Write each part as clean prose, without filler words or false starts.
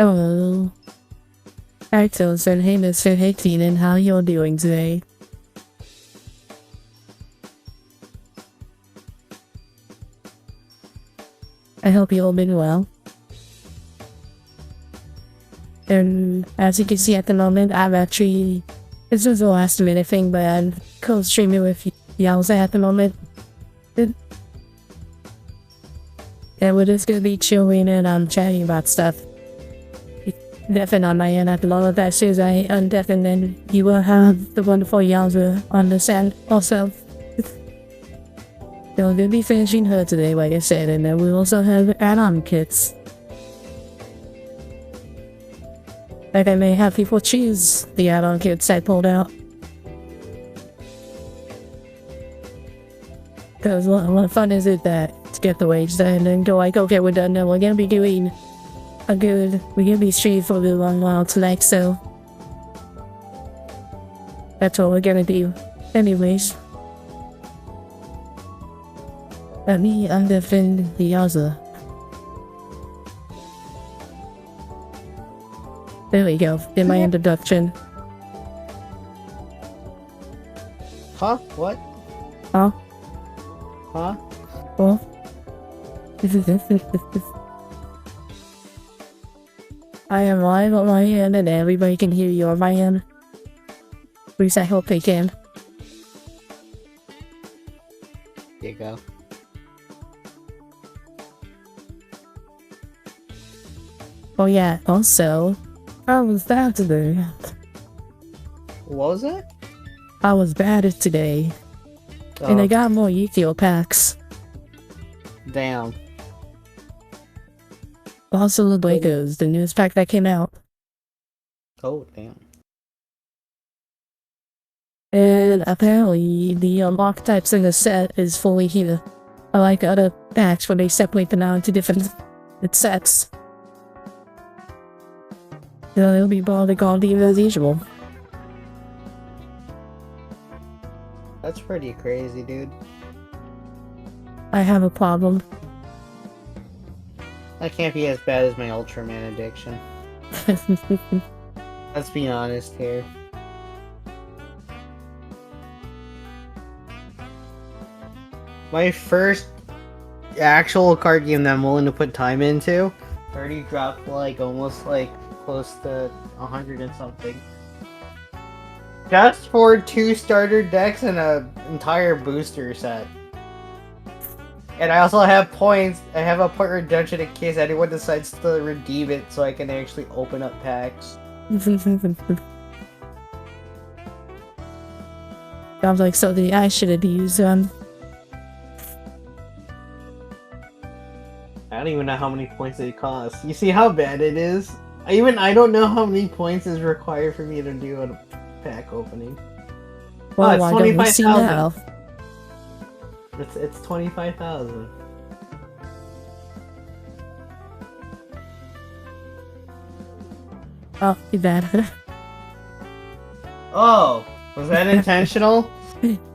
Hello. Hi, Tilson. Hey, Mr. Hey, Keenan. How you doing today? I hope you all been well. And as you can see at the moment, I'm actually... This was a last minute thing, but I'm co-streaming with Yauwza at the moment. And we're just gonna be chilling and chatting about stuff. Deafen on my end at the moment. As soon as I undeafen, then you will have the wonderful Yauwza on the sand also. So we'll be finishing her today, like I said, and then we also have add-on kits. Like I may have people choose the add-on kits I pulled out. Because what fun is it that to get the wage done and then go like, okay, we're done now, we're gonna be doing we're gonna be streaming for a really long while tonight, so that's what we're gonna do. Anyways. Let me undefend the Yauwza. There we go, in my introduction. Huh? What? Huh? Huh? Well. I am live on my end and everybody can hear you on my end. At least I hope they can. There you go. Oh yeah, also, how was that today? What was it? I was bad at today. And I got more Yu-Gi-Oh packs. Damn. Also the Legos, the newest pack that came out. Oh, damn. And apparently the unlock types in the set is fully here. Unlike other packs where they separate them out into different sets. So it'll be balled gone as usual. That's pretty crazy, dude. I have a problem. That can't be as bad as my Ultraman addiction. Let's be honest here. My first actual card game that I'm willing to put time into already dropped like almost like close to 100 and something. Just for 2 starter decks and an entire booster set. And I also have points. I have a point redemption in case anyone decides to redeem it so I can actually open up packs. Sounds like something I should have used. I don't even know how many points it costs. You see how bad it is? I don't know how many points is required for me to do a pack opening. Well, why don't we see now? It's 25,000. Oh, too bad. Oh, was that intentional?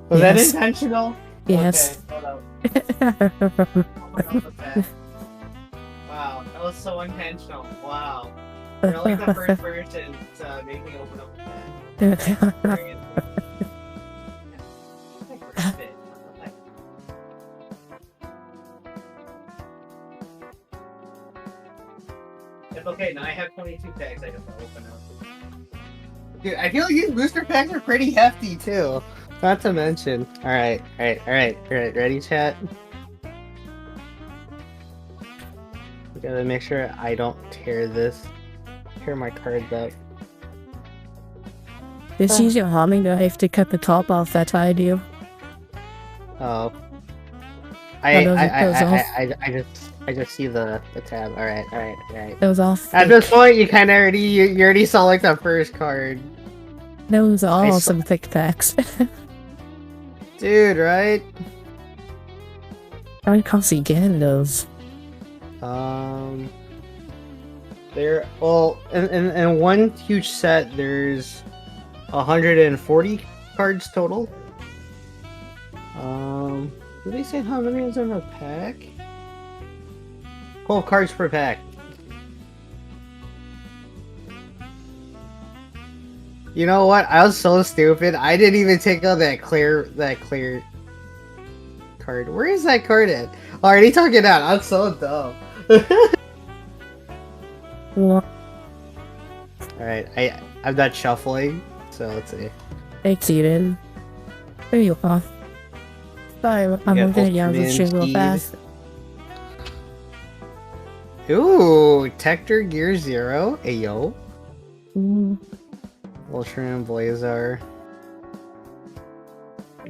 Was that intentional? Yes. Okay, hold up. Wow, that was so intentional. Wow. You're like the first person to make me open up the pack. It's okay, now I have 22 packs I can open up. Dude, I feel like these booster packs are pretty hefty too. Not to mention. Alright, ready chat? We gotta make sure I don't tear my cards up. Just use your homing knife to cut the top off, that's how I do. Oh. I just see the tab. Alright. It was all thick. At this point, you kinda you already saw like the first card. Those are all some thick packs. Dude, right? I can't getting those. There. Well, in one huge set, there's 140 cards total. Did they say how many is in a pack? 12 cards per pack. You know what? I was so stupid. I didn't even take out that clear card. Where is that card at? Already took it out. I'm so dumb. Alright, I'm not shuffling, so let's see. Exceeded. There you go. Sorry, I'm looking at Yauw's stream real fast. Ooh, Tector Gear Zero. Ayo. Mm. Ultraman Blazar.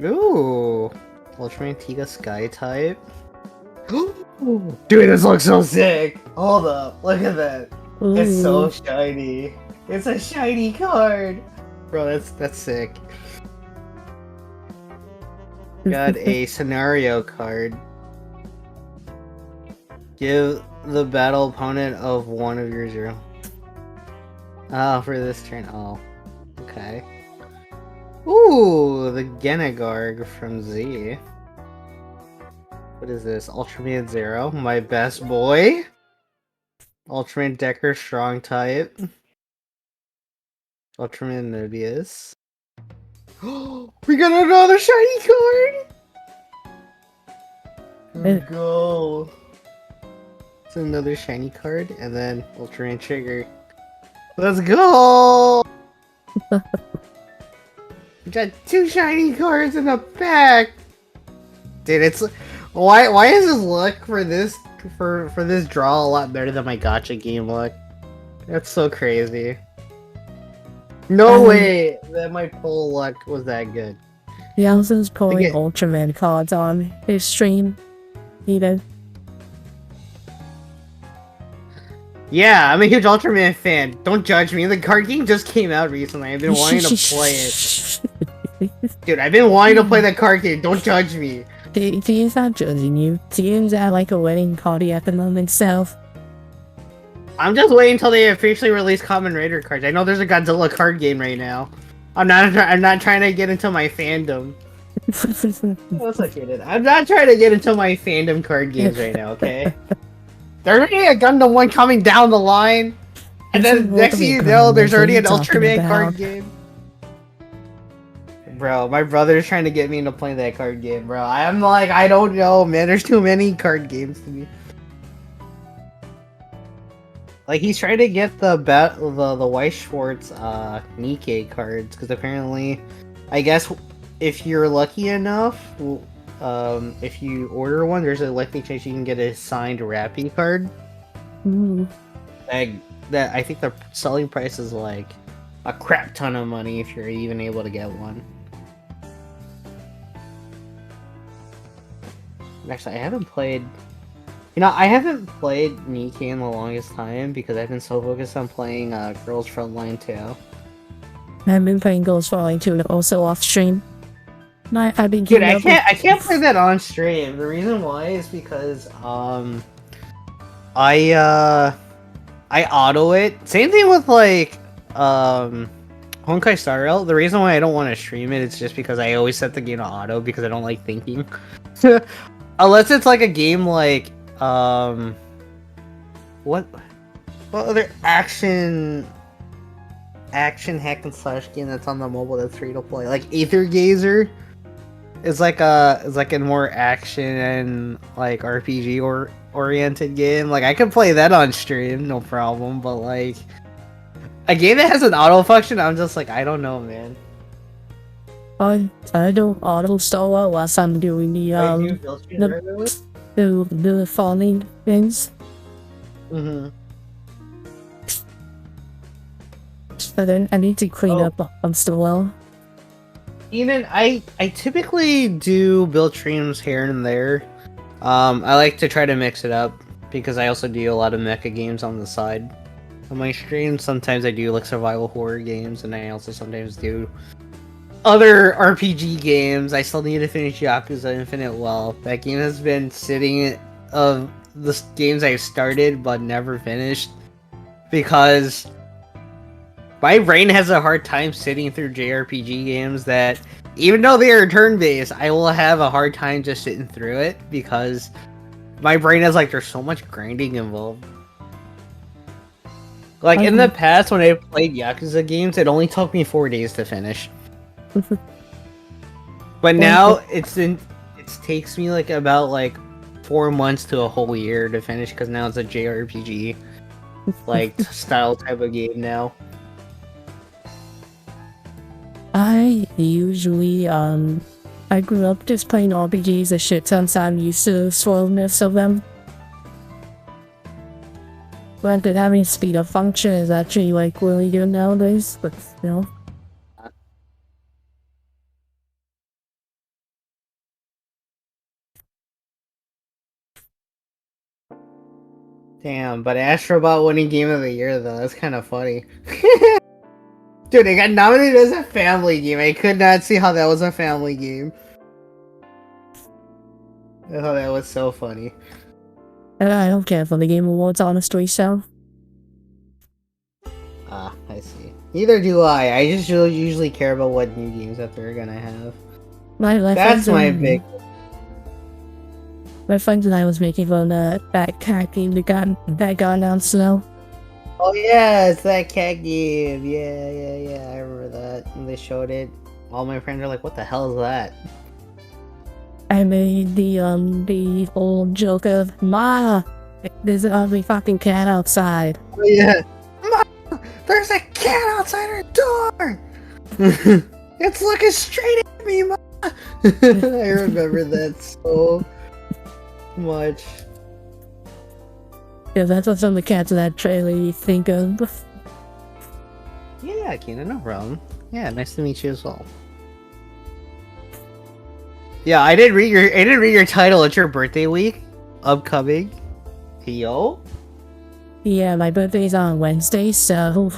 Ooh. Ultraman Tiga Sky type. Dude, this looks so sick! Hold up, look at that. Ooh. It's so shiny. It's a shiny card! Bro, that's sick. Got a scenario card. Give the battle opponent of one of your 0. Oh, for this turn. Oh. Okay. Ooh, the Genegarg from Z. What is this? Ultraman 0, my best boy. Ultraman Decker, strong type. Ultraman Mobius. We got another shiny card! Let's go. It's another shiny card, and then Ultraman Trigger. Let's go! We got 2 shiny cards in the pack! Dude, it's... Why is this luck for this draw a lot better than my gacha game luck? That's so crazy. No way that my pull luck was that good. Yauw's pulling Ultraman cards on his stream. He did. Yeah, I'm a huge Ultraman fan. Don't judge me. The card game just came out recently. I've been wanting to play it. Dude, I've been wanting to play that card game. Don't judge me. He's not judging you. He's at like a wedding party at the moment, so. I'm just waiting until they officially release Kamen Rider cards. I know there's a Godzilla card game right now. I'm not trying to get into my fandom. That's okay, dude. I'm not trying to get into my fandom card games right now, okay? There's already a Gundam one coming down the line, and then next thing you know, there's already an Ultraman card game. Bro, my brother's trying to get me into playing that card game, bro. I'm like, I don't know, man. There's too many card games to me. Like, he's trying to get the Weiss Schwartz Nikkei cards, because apparently, I guess, if you're lucky enough, if you order one, there's a likely chance you can get a signed Rappy card. Ooh. That I think the selling price is like a crap ton of money if you're even able to get one. Actually, I haven't played... You know, I haven't played Nikkei in the longest time because I've been so focused on playing Girls Frontline 2. I've been playing Girls Frontline 2 also off stream. I've been Dude, I can't play that on stream. The reason why is because I auto it. Same thing with like Honkai Star Rail. The reason why I don't want to stream it is just because I always set the game to auto because I don't like thinking. Unless it's like a game like what other action hack and slash game that's on the mobile that's free to play? Like Aether Gazer is like a more action and like RPG oriented game. Like I could play that on stream, no problem. But like a game that has an auto function, I'm just like, I don't know, man. I don't auto stall whilst I'm doing the falling things. But then I need to clean up once in a while. Even I typically do build streams here and there. I like to try to mix it up because I also do a lot of mecha games on the side of my stream. Sometimes I do like survival horror games, and I also sometimes do other RPG games. I still need to finish Yakuza Infinite Wealth. That game has been sitting of the games I've started but never finished because my brain has a hard time sitting through JRPG games that, even though they are turn-based, I will have a hard time just sitting through it because my brain is like, there's so much grinding involved. Like, in the past, when I played Yakuza games, it only took me 4 days to finish. But now, it takes me, like, about, like, 4 months to a whole year to finish, because now it's a JRPG, like, style type of game now. I usually, I grew up just playing RPGs a shit ton, so I'm used to the slowness of them. Granted, having speed of function is actually, like, really good nowadays, but still. Damn, but Astrobot winning Game of the Year, though, that's kind of funny. Dude, they got nominated as a family game. I could not see how that was a family game. I thought that was so funny. I don't care for the Game Awards, honestly, so. Ah, I see. Neither do I. I just usually care about what new games that they're gonna have. That's my big... My friends and I was making fun of that cat game that got announced now. Oh yeah, it's that cat game. Yeah. I remember that. When they showed it, all my friends are like, "What the hell is that?" I made the old joke of Ma, there's an ugly fucking cat outside. Oh yeah, Ma, there's a cat outside our door. It's looking straight at me, Ma. I remember that so much. Yeah, that's what some of the cats in that trailer you think of. Yeah, Kina, no problem. Yeah, nice to meet you as well. Yeah, I didn't read your title. It's your birthday week, upcoming. Yo. Yeah, my birthday's on Wednesday, so.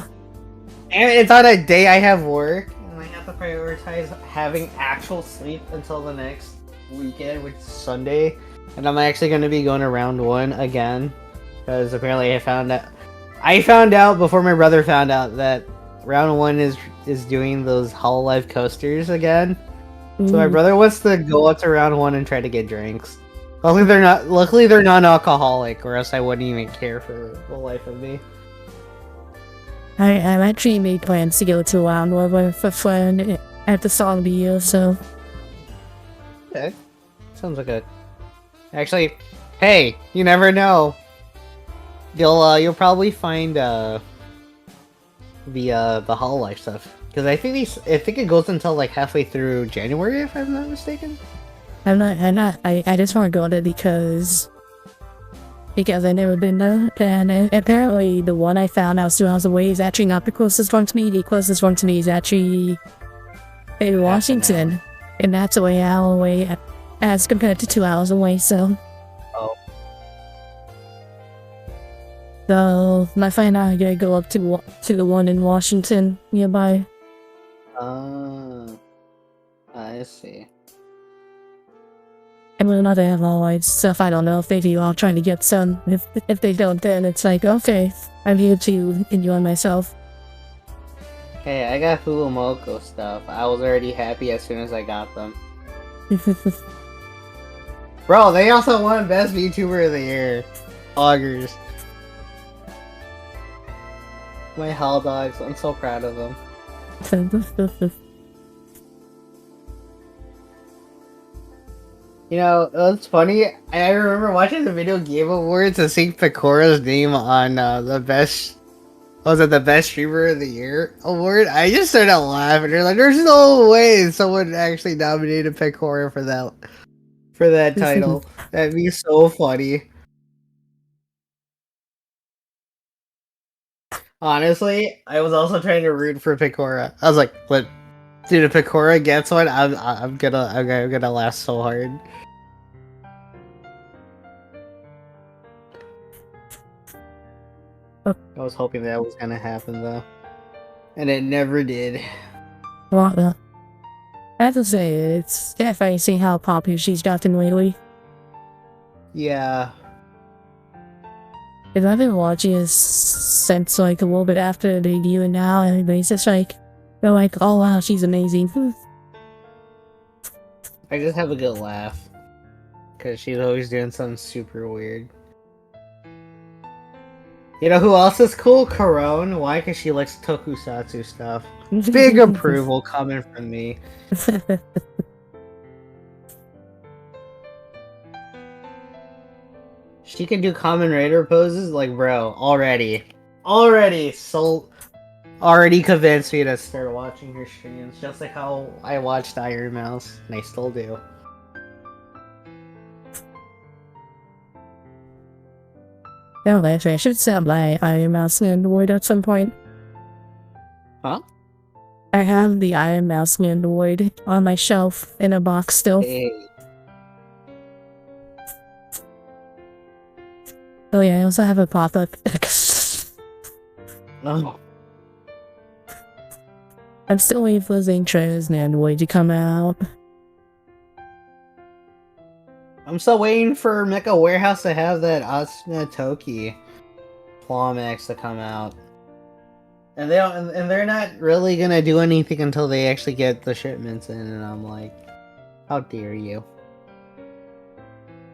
And it's on a day I have work, and I have to prioritize having actual sleep until the next weekend, which is Sunday. And I'm actually going to be going to round 1 again, because apparently I found out before my brother found out that round 1 is doing those Hololive coasters again. So my brother wants to go up to round 1 and try to get drinks. Luckily they're non-alcoholic, or else I wouldn't even care for the life of me. I've actually made plans to go to round 1 with a friend at the start of the year, so. Okay. Sounds like a... Actually, hey, you never know. You'll probably find the Hololive stuff. Because I think it goes until like halfway through January, if I'm not mistaken. I just want to go there because I've never been there, and apparently the one I found out 2 hours away is actually not the closest one to me. The closest one to me is actually in Washington, and that's a way out away as compared to 2 hours away, so. Oh. So, my friend and I are gonna go up to the one in Washington nearby. I see. And with another Hololive stuff, I don't know if they do. I'll try to get some. If they don't, then it's like, okay, I'm here to enjoy myself. Hey, I got Fuumoko stuff. I was already happy as soon as I got them. Bro, they also won Best VTuber of the Year. Augers. My Hell Dogs, I'm so proud of them. You know, it's funny. I remember watching the Video Game Awards and seeing Pecora's name on the best Streamer of the Year award. I just started laughing. They're like, "There's no way someone actually nominated Pecora for that title." That'd be so funny. Honestly, I was also trying to root for Pecora. I was like, "But dude, if Pecora gets one, I'm gonna laugh so hard." I was hoping that was gonna happen though, and it never did. Well, I have to say, it's definitely seeing how popular she's gotten lately. Yeah. Because I've been watching this since like a little bit after the debut, and now everybody's just like, they're like, oh wow, she's amazing. I just have a good laugh, because she's always doing something super weird. You know who else is cool? Corone. Why? Because she likes tokusatsu stuff. Big approval coming from me. She can do Kamen Rider poses, like, bro, already convinced me to start watching her streams, just like how I watched Iron Mouse, and I still do. No, actually, I should sell my Iron Mouse Android at some point. Huh? I have the Iron Mouse Android on my shelf in a box still. Hey. Oh yeah, I also have a pop-up. Oh. I'm still waiting for Zintra's Android to come out. I'm still waiting for Mecha Warehouse to have that Asuna Toki Plawmax to come out. And they're not really gonna do anything until they actually get the shipments in, and I'm like, how dare you?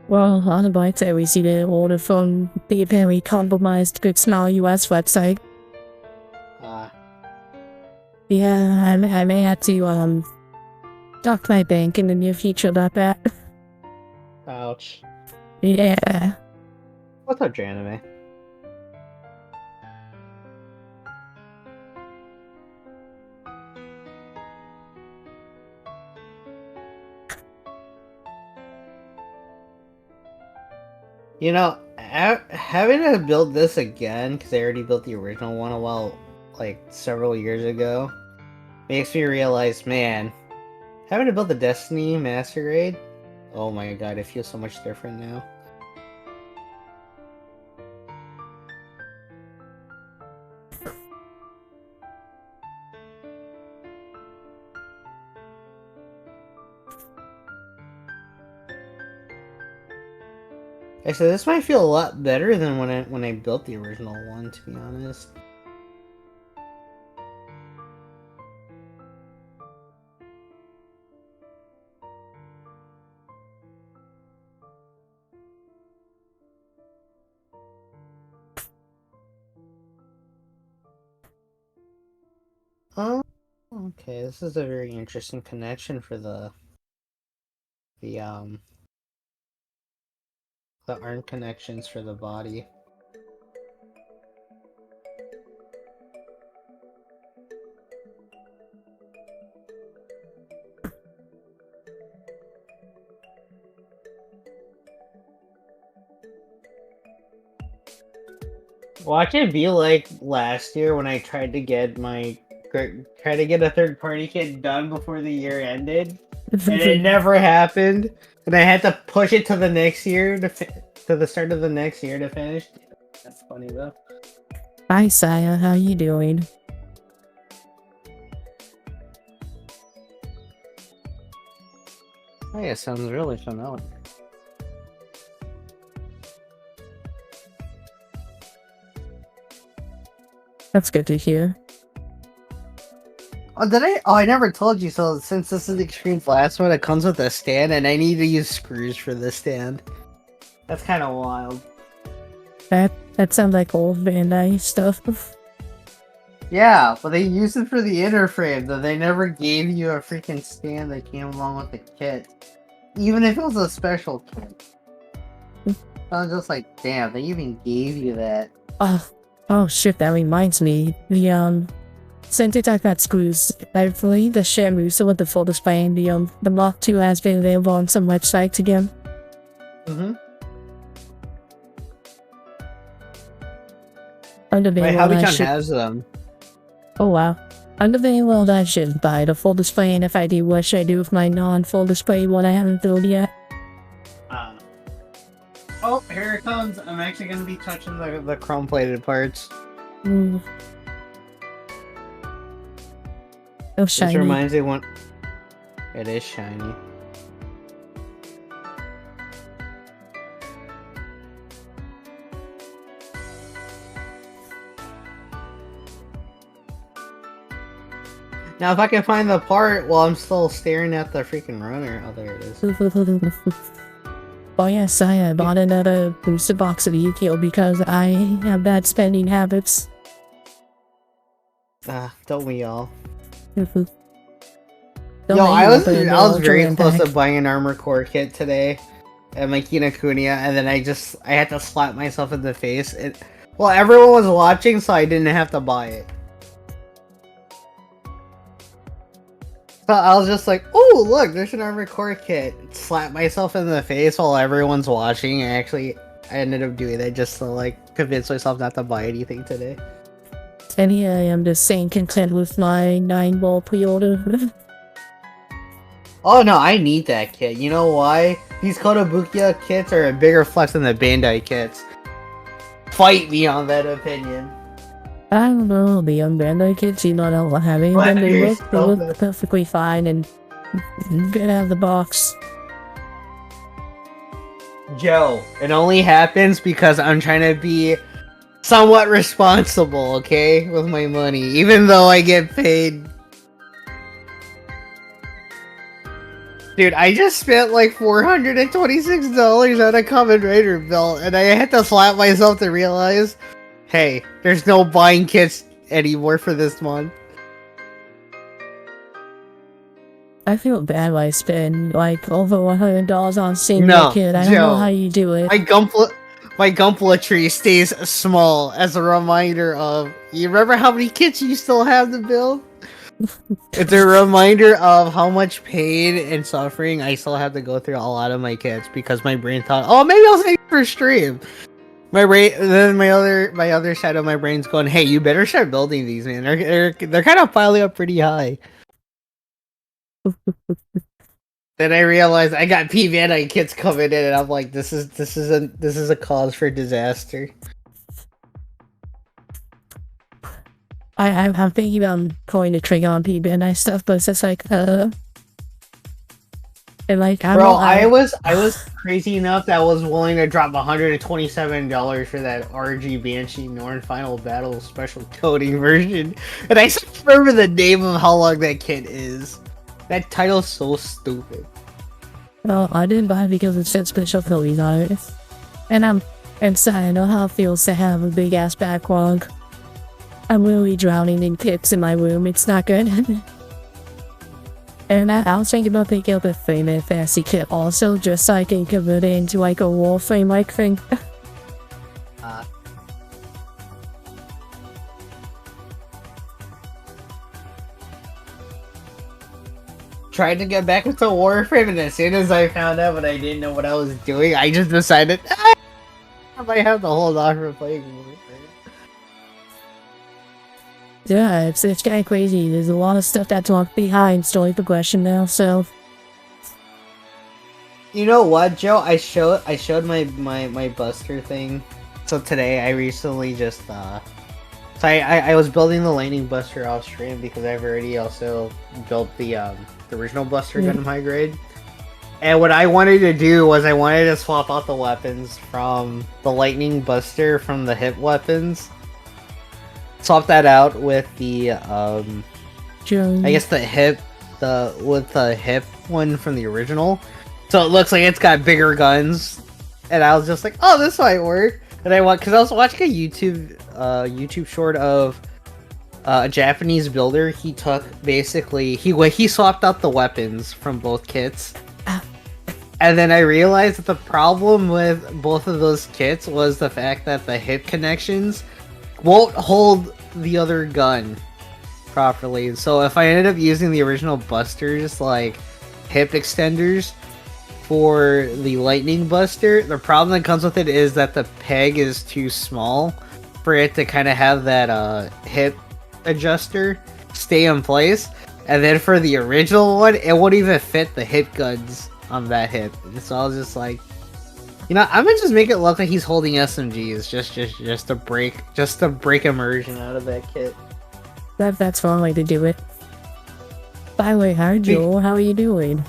Well, on the bright side, we see the order from the very compromised Good Smile US website. Yeah, I may have to, dock my bank in the near future about that. Ouch. Yeah. What's up, Janime? You know, having to build this again, because I already built the original one like, several years ago, makes me realize, man, having to build the Destiny Master Grade, oh my god, it feels so much different now. Actually, this might feel a lot better than when I built the original one, to be honest. Oh, okay. This is a very interesting connection for the arm connections for the body. Watch it be like last year when I tried to get a third party kit done before the year ended, and it never happened, and I had to push it to the next year to the start of the next year to finish. That's funny though. Hi, Saya. How you doing? Oh yeah, sounds really familiar. That's good to hear. Oh, did I? Oh, I never told you. So since this is the Extreme's last one, it comes with a stand, and I need to use screws for this stand. That's kind of wild. That sounds like old Bandai stuff. Yeah, but they used it for the inner frame, though they never gave you a freaking stand that came along with the kit. Even if it was a special kit. I was just like, damn, they even gave you that. Oh shit, that reminds me. Since it's got screws, thankfully the Shamu, so with the full display and the Mark 2 has been available on some websites again. Wait, Hobby-chan has them. Oh wow. Unavailable, I should buy the full display, and if I do, what should I do with my non-full display one I haven't built yet? Oh, here it comes. I'm actually going to be touching the chrome-plated parts. Oh, shiny. This reminds me one. It is shiny. Now, if I can find the part while I'm still staring at the freaking runner. Oh, there it is. Oh yes, I bought another booster box of Yu-Gi-Oh because I have bad spending habits. Don't we all? Don't Yo, make I me was open the I was Ultra very Rare close to pack. buying an armor core kit today at my Kinokuniya, and then I had to slap myself in the face. Well, everyone was watching, so I didn't have to buy it. So I was just like, "Oh, look, there's an armor core kit." Slap myself in the face while everyone's watching. I ended up doing that just to like convince myself not to buy anything today. And here I am just staying content with my 9-ball pre-order. Oh no, I need that kit. You know why? These Kotobukiya kits are a bigger flex than the Bandai kits. Fight me on that opinion. I don't know, the young Bandai kids, you know, don't have any of them. They look perfectly fine and get out of the box. Joe, it only happens because I'm trying to be somewhat responsible, okay, with my money, even though I get paid. Dude, I just spent like $426 on a Kamen Rider belt, and I had to slap myself to realize, hey, there's no buying kits anymore for this month. I feel bad when I spend like over $100 on single No, kid. I don't know how you do it. My Gunpla tree stays small as a reminder of, you remember how many kits you still have to build? It's a reminder of how much pain and suffering I still have to go through a lot of my kits because my brain thought, oh, maybe I'll save it for stream. My brain, then my other side of my brain's going, hey, you better start building these, man. They're kind of piling up pretty high. Then I realized I got P Bandai kits coming in, and I'm like, this is a cause for disaster. I'm thinking about pulling the trigger on P-Bandai stuff, but it's just like, and like, I was crazy enough that I was willing to drop $127 for that RG Banshee Norn Final Battle Special Coding version, and I still remember the name of how long that kit is. That title's so stupid. Well, I didn't buy it because it said special coding on it, and so I know how it feels to have a big ass backlog. I'm really drowning in kits in my room. It's not good. And I was thinking about picking up a Frame Fantasy kit also, just so I can convert it into like a Warframe-like thing. Tried to get back into Warframe, and as soon as I found out what I didn't know what I was doing, I just decided I might have to hold off from playing Warframe. Yeah, it's kind of crazy. There's a lot of stuff that's locked behind story progression now, so... You know what, Joe? I showed my Buster thing. So today, I recently just, So I was building the Lightning Buster off stream because I've already also built the original Buster Gundam High Grade. And what I wanted to do was I wanted to swap out the weapons from the Lightning Buster from the hip weapons. Swap that out with the I guess the hip one from the original, so it looks like it's got bigger guns. And I was just like, oh, this might work. And because I was watching a YouTube short of a Japanese builder. He took basically he swapped out the weapons from both kits. And then I realized that the problem with both of those kits was the fact that the hip connections won't hold the other gun properly. So if I ended up using the original Buster's like hip extenders for the Lightning Buster, the problem that comes with it is that the peg is too small for it to kind of have that hip adjuster stay in place. And then for the original one, it won't even fit the hip guns on that hip. So I was just like, you know, I'm gonna just make it look like he's holding SMGs just to break immersion out of that kit. That's one way to do it. By the way, hi Joel, how are you doing?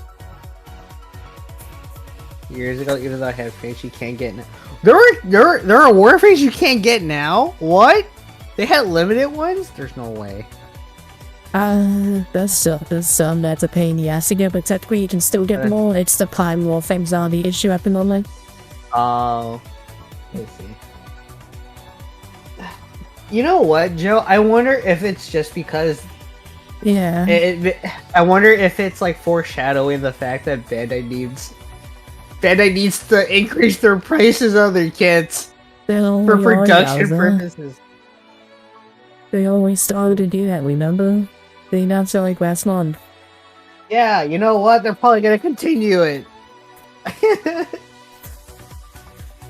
Years ago, even though I had face you can't get now. There are Warface you can't get now? What? They had limited ones? There's no way. There's some that's a pain in the ass to get, but technically you can still get more. It's the Primal things are the issue at the moment. Oh, let's see. You know what, Joe? I wonder if it's just because. Yeah. I wonder if it's like foreshadowing the fact that Bandai needs to increase their prices on their kits for production purposes. They always started to do that, remember? They announced it like last month. Yeah, you know what? They're probably gonna continue it.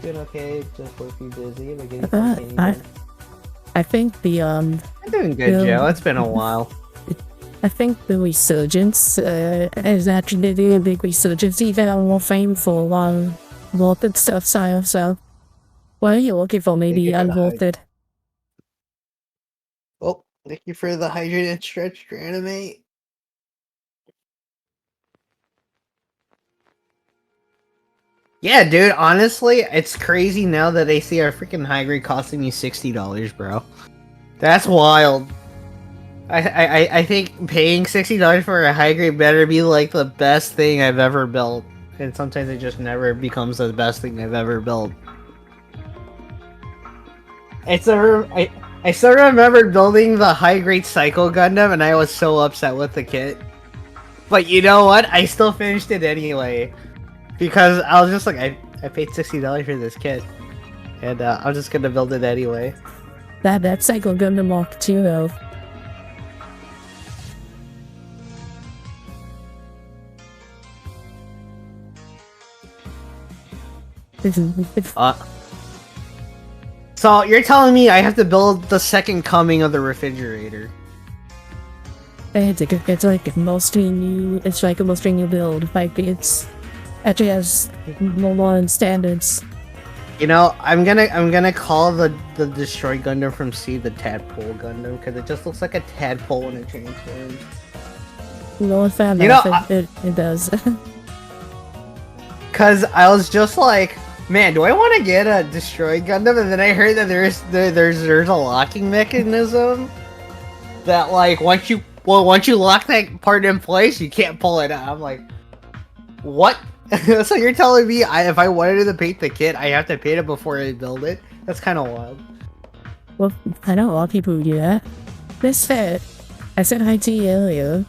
Doing okay, just working busy. I think the I'm doing good, Joe. It's been a while. I think the resurgence is actually the big resurgence, even on Warframe for vaulted stuff, so what are you looking for? Maybe unvaulted? Oh, thank you for the hydrated stretch to animate. Yeah, dude, honestly, it's crazy now that they see our freaking high grade costing me $60, bro. That's wild. I think paying $60 for a high grade better be like the best thing I've ever built. And sometimes it just never becomes the best thing I've ever built. I still remember building the high grade Psycho Gundam and I was so upset with the kit. But you know what? I still finished it anyway. Because I was just like, I paid $60 for this kit. And I'm just gonna build it anyway. That Psycho Gundam Mark 2 though. So you're telling me I have to build the second coming of the refrigerator? It's like a mostly new. It's like a mostly new build. Like it's actually has more modern standards. You know, I'm gonna call the Destroy Gundam from C the Tadpole Gundam because it just looks like a tadpole when it transforms. No fan it does. Cause I was just like, man, do I want to get a Destroy Gundam? And then I heard that there's a locking mechanism that like once you lock that part in place, you can't pull it out. I'm like, what? So you're telling me if I wanted to paint the kit, I have to paint it before I build it? That's kind of wild. Well, I know a lot of people who do that. Misfit, I said hi to you earlier.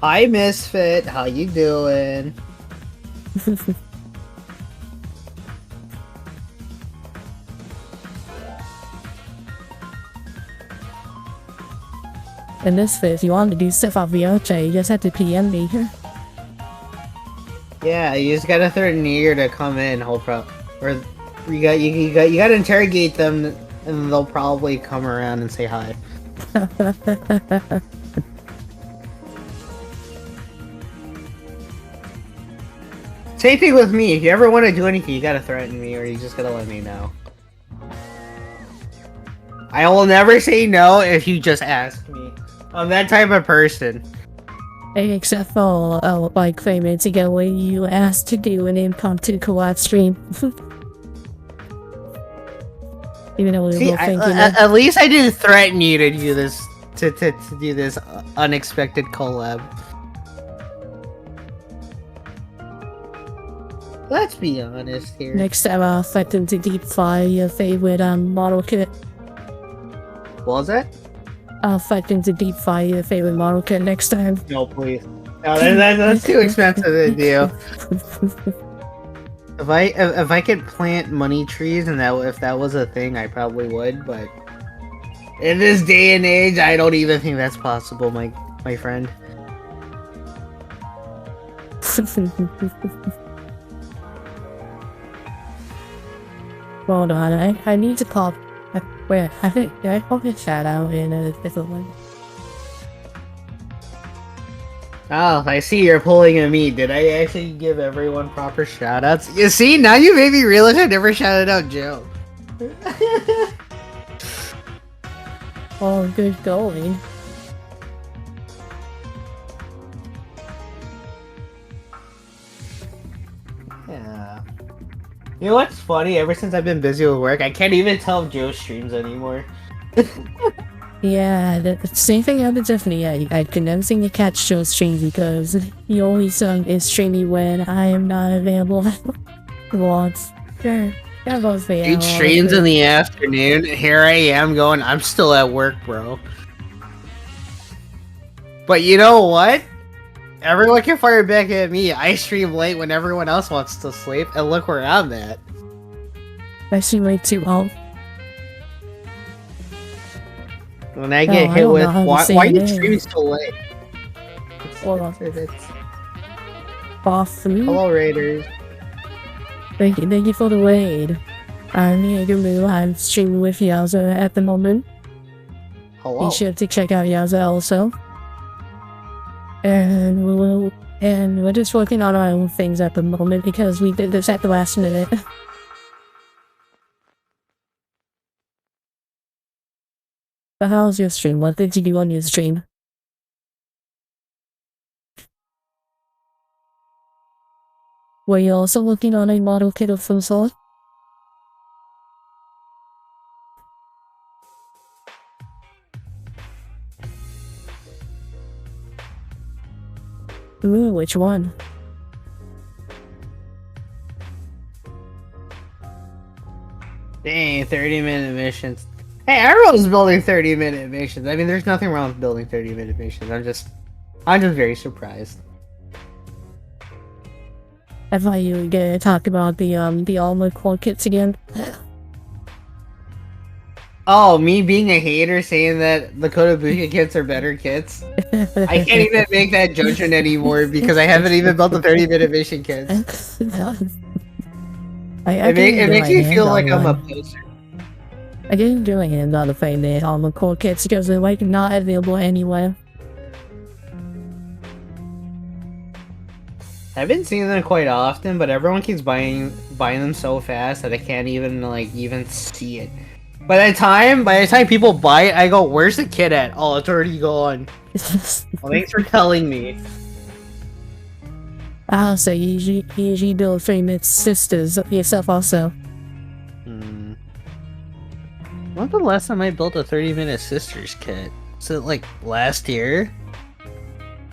Hi, Misfit. How you doing? In this fit, if you want to do stuff off VRJ, you just have to PM me here. Yeah, you just gotta threaten Near to come in, or you gotta interrogate them, and they'll probably come around and say hi. Same thing with me. If you ever want to do anything, you gotta threaten me, or you just gotta let me know. I will never say no if you just ask me. I'm that type of person. Except for, like 3 minutes ago when you asked to do an impromptu co-op stream. Even though we were thinking at least I didn't threaten you to do this, to do this unexpected collab. Let's be honest here. Next time I'll threaten to deep fry your favorite model kit. What was that? I'll threaten to deep fry your favorite model kit next time. No, please. No, that's too expensive to do. If I could plant money trees and if that was a thing, I probably would. But in this day and age, I don't even think that's possible, my friend. Hold on, I need to pop. Wait, did I pop a shout out in a different one? Oh, I see you're pulling at me. Did I actually give everyone proper shoutouts? You see, now you made me realize I never shouted out Joe. Oh, good going. Yeah. You know what's funny? Ever since I've been busy with work, I can't even tell if Joe streams anymore. Yeah, the same thing happens with me. I can never sing the cat show stream because he always is streaming when I am not available. Once. Sure. That goes me Eight out, streams in honestly. the afternoon. Here I am going, I'm still at work, bro. But you know what? Everyone can fire back at me. I stream late when everyone else wants to sleep, and look where I'm at. I stream way too long. When I get hit I don't with, know how to why say are it you is. streaming so late? Hold on. It's- Off food? Hello, Raiders. Thank you for the raid. I'm Neverlia. I'm streaming with Yauwza at the moment. Hello. Be sure to check out Yauwza also. And we're just working on our own things at the moment because we did this at the last minute. But how's your stream? What did you do on your stream? Were you also working on a model kit of some sort? Ooh, which one? Dang, 30-minute missions. Hey, everyone's building 30-minute missions. I mean, there's nothing wrong with building 30-minute missions. I'm just very surprised. I thought you were gonna talk about the armor core kits again. Oh, me being a hater saying that the Kotobuki kits are better kits? I can't even make that judgment anymore because I haven't even built the 30-minute mission kits. It makes me feel like I'm a poser. I didn't do a hand on the thing the armor core kits because they're like not available anywhere. I've been seeing them quite often, but everyone keeps buying them so fast that I can't even even see it. By the time people buy it, I go, "Where's the kit at?" Oh, it's already gone. Well, thanks for telling me. So you usually build famous sisters yourself also. When's the last time I built a 30-minute sisters kit? Was it like last year?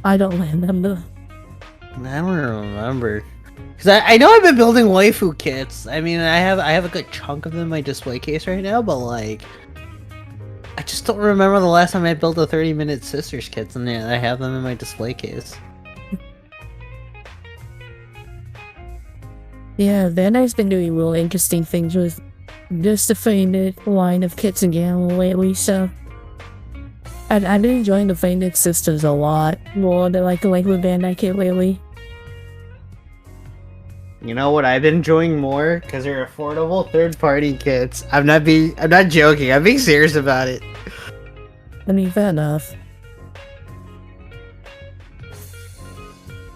I don't remember. I don't remember. Cause I know I've been building waifu kits. I mean, I have a good chunk of them in my display case right now, but like, I just don't remember the last time I built a 30-minute sisters kits, and I have them in my display case. Yeah, Bandai's been doing real interesting things with just the famous line of kits again lately, so I've been enjoying the famous sisters a lot more than like the regular Bandai kit lately. You know what I've been enjoying more? Because they're affordable third-party kits. I'm not joking. I'm being serious about it. I mean, fair enough.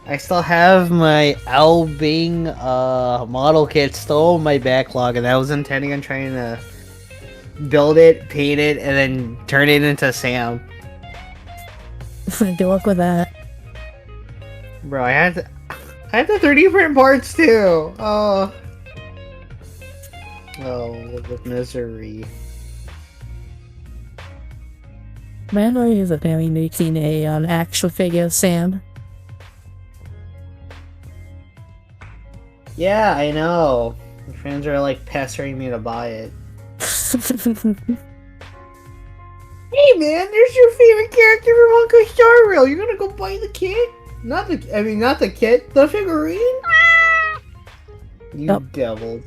I still have my yauwzagaming model kit still in my backlog, and I was intending on trying to build it, paint it, and then turn it into Sam. Good luck with that. Bro, I had the 3D print parts too. Oh, the misery. Manly is apparently making a actual figure of Sam. Yeah, I know. My friends are like pestering me to buy it. Hey man, there's your favorite character from Honkai Star Rail. You're gonna go buy the kit? Not the kit, the figurine? You devils.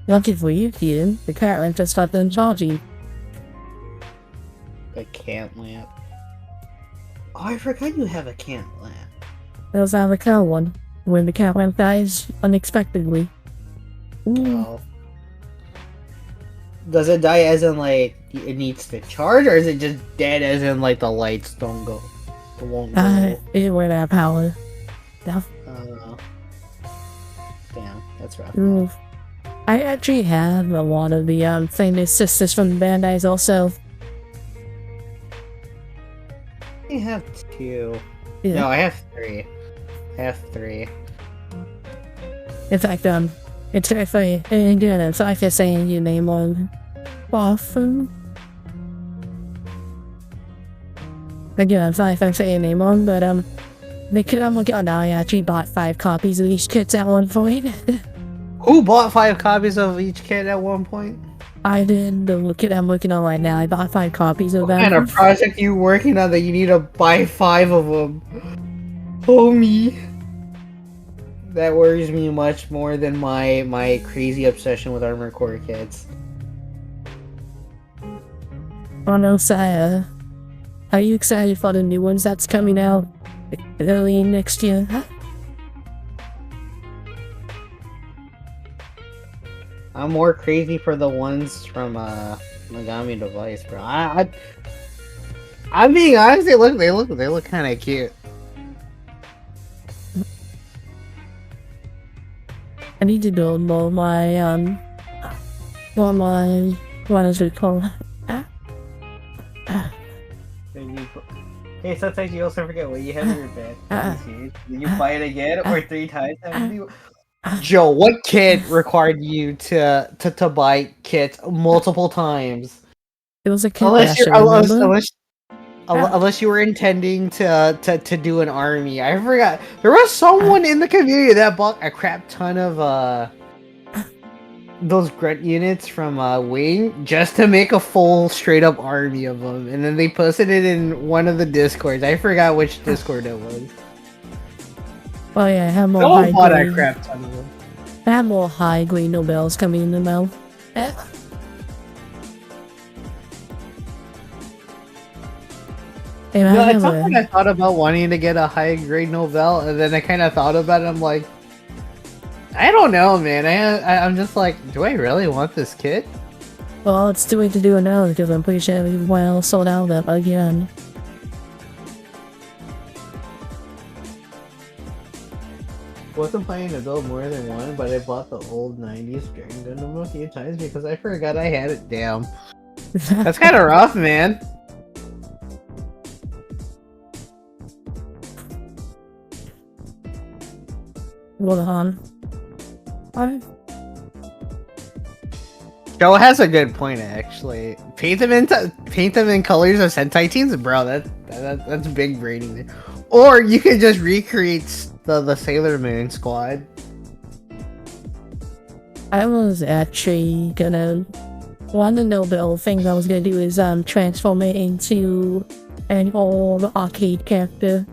Lucky for you, Keaton. The cat lamp just stopped done charging. A cant lamp. Oh, I forgot you have a cant lamp. That was the cow one, when the cat lamp dies unexpectedly. Oh. Does it die as in like it needs to charge, or is it just dead as in like the lights don't go? It won't go. It went out of power. Yeah. Damn, that's rough. Ooh. I actually have a lot of the famous sisters from Bandai's also. I have 2. Yeah. No, I have 3. I have 3. In fact, It's very funny. And again, so I can say your name on Wafu. Again, I'm sorry if I'm saying your name wrong, but the kid I'm looking at now, I actually bought 5 copies of each kit at one point. Who bought 5 copies of each kit at one point? I did. The kit I'm looking at right now, I bought 5 copies of them. What kind of project you working on that you need to buy 5 of them? Homie. That worries me much more than my crazy obsession with Armored Core kits. Oh no, Saya. Are you excited for the new ones that's coming out early next year? I'm more crazy for the ones from Megami Device, bro. I'm being honest, they look kind of cute. I need to build more my what is it called? Hey, sometimes you also forget what you have in your bed. Did you buy it again or 3 times? Joe, what kid required you to buy kits multiple times? It was a kid unless you were intending to do an army. I forgot. There was someone in the community that bought a crap ton of those grunt units from Wing just to make a full straight up army of them, and then they posted it in one of the discords. I forgot which discord it was. Oh yeah, I have more high grade. Crap ton of them. I have more high grade Nobels coming in the mail. Hey, at some point I thought about wanting to get a high grade Nobel, and then I kind of thought about it. I'm like, I don't know, man. I'm just like, do I really want this kit? Well, it's too late to do it now because I'm pretty sure we well sold out of them again. Wasn't planning to build more than one, but I bought the old 90s Dragon Gundam a few times because I forgot I had it down. That's kind of rough, man. Hold on. Joe has a good point, actually. Paint them in colors of Sentai teams, bro. That's big braiding there. Or you could just recreate the Sailor Moon squad. I was actually gonna one of the Nobel things I was gonna do is transform it into an old arcade character.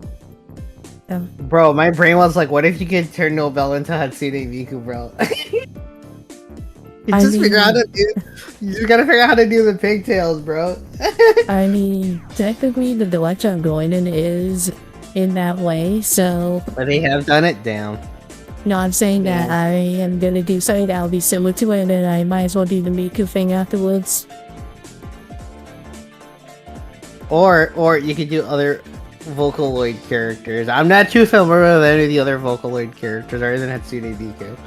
Bro, my brain was like, what if you could turn Nobel into Hatsune Miku, bro? You just gotta figure out how to do the pigtails, bro. I mean, technically the direction I'm going in is in that way, so... But they have done it down. No, I'm saying that I am gonna do something that'll be similar to it, and then I might as well do the Miku thing afterwards. Or you could do other Vocaloid characters. I'm not too familiar with any of the other Vocaloid characters other than Hatsune Miku.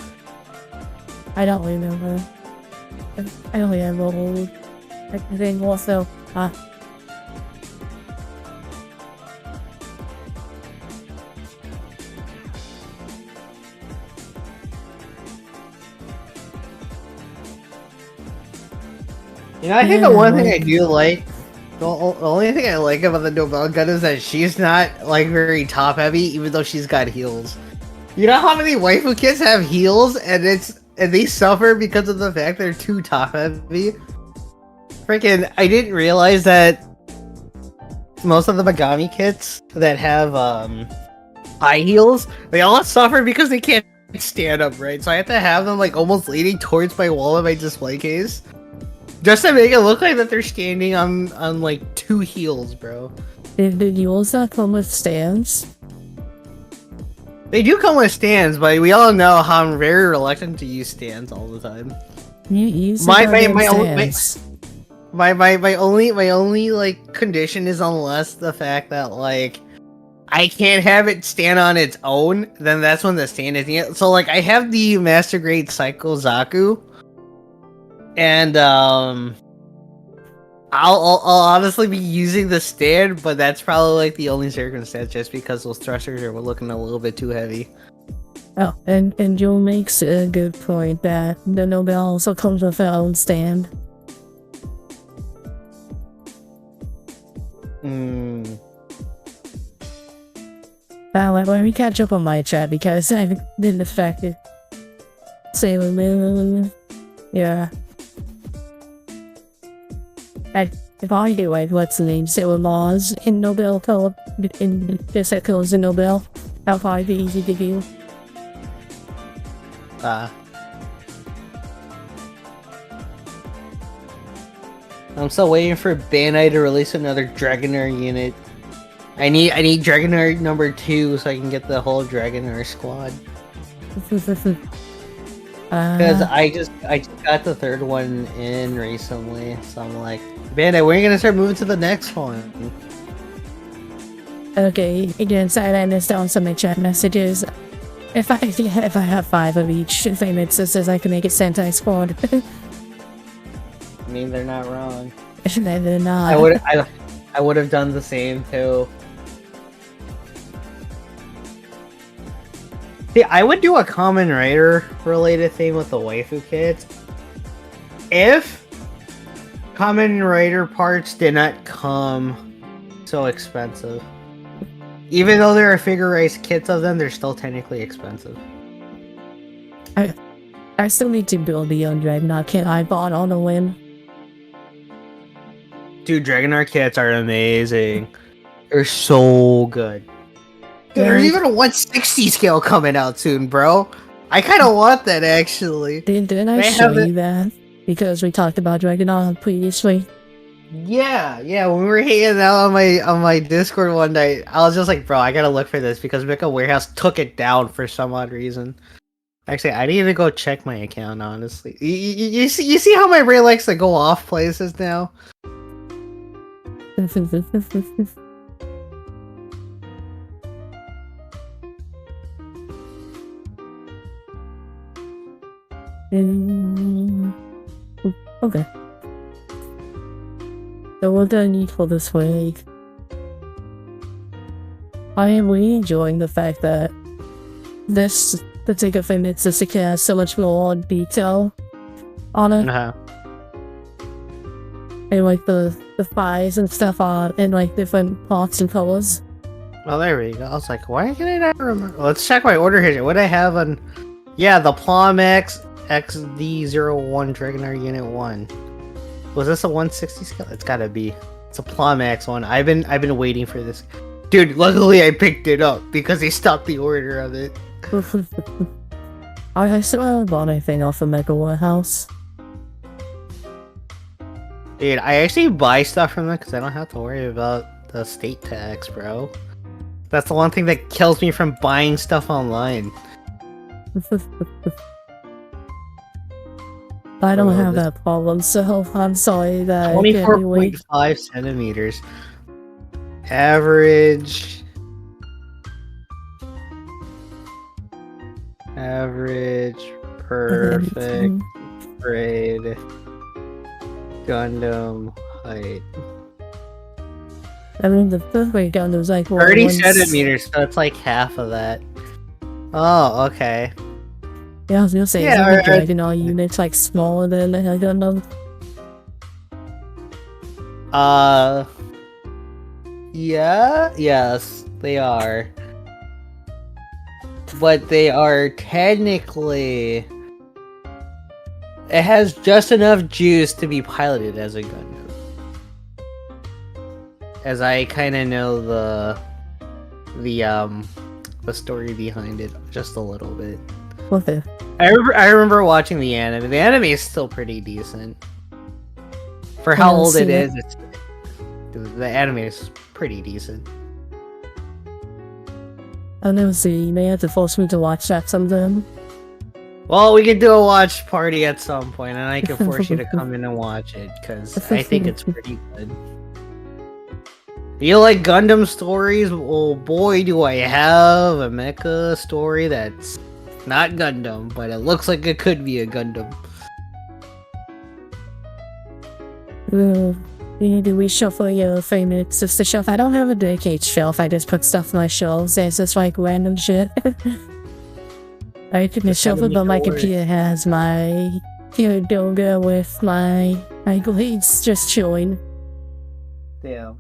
I don't remember. I only have old. I think also. You know, I think the one thing I do like, the only thing I like about the Nobel gun is that she's not like very top heavy, even though she's got heals. You know how many waifu kids have heals, and they suffer because of the fact they're too top heavy? Freaking, I didn't realize that most of the Megami kits that have high heals, they all suffer because they can't stand up, right? So I have to have them like almost leaning towards my wall of my display case, just to make it look like that they're standing on like 2 heels, bro. Did you also come with stands? They do come with stands, but we all know how I'm very reluctant to use stands all the time. You use my only like condition is unless the fact that like I can't have it stand on its own, then that's when the stand is needed. So like I have the Master Grade Psycho Zaku, and I'll honestly be using the stand, but that's probably like the only circumstance, just because those thrusters are looking a little bit too heavy. Oh, and Joel makes a good point that the Nobel also comes with their own stand. Let me catch up on my chat because I've been affected. Sailor Moon. Yeah. If I do it, what's the name? Sailor Mars in Nobel color in this echoes in Nobel. That'll probably be easy to do. I'm still waiting for Bandai to release another Dragonair unit. I need Dragonair number 2 so I can get the whole Dragonair squad. Because I just got the 3rd one in recently, so I'm like, Bandai, when are you gonna start moving to the next one? Okay, again, silence down some of my chat messages. If I have 5 of each thing that says I can make it Sentai Squad. I mean, they're not wrong. They're not. I would have done the same too. See, I would do a Common Rider related thing with the waifu kits if Common Rider parts did not come so expensive. Even though there are figurized kits of them, they're still technically expensive. I still need to build the young Dragonaut kit I bought on a whim. Dude, Dragonair kits are amazing. They're so good. Dude, there's even a 160 scale coming out soon, bro. I kind of want that, actually. Didn't I show you that? Because we talked about Dragonaut previously. Yeah, when we were hanging out on my Discord one night, I was just like, bro, I gotta look for this because Mecha Warehouse took it down for some odd reason. Actually, I need to go check my account, honestly. You see how my brain likes to go off places now? Okay. So what do I need for this week? I am really enjoying the fact that this particular thing has so much more detail on it. And like the thighs and stuff are in like different parts and colors. Oh, there we go. I was like, why can I not remember? Let's check my order history. What do I have on? Yeah, the Plum X XD01 Dragonair Unit 1. Was this a 160 scale? It's gotta be. It's a Plum X one. I've been waiting for this. Dude, luckily I picked it up because they stopped the order of it. I still haven't bought anything off of Mega Warehouse. Dude, I actually buy stuff from them because I don't have to worry about the state tax, bro. That's the one thing that kills me from buying stuff online. I don't have that problem, so I'm sorry that 24.5 centimeters. Average perfect grade Gundam height. I mean, the first way down was like 30 centimeters, so it's like half of that. Oh, okay. Yeah, I was gonna say, isn't the Dragonaut units like smaller than I don't know. Yeah, yes, they are. But they are technically... It has just enough juice to be piloted as a Gundam. As I kind of know the story behind it just a little bit. What the? I remember watching the anime. The anime is still pretty decent. For how old it is, the anime is pretty decent. I'll never see. You may have to force me to watch that sometime. Well, we can do a watch party at some point, and I can force you to come in and watch it, because I think it's pretty good. You like Gundam stories? Well, boy, do I have a mecha story that's not Gundam, but it looks like it could be a Gundam. Do we shuffle your favorite sister shelf? I don't have a dedicated shelf, I just put stuff on my shelves. There's just like random shit. I took a shelf, but my computer has my Doga with my blades just chilling. Damn.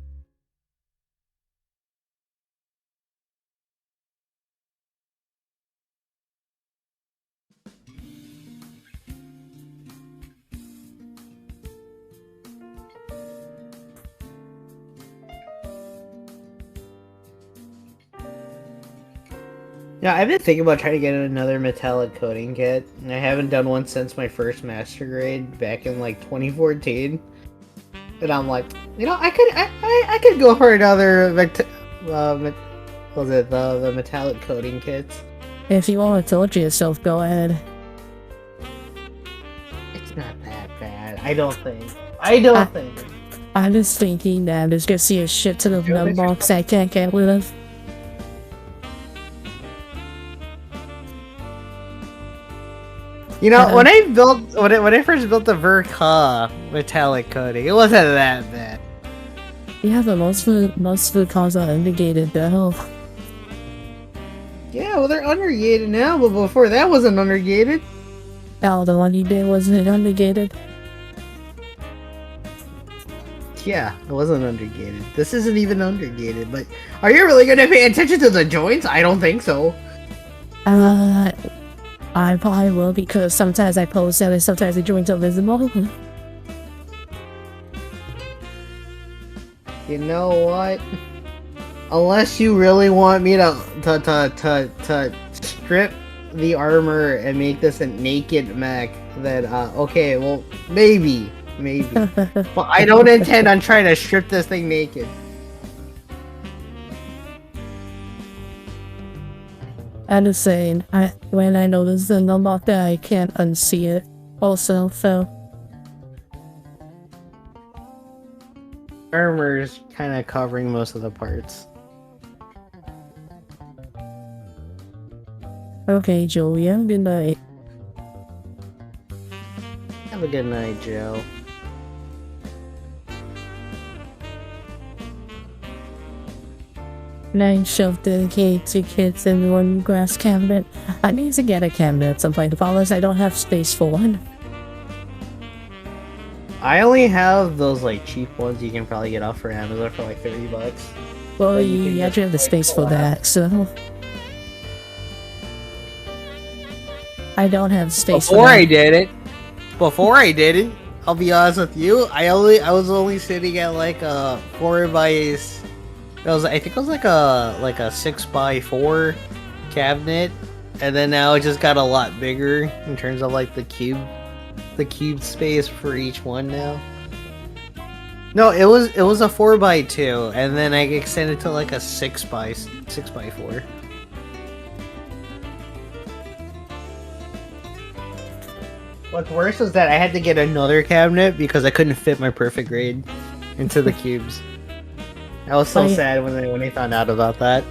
Yeah, I've been thinking about trying to get another metallic coating kit, and I haven't done one since my first master grade back in like 2014. And I'm like, you know, I could go for another was it the metallic coating kits? If you want to torture yourself, go ahead. It's not that bad. I don't think. I don't think. I'm just thinking that there's gonna see a shit ton of numbbox I can't get rid of. You know, when I first built the Verka metallic coating, it wasn't that bad. Yeah, but most of the cars are undergated though. Yeah, well they're undergated now, but before that wasn't undergated. Oh, the one you did wasn't undergated. Yeah, it wasn't undergated. This isn't even undergated, but are you really gonna pay attention to the joints? I don't think so. I probably will, because sometimes I post that and sometimes the joints are visible. You know what? Unless you really want me to strip the armor and make this a naked mech, then okay, well maybe. But I don't intend on trying to strip this thing naked. I'm just saying, when I notice the number there, I can't unsee it. Also, so Armor's kind of covering most of the parts. okay, Julia, good night. Have a good night, Joe. Nine shelf dedicated to kids in one glass cabinet. I need to get a cabinet at some point. The problem is I don't have space for one. I only have those like cheap ones you can probably get off for Amazon for like $30. Well, you actually have the space for that, so I don't have space Before for that. Before I did it, I'll be honest with you, I was only sitting at like a 4x. I think it was like a 6x4 cabinet, and then now it just got a lot bigger in terms of like the cube space for each one now. No, it was a 4x2, and then I extended to like a 6x4. What's worse is that I had to get another cabinet because I couldn't fit my perfect grade into the cubes. I was so sad when they found out about that.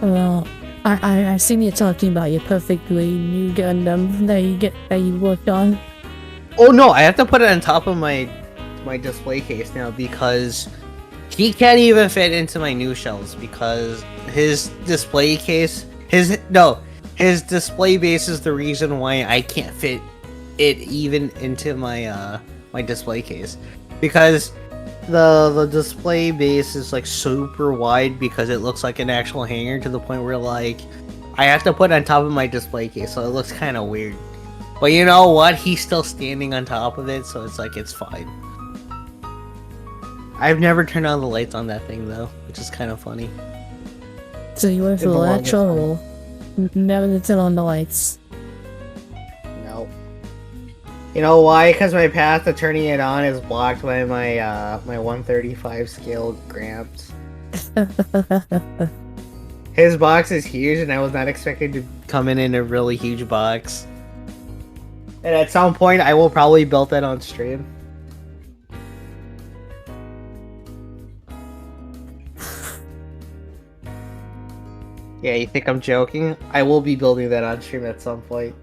Well, I seen you talking about your perfectly new Gundam that you worked on. Oh no, I have to put it on top of my display case now because he can't even fit into my new shelves because his display case, his display base is the reason why I can't fit it even into my my display case, because the display base is like super wide because it looks like an actual hanger, to the point where like I have to put it on top of my display case, so it looks kind of weird. But you know what? He's still standing on top of it, so it's like it's fine. I've never turned on the lights on that thing though, which is kind of funny. So you went for the actual never to turn on the lights. No. You know why? Because my path to turning it on is blocked by my my 135 scale Gramps. His box is huge, and I was not expecting to come in a really huge box. And at some point, I will probably build that on stream. Yeah, you think I'm joking? I will be building that on stream at some point.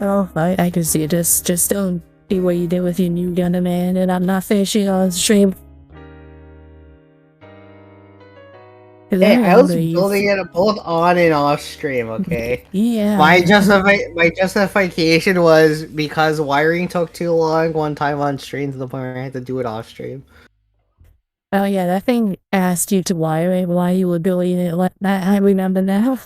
Oh, I can see it. Just don't do what you did with your new Gundam, man, and I'm not finishing on stream. Hey, I was building it both on and off stream, okay? Yeah. My justification was because wiring took too long one time on stream to the point where I had to do it off stream. Oh yeah, that thing asked you to wire it while you were building it. I remember now.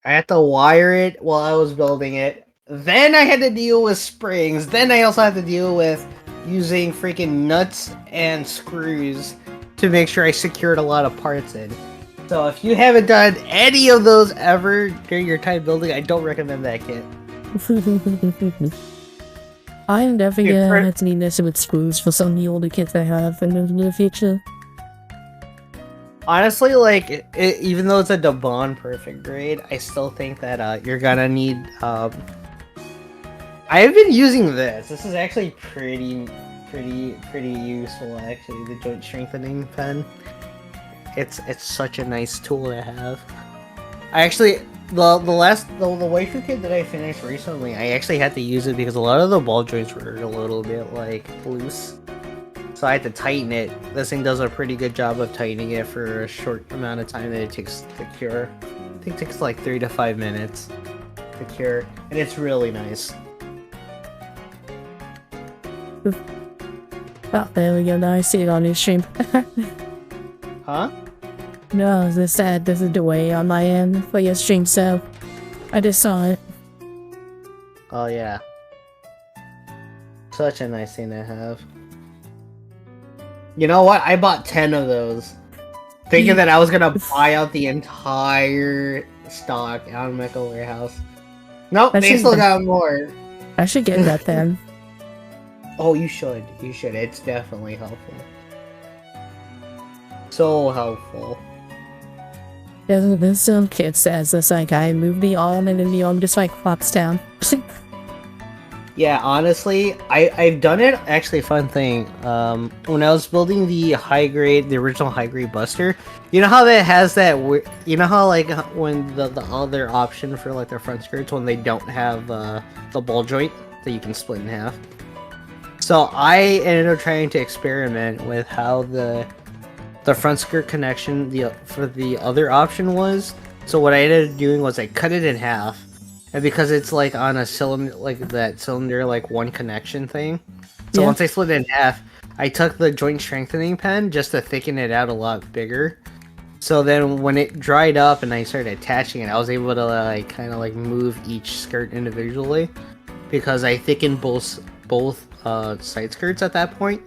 I had to wire it while I was building it. Then I had to deal with springs. Then I also had to deal with using freaking nuts and screws to make sure I secured a lot of parts in. So if you haven't done any of those ever during your time building, I don't recommend that kit. I'm definitely gonna have to need this with screws for some of the older kits I have in the near future. Honestly, like, even though it's a Debon perfect grade, I still think that you're gonna need. I've been using this. This is actually pretty useful. Actually, the joint strengthening pen. It's such a nice tool to have. I actually the waifu kit that I finished recently, I actually had to use it because a lot of the ball joints were a little bit like loose. So I had to tighten it. This thing does a pretty good job of tightening it for a short amount of time that it takes to cure. I think it takes like 3 to 5 minutes to cure, and it's really nice. Oh, there we go. Now I see it on your stream. Huh? No, this is the way on my end for your stream, so I just saw it. Oh yeah. Such a nice thing to have. You know what? I bought 10 of those. Thinking that I was gonna buy out the entire stock out of Mecha Warehouse. Nope, they still got more. I should get that then. Oh, you should. You should. It's definitely helpful. So helpful. There's some kid says this like I move the arm and then the arm just like flops down. Yeah, honestly, I've done it. Actually, fun thing. When I was building the original high grade Buster, you know how that has that. You know how like when the other option for like their front skirts when they don't have the ball joint that you can split in half. So I ended up trying to experiment with how the front skirt connection for the other option was. So what I ended up doing was I cut it in half. And because it's like on a cylinder, like that cylinder, like one connection thing. So once I split it in half, I took the joint strengthening pen just to thicken it out a lot bigger. So then when it dried up and I started attaching it, I was able to like kind of like move each skirt individually because I thickened both side skirts at that point.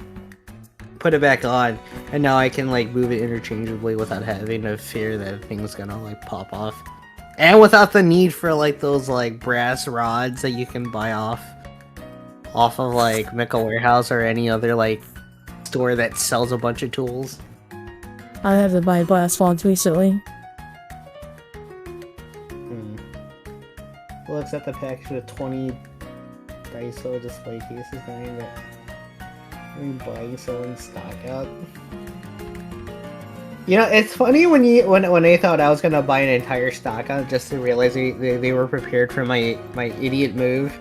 Put it back on, and now I can like move it interchangeably without having to fear that thing's gonna like pop off. And without the need for like those like brass rods that you can buy off of like Mecha Warehouse or any other like store that sells a bunch of tools. I have to buy brass rods recently. Looks at the package with 20 Daiso display cases behind it. I'm buying someone stock out. You know, it's funny when they thought I was gonna buy an entire stock out just to realize they were prepared for my idiot move.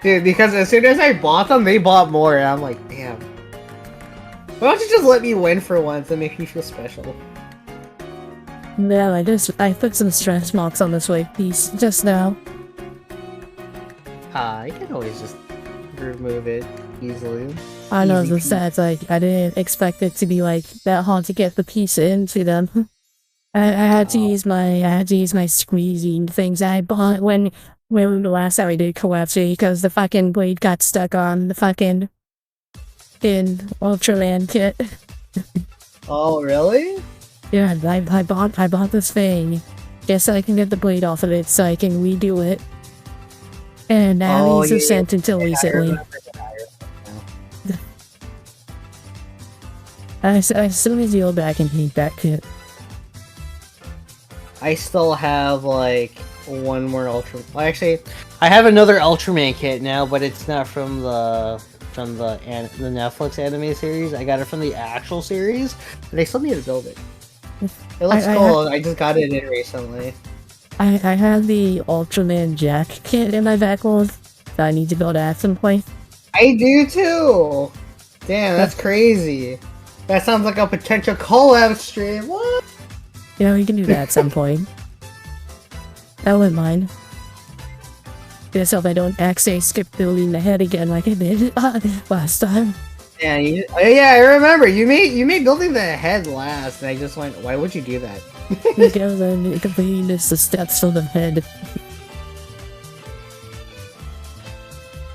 Dude, because as soon as I bought them, they bought more, and I'm like, damn. Why don't you just let me win for once and make me feel special? Yeah, I put some stress marks on this white piece just now. I can always just remove it easily. I know the stats, like, I didn't expect it to be, like, that hard to get the piece into them. I had to use my squeezing things I bought when the last time I did collapse because the fucking blade got stuck on the fucking Ultraman kit. Oh, really? Yeah, I bought this thing just so I can get the blade off of it so I can redo it. And now he's sent until recently. I still need to go back and paint that kit. I still have like one more Well, actually, I have another Ultraman kit now, but it's not from the Netflix anime series. I got it from the actual series, and I still need to build it. It looks cool. I just got it in recently. I have the Ultraman Jack kit in my backlog that I need to build at some point. I do too! Damn, that's crazy. That sounds like a potential collab stream. What? Yeah, we can do that at some point. I wouldn't mind. Just hope I don't actually skip building the head again like I did last time. Yeah, yeah, I remember. You made building the head last, and I just went, why would you do that? Because I'm completing the steps for the head.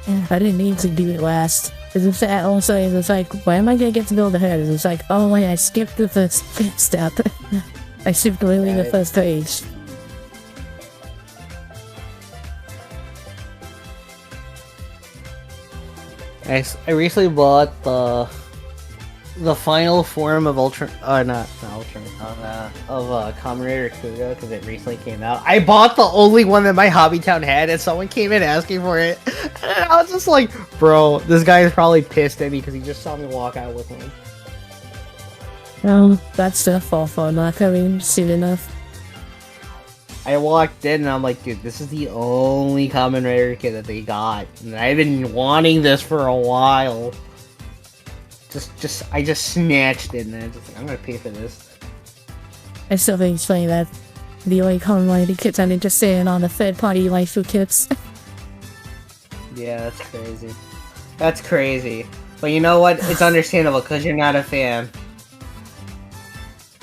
Yeah, I didn't need to do it last. It's also, it's like, why am I gonna get to build the head? It's like, oh wait, I skipped the first step. I skipped literally the first page. I recently bought the final form of Kamen Rider Kugo because it recently came out. I bought the only one that my Hobby Town had, and someone came in asking for it, and I was just like, "Bro, this guy is probably pissed at me because he just saw me walk out with one." Well, that's their fault for not coming soon enough. I walked in and I'm like, dude, this is the only Kamen Rider kit that they got, and I've been wanting this for a while. I just snatched it, and I just like, I'm gonna pay for this. I still think it's funny that the only Kamen Rider kits I'm interested in on the third-party waifu kits. Yeah, that's crazy. That's crazy. But you know what? It's understandable because you're not a fan.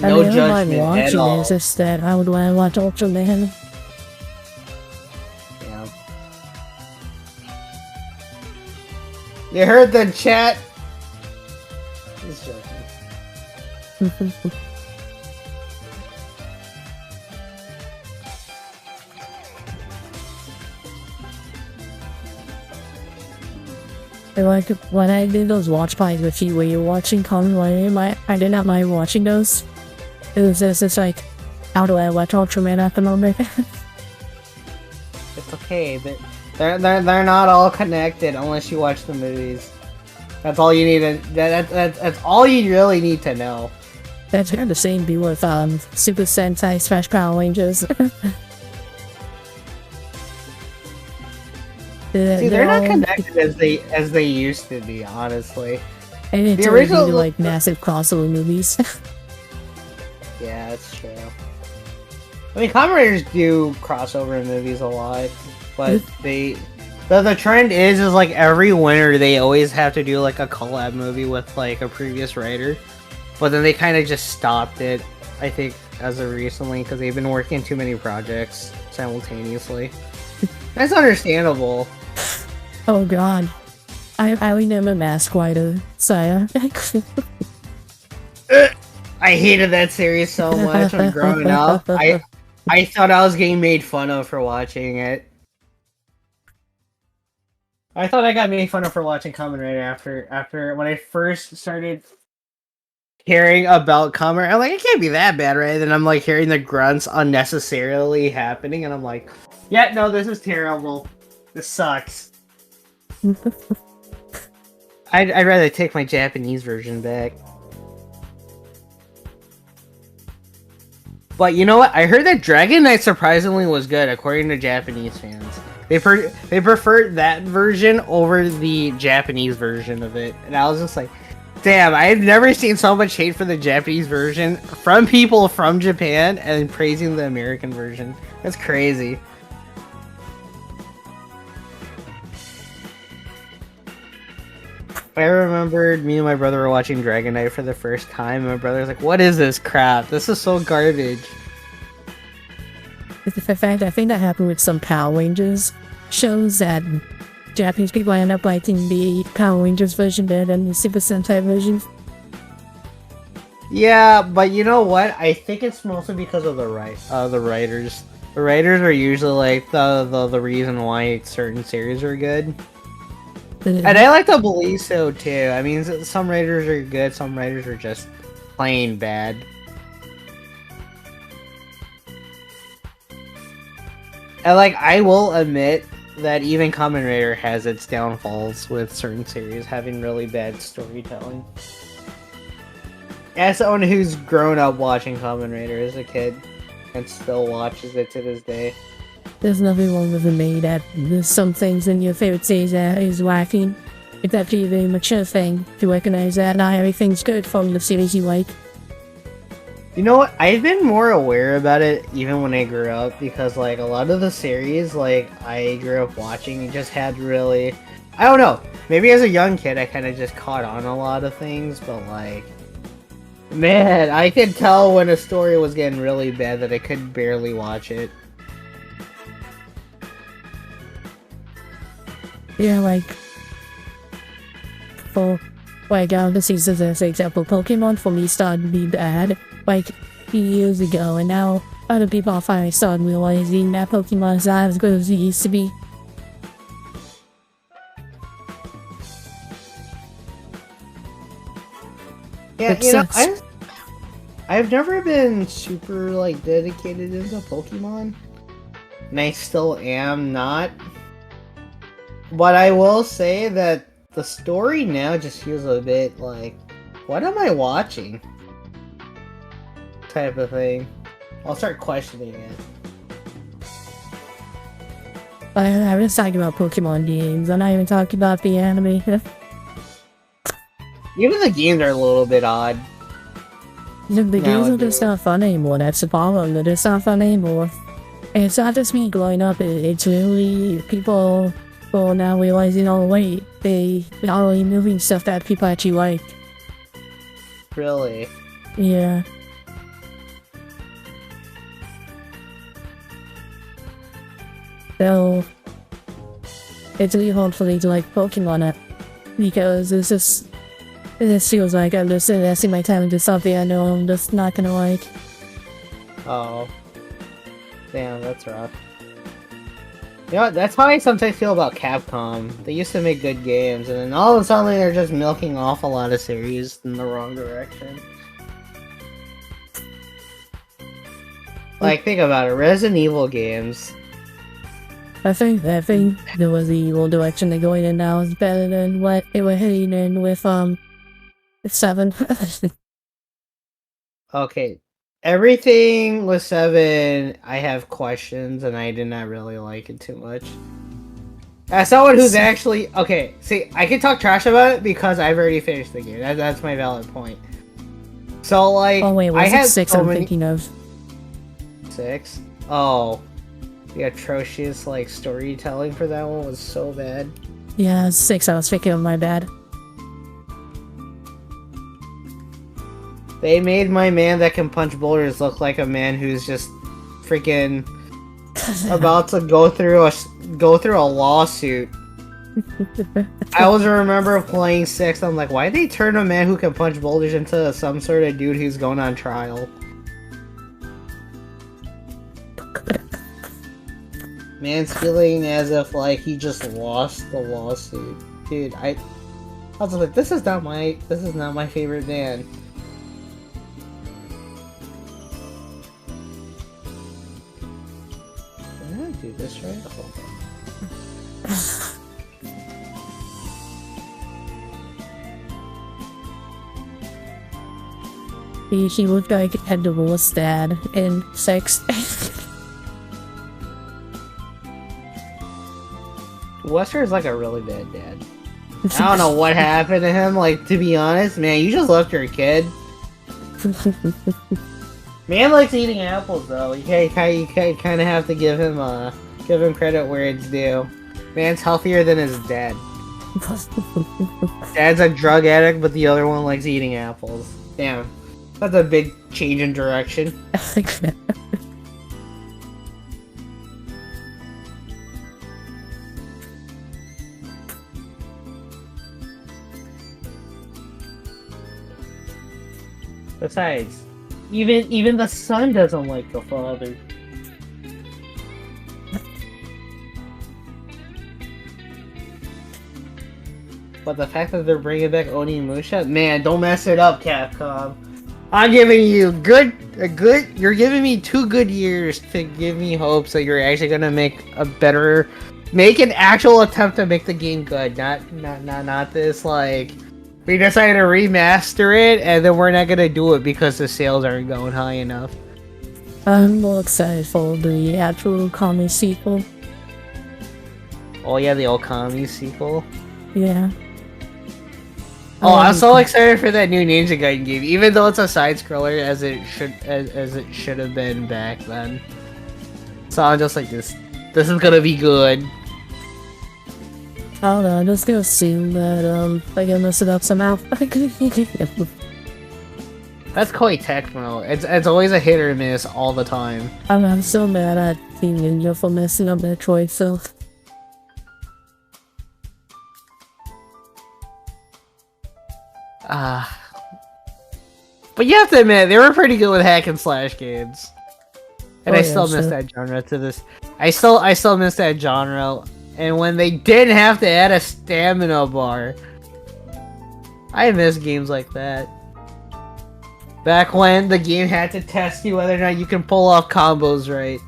No judgment at all. It's just that I would want to watch Ultraman. Yeah. You heard the chat? He's joking. Like, when I did those watch parties with you where you're watching Kamen Rider, I did not mind watching those. It was just like, how do I watch Ultraman at the moment? It's okay, but they're not all connected unless you watch the movies. That's all you need to. That's all you really need to know. That's kind of the same be with Super Sentai / Power Rangers. See, they're not connected as they used to be, honestly. And it's the original original like massive crossover movies. Yeah, that's true. I mean, Kamen Riders do crossover movies a lot, but the trend is like every winter they always have to do like a collab movie with like a previous writer, but then they kind of just stopped it. I think as of recently because they've been working too many projects simultaneously. That's understandable. Oh god. I remember Mask Rider, Saya. I hated that series so much when growing up. I thought I was getting made fun of for watching it. I thought I got made fun of for watching Kamen Rider after when I first started hearing about Kamen Rider. I'm like, it can't be that bad, right? And I'm like hearing the grunts unnecessarily happening, and I'm like, yeah, no, this is terrible. This sucks. I'd rather take my Japanese version back. But you know what? I heard that Dragon Knight surprisingly was good, according to Japanese fans. They preferred that version over the Japanese version of it. And I was just like, damn, I've never seen so much hate for the Japanese version from people from Japan and praising the American version. That's crazy. I remembered me and my brother were watching Dragon Knight for the first time, and my brother was like, what is this crap? This is so garbage. In fact, I think that happened with some Power Rangers shows that Japanese people end up liking the Power Rangers version better than the Super Sentai version. Yeah, but you know what? I think it's mostly because of the writers. The writers are usually like the reason why certain series are good. And I like to believe so too. I mean, some writers are good, some writers are just plain bad. And like, I will admit that even Kamen Rider has its downfalls with certain series having really bad storytelling. As someone who's grown up watching Kamen Rider as a kid and still watches it to this day. There's nothing wrong with the made that there's some things in your favorite series that is lacking. it's actually a very mature thing to recognize that not everything's good from the series you like. You know what? I've been more aware about it even when I grew up because, like, a lot of the series, like, I grew up watching, just had really... I don't know. Maybe as a young kid, I kind of just caught on a lot of things, but, like... Man, I could tell when a story was getting really bad that I could barely watch it. Yeah, like... For... Like, this is as an example, Pokemon for me started to be bad, like, a few years ago, and now other people are finally starting realizing that Pokemon is not as good as it used to be. Yeah, you know, I've never been super, like, dedicated into Pokemon, and I still am not. But I will say that the story now just feels a bit like, what am I watching? Type of thing. I'll start questioning it. I was talking about Pokemon games, I'm not even talking about the anime. Even the games are a little bit odd. The games are just not fun anymore, that's the problem, they're just not fun anymore. And it's not just me growing up, it's really people now realizing, oh wait, they are removing stuff that people actually like. Really? Yeah. So, it's really hard for me to like Pokemon it, because it just feels like I'm just investing my time into something I know I'm just not gonna like. Oh. Damn, that's rough. You know what, that's how I sometimes feel about Capcom. They used to make good games, and then all of a sudden they're just milking off a lot of series in the wrong direction. Like, think about it, Resident Evil games. I think there was the evil direction they're going in now is better than what they were heading in with 7. Okay, everything with 7, I have questions, and I did not really like it too much. As someone who's actually... Okay, see, I can talk trash about it because I've already finished the game. That's my valid point. So, like... Oh wait, I was had it 6 so I'm many... thinking of? 6? Oh. The atrocious, like, storytelling for that one was so bad. Yeah, 6 I was thinking of, my bad. They made my man that can punch boulders look like a man who's just freaking about to go through a lawsuit. I always remember playing 6, I'm like, why'd they turn a man who can punch boulders into some sort of dude who's going on trial? Man's feeling as if, like, he just lost the lawsuit. Dude, I was like, this is not my favorite man. Did I do this right? Hold on. He looked like he had divorced dad in 6. Wesker is like a really bad dad. I don't know what happened to him, like, to be honest, man, you just left your kid. Man likes eating apples, though. You kind of have to give him credit where it's due. Man's healthier than his dad. Dad's a drug addict, but the other one likes eating apples. Damn. That's a big change in direction. Besides, even the son doesn't like the father. But the fact that they're bringing back Onimusha, man, don't mess it up, Capcom. I'm giving you you're giving me 2 good years to give me hopes that you're actually gonna make an actual attempt to make the game good, not this, like, we decided to remaster it and then we're not gonna do it because the sales aren't going high enough. I'm more excited for the actual Okami sequel. Oh yeah, the Okami sequel. Yeah. Oh, I'm so excited for that new Ninja Gaiden game, even though it's a side scroller as it should have been back then. So I'm just like this is gonna be good. I don't know, I'm just gonna assume that I can mess it up somehow. That's Koei Tecmo. It's always a hit or miss all the time. I'm so mad at Team Ninja for messing up their choice, so But you have to admit, they were pretty good with hack and slash games. And Oh, I yeah, still miss sure. that genre to this. I still miss that genre. And when they didn't have to add a stamina bar. I miss games like that. Back when the game had to test you whether or not you can pull off combos right.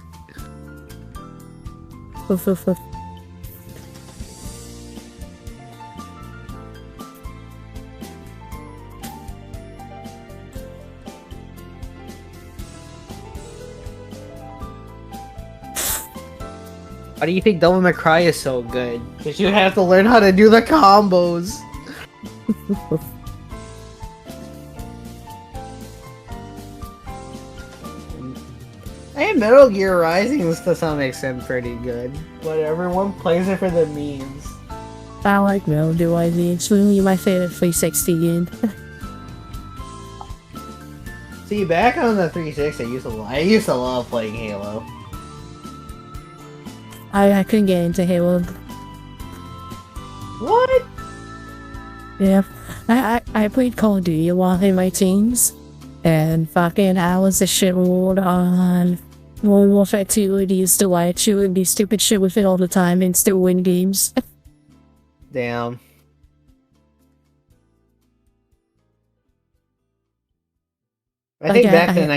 Why do you think Devil May Cry is so good? Because you have to learn how to do the combos. And Metal Gear Rising is to some extent pretty good, but everyone plays it for the memes. I like Metal Gear Rising. It's really my favorite 360 game. See, back on the 360, I used to love playing Halo. I couldn't get into Halo. What? Yeah, I played Call of Duty a lot in my teens, and fucking I was a shitlord on World Warfare 2 and used to lie to and do stupid shit with it all the time and still win games. Damn. I think back then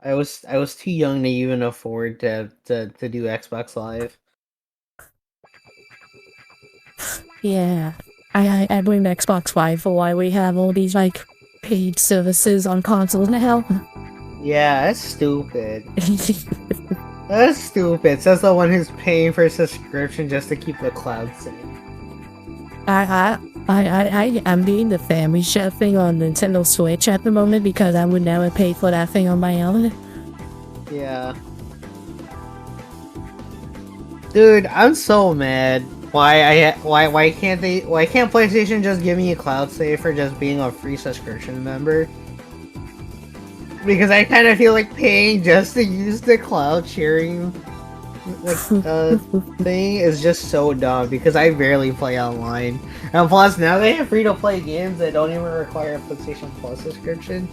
I was too young to even afford to do Xbox Live. Yeah, I blame Xbox Live for why we have all these like paid services on consoles now. Yeah, that's stupid. That's stupid. Says the one who's paying for a subscription just to keep the cloud safe. I'm doing the family share thing on Nintendo Switch at the moment because I would never pay for that thing on my own. Yeah. Dude, I'm so mad. Why can't PlayStation just give me a cloud save for just being a free subscription member? Because I kind of feel like paying just to use the cloud sharing thing is just so dumb because I barely play online. And plus, now they have free-to-play games that don't even require a PlayStation Plus subscription.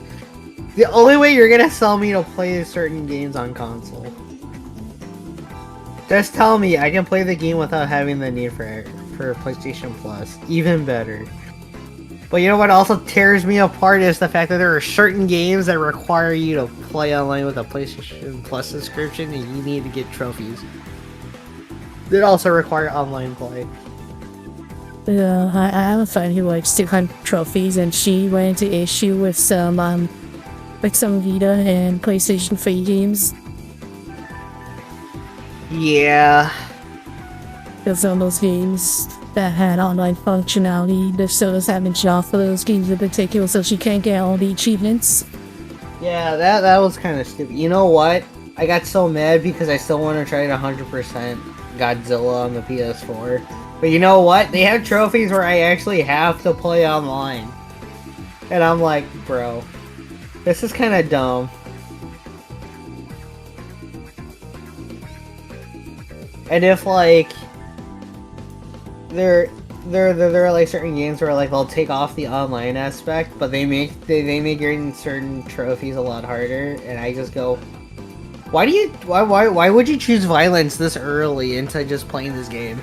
The only way you're gonna sell me to play certain games on console. Just tell me I can play the game without having the need for PlayStation Plus. Even better. But you know what also tears me apart is the fact that there are certain games that require you to play online with a PlayStation Plus subscription and you need to get trophies. That also require online play. Yeah, I have a friend who likes to hunt trophies and she ran into issue with some Vita and PlayStation 3 games. Yeah. Because some of those games that had online functionality, the servers have been shut for those games in particular, so she can't get all the achievements. Yeah, that was kind of stupid. You know what? I got so mad because I still want to try it 100% Godzilla on the PS4. But you know what? They have trophies where I actually have to play online. And I'm like, bro, this is kind of dumb. And if like there are like certain games where like they'll take off the online aspect, but they make getting certain trophies a lot harder, and I just go, why would you choose violence this early into just playing this game?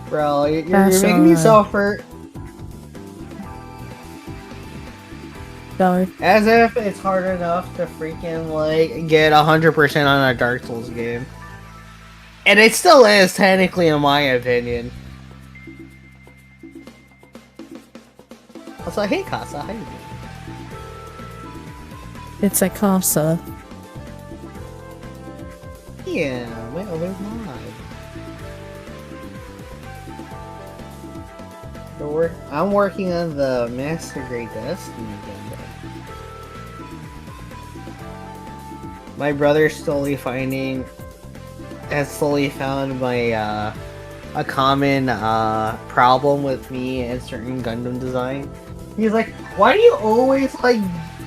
Bro, you're making me suffer. Sorry. As if it's hard enough to freaking like get 100% on a Dark Souls game. And it still is, technically, in my opinion. Also, hey Casa, how you doing? It's a Casa. Yeah, my other mod. I'm working on the Master Grade Destiny Gundam. My brother's has slowly found my a common problem with me and certain Gundam design. He's like, why do you always like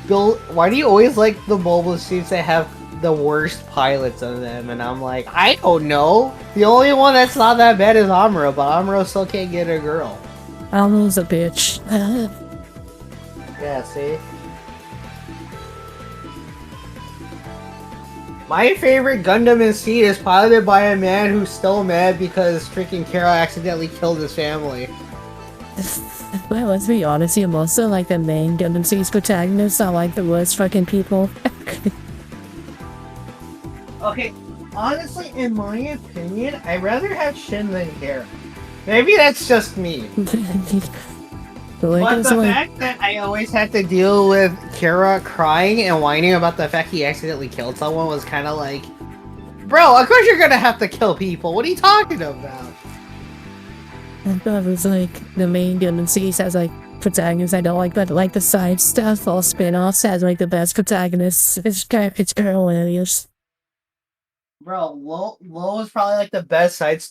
the mobile suits that have the worst pilots on them? And I'm like, I don't know. The only one that's not that bad is Amuro, but Amuro still can't get a girl. Amuro's a bitch. Yeah, see? My favorite Gundam in Seed is piloted by a man who's still mad because freaking Kara accidentally killed his family. Well, let's be honest, here, most of like the main Gundam Series protagonists are like the worst fucking people. Okay, honestly, in my opinion, I'd rather have Shin than Kara. Maybe that's just me. But the fact that I always had to deal with Kara crying and whining about the fact he accidentally killed someone was kind of like, bro, of course you're gonna have to kill people. What are you talking about? I thought it was like the main Gundam series has like protagonists I don't like, but like the side stuff or spin-offs has like the best protagonists. It's hilarious. Bro, Lo is probably like the best side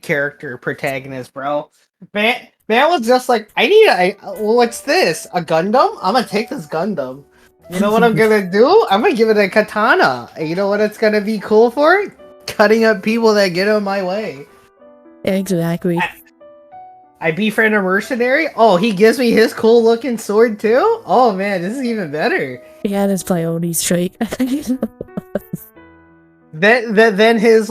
character protagonist, bro. Man was just like, what's this? A Gundam? I'm gonna take this Gundam. You know what I'm gonna do? I'm gonna give it a katana. And you know what it's gonna be cool for? Cutting up people that get in my way. Exactly. I befriend a mercenary? Oh, he gives me his cool looking sword too? Oh man, this is even better. Yeah, this priorities trait. Then his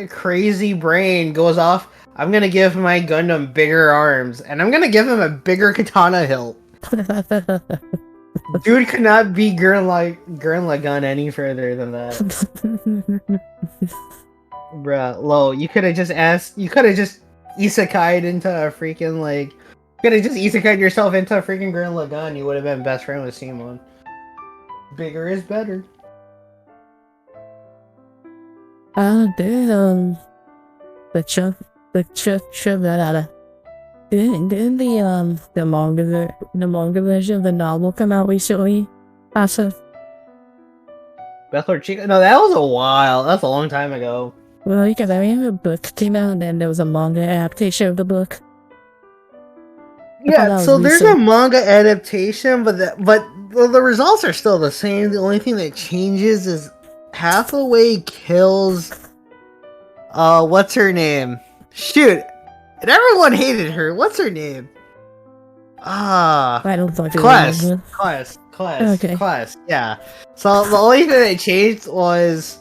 crazy brain goes off. I'm gonna give my Gundam bigger arms, and I'm gonna give him a bigger katana hilt. Dude could not be Gurren Lagann any further than that. Bruh, Lo, you could have just isekai'd into a freaking like, you could have just isekai'd yourself into a freaking Gurren Lagann. You would have been best friend with Simon. Bigger is better. Didn't the manga version of the novel come out recently? Also, Beth or Chica? No, that was a while. That's a long time ago. well, because I remember a book came out and then there was a manga adaptation of the book. Yeah, so there's a manga adaptation, but the results are still the same. The only thing that changes is Hathaway kills what's her name? Shoot. And everyone hated her. What's her name? I don't think Class. Okay. Class. Yeah. So the only thing that changed was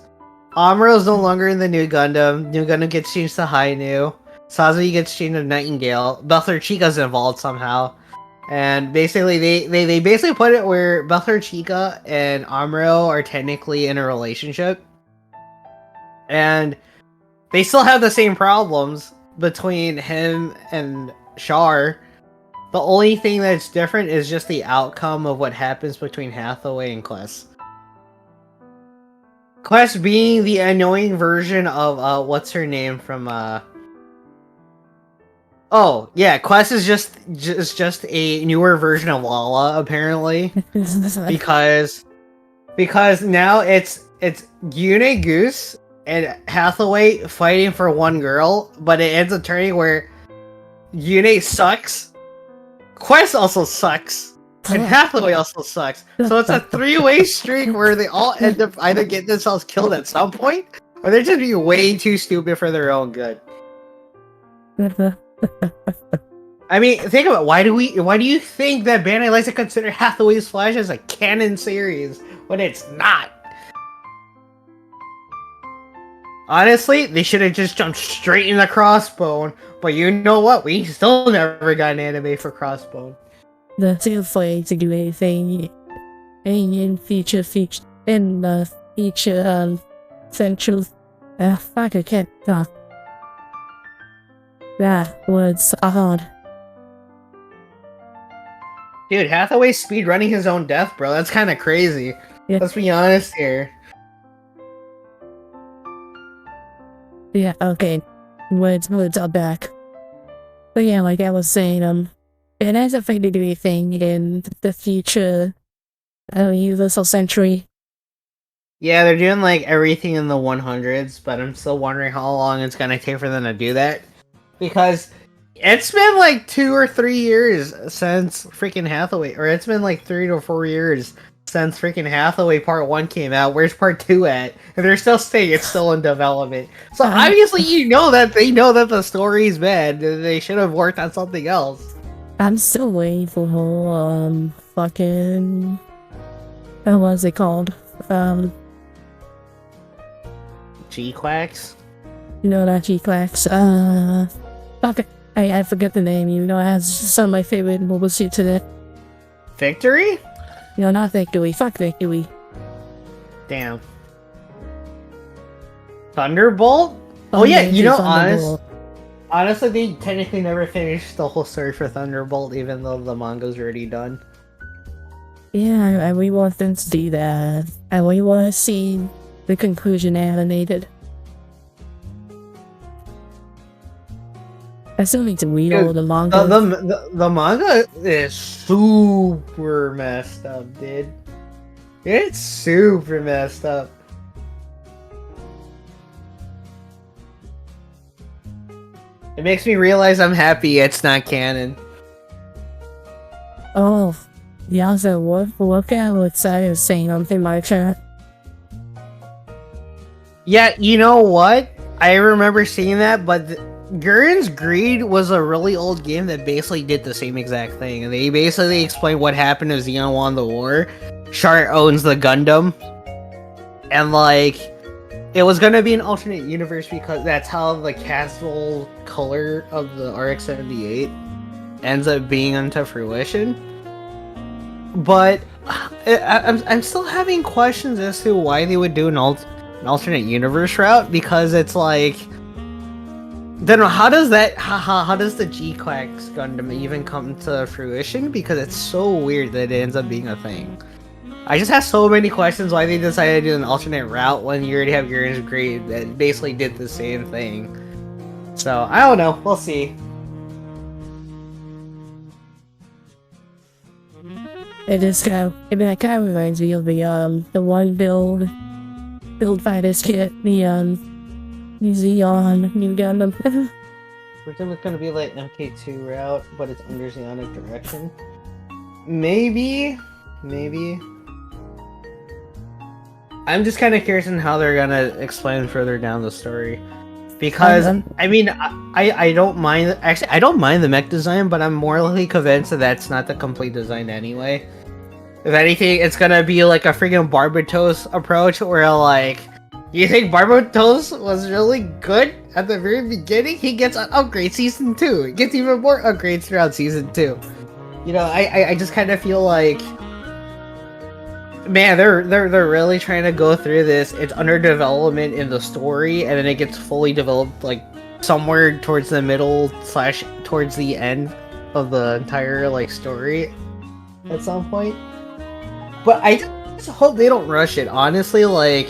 Amuro's no longer in the new Gundam. New Gundam gets changed to Hainu. Sazui gets changed to Nightingale. Butler Chica's involved somehow. And basically they basically put it where Butler Chica and Amuro are technically in a relationship. And they still have the same problems between him and Char. The only thing that's different is just the outcome of what happens between Hathaway and Kless. Kless being the annoying version of what's her name from oh yeah, Quest is just a newer version of Lala apparently, because now it's Yune Goose and Hathaway fighting for one girl, but it ends up turning where Yune sucks, Quest also sucks, and Hathaway also sucks. So it's a three-way streak where they all end up either getting themselves killed at some point, or they're just being way too stupid for their own good. I mean, think about it. Why do you think that Bandai likes to consider Hathaway's Flash as a canon series when it's not? Honestly, they should have just jumped straight in the Crossbone. But you know what? We still never got an anime for Crossbone. That's afraid to do anything in feature in the feature central. Fuck, I can't talk. That was hard. Dude, Hathaway's speedrunning his own death, bro. That's kind of crazy. Yeah. Let's be honest here. Yeah, okay. Words are back. But yeah, like I was saying, it has affected anything in the future universal century. Yeah, they're doing like everything in the 100s, but I'm still wondering how long it's gonna take for them to do that. Because it's been like 2 or 3 years since freaking Hathaway, or it's been like 3 to 4 years since freaking Hathaway Part 1 came out. Where's Part 2 at? And they're still saying it's still in development. So I, obviously you know that they know that the story's bad. They should have worked on something else. I'm still waiting for the whole, fucking, what was it called? G-Quacks? You know, that G-Clax, fuck it. I forget the name, you know, it has some of my favorite mobile suits in it. Victory? You know, not Victory, fuck Victory. Damn. Thunderbolt? Oh yeah, you know, honestly, they technically never finished the whole story for Thunderbolt, even though the manga's already done. Yeah, I really want them to do that. I really want to see the conclusion animated. I still need to read all the manga. The manga is super messed up, dude. It's super messed up. It makes me realize I'm happy it's not canon. Oh, yeah, so what kind of excited saying something like that? Yeah, you know what? I remember seeing that, but Gurren's Greed was a really old game that basically did the same exact thing. And they basically explained what happened if Xenon won the war. Chart owns the Gundam. And like, it was gonna be an alternate universe because that's how the castle color of the RX-78 ends up being unto fruition. But I'm still having questions as to why they would do an alternate universe route, because it's like, then how does the G-Quacks Gundam even come to fruition? Because it's so weird that it ends up being a thing. I just have so many questions why they decided to do an alternate route when you already have Gurren's Greed that basically did the same thing. So I don't know. We'll see. It just kind of reminds me of the one build fighters kit, the Xeon new Gundam. Presume it's gonna be like MK2 route, but it's under Xeonic direction. Maybe. I'm just kind of curious on how they're gonna explain further down the story, because I mean, I don't mind. Actually, I don't mind the mech design, but I'm morally convinced that that's not the complete design anyway. If anything, it's gonna be like a freaking Barbatos approach, where like, you think Barbatos was really good at the very beginning? He gets an upgrade season 2. It gets even more upgrades throughout season 2. You know, I just kind of feel like, man, they're really trying to go through this. It's under development in the story, and then it gets fully developed like somewhere towards the middle / towards the end of the entire like story at some point. But I just hope they don't rush it. Honestly, like,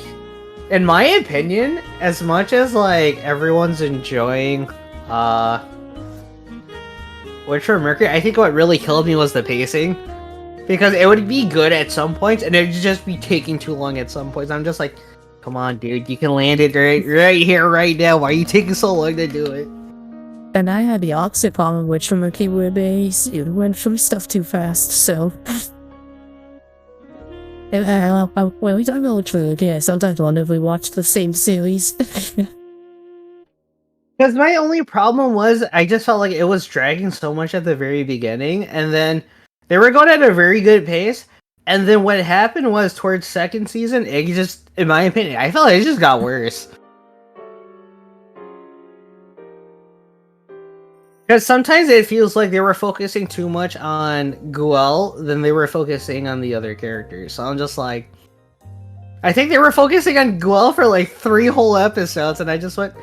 in my opinion, as much as like everyone's enjoying Witcher Mercury, I think what really killed me was the pacing. Because it would be good at some points, and it'd just be taking too long at some points. I'm just like, come on, dude, you can land it right here, right now. Why are you taking so long to do it? And I had the opposite problem with Mercury, where they went through stuff too fast, so... when we talk about Witcher, yeah, sometimes I wonder if we watch the same series. Because my only problem was, I just felt like it was dragging so much at the very beginning, and then they were going at a very good pace, and then what happened was towards second season, it just, in my opinion, I felt like it just got worse. Because sometimes it feels like they were focusing too much on Guel than they were focusing on the other characters. So I'm just like, I think they were focusing on Guel for like 3 whole episodes, and I just went,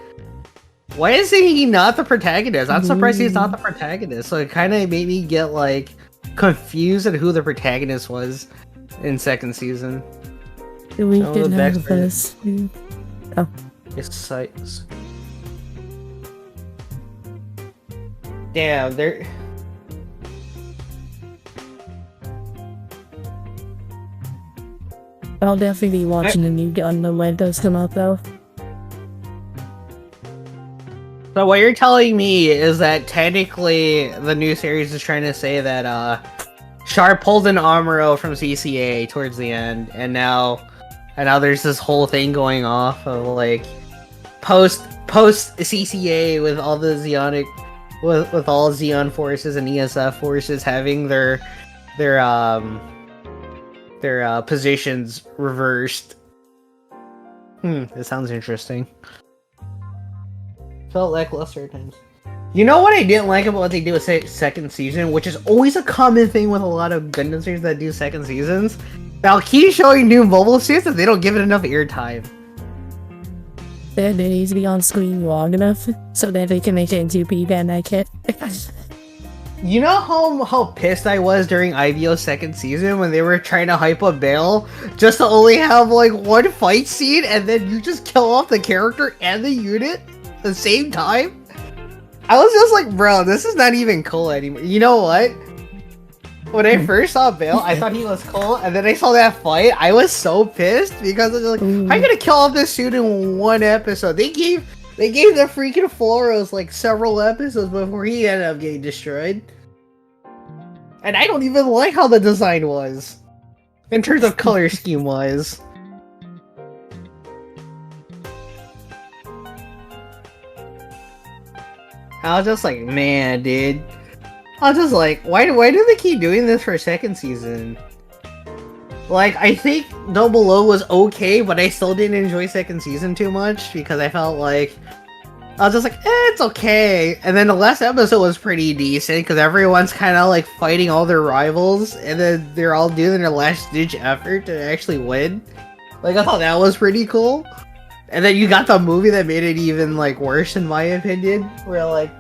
why is he not the protagonist? I'm surprised he's not the protagonist. So it kind of made me get like confused at who the protagonist was in second season. We didn't have this. Oh. It's sights. Damn, they're... I'll definitely be watching the new Gundam when it does come out, though. So what you're telling me is that technically the new series is trying to say that Char pulled an Amuro from CCA towards the end, and now there's this whole thing going off of like post CCA with all the Zeonic with all Zeon forces and ESF forces having their positions reversed. It sounds interesting. Felt lackluster at times. You know what I didn't like about what they do with second season, which is always a common thing with a lot of Gundam series that do second seasons? They'll keep showing new mobile suits and they don't give it enough airtime. They need to be on screen long enough so that they can make it into P-Bandai kit. You know how pissed I was during IVO's second season when they were trying to hype up Bale just to only have like one fight scene and then you just kill off the character and the unit at the same time? I was just like, bro, this is not even cool anymore. You know what? When I first saw Bale, I thought he was cool, and then I saw that fight, I was so pissed because I was like, how are you gonna kill off this suit in one episode? They gave the freaking Floros like several episodes before he ended up getting destroyed. And I don't even like how the design was. In terms of color scheme wise. I was just like, man, dude. I was just like, why do they keep doing this for a second season? Like, I think Double O was okay, but I still didn't enjoy second season too much because I felt like I was just like, it's okay. And then the last episode was pretty decent because everyone's kind of like fighting all their rivals, and then they're all doing their last ditch effort to actually win. Like, I thought that was pretty cool. And then you got the movie that made it even like worse, in my opinion. Where like,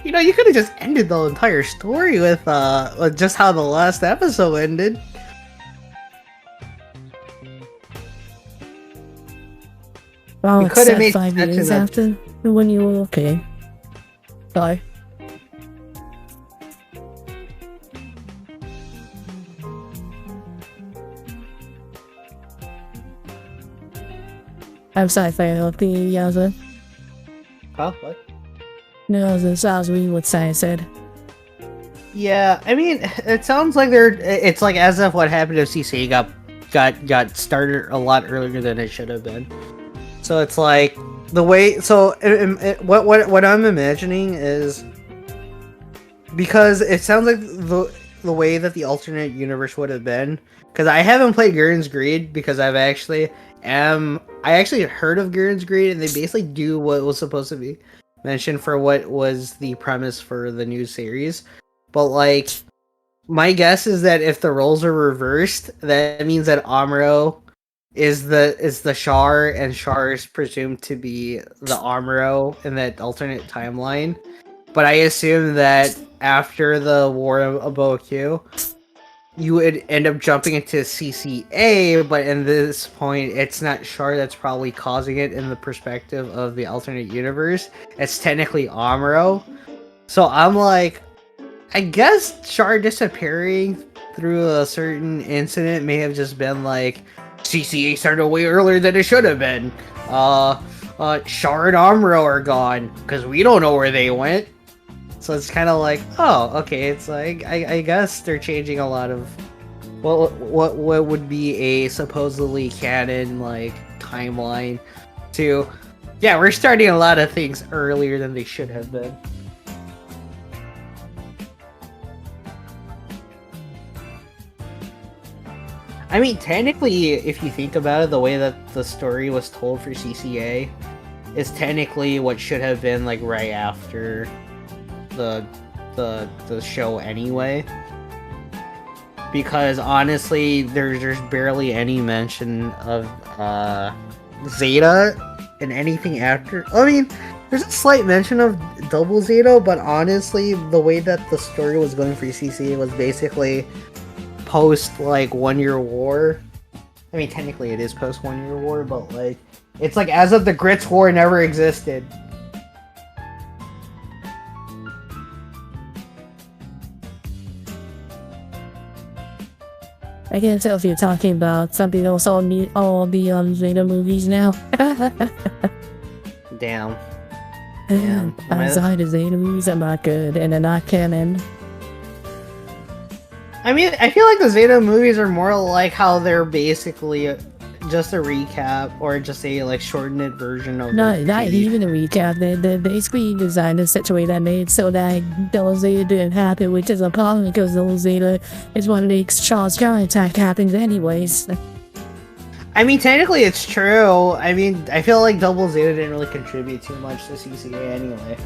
you know, you could have just ended the entire story with just how the last episode ended. Well, you it's set 5 years after when you were okay. Sorry. I'm sci-fi of the Yauza. Huh? What? No, that was reading what Science said. Yeah, I mean, it sounds like it's like as if what happened to CCA got started a lot earlier than it should have been. So it's like the way. So what I'm imagining is, because it sounds like the way that the alternate universe would have been. Because I haven't played Gurren's Greed because I actually heard of Gurren's Greed, and they basically do what was supposed to be mentioned for what was the premise for the new series. But like, my guess is that if the roles are reversed, that means that Amuro is the Char, and Char is presumed to be the Amuro in that alternate timeline. But I assume that after the War of Aboku, you would end up jumping into CCA, but in this point, it's not Char that's probably causing it in the perspective of the alternate universe. It's technically Amuro. So I'm like, I guess Char disappearing through a certain incident may have just been like, CCA started way earlier than it should have been. Char and Amuro are gone, because we don't know where they went. So it's kind of like, oh, okay, it's like, I guess they're changing a lot of what would be a supposedly canon, like, timeline to, yeah, we're starting a lot of things earlier than they should have been. I mean, technically, if you think about it, the way that the story was told for CCA is technically what should have been, like, right after the show anyway, because honestly there's barely any mention of Zeta in anything after. I mean, there's a slight mention of Double Zeta, but honestly the way that the story was going for CCA was basically post like 1 Year War. I mean, technically it is post 1 Year War, but like, it's like as if the Grits War never existed. I can't tell if you're talking about something else all the Zeta movies now. Damn. Outside the Zeta movies are not good, and they're not canon. I mean, I feel like the Zeta movies are more like how they're basically just a recap or just a like shortened version of. No, not even a recap. They basically designed it such a way that made it so that Double Zeta didn't happen, which is a problem because Double Zeta is what makes Charles' counterattack happens anyways. I mean, technically it's true. I mean, I feel like Double Zeta didn't really contribute too much to CCA anyway.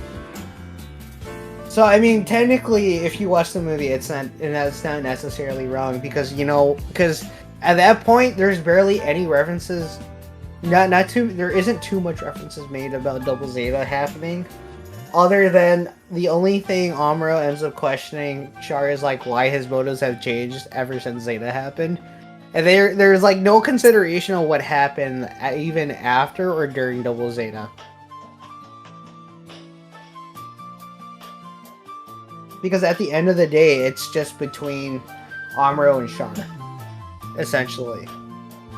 So I mean, technically, if you watch the movie, it's not necessarily wrong because because at that point there's barely any references. There isn't too much references made about Double Zeta happening, other than the only thing Amuro ends up questioning Char is like why his motives have changed ever since Zeta happened, and there's like no consideration of what happened even after or during Double Zeta. Because at the end of the day, it's just between Amuro and Char, essentially.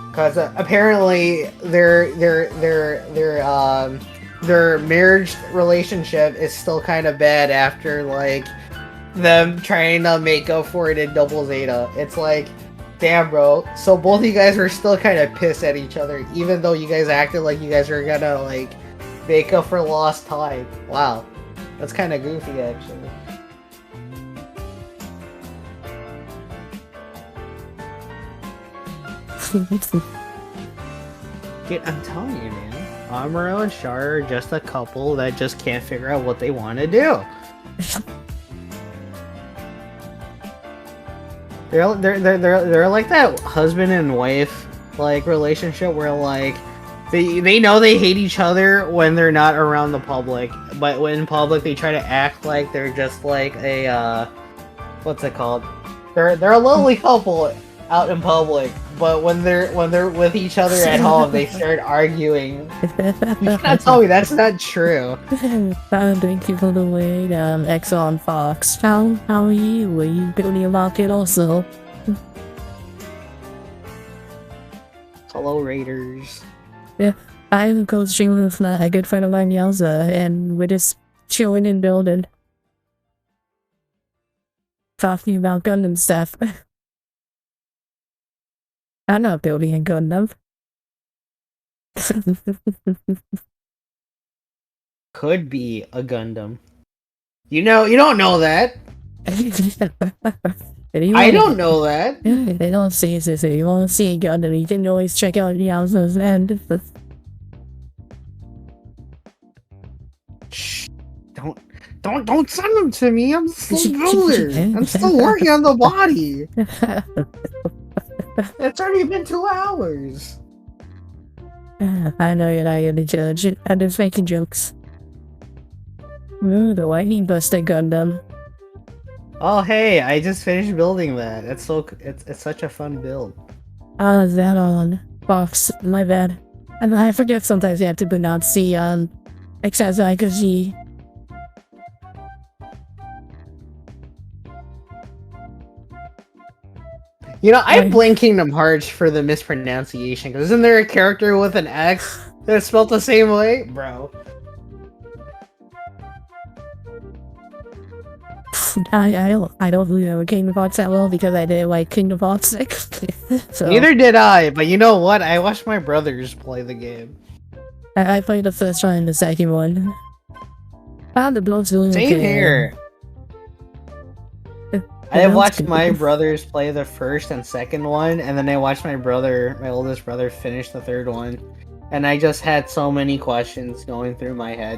Because apparently their marriage relationship is still kind of bad after like them trying to make up for it in Double Zeta. It's like, damn, bro. So both of you guys were still kind of pissed at each other, even though you guys acted like you guys were gonna like make up for lost time. Wow, that's kind of goofy, actually. Dude, I'm telling you, man. Amuro and Char are just a couple that just can't figure out what they want to do. They're like that husband and wife like relationship where like they know they hate each other when they're not around the public, but when in public they try to act like they're just like a what's it called? They're a lovely couple out in public, but when they're with each other at home, they start arguing. You cannot tell me that's not true. Thank you for the way, Exxon Fox. How are you? Were you building a market also? Hello, Raiders. Yeah, I'm co-streaming with a good friend of mine, Yauwza, and we're just chilling and building. Talking about Gundam stuff. I'm not building a Gundam. Could be a Gundam. You don't know that. I don't know that. They don't say this. If you want to see a Gundam, you can always check out Yauwza's end. Shh. Don't send them to me. I'm still building. I'm still working on the body. It's already been 2 hours. I know you're not gonna judge it. I'm just making jokes. Ooh, the Lightning Buster Gundam. Oh hey, I just finished building that. It's such a fun build. Is that on box? My bad. And I forget sometimes you have to pronounce the Yauwzagaming. You know, I blame Kingdom Hearts for the mispronunciation, because isn't there a character with an X that's spelled the same way? Bro. I don't really know Kingdom Hearts that well because I didn't like Kingdom Hearts 6. So, neither did I, but you know what? I watched my brothers play the game. I played the first one and the second one. The blows really Same okay. here. I watched my brothers play the first and second one, and then I watched my oldest brother, finish the third one. And I just had so many questions going through my head.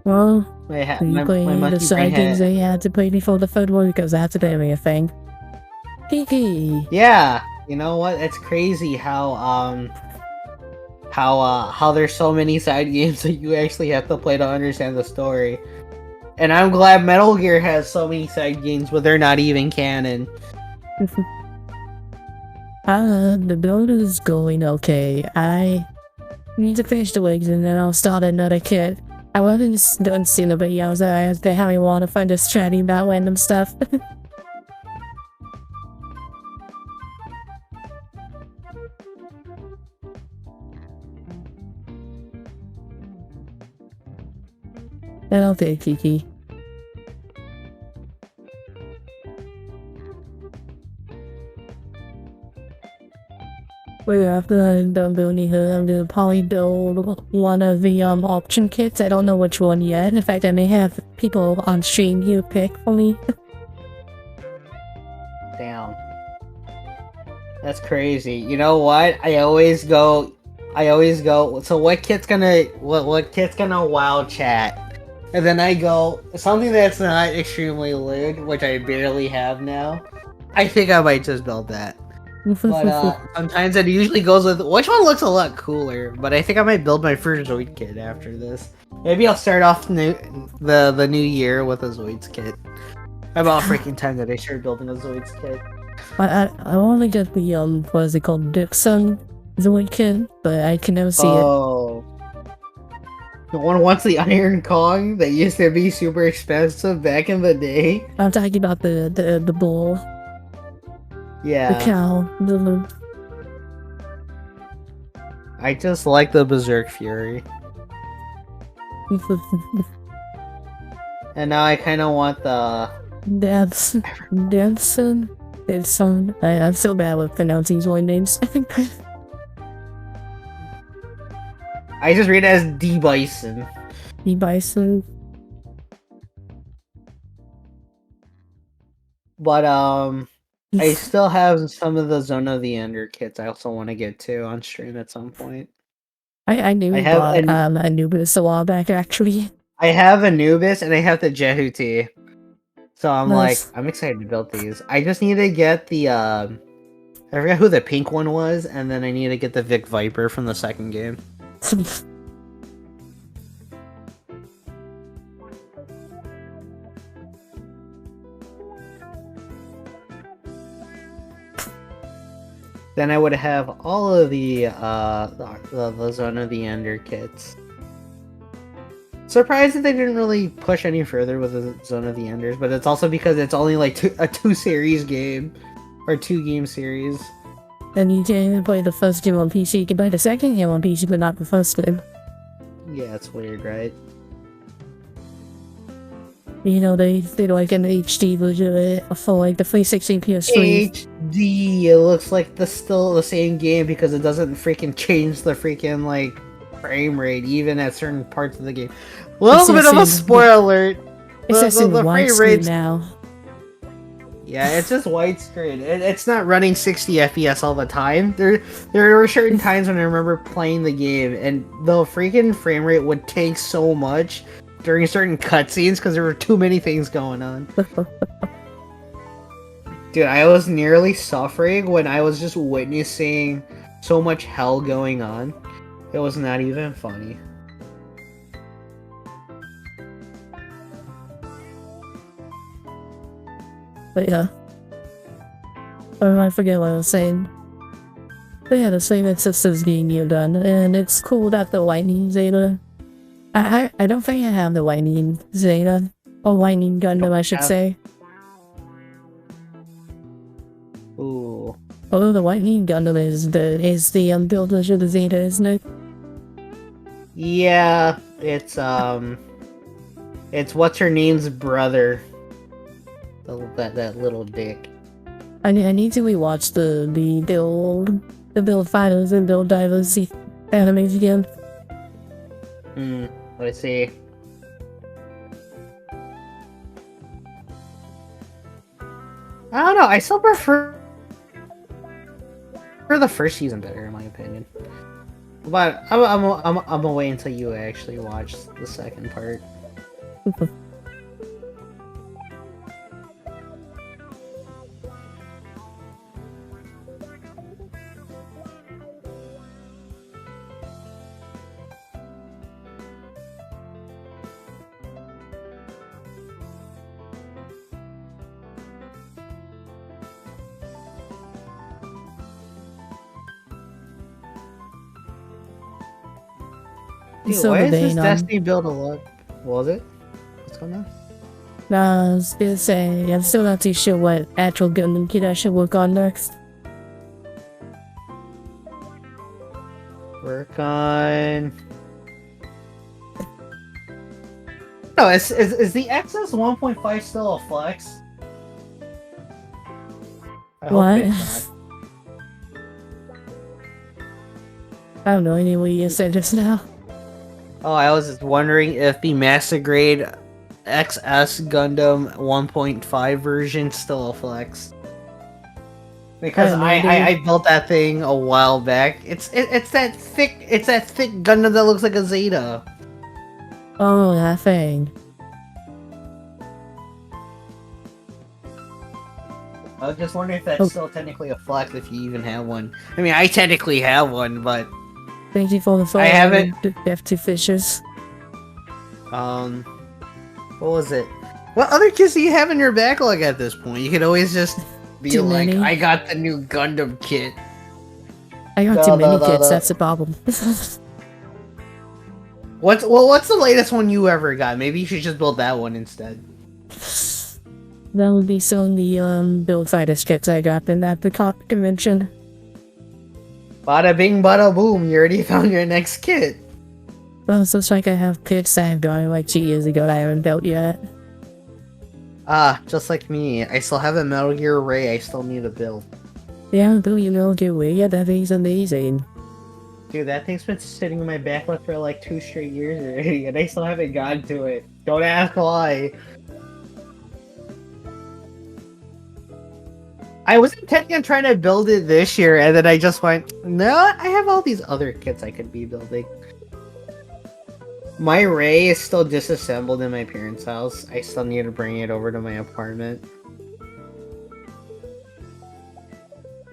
Well, you play the side games that you had to play before the third one because that's apparently a thing. Hee. Yeah, you know what? It's crazy how there's so many side games that you actually have to play to understand the story. And I'm glad Metal Gear has so many side games, but they're not even canon. The build is going okay. I need to finish the wigs and then I'll start another kit. I wasn't done seeing the videos. I asked how you want to find us chatting about random stuff. I'll take Kiki. Wait, after I'm done building her, I'm gonna probably build one of the option kits. I don't know which one yet. In fact, I may have people on stream here pick for me. Damn. That's crazy. You know what? I always go, so what kit's gonna wow chat? And then I go, something that's not extremely lit, which I barely have now. I think I might just build that. But sometimes it usually goes with, which one looks a lot cooler? But I think I might build my first Zoid kit after this. Maybe I'll start off the new year with a Zoids kit. About freaking time that I started building a Zoids kit. I only get the what is it called, Dixon Zoid kit, but I can never see it. Oh. The one wants the Iron Kong that used to be super expensive back in the day. I'm talking about the bull. Yeah. The cow. I just like the Berserk Fury. And now I kind of want the... Danson? I'm so bad with pronouncing Zoid names. I just read it as D-Bison. D-Bison. But, I still have some of the Zone of the Ender kits I also want to get to on stream at some point. I knew we bought Anubis a while back, actually. I have Anubis and I have the Jehuti. So I'm Nice. like, I'm excited to build these. I just need to get the, I forgot who the pink one was, and then I need to get the Vic Viper from the second game. Then I would have all of the Zone of the Ender kits. Surprised that they didn't really push any further with the Zone of the Enders, but it's also because it's only like a two-series game, or two-game series. And you can't even play the first game on PC. You can play the second game on PC, but not the first game. Yeah, it's weird, right? You know, they like an HD version of it for like the 360 PS3. HD, it looks like still the same game because it doesn't freaking change the freaking like frame rate even at certain parts of the game. A little bit of a spoiler alert. It's just in widescreen now. Yeah, it's just widescreen. It's not running 60 FPS all the time. There were certain times when I remember playing the game and the freaking frame rate would tank so much during certain cutscenes because there were too many things going on. Dude, I was nearly suffering when I was just witnessing so much hell going on. It was not even funny. But yeah. Oh, I forget what I was saying. But yeah, the same system's being done, and it's cool that the Lightning Zeta... I don't think I have the Lightning Zeta. Or Lightning Gundam, I should say. Ooh. Although the Lightning Gundam is the build version of the Zeta, isn't it? Yeah, it's what's her name's brother. That little dick. I need to rewatch the build fighters and build divers animes again. Let's see. I don't know. I still prefer the first season better, in my opinion. But I'm gonna wait until you actually watch the second part. Dude, why is this Destiny build a lot? What was it? What's going on? Nah, I was gonna say, I'm still not too sure what actual Gundam kit I should work on next. Work on... No, is the XS 1.5 still a flex? I hope What? it's not. I don't know any way you said just now. Oh, I was just wondering if the Master Grade XS Gundam 1.5 version still a flex. Because I built that thing a while back. It's that thick Gundam that looks like a Zeta. Oh, that thing. I was just wondering if that's still technically a flex if you even have one. I mean, I technically have one, but Thank you for the follow. I haven't. F2 fishes. What was it? What other kits do you have in your backlog at this point? You could always just be Too like, many. I got the new Gundam kit. I got too many kids, that's the problem. What's the latest one you ever got? Maybe you should just build that one instead. That would be some of the build fighters kits I got in at the cop convention. Bada bing bada boom, you already found your next kit. Well, so it's like I have kits that I've gotten like 2 years ago that I haven't built yet. Ah, just like me. I still have a Metal Gear Ray I still need to build. Yeah, but you know, get away, yeah, that thing's amazing. Dude, that thing's been sitting in my backlog for like 2 straight years already, and I still haven't gotten to it. Don't ask why. I was intending on trying to build it this year, and then I just went, no, I have all these other kits I could be building. My Ray is still disassembled in my parents' house. I still need to bring it over to my apartment.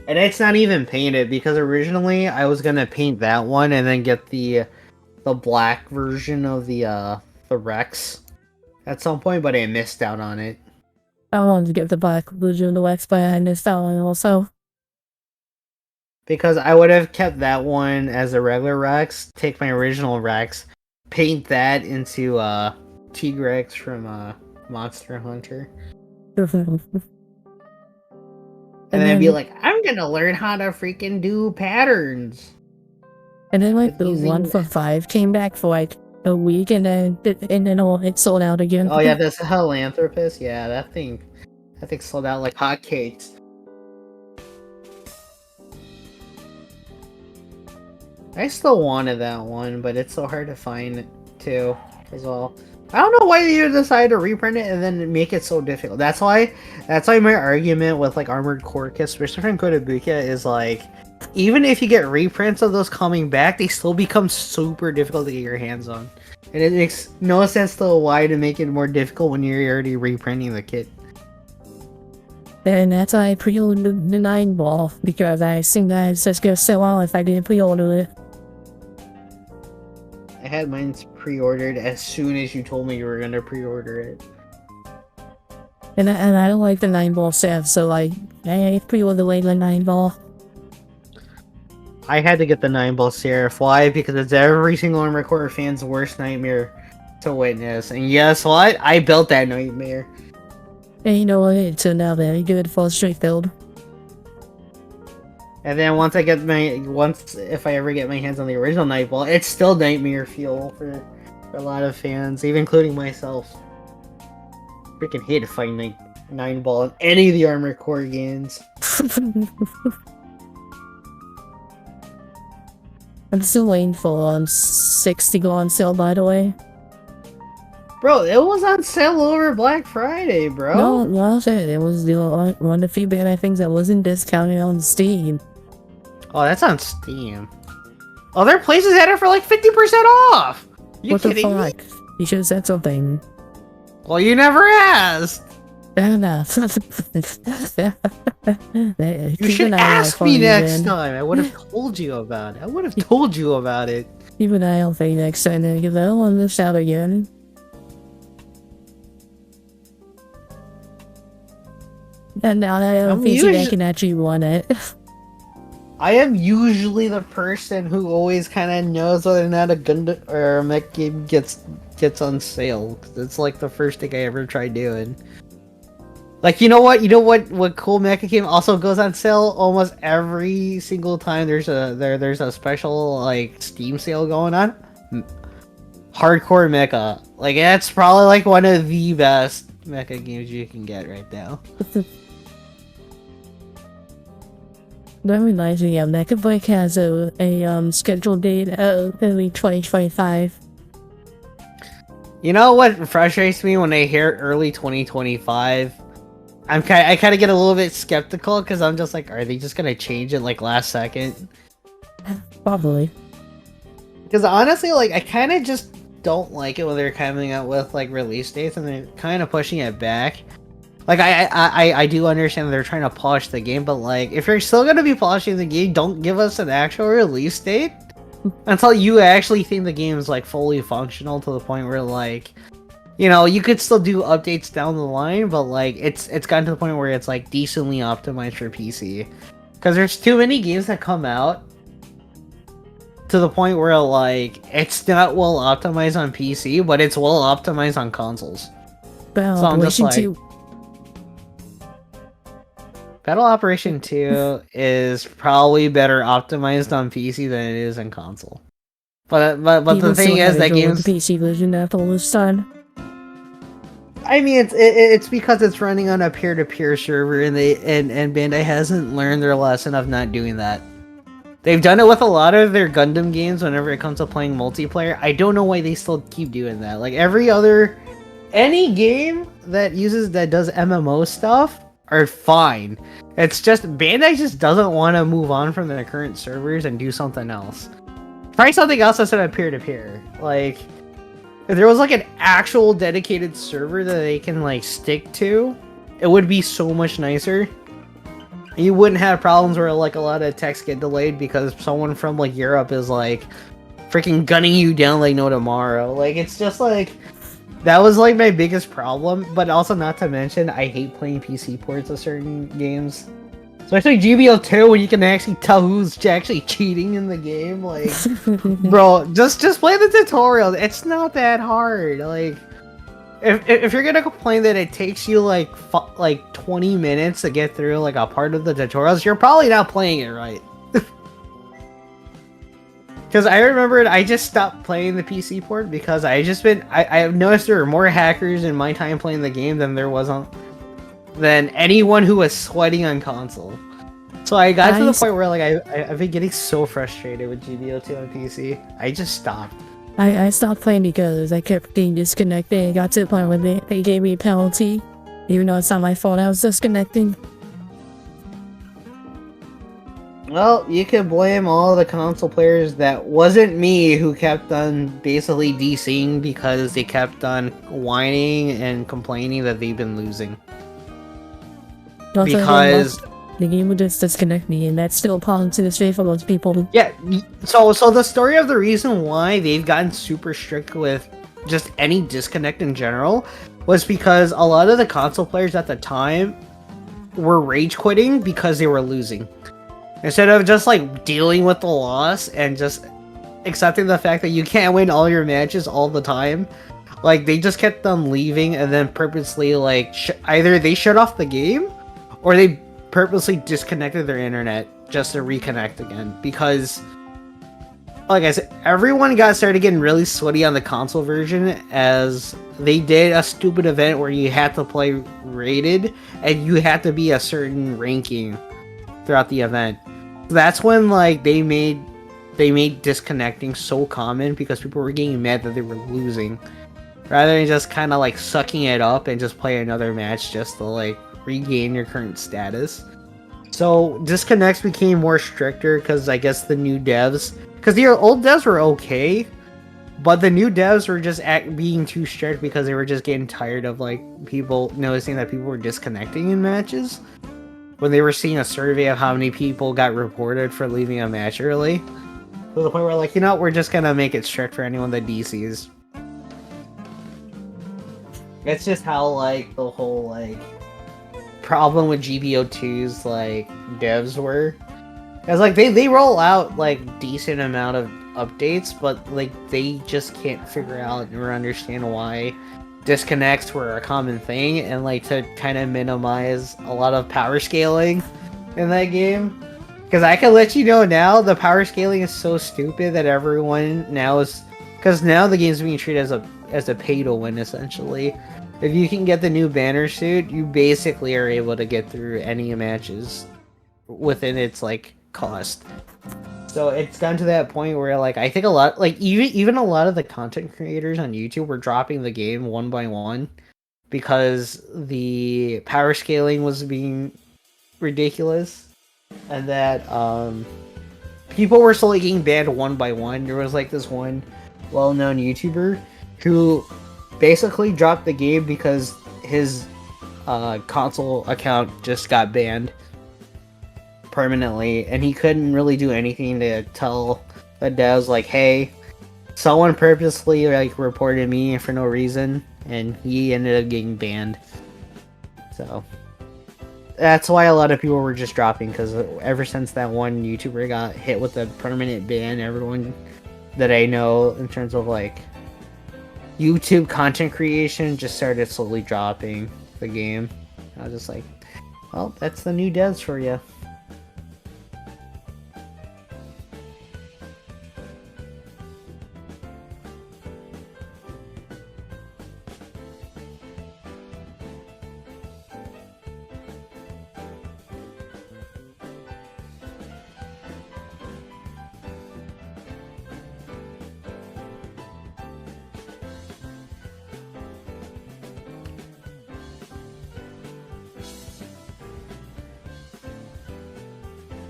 And it's not even painted, because originally I was gonna paint that one and then get the black version of the Rex at some point, but I missed out on it. I wanted to get the black version of the Wax, but I missed that one also. Because I would have kept that one as a regular Rex, take my original Rex, paint that into T-Rex from Monster Hunter. And And then be like, I'm gonna learn how to freaking do patterns. And then like the Using- 1 for 5 came back for like a week, and then it sold out again. Oh yeah, this Helanthropus, yeah, that thing sold out like hotcakes. I still wanted that one, but it's so hard to find it too, as well. I don't know why you decided to reprint it and then make it so difficult. That's why my argument with like Armored Core kits, especially from Kotobukiya, is like, even if you get reprints of those coming back, they still become super difficult to get your hands on. And it makes no sense to why to make it more difficult when you're already reprinting the kit. And that's why I pre-ordered the 9 ball, because I assumed that it's just gonna sell out if I didn't pre-order it. I had mine pre-ordered as soon as you told me you were gonna pre-order it. And I don't like the 9 ball set, so like, I pre-ordered the regular 9 ball. I had to get the 9-ball Seraph. Why? Because it's every single Armored Core fan's worst nightmare to witness. And guess what? I built that nightmare. And you know what? It turned out very good for a straight build. And then if I ever get my hands on the original Nightball, it's still nightmare fuel for a lot of fans, even including myself. Freaking hate to find 9-ball in any of the Armored Core games. I'm still waiting for 6 to go on sale, by the way. Bro, it was on sale over Black Friday, bro. No, it was one of the few bad things that wasn't discounted on Steam. Oh, that's on Steam. Other places had it for like 50% off! You kidding me? You should have said something. Well, you never asked! Fair enough. You should ask me next time. I would have told you about it. Keep an eye out for you next time, because I don't want to miss out again. And now that I have a PC that can actually run it. I am usually the person who always kind of knows whether or not a Gundam or a mech game gets on sale. 'Cause it's like the first thing I ever tried doing. Like, you know what cool mecha game also goes on sale almost every single time there's a special like Steam sale going on? hardcore mecha. Like that's probably like one of the best mecha games you can get right now. That reminds me, Mecha Break has a scheduled date of early 2025. You know what frustrates me when I hear early 2025? I kind of get a little bit skeptical because I'm just like, are they just gonna change it like last second? Probably. Because honestly, like I kind of just don't like it when they're coming out with like release dates and they're kind of pushing it back. Like I do understand they're trying to polish the game, but like if you're still gonna be polishing the game, don't give us an actual release date until you actually think the game is like fully functional to the point where like, you know, you could still do updates down the line, but like it's gotten to the point where it's like decently optimized for PC. Because there's too many games that come out to the point where like it's not well optimized on PC, but it's well optimized on consoles. Battle So I'm just Operation like, 2. Battle Operation 2 is probably better optimized on PC than it is on console. But the thing is that game's the PC version after all this time. I mean, it's because it's running on a peer-to-peer server, and Bandai hasn't learned their lesson of not doing that. They've done it with a lot of their Gundam games whenever it comes to playing multiplayer. I don't know why they still keep doing that. Like any game that does MMO stuff are fine. It's just Bandai just doesn't want to move on from their current servers and do something else. Try something else instead of peer-to-peer. Like, if there was like an actual dedicated server that they can like stick to, it would be so much nicer. You wouldn't have problems where like a lot of texts get delayed because someone from like Europe is like freaking gunning you down like no tomorrow. Like it's just like that was like my biggest problem, but also not to mention I hate playing PC ports of certain games. Especially GBO 2 when you can actually tell who's actually cheating in the game. Like, bro, just play the tutorial. It's not that hard. Like, if you're gonna complain that it takes you like 20 minutes to get through like a part of the tutorials, you're probably not playing it right. Because I remembered I just stopped playing the PC port because I've noticed there were more hackers in my time playing the game than anyone who was sweating on console. So I got to the point where like I've been getting so frustrated with GBO 2 on PC. I just stopped. I stopped playing because I kept getting disconnected. I got to the point where they gave me a penalty, even though it's not my fault. I was disconnecting. Well, you can blame all the console players that wasn't me who kept on basically DCing because they kept on whining and complaining that they've been losing. Because the game would just disconnect me, and that's still a problem to this day for most people. Yeah, so the story of the reason why they've gotten super strict with just any disconnect in general was because a lot of the console players at the time were rage quitting because they were losing. Instead of just like dealing with the loss and just accepting the fact that you can't win all your matches all the time, like they just kept on leaving and then purposely like either they shut off the game or they purposely disconnected their internet just to reconnect again. Because like I said, everyone started getting really sweaty on the console version as they did a stupid event where you had to play rated and you had to be a certain ranking throughout the event. That's when like they made disconnecting so common because people were getting mad that they were losing rather than just kind of like sucking it up and just play another match just to like regain your current status. So disconnects became more stricter because I guess the new devs, because the old devs were okay, but the new devs were just being too strict because they were just getting tired of like people noticing that people were disconnecting in matches when they were seeing a survey of how many people got reported for leaving a match early. To the point where like, you know, we're just gonna make it strict for anyone that DCs. It's just how like the whole like problem with GBO2's like devs were. It's like they roll out like decent amount of updates, but like they just can't figure out or understand why disconnects were a common thing, and like to kind of minimize a lot of power scaling in that game. Because I can let you know now, the power scaling is so stupid that everyone now is Because now the game's being treated as a pay to win essentially. If you can get the new banner suit, you basically are able to get through any matches within its like cost. So it's gotten to that point where like I think a lot like even a lot of the content creators on YouTube were dropping the game one by one because the power scaling was being ridiculous, and that people were slowly getting banned one by one. There was like this one well-known YouTuber who basically dropped the game because his console account just got banned permanently, and he couldn't really do anything to tell the devs like, hey, someone purposely like reported me for no reason, and he ended up getting banned. So that's why a lot of people were just dropping, because ever since that one YouTuber got hit with a permanent ban, everyone that I know in terms of like YouTube content creation just started slowly dropping the game. I was just like, well, that's the new devs for you.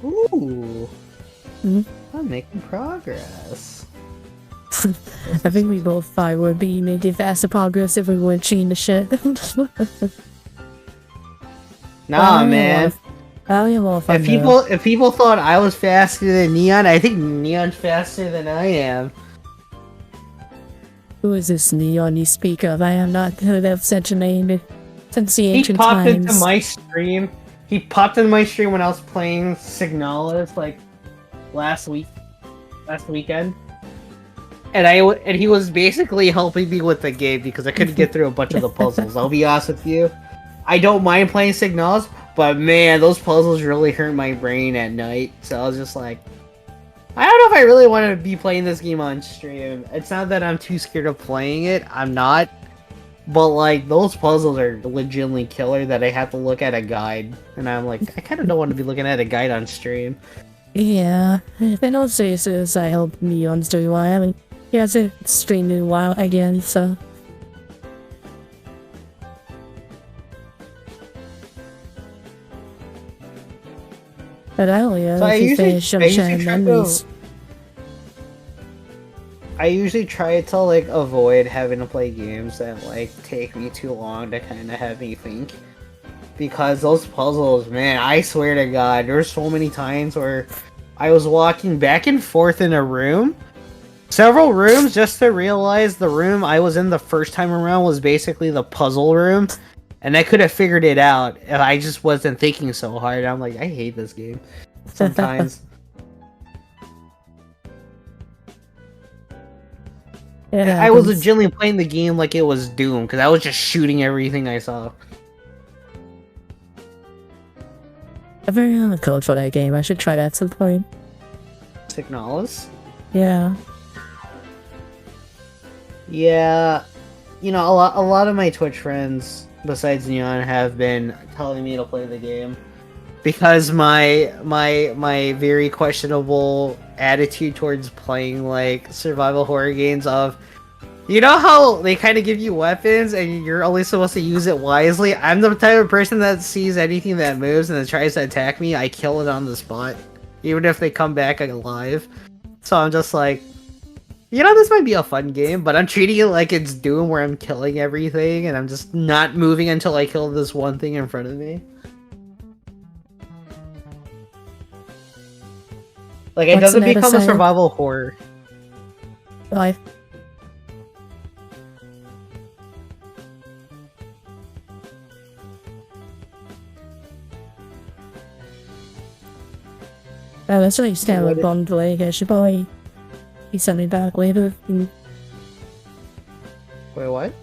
Ooh, I'm making progress. I think we both thought would be making faster progress if we weren't cheating the shit. Nah, man. If people thought I was faster than Neon, I think Neon's faster than I am. Who is this Neon you speak of? I have not heard of such a name since the ancient times. He popped into my stream. He popped into my stream when I was playing Signalis like last weekend. And he was basically helping me with the game because I couldn't get through a bunch of the puzzles. I'll be honest with you. I don't mind playing Signalis, but man, those puzzles really hurt my brain at night. So I was just like, I don't know if I really want to be playing this game on stream. It's not that I'm too scared of playing it. I'm not. But like, those puzzles are legitimately killer that I have to look at a guide. And I'm like, I kind of don't want to be looking at a guide on stream. Yeah, if I don't say so, I hope Neon's doing well. I mean, he hasn't streamed in a while again, so. But earlier, so if you finish some sharing memories. I usually try to like avoid having to play games that like take me too long to kind of have me think, because those puzzles, man, I swear to God, there's so many times where I was walking back and forth in a room, several rooms, just to realize the room I was in the first time around was basically the puzzle room, and I could have figured it out if I just wasn't thinking so hard. I'm like, I hate this game sometimes. I was legitimately playing the game like it was Doom, because I was just shooting everything I saw. I'm very on the code for that game. I should try that at some point. Signalis? Yeah. Yeah. You know, a lot of my Twitch friends, besides Neon, have been telling me to play the game. Because my very questionable attitude towards playing like survival horror games of, you know how they kind of give you weapons and you're only supposed to use it wisely? I'm the type of person that sees anything that moves and then tries to attack me, I kill it on the spot, even if they come back alive. So I'm just like, you know, this might be a fun game, but I'm treating it like it's Doom, where I'm killing everything and I'm just not moving until I kill this one thing in front of me. Like, it doesn't become a survival horror. Life. Oh, that's really still a bond like I should probably be sending back later. Wait, what?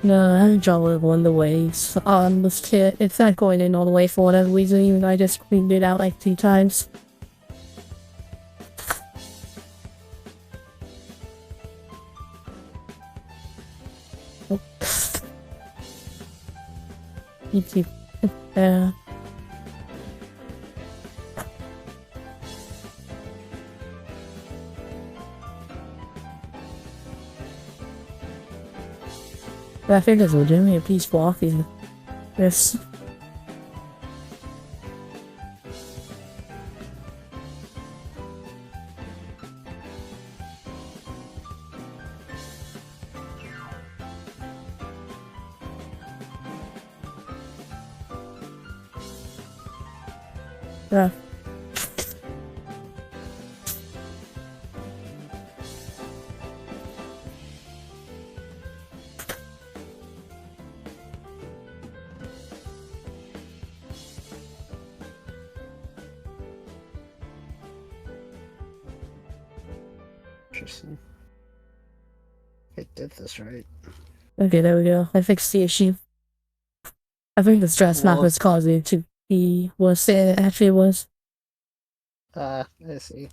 No, I haven't drawn one of the ways on this kit. It's not going in all the way for whatever reason, even though I just cleaned it out like 2 times. keep. Yeah. But I think it's legitimately a piece walking. This. Yeah. Interesting. I did this right. Okay, there we go. I fixed the issue. I think the stress map was causing it to be worse than it actually was. I see.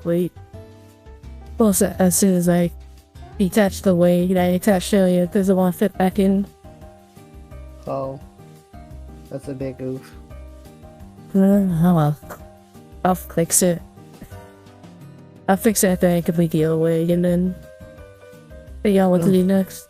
Wait. Plus, as soon as I detach the way that I attached earlier, it doesn't want to fit back in. Oh. That's a big oof. Oh well. I'll fix it. I'll fix it after I complete the other way, and then figure out what to do next.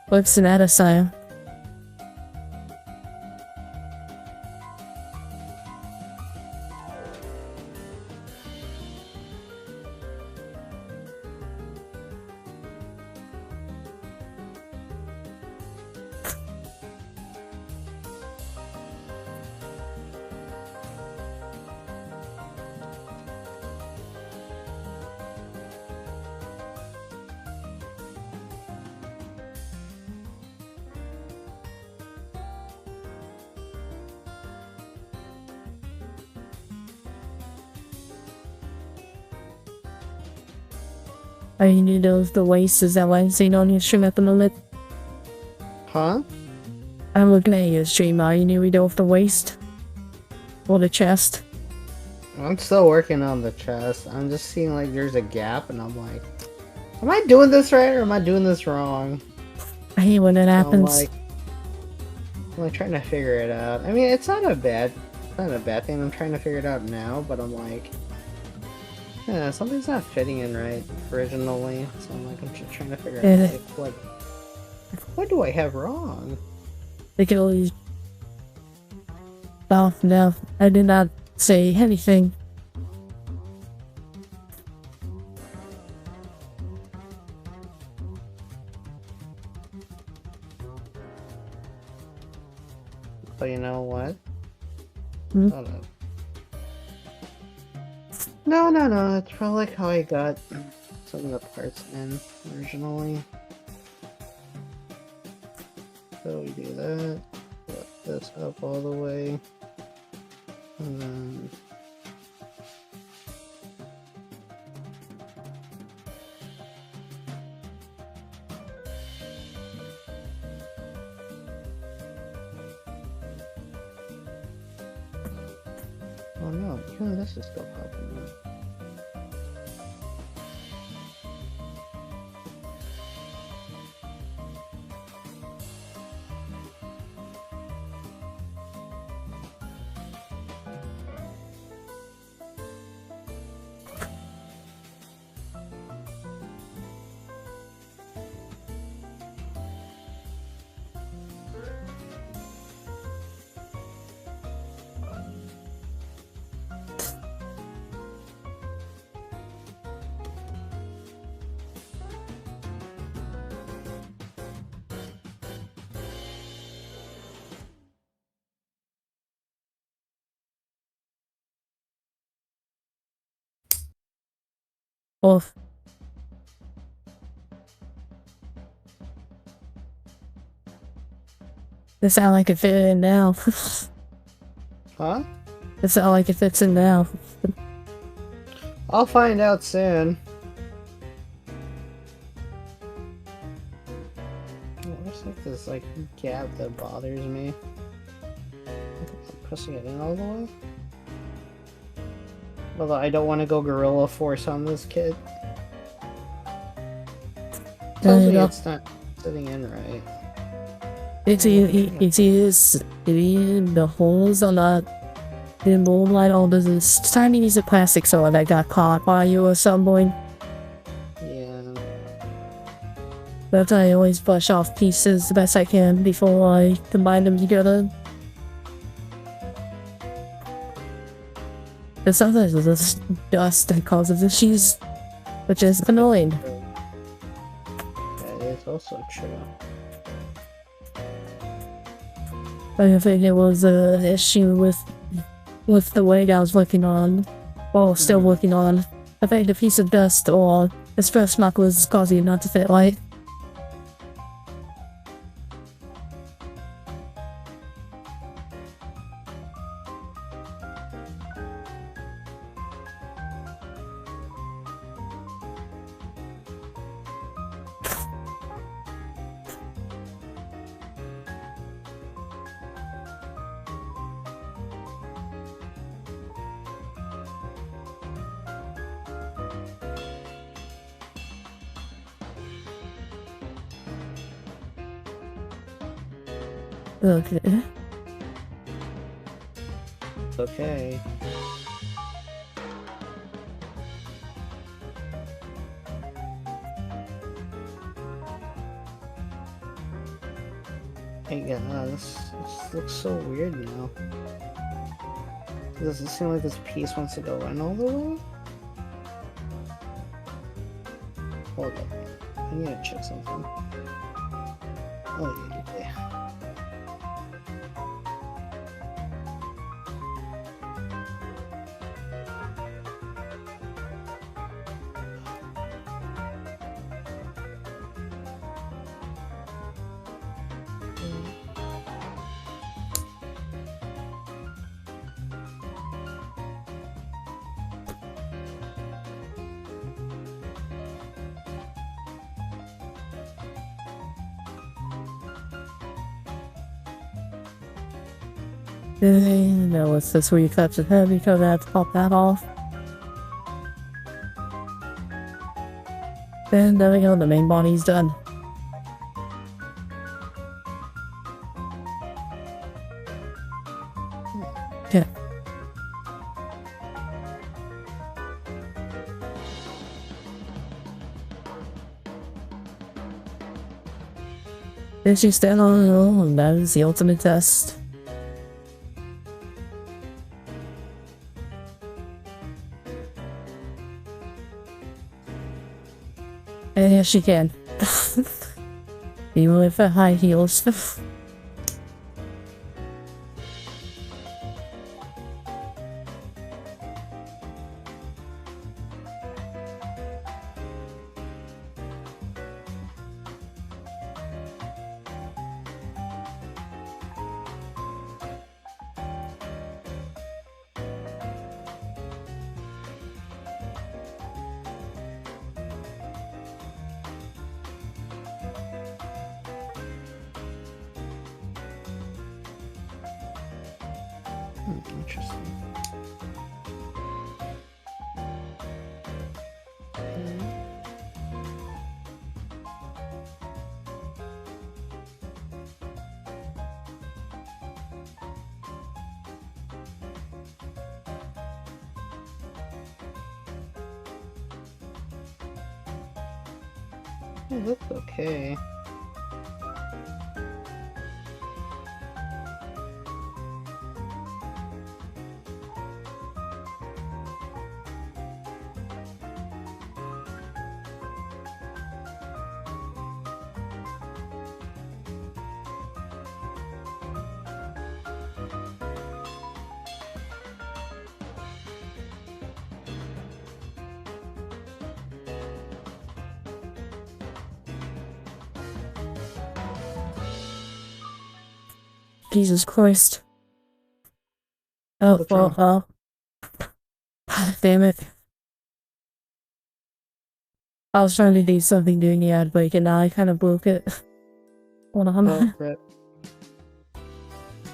What's an asylum? I need those the waste. Is that why I'm seeing on your stream at the moment? Huh? I'm looking at your stream. Are you nearly done with the waste? Or the chest? I'm still working on the chest. I'm just seeing like there's a gap and I'm like, am I doing this right or am I doing this wrong? I hate when that happens. I'm like trying to figure it out. I mean, it's not a bad thing. I'm trying to figure it out now, but I'm like, yeah, something's not fitting in right originally. So I'm like, I'm just trying to figure out like what do I have wrong? They can always... Oh, no. I did not say anything. But you know what? Hmm? Hold up. No. It's probably like how I got some of the parts in originally. So we do that. Put this up all the way. And then... Oh no, even this is still popping up. Oh, this sound like it fit in now. Huh? It sound like it fits in now. I'll find out soon. There's like this like gap that bothers me. I'm pressing it in all the way. Although I don't want to go Gorilla Force on this kid. Tells me it's not sitting in right. It is the holes on the moonlight on this tiny piece of plastic so that got caught by you or something. Yeah. But I always brush off pieces the best I can before I combine them together. But sometimes it's dust that causes issues, which is annoying. That is also true. I think it was an issue with the weight I was working on, or still working on. I think the piece of dust or the stress mark was causing it not to fit right. Okay. Okay. Hey guys, this looks so weird now. Does it seem like this piece wants to go in all the way? Hold up. I need to check something. Oh yeah. No, it's this where you touch the head because I have to pop that off. Then there we go, the main body's done. Okay. Then she stand on her own, and that is the ultimate test. And yes, she can. Even with her high heels. Interesting. It looks okay. Jesus Christ. Oh, What's well, wrong? damn it. I was trying to do something during the ad break and now I kind of broke it. Hold on. Oh, rip.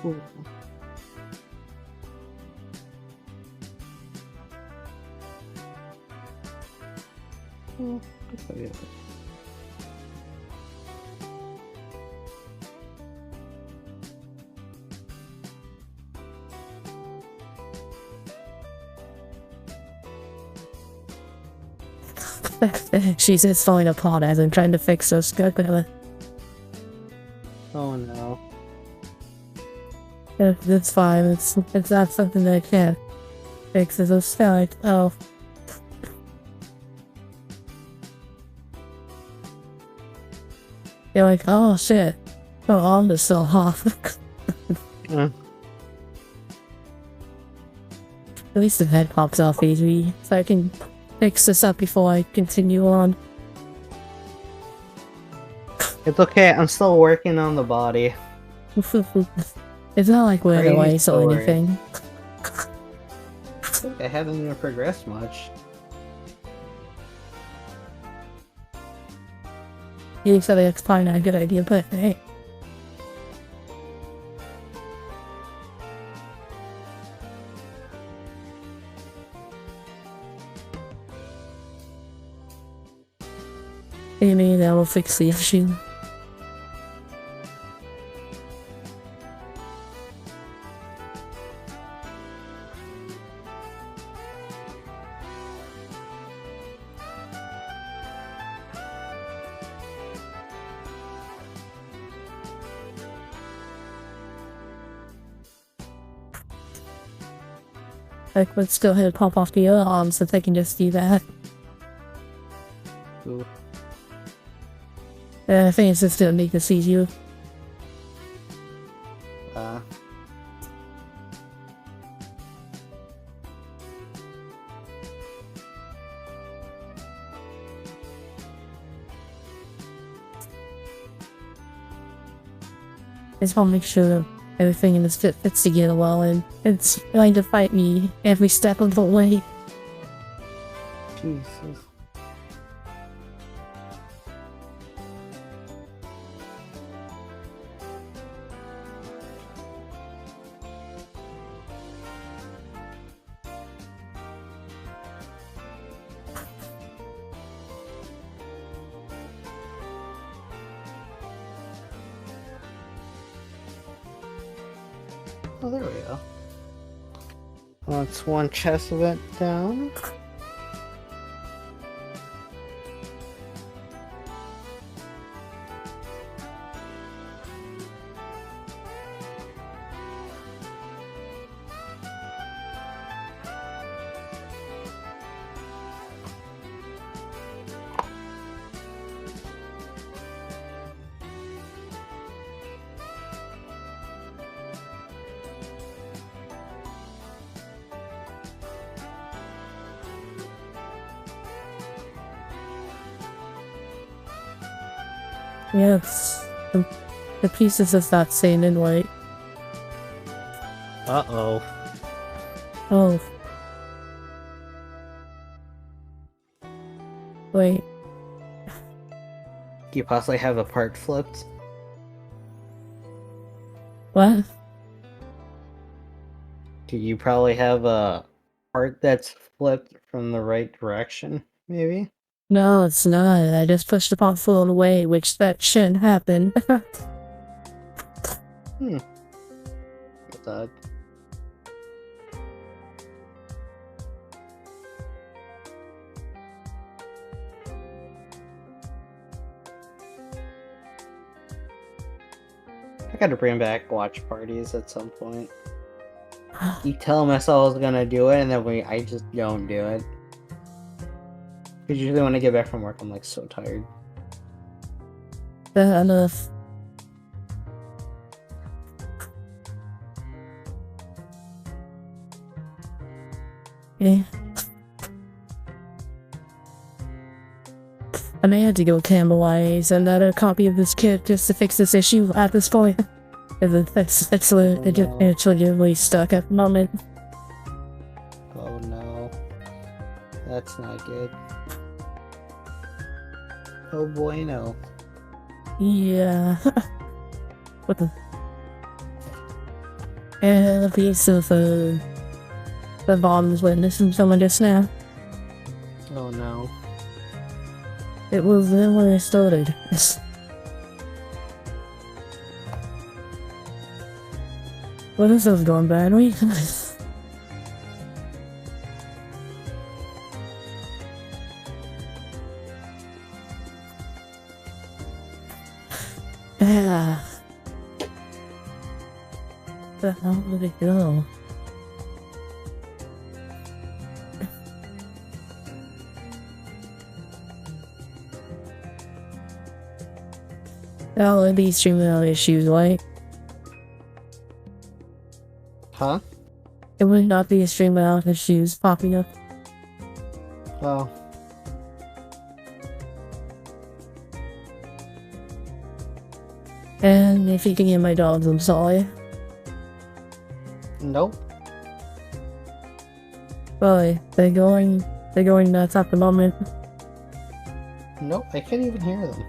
Ooh. Oh, okay. She's just falling apart as I'm trying to fix those good. Oh no. That's fine. It's not something that I can't fix. It's a start. Oh. You're like, oh shit. Oh, arm is still off. Mm. At least the head pops off easily, so I can fix this up before I continue on. It's okay, I'm still working on the body. It's not like we're in a Crazy race or story. anything. I haven't even progressed much. You said it's probably not a good idea, but hey. Maybe that will fix the issue. Like, let's still ahead and pop off the other arms if they can just do that. Ooh. I think it's just gonna make this easier. I just want to make sure that everything in this fit fits together well, and it's going to fight me every step of the way. Jesus. Oh, there we go. That's one chest event down. Yes, the pieces of that same in white. Uh-oh. Oh. Wait. Do you possibly have a part flipped? What? Do you probably have a part that's flipped from the right direction, maybe? No, it's not. I just pushed the pot full away, which that shouldn't happen. What's that? I gotta bring back watch parties at some point. You tell myself I was gonna do it, and then I just don't do it. Because usually when I get back from work, I'm like so tired. Fair enough. Yeah. I may have to go Campbellwise and another copy of this kit just to fix this issue at this point. It's legitimately stuck at the moment. Oh no. That's not good. Oh boy, no. Yeah. What the? And a piece of the bomb's witnessing someone just now. Oh no. It was then when it started. What is this going badly? Yeah. Where the hell did it go? That would be streaming out issues, right? Huh? It would not be a stream out issues popping up. Oh. And if you can hear my dogs, I'm sorry. Nope. Really, they're going nuts at the moment. Nope, I can't even hear them.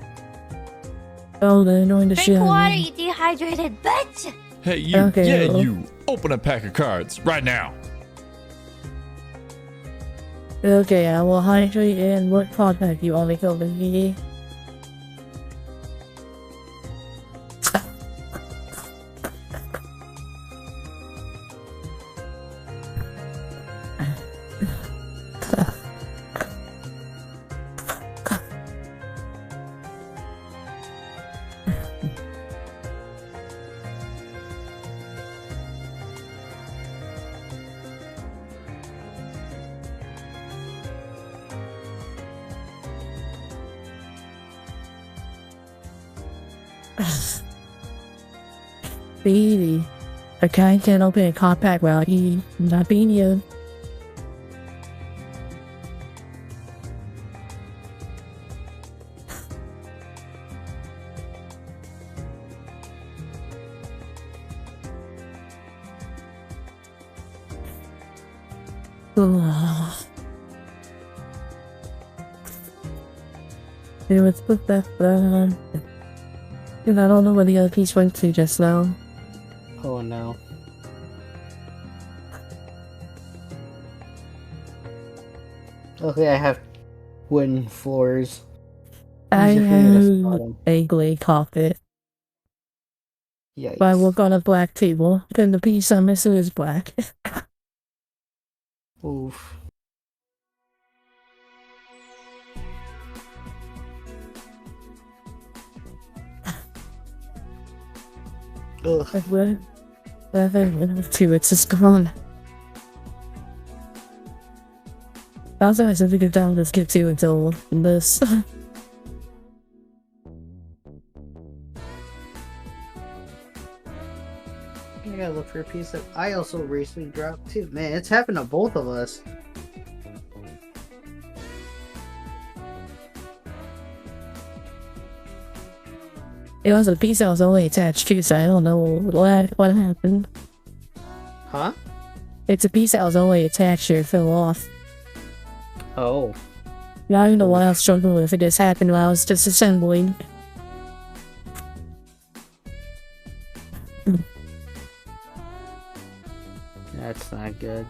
Oh, they're annoying the shit Drink out water, of me. you dehydrated bitch! Hey, you. Okay, Yeah, well. you. Open a pack of cards right now. Okay, I will hydrate and what contact you want me to open me? Baby, I can't open a compact without you not being you. Hey, let's put that down. And I don't know where the other piece went to just now. Oh no. Okay, I have wooden floors. I Easier for me to spot have 'em. a gray carpet, Yikes. but I work on a black table, and the piece I'm missing is black. Oof. Ugh. Like, what? Two, it's just gone. Also, I said we could down this skip too until this. I gotta look for a piece that I also recently dropped too. Man, it's happened to both of us. It was a piece that was only attached to, so I don't know what happened. Huh? It's a piece that was only attached or fell off. Oh. I don't know what I was struggling with. It just happened while I was disassembling. That's not good.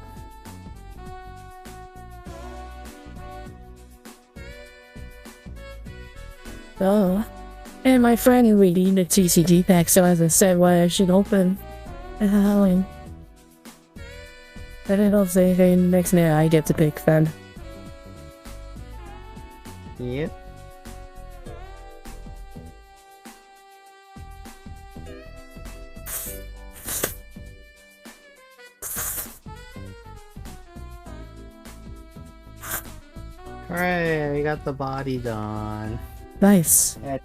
Oh. And my friend who redeemed the TCG pack still hasn't said why I should open. And I don't say anything. Next minute I get to pick then. Yep. Hooray, we got the body done. Nice. And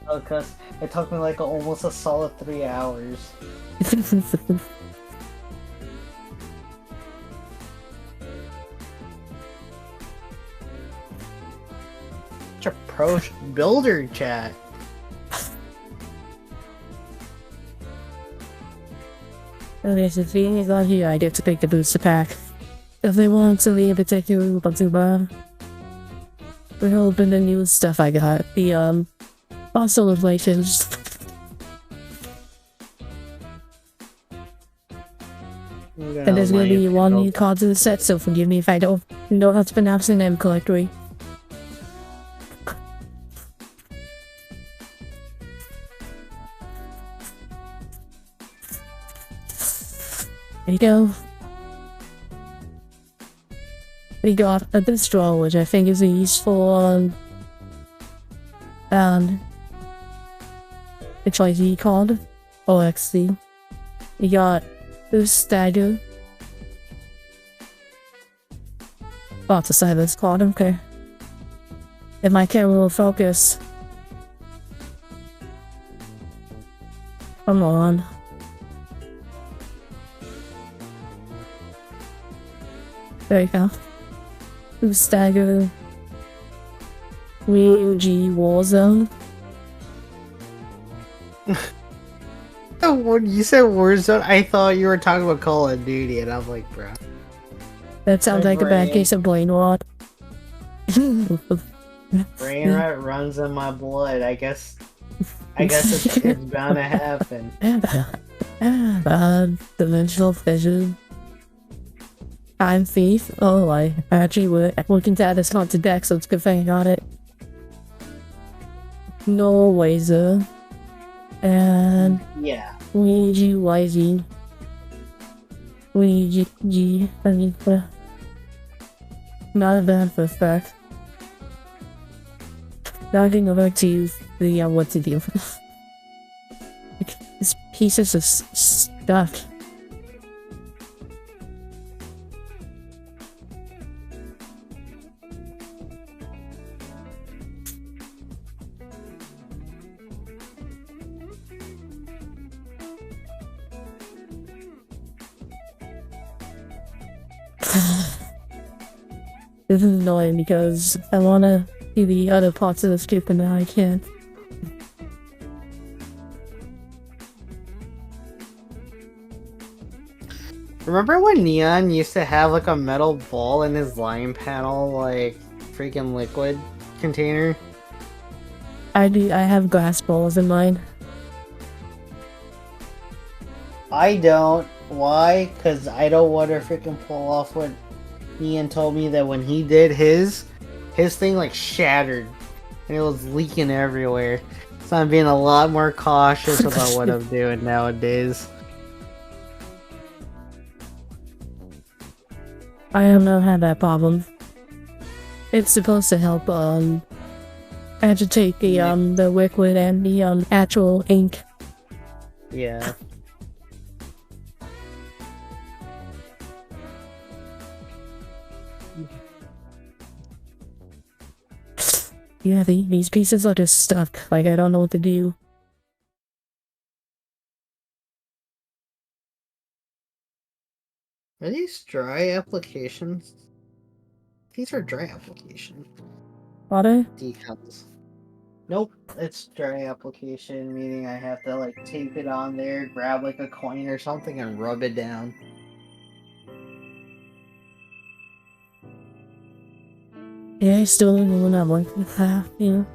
it took me like almost a solid 3 hours. Such a pro builder, chat. Okay, so feeling is on here, I get to pick the booster pack. If they want to leave a particular Batsuba, we're open the new stuff I got. The fossil inflations. And there's gonna be one new card to the set, so forgive me if I don't know how to pronounce the name correctly. There you go. We got a Bistro, which I think is a useful XYZ card. OXC. We got Boost Stagger. Oh, it's a silence card, okay. If my camera will focus. Come on. There you go. Boost Stagger. Warzone. When you said Warzone, I thought you were talking about Call of Duty, and I'm like, bro. That sounds like a bad case of brain rot. Brain rot runs in my blood. I guess it's bound to happen. Dimensional Fission. Time Thief. Oh, I actually looking to add this card to deck, so it's a good thing I got it. No Wazer. And Yeah. Luigi YZ. Luigi G. I mean, not a bad first fact. Now I can go back to the what to do. This pieces of stuff. This is annoying because I wanna see the other parts of the scoop and now I can't. Remember when Neon used to have like a metal ball in his line panel, like freaking liquid container? I have glass balls in mine. I don't. Why? Because I don't want to freaking pull off what Neon told me that when he did his thing like shattered and it was leaking everywhere. So I'm being a lot more cautious about what I'm doing nowadays. I have not had that problem. It's supposed to help agitate the liquid and the actual ink. Yeah. Yeah, these pieces are just stuck. Like, I don't know what to do. Are these dry applications? These are dry applications. Are they? Decals. Nope, it's dry application, meaning I have to like tape it on there, grab like a coin or something, and rub it down. Yeah, I still don't know when I'm working with that, you know?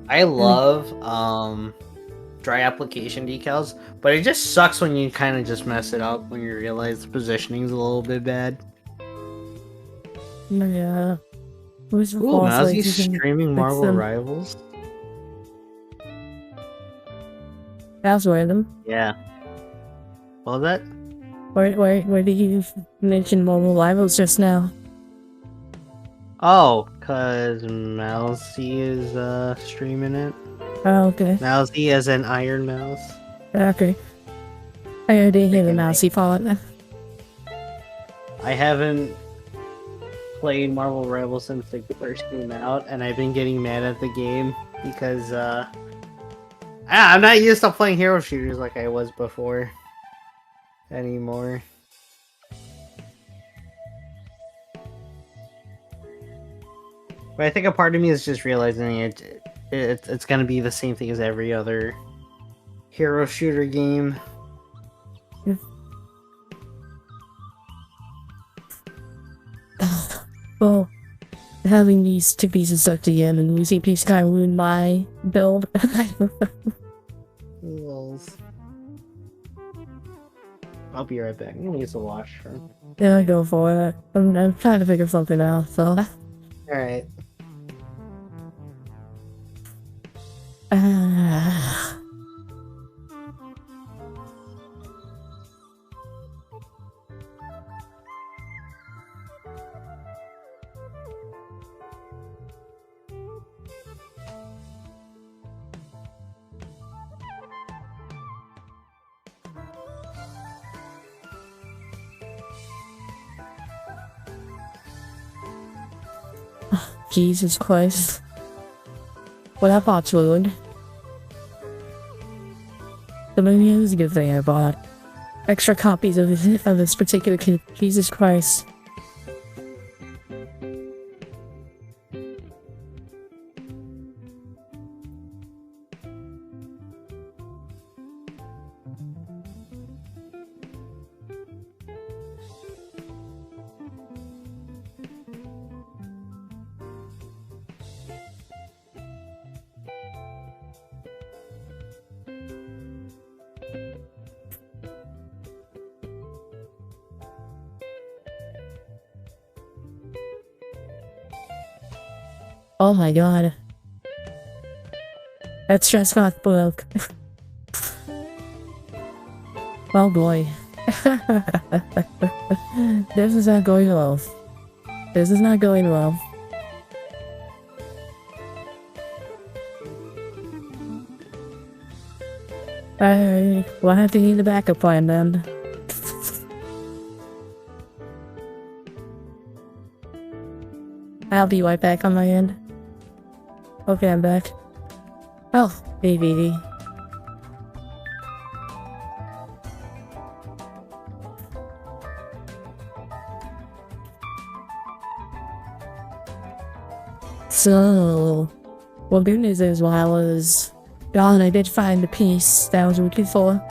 I love dry application decals, but it just sucks when you kind of just mess it up when you realize the positioning's a little bit bad. Yeah. Where's the Ooh, boss, now like, he's you can streaming fix Marvel them? Rivals. That's random. Yeah. What was that? Where did you mention Mobile Rivals just now? Oh, cause Mousy is streaming it. Oh, okay. Mousy as an Iron Mouse. Okay. I already hear the mousy part. I haven't played Marvel Rivals since it first came out, and I've been getting mad at the game because I'm not used to playing hero shooters like I was before anymore. But I think a part of me is just realizing it's gonna be the same thing as every other hero shooter game. Well, having these two pieces stuck together and losing piece kind of ruined my build. Lols. I'll be right back. I'm gonna use the washroom. Yeah, go for it. I'm trying to figure something out, so. Alright. Jesus Christ. What I bought food. The movie is a good thing I bought. Extra copies of this particular kid. Jesus Christ. Oh my god. That stress got broke. Oh boy. This is not going well. This is not going well. We'll have to need a backup plan then. I'll be right back on my end. Okay, I'm back. Oh, hey, baby. So, well, good news is while I was gone, I did find the piece that I was looking for.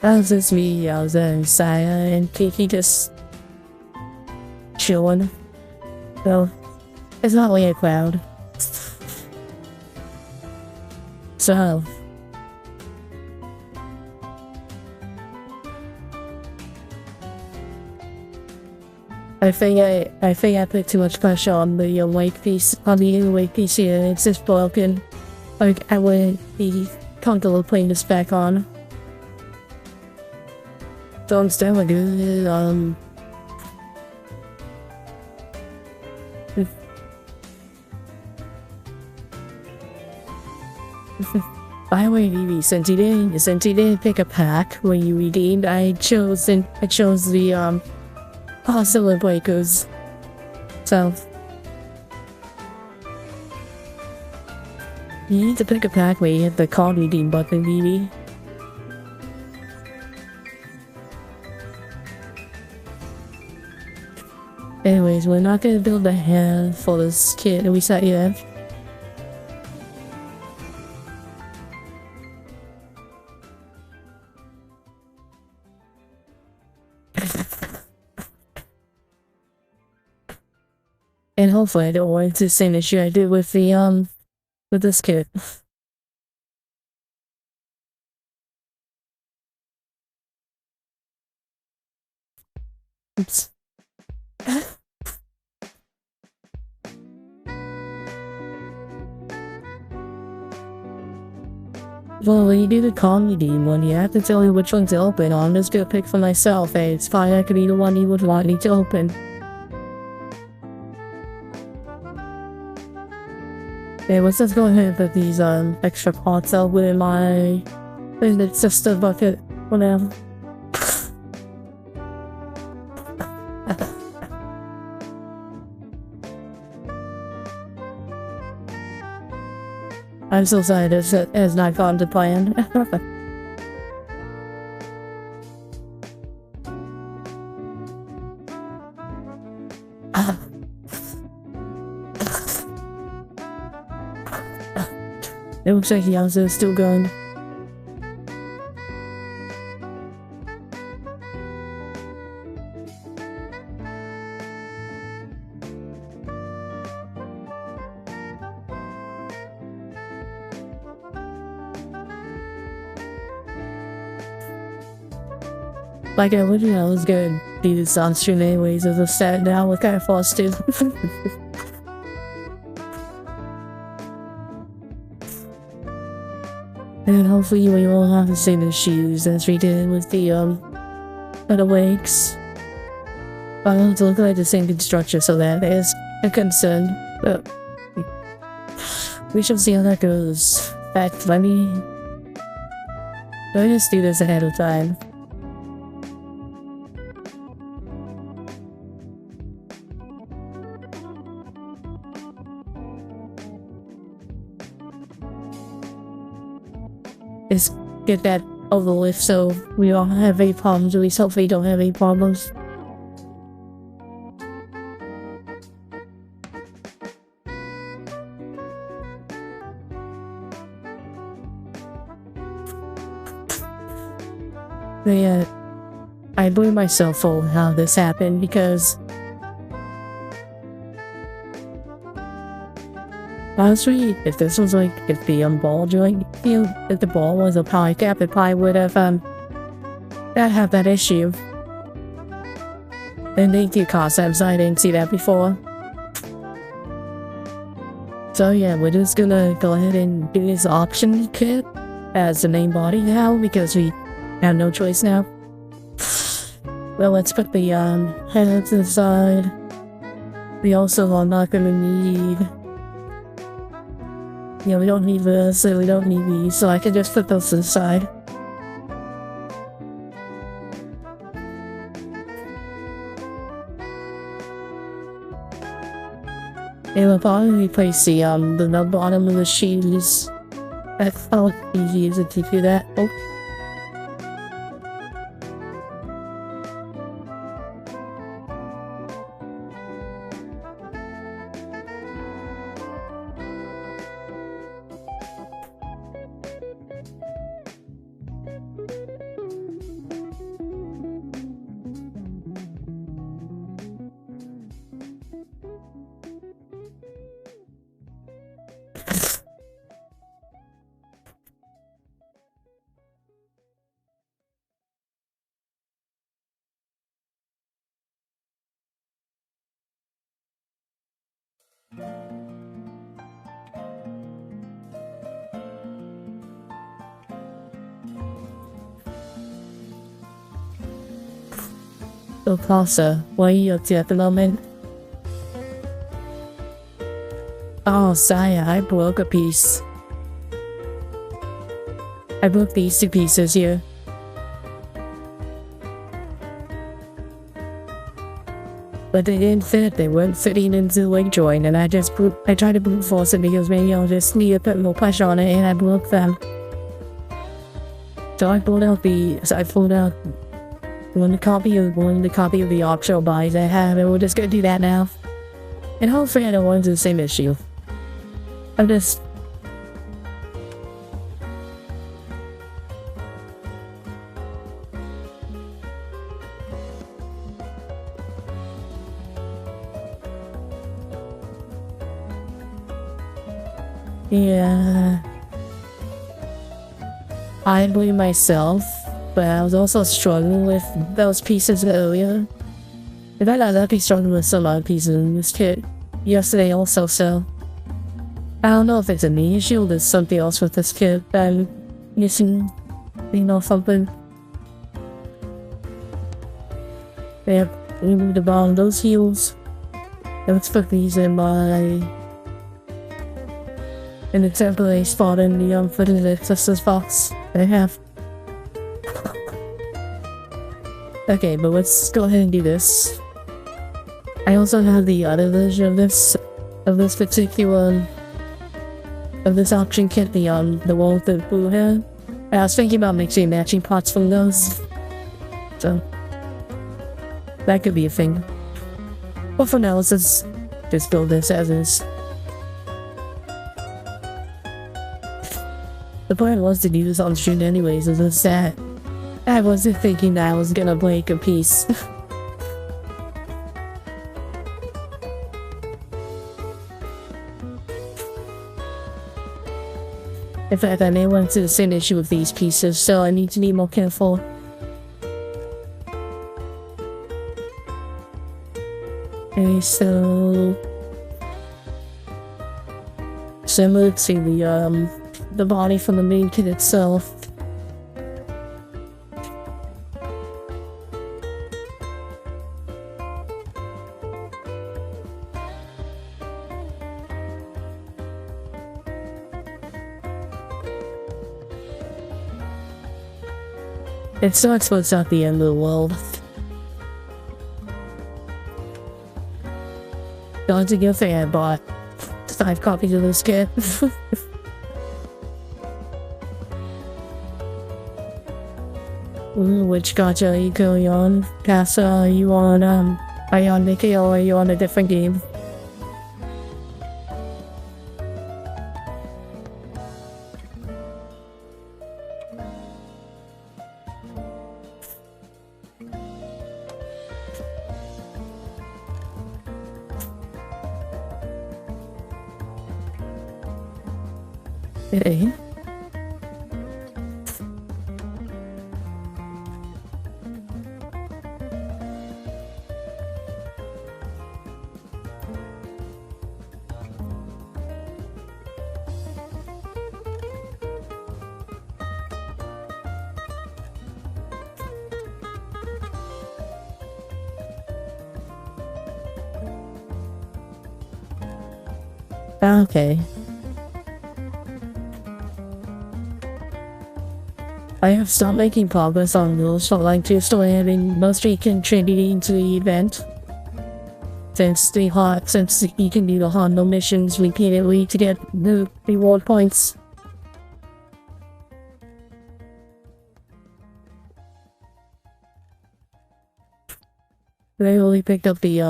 That was just me, I was inside and Kiki just chilling. So, it's not really a crowd. So, I think I put too much pressure on the white piece, here. It's just broken. Like, I wouldn't be comfortable putting this back on. So instead what I do is, by the way, Vivi, since you didn't pick a pack when you redeemed, I chose the Oscillate Breakers. So you need to pick a pack where you hit the card redeem button, Vivi. Anyways, we're not gonna build a hand for this kit that we set yet. And hopefully I don't run into the same issue I did with the with this kit. Oops. Well, when you do the comedy one, you have to tell me which one to open. I'm just gonna pick for myself, and it's fine, I could be the one you would want me to open. Yeah, what's just going ahead with these extra parts out with my thing that's just a bucket, whatever. I'm so sorry this has not gone to plan. It looks like Yauwza is still going. Like I originally was gonna do this on stream anyways as a stat now, we're kinda forced to. And hopefully we won't have the same issues as we did with the other wakes. I want it to look like the same construction, so that is a concern. But we shall see how that goes. In fact, let me just do this ahead of time. Just get that over with so we don't have any problems, at least hopefully we don't have any problems. But yeah, I blame myself for how this happened because honestly, if this was like, if the ball joint, if the ball was a poly cap, it probably would have, not have that issue. And thank you, Cossabs, I didn't see that before. So yeah, we're just gonna go ahead and do this option kit as the main body now, because we have no choice now. Well, let's put the, head to the side. We also are not gonna need... Yeah, we don't need this, and we don't need these, so I can just put those to the side. And we'll probably replace the bottom of the shoes. That's how easy is it to do that. Oh. So Plaza, what are you up to at the moment? Oh, Saya, I broke a piece. I broke these two pieces here. But they didn't fit, they weren't fitting into the leg joint, and I tried to brute force it because maybe I'll just need to put more pressure on it, and I broke them. So I pulled out one of the copy of the optional bodies I have, and we're just gonna do that now. And hopefully I don't run into the same issue. I'm just... Yeah... I blame myself, but I was also struggling with those pieces earlier. In fact, I might be struggling with some other pieces in this kit yesterday also, so... I don't know if it's a me issue or there's something else with this kit that I'm missing, something. Yeah, remove the bottom of those heels. Let's put these in my... in the temporary spot in the footage access box they have. Okay, but let's go ahead and do this. I also have the other version of this particular option kit, the one with the blue hair. I was thinking about mixing matching parts from those, so that could be a thing. But for now, let's just build this as is. The plan was to do this on stream anyways, as it's that I wasn't thinking that I was gonna break a piece. In fact, I may run into the same issue with these pieces, so I need to be more careful. Okay, so similar to the body from the main kit itself. It sucks, but it's not the end of the world. That's a good thing I bought 5 copies of this kit. Ooh, which gacha are you going on? Casa, are you on Mickey, or are you on a different game? Okay. Okay. I have stopped making progress on rules for like just having mostly contributing to the event. Since you can do the Hondo missions repeatedly to get the reward points. I only picked up the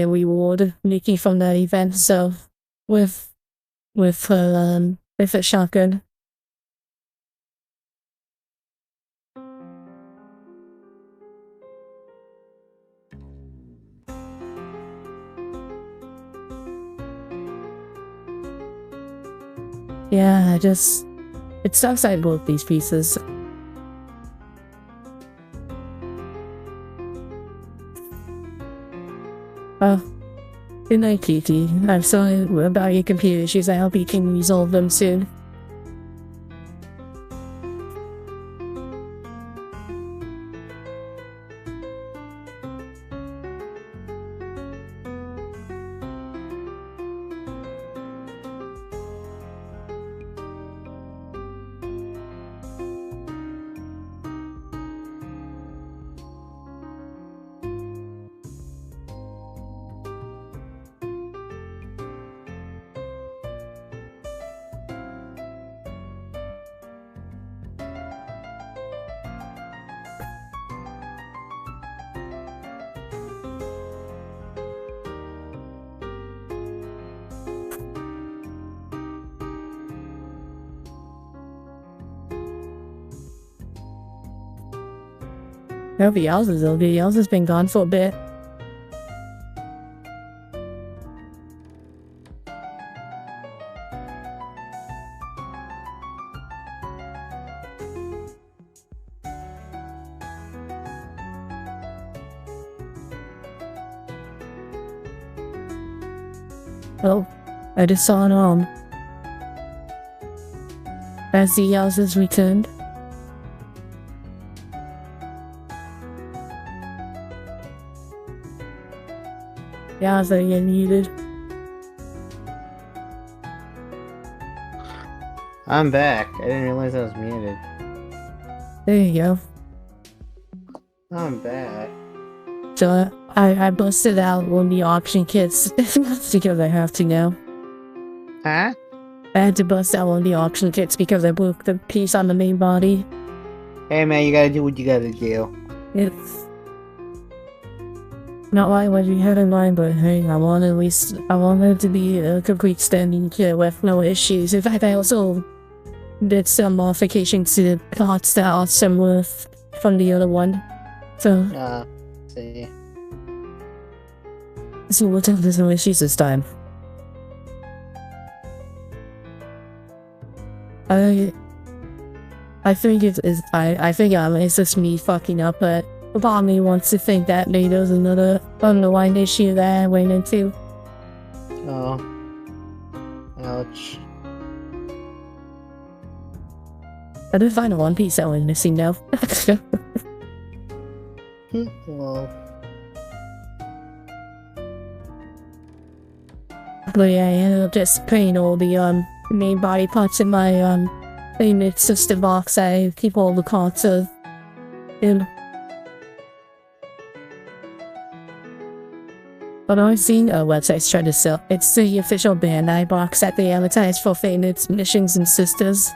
reward Nikki from that event, so with a shotgun. Yeah, it sucks I broke these pieces. Oh, good night, Kiki. I'm sorry about your computer issues. I hope you can resolve them soon. I hope Yauwza's okay. Yauwza's been gone for a bit. Oh, I just saw an as the Yauwza's returned. Yauwza, you're needed. I'm back. I didn't realize I was muted. There you go. I'm back. So I busted out one of the auction kits because I have to now. Huh? I had to bust out one of the auction kits because I broke the piece on the main body. Hey man, you gotta do what you gotta do. It's not like what you had in mind, but hey, I want it to be a complete standing kit with no issues. In fact, I also did some modifications to the parts that are similar from the other one. So See. we'll have there's no issues this time. I think it's just me fucking up, but part of me wants to think that maybe there's another underlying issue that I went into. Oh. Ouch. I did find one piece that went missing though. Well. But yeah, I ended up just putting all the main body parts in my main system box. I keep all the parts of in. But I've seen websites try to sell. It's the official Bandai box that they advertise for Fated Missions and Sisters.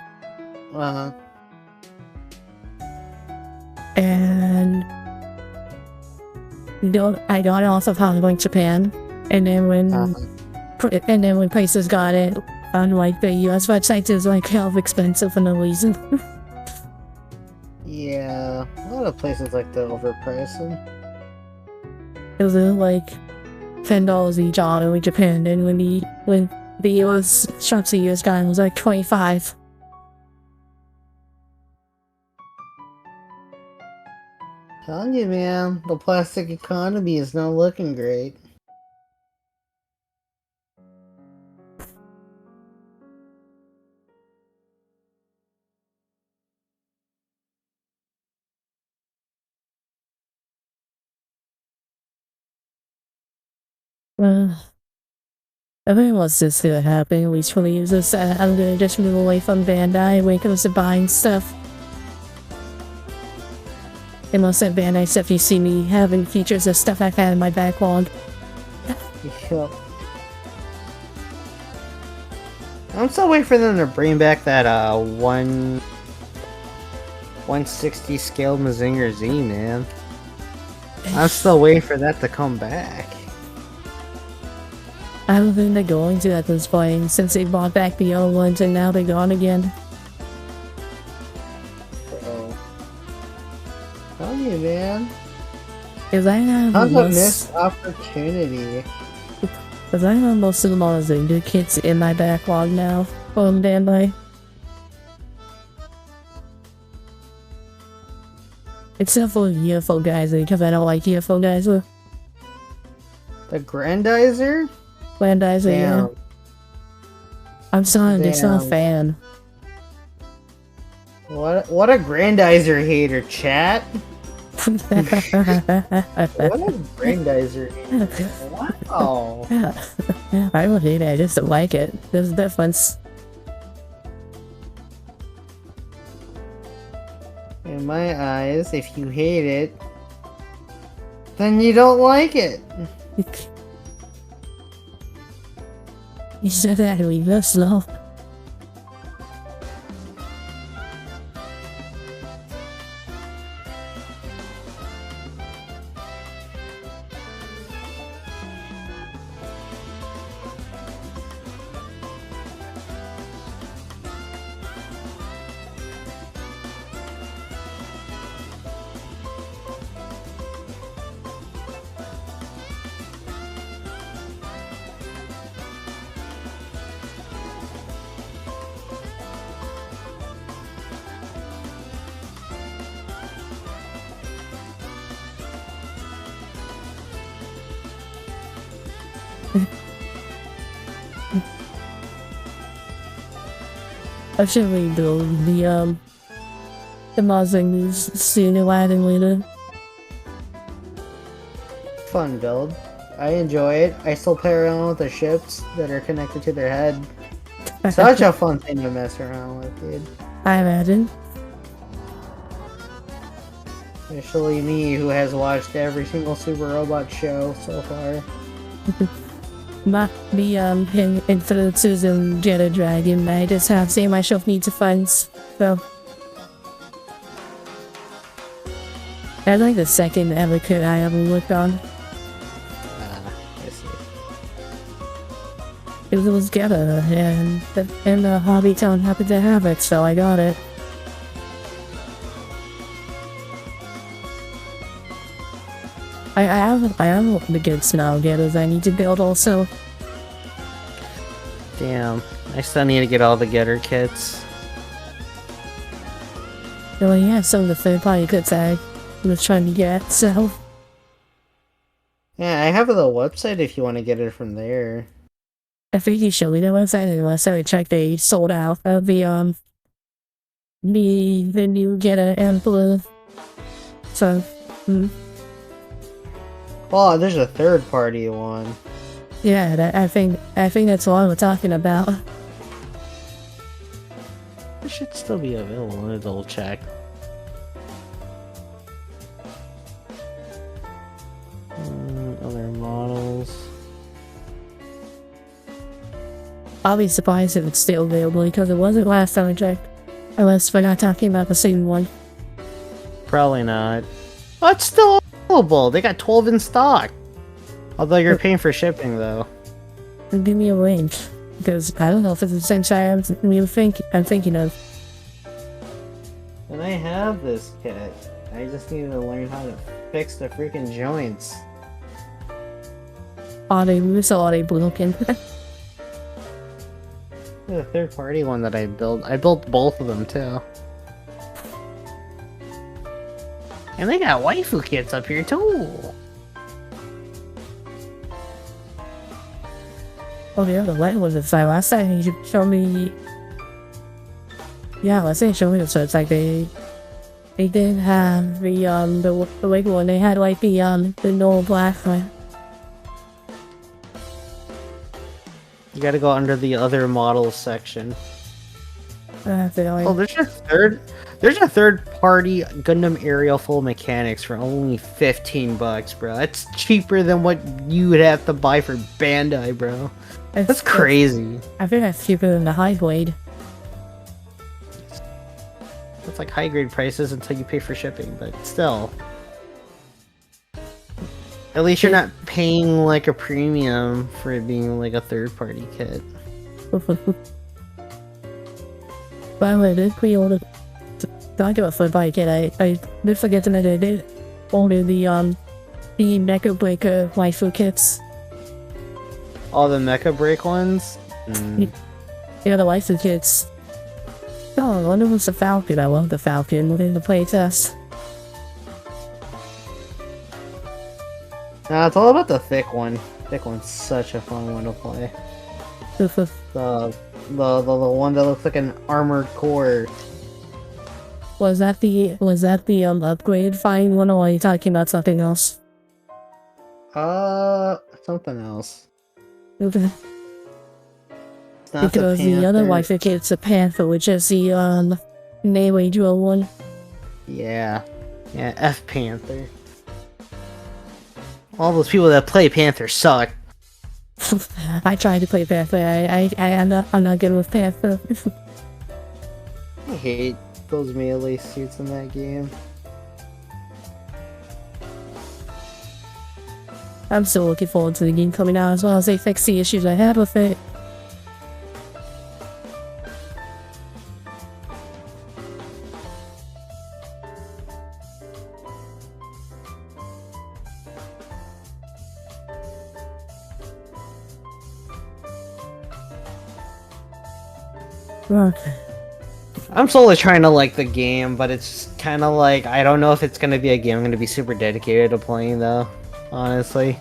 And I got it off of Hong Kong, Japan, and then when places got it on like the US websites, it was like hell of expensive for no reason. Yeah, a lot of places like to overprice them. It was like $10 each auto in Japan, and when the US shops the US got it was like $25. Telling you, man, the plastic economy is not looking great. I think what's just gonna happen, at least for the users, I'm gonna just move away from Bandai when it comes to buying stuff. And most of Bandai stuff you see me having features of stuff I've had in my backlog. Yep. I'm still waiting for them to bring back that 160 scale Mazinger Z, man. I'm still waiting for that to come back. I don't think they're going to at this point, since they bought back the other ones and now they're gone again. So, tell you, man. Because I have How's a missed opportunity? Because I have most of the Mazinger kits in my backlog now from Bandai. Except for UFO Geyser, because I don't like UFO Geyser. The Grandizer? Grandizer, yeah. I'm sorry, just not a fan. What a Grandizer hater, chat. What a Grandizer hater. Wow. I don't hate it, I just don't like it. There's a difference. In my eyes, if you hate it, then you don't like it. You said that really real slow. I should rebuild the Mazings sooner rather than later. Fun build. I enjoy it. I still play around with the ships that are connected to their head. Such a fun thing to mess around with, dude. I imagine. Especially me, who has watched every single Super Robot show so far. Him influences and Jedi Dragon. I just have seen myself need to funds. So that's like the second ever kit I ever looked on. I see. It was Geta, and the Hobby Town happened to have it, so I got it. I have the good snow Getas I need to build also. Damn, I still need to get all the Getter kits. So yeah, some of the third party kits I was trying to get, so. Yeah, I have the website if you want to get it from there. I think you showed me the website, and last time I checked, they sold out of the new Geta and Blue. So, Oh, there's a third party one. yeah, I think that's what we're talking about. It should still be available. Let me double check. Other models. I'll be surprised if it's still available because it wasn't last time I checked. Unless we're not talking about the same one. Probably not. Oh, it's still available. They got 12 in stock. Although you're paying for shipping, though. Give me a range, because I don't know if it's the same size I'm thinking of. And I have this kit. I just need to learn how to fix the freaking joints. Are they loose or are they broken? The third party one that I built both of them too. And they got waifu kits up here too. Oh yeah, the light was inside. Last time you showed me. Yeah, last time you showed me, so it's like they didn't have the white one. They had like the normal black one. You gotta go under the other models section. Oh, there's a third party Gundam Aerial full mechanics for only $15, bro. That's cheaper than what you would have to buy for Bandai, bro. That's crazy. I think that's cheaper than the high blade. It's like high grade prices until you pay for shipping, but still. At least you're not paying like a premium for it being like a third party kit. By the way, I did pre-order. Talking about third party kit, I did forget that I did order the Mecha Breaker waifu kits. All the Mecha Break ones? Yeah, the waifu kits. Oh, I wonder if it's the Falcon. I love the Falcon within the playtest. Nah, it's all about the thick one. Thick one's such a fun one to play. The one that looks like an armored core. Was that the upgrade fine one, or are you talking about something else? Something else. Okay. It's not Because the other waifu kit's a Panther, which is the Nayway Drill one. Yeah. Yeah, F Panther. All those people that play Panther suck. I tried to play Panther. I'm not good with Panther. I hate those melee suits in that game. I'm still looking forward to the game coming out as well as they fix the issues I had with it. Okay. I'm slowly trying to like the game, but it's kind of like, I don't know if it's going to be a game I'm going to be super dedicated to playing though, honestly.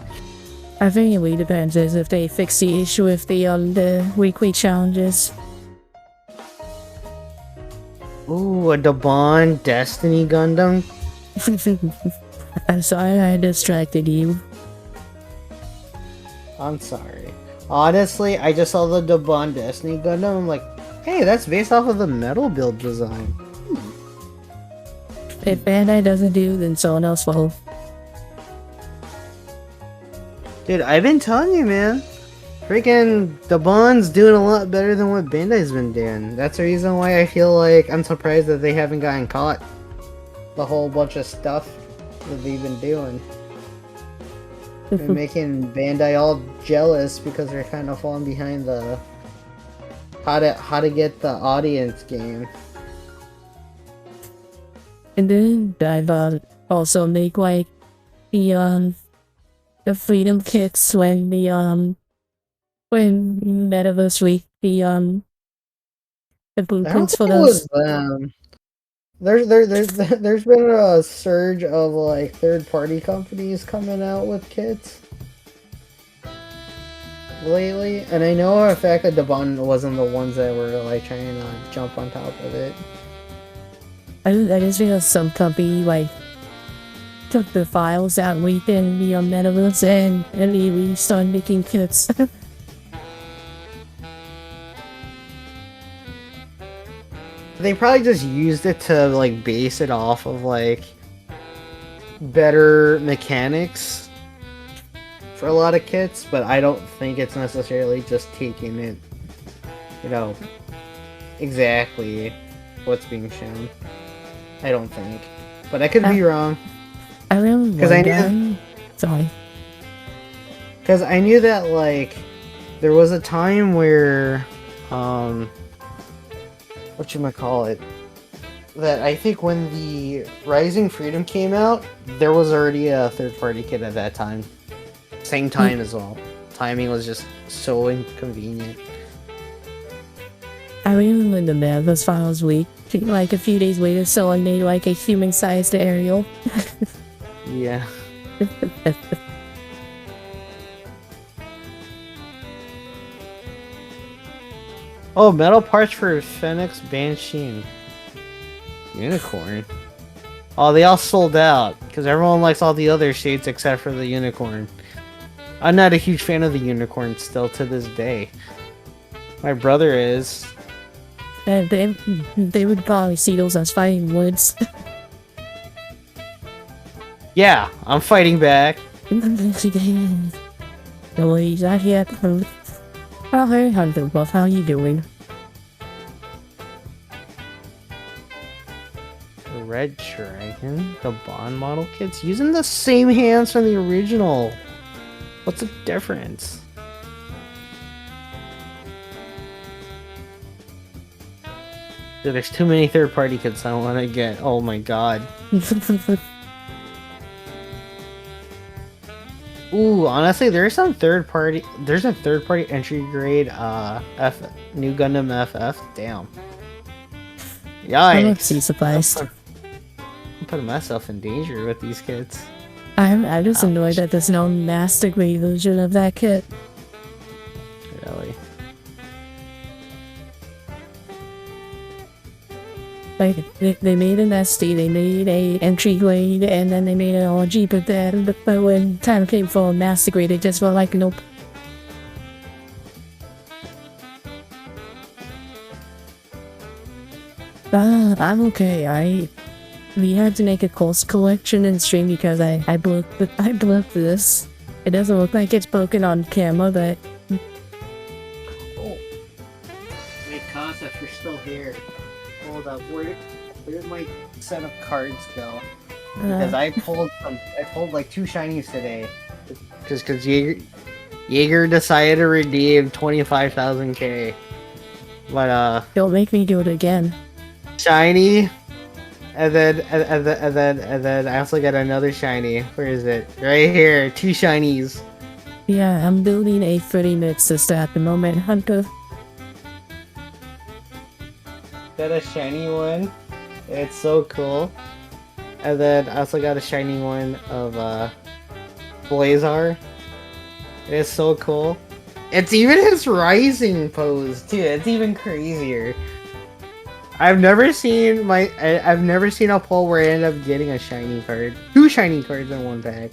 I think it really depends if they fix the issue with the weekly challenges. Ooh, a Daban Destiny Gundam? I'm sorry I distracted you. I'm sorry. Honestly, I just saw the Daban Destiny Gundam. I'm like, hey, that's based off of the metal build design. If Bandai doesn't do, then someone else will. Dude, I've been telling you, man. Freaking Daban's doing a lot better than what Bandai's been doing. That's the reason why I feel like I'm surprised that they haven't gotten caught. The whole bunch of stuff that they've been doing. Been making Bandai all jealous because they're kind of falling behind the how to get the audience game. And then I've also make like the freedom kits when when Metaverse leaked the I don't blueprints for think it was those. them. There's been a surge of like third-party companies coming out with kits lately, and I know for a fact that Daban wasn't the ones that were like trying to jump on top of it. I just feel some company like took the files that leaked in the Metaverse and immediately started making kits. They probably just used it to like base it off of like better mechanics for a lot of kits, but I don't think it's necessarily just taking it, you know, exactly what's being shown. I don't think, but I could be wrong. I remember Because one guy. Sorry. Because I knew that like there was a time where whatchamacallit, that I think when the Rising Freedom came out, there was already a third-party kit at that time. Same time as well. Timing was just so inconvenient. I remember when the Metaverse files leaked, like a few days later, someone made like a human-sized Ariel. Yeah. Oh, metal parts for Phoenix Banshee Unicorn. Oh, they all sold out because everyone likes all the other shades except for the unicorn. I'm not a huge fan of the unicorn still to this day. My brother is. They would probably see those as fighting words. Yeah, I'm fighting back. No worries, I hear. Oh, hey, Hunter Buff, how you doing? The Red Dragon, the Bond model kits, using the same hands from the original. What's the difference? Dude, there's too many third-party kits I want to get. Oh my god. Ooh, honestly, there's a third-party entry grade New Gundam FF. Damn. I'm Yikes. surprised. I'm putting myself in danger with these kits. I'm just annoyed that there's no master grade version of that kit. Really. Like, they made an SD, they made a entry grade, and then they made an OG, but when time came for a master grade, they just were like, nope. I'm okay. We had to make a course collection in stream because I broke this. It doesn't look like it's broken on camera, but Oh. Wait, concept, you're still here. Hold up, where'd my set of cards go? Because I pulled like 2 shinies today. Just because Jaeger decided to redeem 25,000k. But don't make me do it again. shiny, and then I also got another shiny. Where is it? Right here, 2 shinies. Yeah, I'm building a 30-minute sister at the moment, Hunter. Got a shiny one. It's so cool. And then I also got a shiny one of Blazar. It's so cool. It's even his rising pose too. It's even crazier. I've never seen a pull where I end up getting a shiny card. 2 shiny cards in one pack.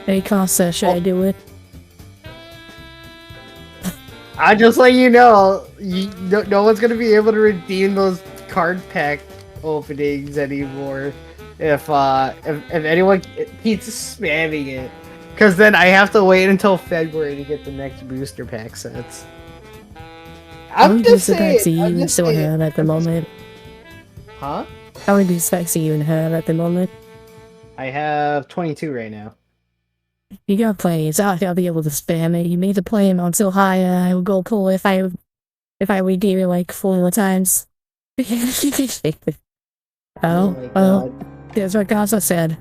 Hey, Costa, should I do it? I just let you know, no one's gonna be able to redeem those card pack openings anymore if anyone keeps spamming it, because then I have to wait until February to get the next booster pack sets. How many I'm just booster packs do saying. you still have at the moment? Huh? How many booster packs do you even have at the moment? I have 22 right now. You got plenty, so I'll be able to spam it. You made the play amount so high, I would go pull if I redeem it like 4 times. Oh my oh, god. that's what Gaza said.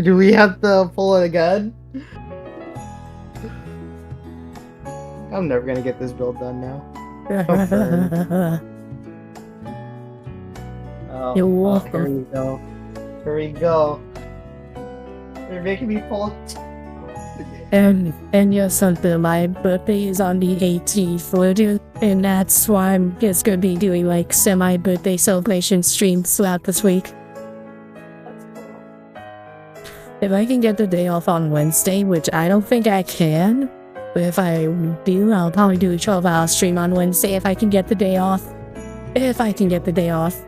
Do we have to pull it again? I'm never gonna get this build done now. Confirmed. You're Here welcome. we go. Here we go. They're making me pull. And yes, something. My birthday is on the 18th, dude, and that's why I'm just gonna be doing like semi-birthday celebration streams throughout this week. If I can get the day off on Wednesday, which I don't think I can, but if I do, I'll probably do a 12-hour stream on Wednesday if I can get the day off. If I can get the day off.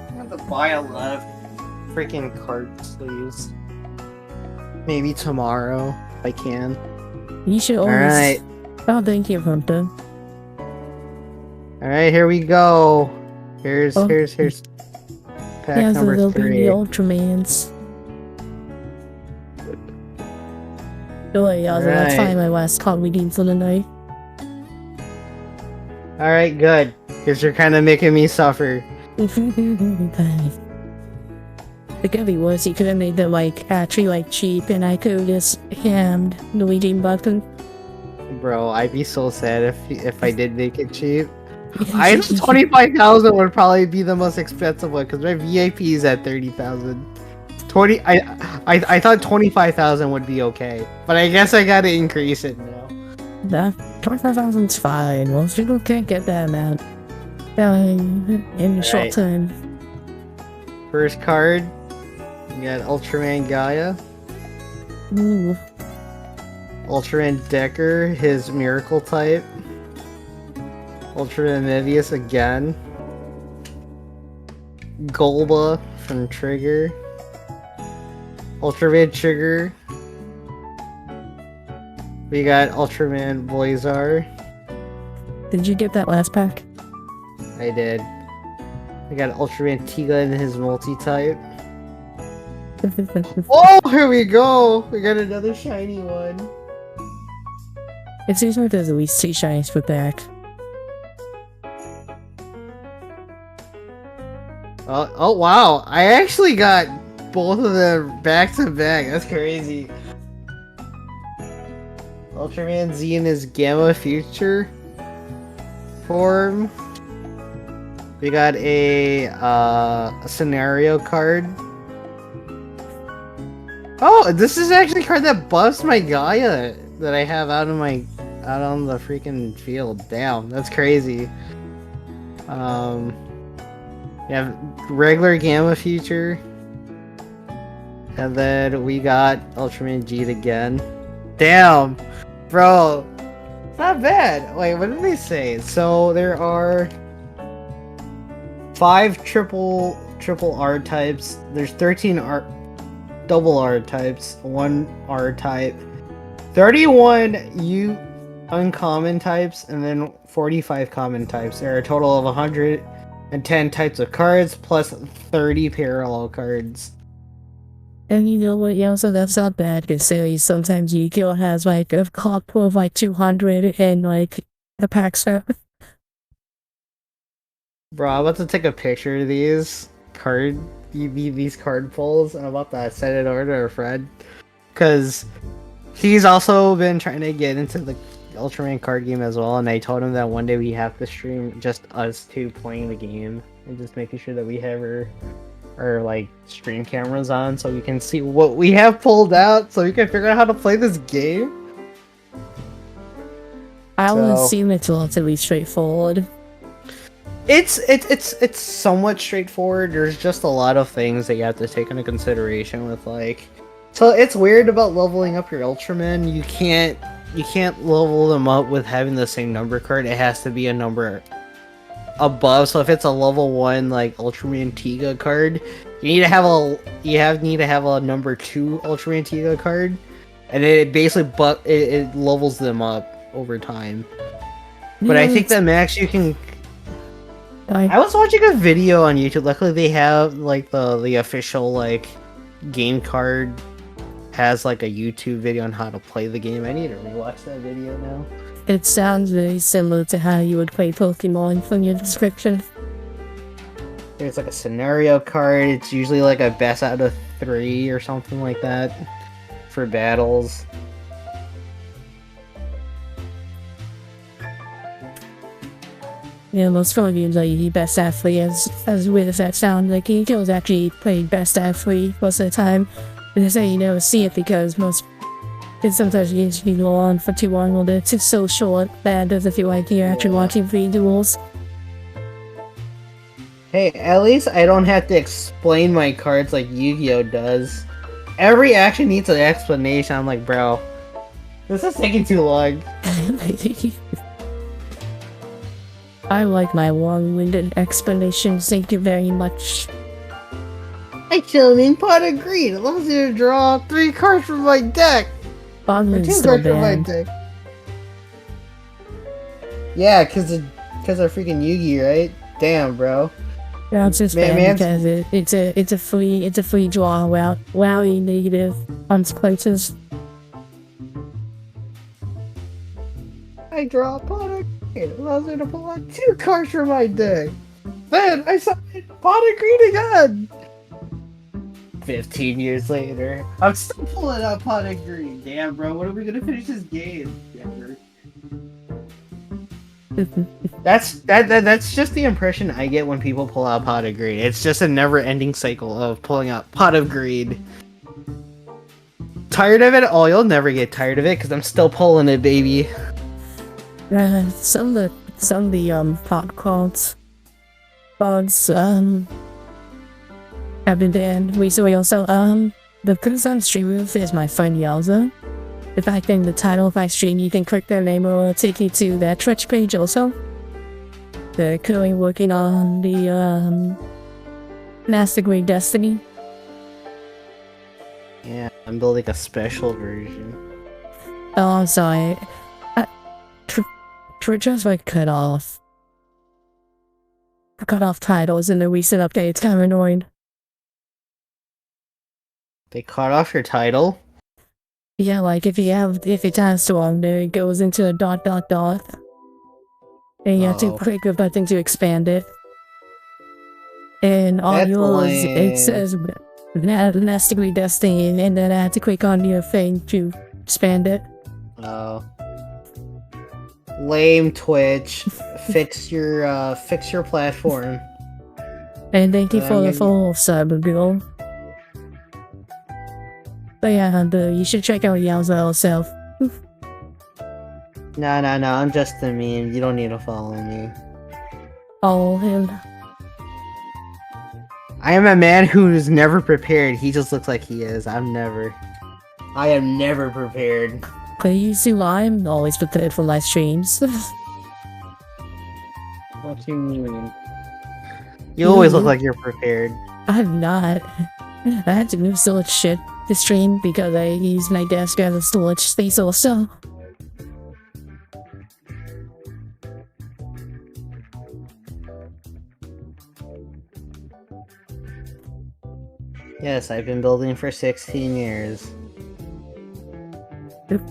I have to buy a lot of freaking card sleeves. Maybe tomorrow, if I can. You should always... Alright. Oh, thank you, Hunter. Alright, here we go. Here's Oh. pack Yeah, so number there'll be 3. the Ultramans. Oh yeah, so that's Alright. finally my last card redeem for the night. Alright, good. Because you're kind of making me suffer. It could be worse. You could have made them like actually like cheap, and I could have just hammed the redeem button. Bro, I'd be so sad if I did make it cheap. I 25,000 would probably be the most expensive one because my VIP is at 30,000. I thought 25,000 would be okay, but I guess I gotta increase it now. That 25,000's fine. Most people can't get that amount in the short Alright. term. First card, you got Ultraman Gaia, Ooh. Ultraman Decker, his Miracle type, Ultraman Mevius again, Golba from Trigger, Ultraman Trigger. We got Ultraman Blazar. Did you get that last pack? I did. We got Ultraman Tiga and his multi-type. Oh, here we go! We got another shiny one. It seems like there's at least 2 shinies per pack. Oh wow! I actually got both of them back to back. That's crazy. Ultraman Z in his Gamma Future form. We got a scenario card. Oh, this is actually a card that buffs my Gaia that I have out on the freaking field. Damn, that's crazy. We have regular Gamma Future. And then we got Ultraman Jeet again. Damn! Bro! It's not bad! Wait, what did they say? So there are 5 triple R types. There's 13 double R types, 1 R type, 31 uncommon types, and then 45 common types. There are a total of 110 types of cards, plus 30 parallel cards. And you know what, yeah, so that's not bad, considering sometimes Yu-Gi-Oh! Has like a clock of like 200 and like the pack stuff. Bro, I'm about to take a picture of these card pulls, and I'm about to send it over to a friend. Because he's also been trying to get into the Ultraman card game as well, and I told him that one day we have to stream just us two playing the game, and just making sure that we have our like stream cameras on so we can see what we have pulled out so we can figure out how to play this game. I always seem it's relatively straightforward. It's somewhat straightforward. There's just a lot of things that you have to take into consideration with like. So it's weird about leveling up your Ultraman. You can't level them up with having the same number card. It has to be a number above. So if it's a level 1 like Ultraman Tiga card, you need to have a number 2 Ultraman Tiga card, and it basically it levels them up over time. But I think the max you can. I was watching a video on YouTube. Luckily, they have like the official like game card has like a YouTube video on how to play the game. I need to rewatch that video now. It sounds very similar to how you would play Pokemon from your description. There's like a scenario card. It's usually like a best out of 3 or something like that for battles. Yeah, most of games like the best athlete, as weird as that sounds, like he was actually played best athlete most of the time. And they say you never see it because sometimes games can go on for too long, or it's just so short that it doesn't feel like you're actually watching visuals. Hey, at least I don't have to explain my cards like Yu-Gi-Oh does. Every action needs an explanation. I'm like, bro, this is taking too long. I like my long-winded explanations, thank you very much. I chilling Pot of Greed. It allows you to draw 3 cards from my deck. Bondman's so bad. Yeah, cause of freaking Yugi, right? Damn, bro. Yeah, it's just bad because it's a free draw wowie negative consequences. I draw a Pot of Greed. It allows me to pull out 2 cards from my deck. Then I saw Pot of Greed again. 15 years later, I'm still pulling out Pot of Greed. Damn, bro, when are we gonna finish this game? That's just the impression I get when people pull out Pot of Greed. It's just a never-ending cycle of pulling out Pot of Greed. Tired of it? Oh, you'll never get tired of it because I'm still pulling it, baby. Some of the pot cards have been banned recently. Also, the person I'm streaming with is my friend Yauwza. In fact, in the title of my stream, you can click their name or it'll take you to their Twitch page also. They're currently working on the Master Grade Destiny. Yeah, I'm building a special version. Oh, I'm sorry. Twitch has like cut off titles in the recent update. It's kind of annoying. They cut off your title? Yeah, like if it has too long there, it goes into a ... And you have to click a button to expand it. And on yours, it says Master Grade Destiny, and then I have to click on your thing to expand it. Oh. Lame Twitch. fix your platform. And thank you for the follow, Cybergirl. But yeah, you should check out Yauwza yourself. No, I'm just a meme. You don't need to follow me. Follow him. I am a man who is never prepared. He just looks like he is. I am never prepared. Please, I'm always prepared for my streams. What do you mean? You always look like you're prepared. I'm not. I had to move so much shit to stream because I use my desk as a storage space also. Yes, I've been building for 16 years. Yep.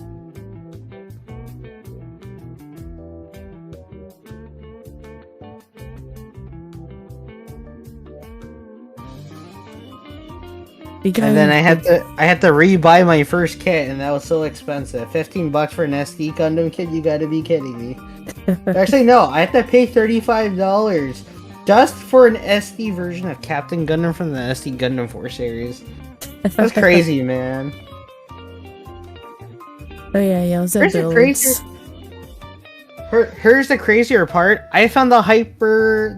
And then I had to re-buy my first kit, and that was so expensive. $15 for an SD Gundam kit? You gotta be kidding me. Actually, no, I had to pay $35 just for an SD version of Captain Gundam from the SD Gundam 4 series. That's crazy, man. Oh yeah, Yauwza builds. Here's the crazier part. I found the Hyper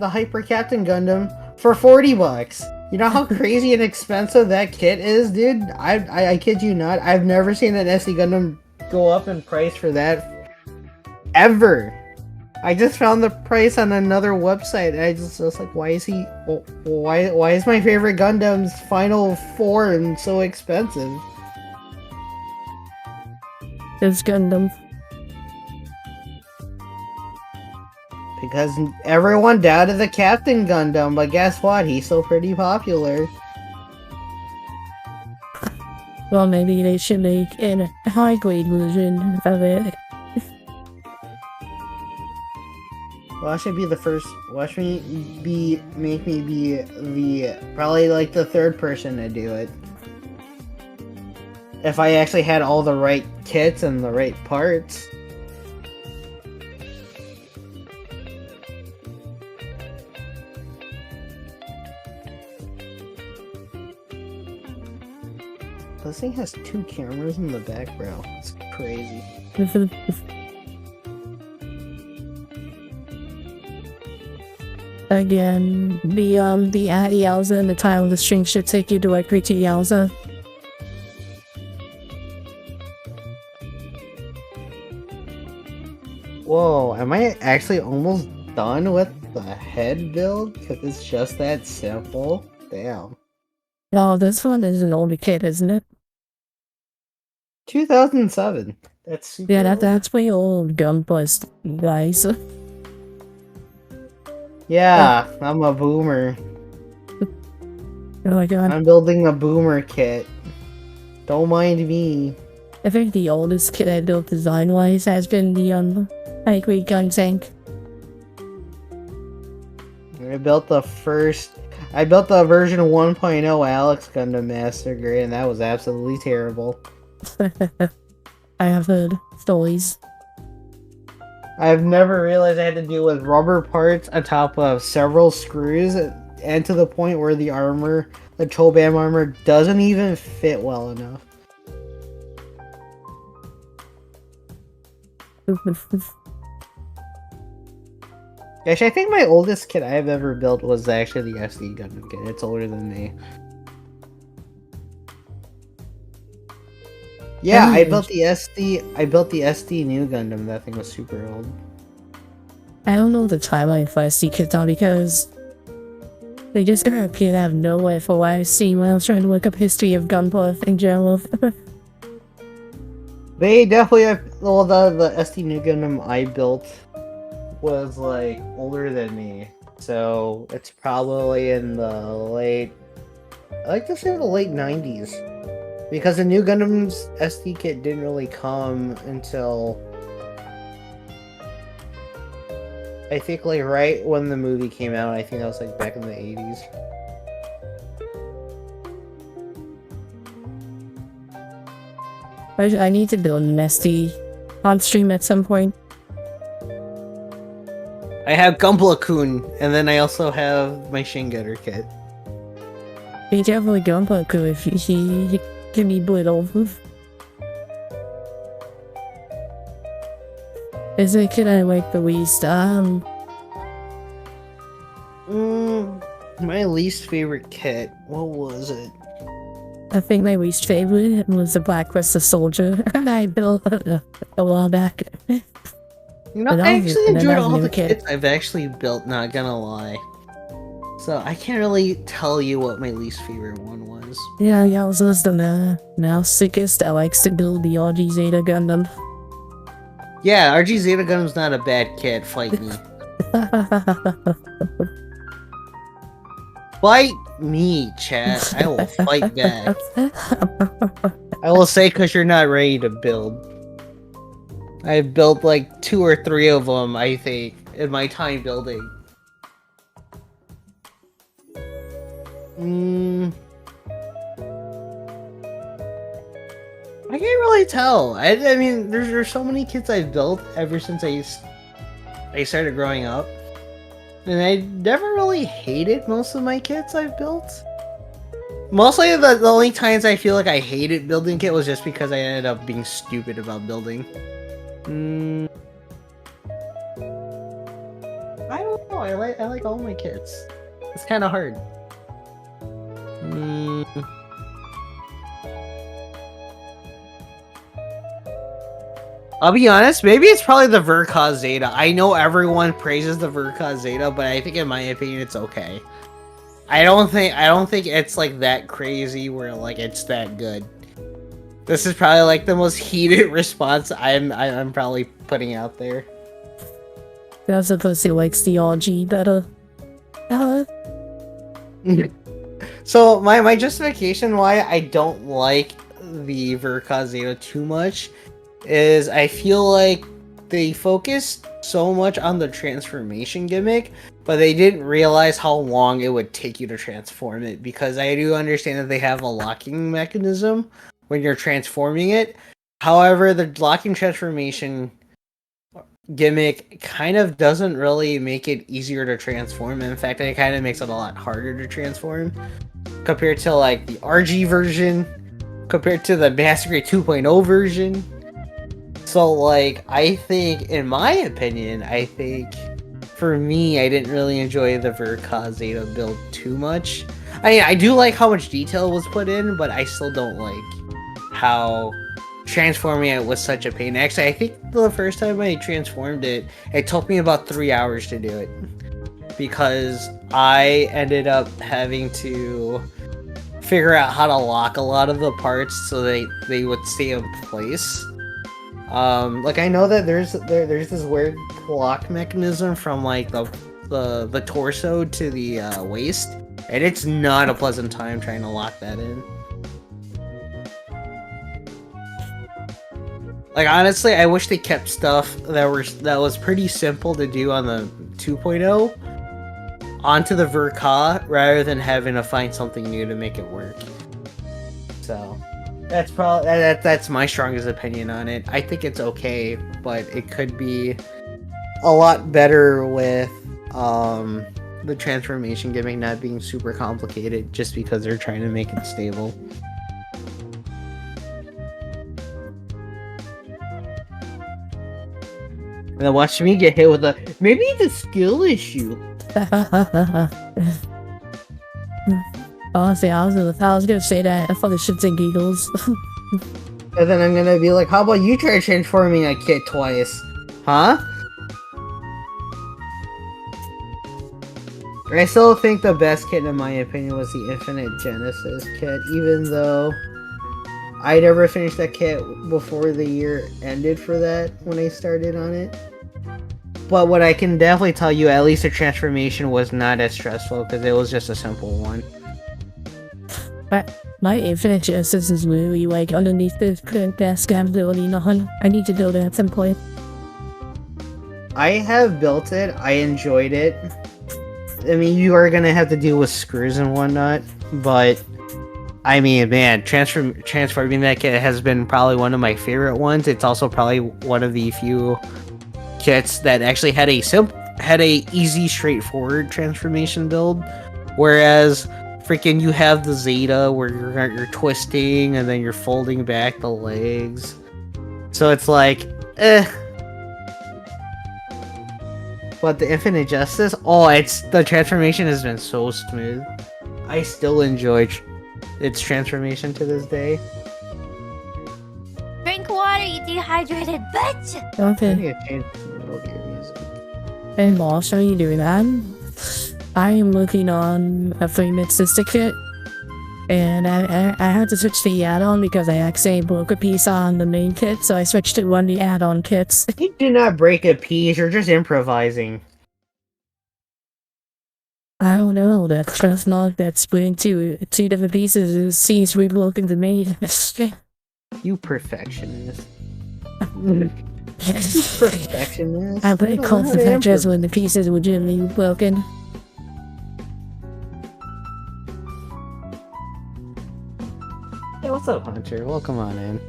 Captain Gundam for $40. You know how crazy and expensive that kit is, dude? I kid you not. I've never seen an SD Gundam go up in price for that ever. I just found the price on another website, and I just was like, why is my favorite Gundam's final form so expensive? It's Gundam. Because everyone doubted the Captain Gundam, but guess what? He's still pretty popular. Well, maybe they should make a high-grade version of it. Watch me be the first. Make me be the probably like the third person to do it. If I actually had all the right kits and the right parts. This thing has 2 cameras in the back, bro. It's crazy. Again, the at Yauwza and the title of the string should take you directly to Yauwza. Whoa, am I actually almost done with the head build? Because it's just that simple? Damn. Oh, this one is an older kit, isn't it? 2007. That's super Yeah, old. that's way old Gunplus, guys. Yeah, I'm a boomer. Oh my god. I'm building a boomer kit. Don't mind me. I think the oldest kit I built design-wise has been the high-grade gun tank. I built the version 1.0 Alex Gundam Master Grade, and that was absolutely terrible. I have heard stories. I've never realized I had to deal with rubber parts on top of several screws, and to the point where the armor, the Chobam armor, doesn't even fit well enough. Actually, I think my oldest kit I've ever built was actually the SD Gundam kit. It's older than me. Yeah, I built the SD new Gundam. That thing was super old. I don't know the timeline for SD kits now because they just appear to have nowhere for what I've seen when I was trying to look up history of Gunpla in general. They definitely have. Well, the SD new Gundam I built was like older than me, so it's probably in the late. I like to say the late 90s, because the new Gundam's SD kit didn't really come until I think like right when the movie came out. I think that was like back in the 80s. I need to build an SD on stream at some point. I have Gunpla-kun, and then I also have my Shin Getter kit. Be definitely Gunpla if he can be little. Is it kid I like the least? My least favorite kit. What was it? I think my least favorite was the Black Crystal Soldier I built a while back. You know, But I obviously actually enjoyed another all new the kit. kits I've actually built, not gonna lie. So I can't really tell you what my least favorite one was. Yeah, Yauwza's the now sickest that likes to build the RG Zeta Gundam. Yeah, RG Zeta Gundam's not a bad kit, fight me. Fight me, chat. I will fight back. I will say because you're not ready to build. I've built like 2 or 3 of them, I think, in my time building. I can't really tell. I mean, there's so many kits I've built ever since I started growing up. And I never really hated most of my kits I've built. Mostly the only times I feel like I hated building kit was just because I ended up being stupid about building. I don't know. I like all my kits. It's kind of hard. I'll be honest, maybe it's probably the Verka Zeta. I know everyone praises the Verka Zeta, but I think in my opinion it's okay. I don't think it's like that crazy where like it's that good. This is probably like the most heated response I'm probably putting out there. You're supposed to like the RG better. So my justification why I don't like the Verka Zeta too much is I feel like they focused so much on the transformation gimmick, but they didn't realize how long it would take you to transform it, because I do understand that they have a locking mechanism when you're transforming it. However, the locking transformation gimmick kind of doesn't really make it easier to transform. In fact, it kind of makes it a lot harder to transform compared to like the RG version, compared to the Master Grade 2.0 version. So like, I think, in my opinion, for me, I didn't really enjoy the Verka Zeta build too much. I do like how much detail was put in, but I still don't like how transforming it was such a pain. Actually, I think the first time I transformed it, it took me about 3 hours to do it, because I ended up having to figure out how to lock a lot of the parts so they would stay in place. Like I know that there's this weird lock mechanism from like the torso to the waist, and it's not a pleasant time trying to lock that in. Like honestly, I wish they kept stuff that was pretty simple to do on the 2.0 onto the Verka rather than having to find something new to make it work. So that's probably that's my strongest opinion on it. I think it's okay, but it could be a lot better with the transformation gimmick not being super complicated, just because they're trying to make it stable. And then watch me get hit with maybe it's a skill issue. Honestly, I was gonna say that for the shits and giggles. And then I'm gonna be like, how about you try transforming a kit twice? Huh? I still think the best kit, in my opinion, was the Infinite Genesis kit, even though I never finished that kit before the year ended for that when I started on it. But what I can definitely tell you, at least the transformation was not as stressful, because it was just a simple one. My Infinite Genesis is really like underneath the current best ability. I need to build it at some point. I have built it. I enjoyed it. I mean, you are gonna have to deal with screws and whatnot, but I mean, man, transforming that kit has been probably one of my favorite ones. It's also probably one of the few kits that actually had a easy, straightforward transformation build, whereas freaking you have the Zeta where you're twisting and then you're folding back the legs. So it's like, But the Infinite Justice, the transformation has been so smooth. I still enjoy its transformation to this day. Drink water, you dehydrated bitch! Okay. I need to change the Metal music. And whilst are you doing that, I am looking on a 3-minute sister kit, and I had to switch to the add-on because I accidentally broke a piece on the main kit, so I switched to one of the add-on kits. You did not break a piece, you're just improvising. I don't know, that trust log that split into 2 different pieces seems rebroken to me. You perfectionist. Perfectionist. I play Cult of Pictures when the pieces were genuinely broken. Hey, what's up, Hunter? Welcome on in.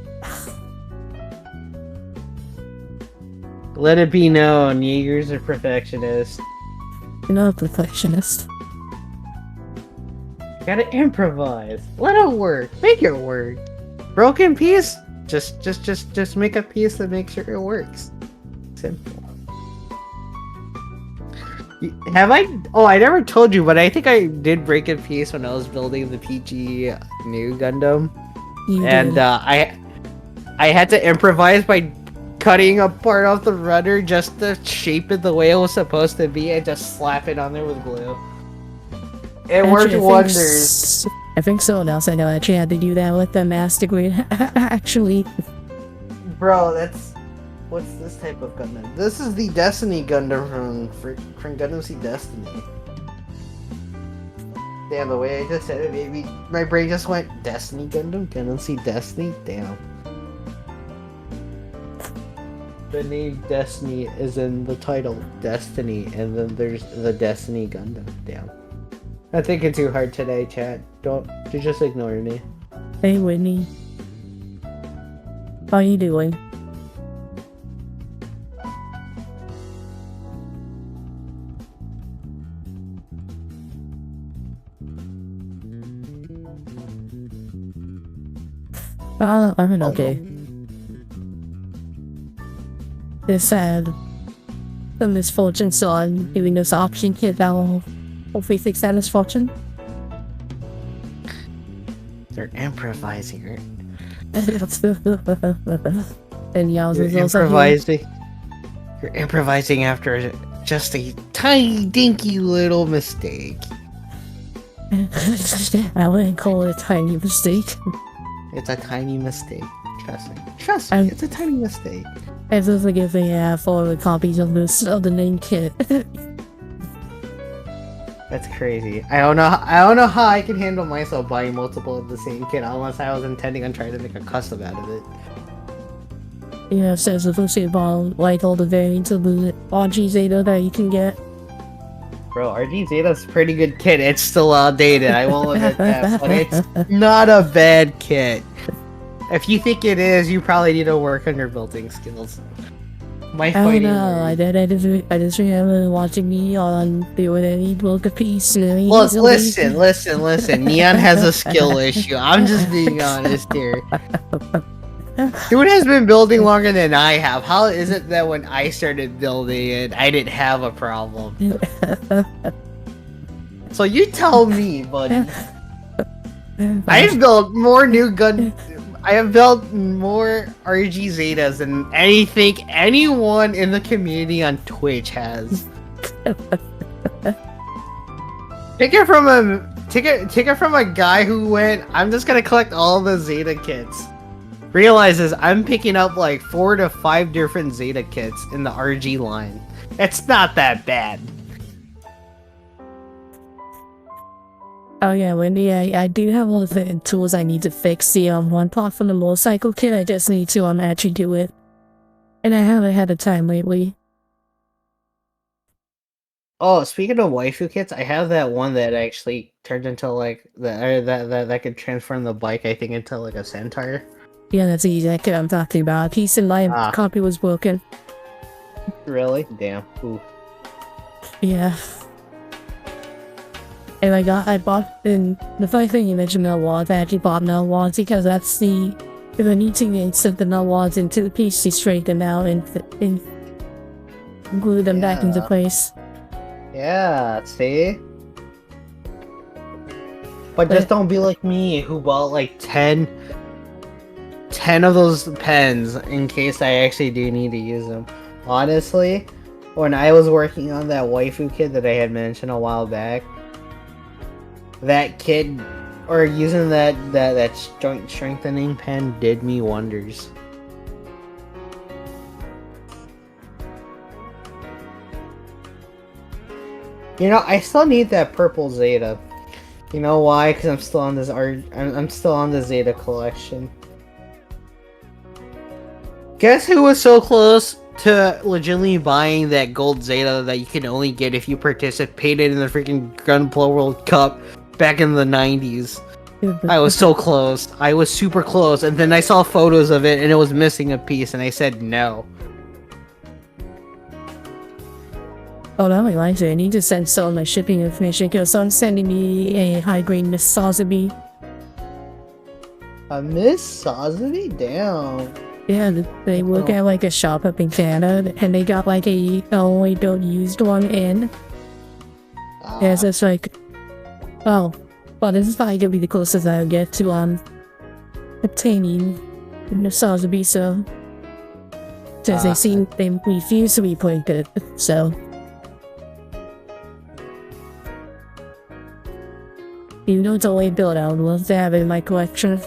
Let it be known, Jaeger's a perfectionist. You're not a perfectionist. You gotta improvise. Let it work. Make it work. Broken piece? Just make a piece that makes sure it works. Simple. Have I? Oh, I never told you, but I think I did break a piece when I was building the PG new Gundam, and I had to improvise by cutting a part off the rudder just to shape it the way it was supposed to be, and just slap it on there with glue. It worked wonders. I think someone else I know actually had to do that with the Master Grade. Actually, Bro, that's what's this type of Gundam? This is the Destiny Gundam from Gundam Seed Destiny. Damn, the way I just said it, maybe my brain just went Destiny Gundam Seed Destiny. Damn. The name Destiny is in the title, Destiny, and then there's the Destiny Gundam. Damn. I'm thinking too hard today, chat. You just ignore me. hey Whitney, how you doing? I'm okay. It's sad. The misfortune son giving us option kid that will hopefully fix that misfortune. They're improvising. And Yowza's You're also improvising. You're improvising after just a tiny, dinky little mistake. I wouldn't call it a tiny mistake. It's a tiny mistake. Trust me. It's a tiny mistake. It's just like if they have 4 copies of the name kit. That's crazy. I don't know how I can handle myself buying multiple of the same kit unless I was intending on trying to make a custom out of it. Yeah, it says if you about like all the variants of the RG Zeta that you can get. Bro, RG Zeta's a pretty good kit. It's still outdated, I will admit that, but it's not a bad kit. If you think it is, you probably need to work on your building skills. I don't know, I just remember watching me on the Ordinary Book of Peace. Look, listen. Neon has a skill issue. I'm just being honest here. Dude has been building longer than I have. How is it that when I started building it, I didn't have a problem? So you tell me, buddy. I've built more I have built more RG Zetas than anyone in the community on Twitch has. Take it from a guy who went, I'm just gonna collect all the Zeta kits. Realizes I'm picking up like 4 to 5 different Zeta kits in the RG line. It's not that bad. Oh yeah, Wendy, I do have all the tools I need to fix the one part from the motorcycle kit. I just need to actually do it. And I haven't had the time lately. Oh, speaking of waifu kits, I have that one that actually turned into like that could transform the bike, I think, into like a centaur. Yeah, that's the exact kit I'm talking about. Piece in my copy was broken. Really? Damn. Ooh. Yeah. And I bought, and the funny thing you mentioned null wads, I actually bought null wads because that's the need to insert the null wads into the piece to straighten them out and glue them back into place. Yeah, see? But just don't be like me, who bought like 10 of those pens in case I actually do need to use them. Honestly, when I was working on that waifu kit that I had mentioned a while back, that kid, or using that joint strengthening pen did me wonders. You know, I still need that purple Zeta. You know why? Because I'm still on this I'm still on the Zeta collection. Guess who was so close to legitimately buying that gold Zeta that you can only get if you participated in the freaking Gunpla World Cup back in the 90s? I was so close. I was super close, and then I saw photos of it and it was missing a piece, and I said no. Oh, that reminds me, I need to send someone my shipping information because someone's sending me a high-grade Miss Sazabi. A Miss Sazabi? Damn. Yeah, they work at like a shop up in Canada, and they got like a only don't used one in. Yeah, so it's like, oh, well, this is probably gonna be the closest I'll get to obtaining the nostalgia beast. So, since they refuse to be pointed, so. Even though it's only built I would love to have it in my collection.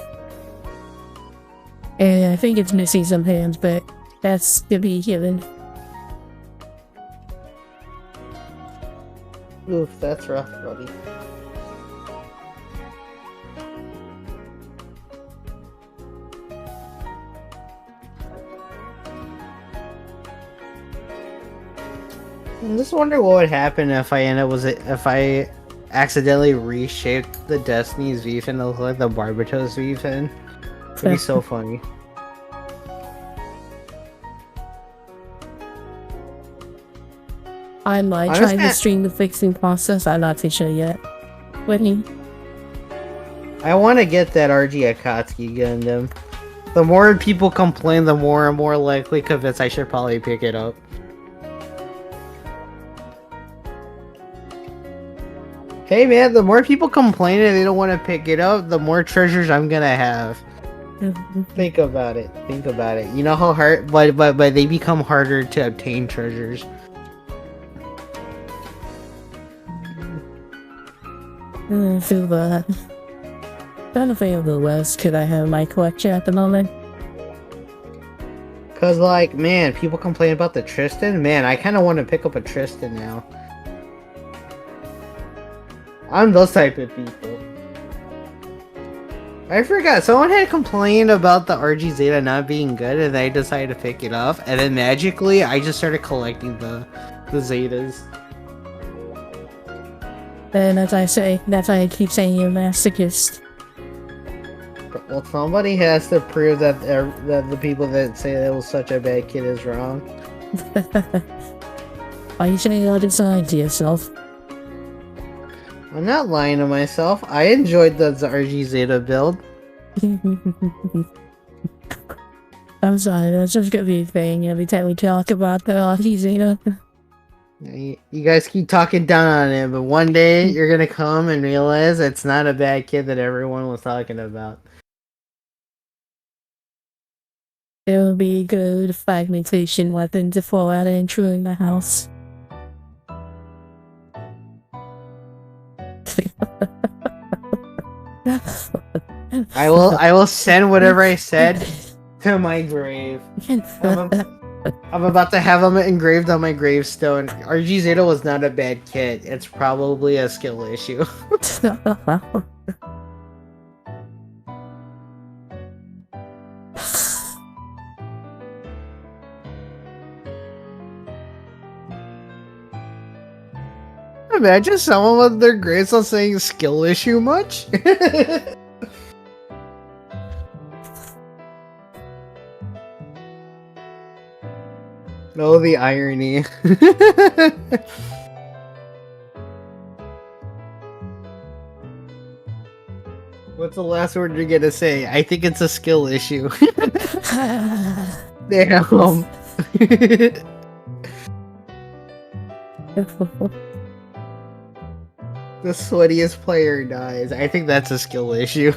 And I think it's missing some hands, but that's to be given. Oof, that's rough, buddy. I just wonder what would happen if I accidentally reshaped the Destiny's V fin to look like the Barbatos V fin. It'd be so funny. I might try to stream the fixing process. I'm not too sure yet. Whitney. I want to get that RG Akatsuki Gundam. The more people complain, the more and more likely convinced I should probably pick it up. Hey man, the more people complain and they don't want to pick it up, the more treasures I'm gonna have. Think about it. Think about it. You know how hard, but they become harder to obtain treasures. I feel that. Trying to think of the list could I have in my collection at the moment. Cause like, man, people complain about the Tristan. Man, I kind of want to pick up a Tristan now. I'm those type of people. I forgot, someone had complained about the RG Zeta not being good and I decided to pick it up, and then magically I just started collecting the Zetas. And as I say, that's why I keep saying you're a masochist. Well, somebody has to prove that the people that say that was such a bad kid is wrong. Why are you saying all this to yourself? I'm not lying to myself. I enjoyed the RG Zeta build. I'm sorry, that's just gonna be a thing every time we talk about the RG Zeta. You guys keep talking down on it, but one day you're gonna come and realize it's not a bad kid that everyone was talking about. There will be good fragmentation weapon to fall out and entering the house. I will send whatever I said to my grave. I'm about to have them engraved on my gravestone. RG Zeta was not a bad kid. It's probably a skill issue. Imagine someone with their gravestone saying skill issue much. No, the irony. What's the last word you're gonna say? I think it's a skill issue. Damn. The sweatiest player dies. I think that's a skill issue.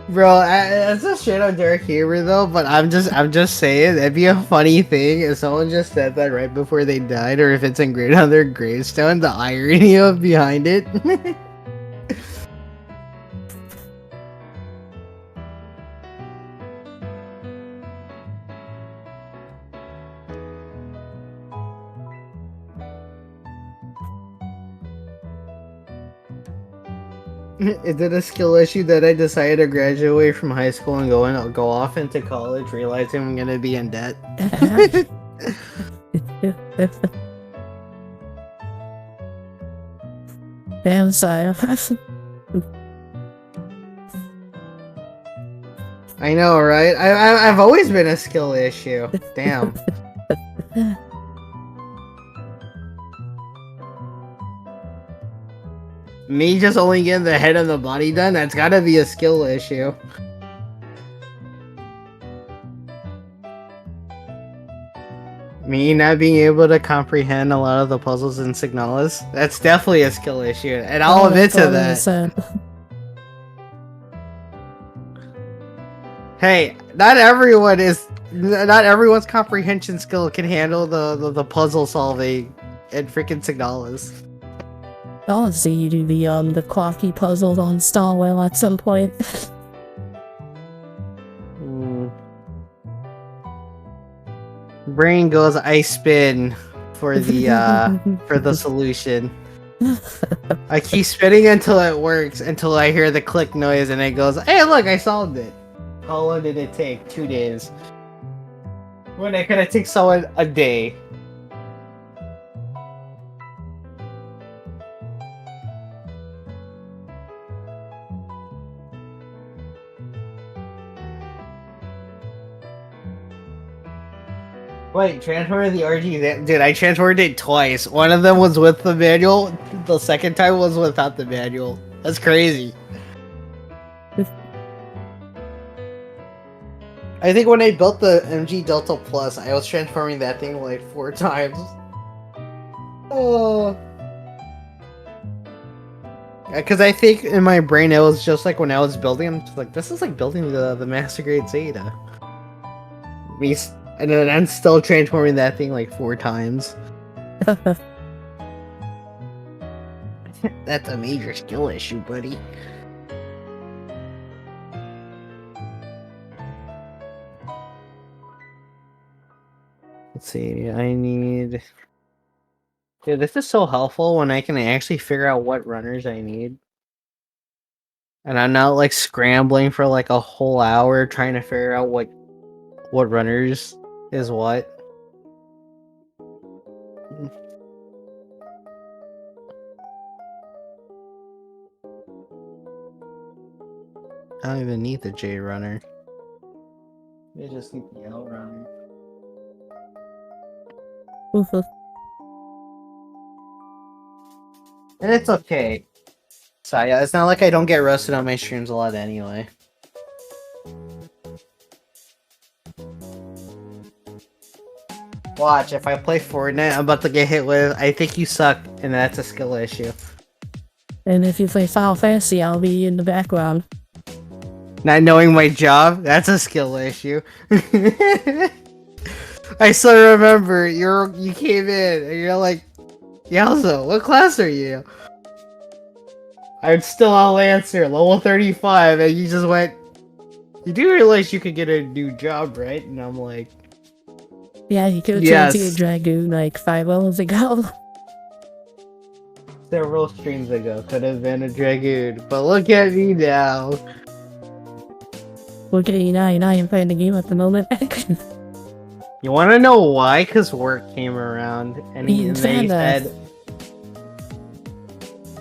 Bro, that's a shit on Derek Haber though, but I'm just saying, it'd be a funny thing if someone just said that right before they died, or if it's engraved on their gravestone, the irony of behind it. Is it a skill issue that I decided to graduate from high school and go off into college, realizing I'm gonna be in debt? Damn, sorry. I know, right? I've always been a skill issue. Damn. Me just only getting the head and the body done? That's gotta be a skill issue. Me not being able to comprehend a lot of the puzzles in Signalis, that's definitely a skill issue, and I'll admit to that. 100%. Hey, not everyone's comprehension skill can handle the puzzle solving in freaking Signalis. I'll see you do the clocky puzzles on Starwell at some point. Brain goes, I spin for the solution. I keep spinning until it works, until I hear the click noise and it goes, hey look, I solved it. How long did it take? 2 days. When it could have taken someone a day. Wait, transfer the RG? Dude, I transferred it twice. One of them was with the manual, the second time was without the manual. That's crazy. I think when I built the MG Delta Plus, I was transforming that thing like 4 times. Oh. Because I think in my brain it was just like when I was building, I'm just like, this is like building the Master Grade Zeta. And then I'm still transforming that thing like 4 times. That's a major skill issue, buddy. Let's see, I need... Dude, this is so helpful when I can actually figure out what runners I need. And I'm not like scrambling for like a whole hour trying to figure out what runners is what. I don't even need the J runner. I just need the L runner. And it's okay. So yeah, it's not like I don't get roasted on my streams a lot anyway. Watch, if I play Fortnite, I'm about to get hit with, I think you suck, and that's a skill issue. And if you play Final Fantasy, I'll be in the background. Not knowing my job, that's a skill issue. I still remember, you came in, and you're like, Yauwza, what class are you? I'm still on Lancer, level 35, and you just went, you do realize you could get a new job, right? And I'm like, yeah, you could have to a Dragoon like 5 levels ago. Several streams ago, could have been a Dragoon, but look at me now. Look at you now, you're not even playing the game at the moment. You want to know why? Because work came around, and he said,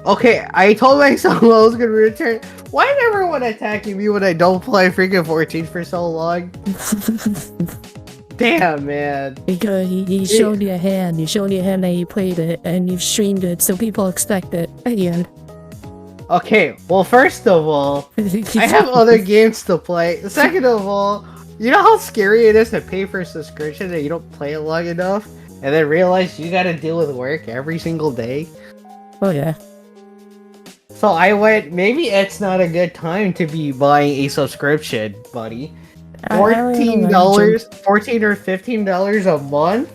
okay, I told myself I was going to return. Why is everyone attacking me when I don't play freaking 14 for so long? Damn, man. Because you showed your hand. You showed your hand that you played it, and you've streamed it, so people expect it at the end. Okay, well, first of all, I have other games to play. Second of all, you know how scary it is to pay for a subscription and you don't play it long enough? And then realize you gotta deal with work every single day? Oh, yeah. So I went, maybe it's not a good time to be buying a subscription, buddy. $14, $14 or $15 a month?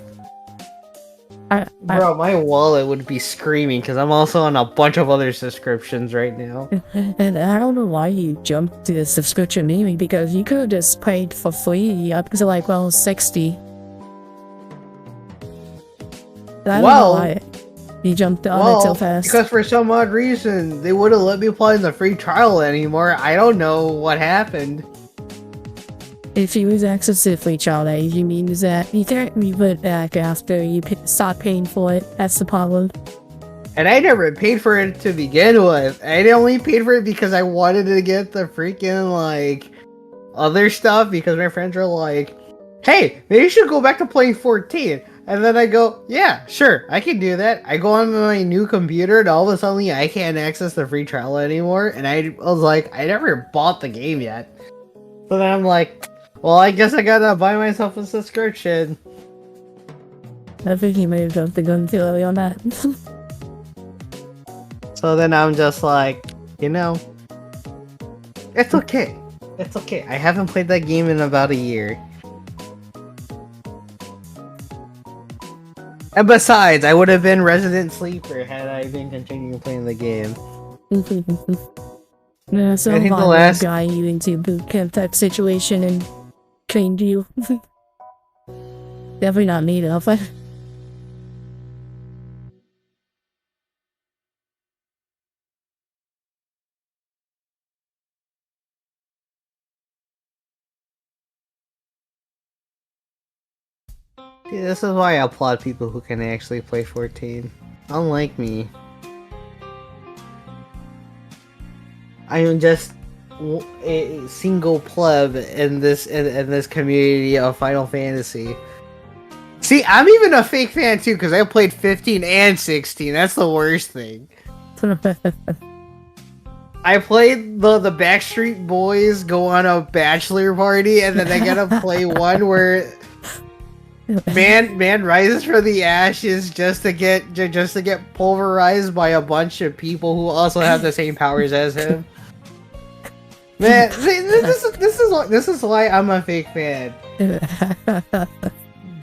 Bro, my wallet would be screaming because I'm also on a bunch of other subscriptions right now. And I don't know why you jumped to the subscription mainly, because you could have just paid for free up to like, well, 60. I don't know why you jumped on it so fast. Because for some odd reason, they wouldn't let me play in the free trial anymore. I don't know what happened. If you lose access to the free trial, that usually means that you can't revert back after you start paying for it. That's the problem. And I never paid for it to begin with. I only paid for it because I wanted to get the freaking, like, other stuff, because my friends are like, hey, maybe you should go back to playing 14. And then I go, yeah, sure, I can do that. I go on my new computer, and all of a sudden I can't access the free trial anymore. And I was like, I never bought the game yet. So then I'm like, well, I guess I gotta buy myself a subscription. I think he may have jumped the gun too early on that. So then I'm just like, you know, it's okay. It's okay. I haven't played that game in about a year. And besides, I would have been Resident Sleeper had I been continuing playing the game. Yeah, so I think the I'm last- guy you into boot camp type situation and trained you. Definitely not me though. But See, this is why I applaud people who can actually play 14. Unlike me. I am just a single pleb in this community of Final Fantasy. See, I'm even a fake fan too, because I played 15 and 16. That's the worst thing. I played the Backstreet Boys go on a bachelor party, and then I gotta play one where man rises from the ashes just to get pulverized by a bunch of people who also have the same powers as him. Man, see, this is why I'm a fake fan.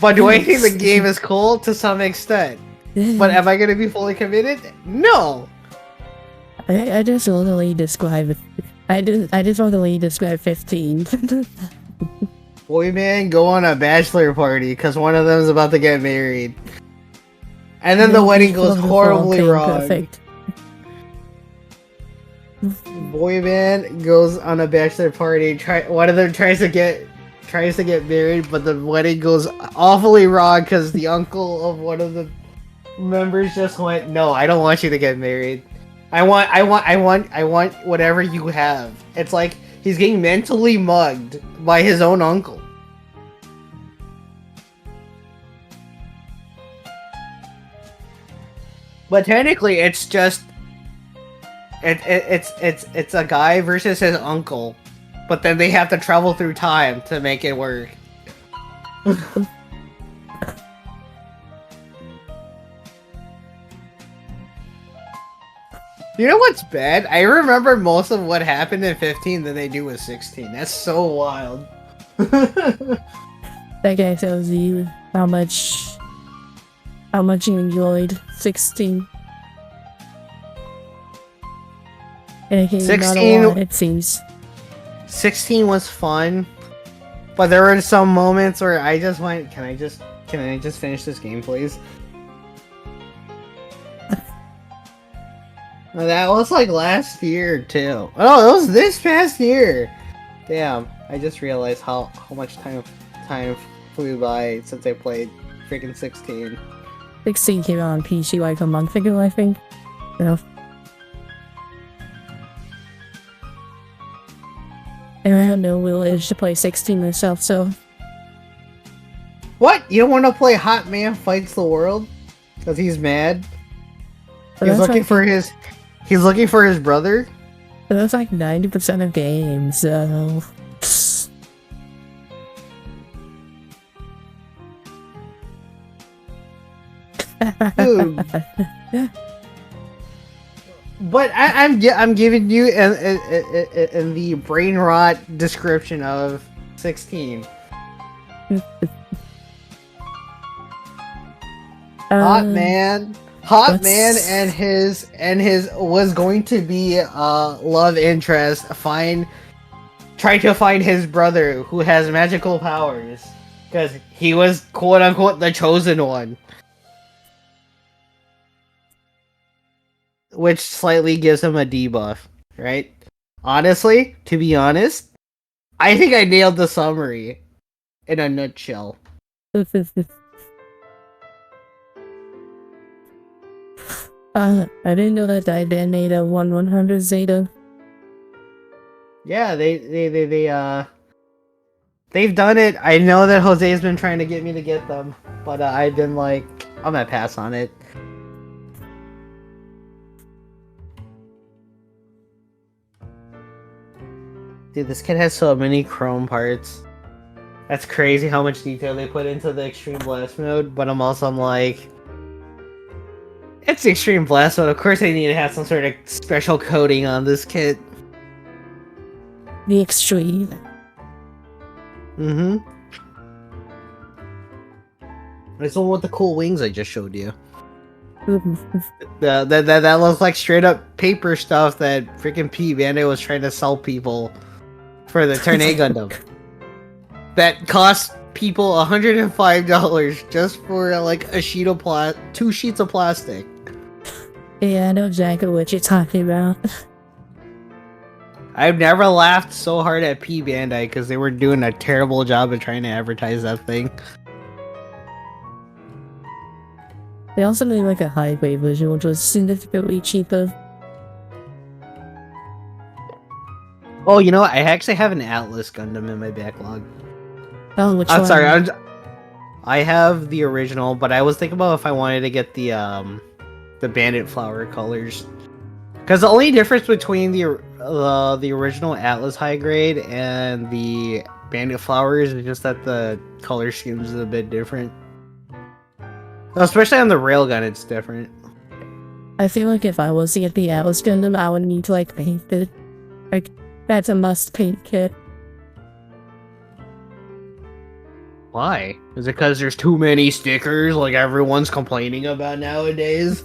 But do I think the game is cool? To some extent. But am I gonna be fully committed? No! I just totally describe it. I just totally describe 15. Boy man, go on a bachelor party because one of them is about to get married. And then the wedding goes horribly wrong. Perfect. Boy man goes on a bachelor party, one of them tries to get married, but the wedding goes awfully wrong because the uncle of one of the members just went, "No, I don't want you to get married. I want whatever you have." It's like he's getting mentally mugged by his own uncle. But technically, it's just it's a guy versus his uncle, but then they have to travel through time to make it work. You know what's bad? I remember most of what happened in 15 than they do with 16. That's so wild. That guy tells you how much you enjoyed 16. And okay, 16 not a lot, it seems. 16 was fun, but there were some moments where I just went, can I just finish this game, please? That was like last year too. Oh, it was this past year. Damn, I just realized how much time flew by since I played freaking 16. 16 came out on PC like a month ago, I think. No. And I have no will to play 16 myself, so. What? You don't want to play Hot Man Fights the World? Because he's mad? But He's looking for his... He's looking for his brother? That's like 90% of games, so... Dude. But I'm giving you in the brain rot description of 16. Hot man and his was going to be love interest trying to find his brother who has magical powers because he was quote unquote the chosen one. Which slightly gives him a debuff, right? Honestly, to be honest, I think I nailed the summary in a nutshell. I didn't know that I made a 1/100 Zeta. Yeah, they've done it. I know that Jose's been trying to get me to get them, but I've been like, I'm gonna pass on it. Dude, this kid has so many chrome parts. That's crazy how much detail they put into the Extreme Blast mode, but I'm like, it's Extreme Blast mode. Of course, they need to have some sort of special coating on this kit. The extreme. Mm-hmm. It's the one with the cool wings I just showed you. That looks like straight up paper stuff that freaking P Bandai was trying to sell people for the Turn A Gundam. That cost people $105 just for like a sheet of 2 sheets of plastic. Yeah, I know exactly what you're talking about. I've never laughed so hard at P Bandai because they were doing a terrible job of trying to advertise that thing. They also made like a high-grade version, which was significantly cheaper. Oh, you know what? I actually have an Atlas Gundam in my backlog. Oh, which I'm one? sorry, I have the original, but I was thinking about if I wanted to get the Bandit Flower colors. Because the only difference between the original Atlas high grade and the Bandit Flowers is just that the color scheme is a bit different. Especially on the railgun, it's different. I feel like if I was to get the Atlas Gundam, I would need to like paint it. Like, that's a must paint kit. Why? Is it because there's too many stickers like everyone's complaining about nowadays?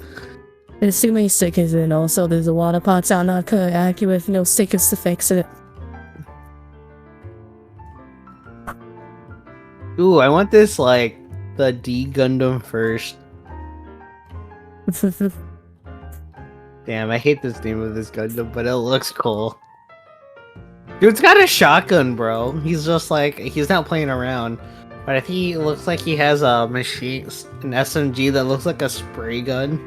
There's too many stickers and also there's a lot of parts that are not accurate, no stickers to fix it. Ooh, I want this like the D Gundam first. Damn, I hate this name of this Gundam, but it looks cool. Dude's got a shotgun, bro. He's just like, he's not playing around. But I think he looks like he has a machine, an SMG that looks like a spray gun.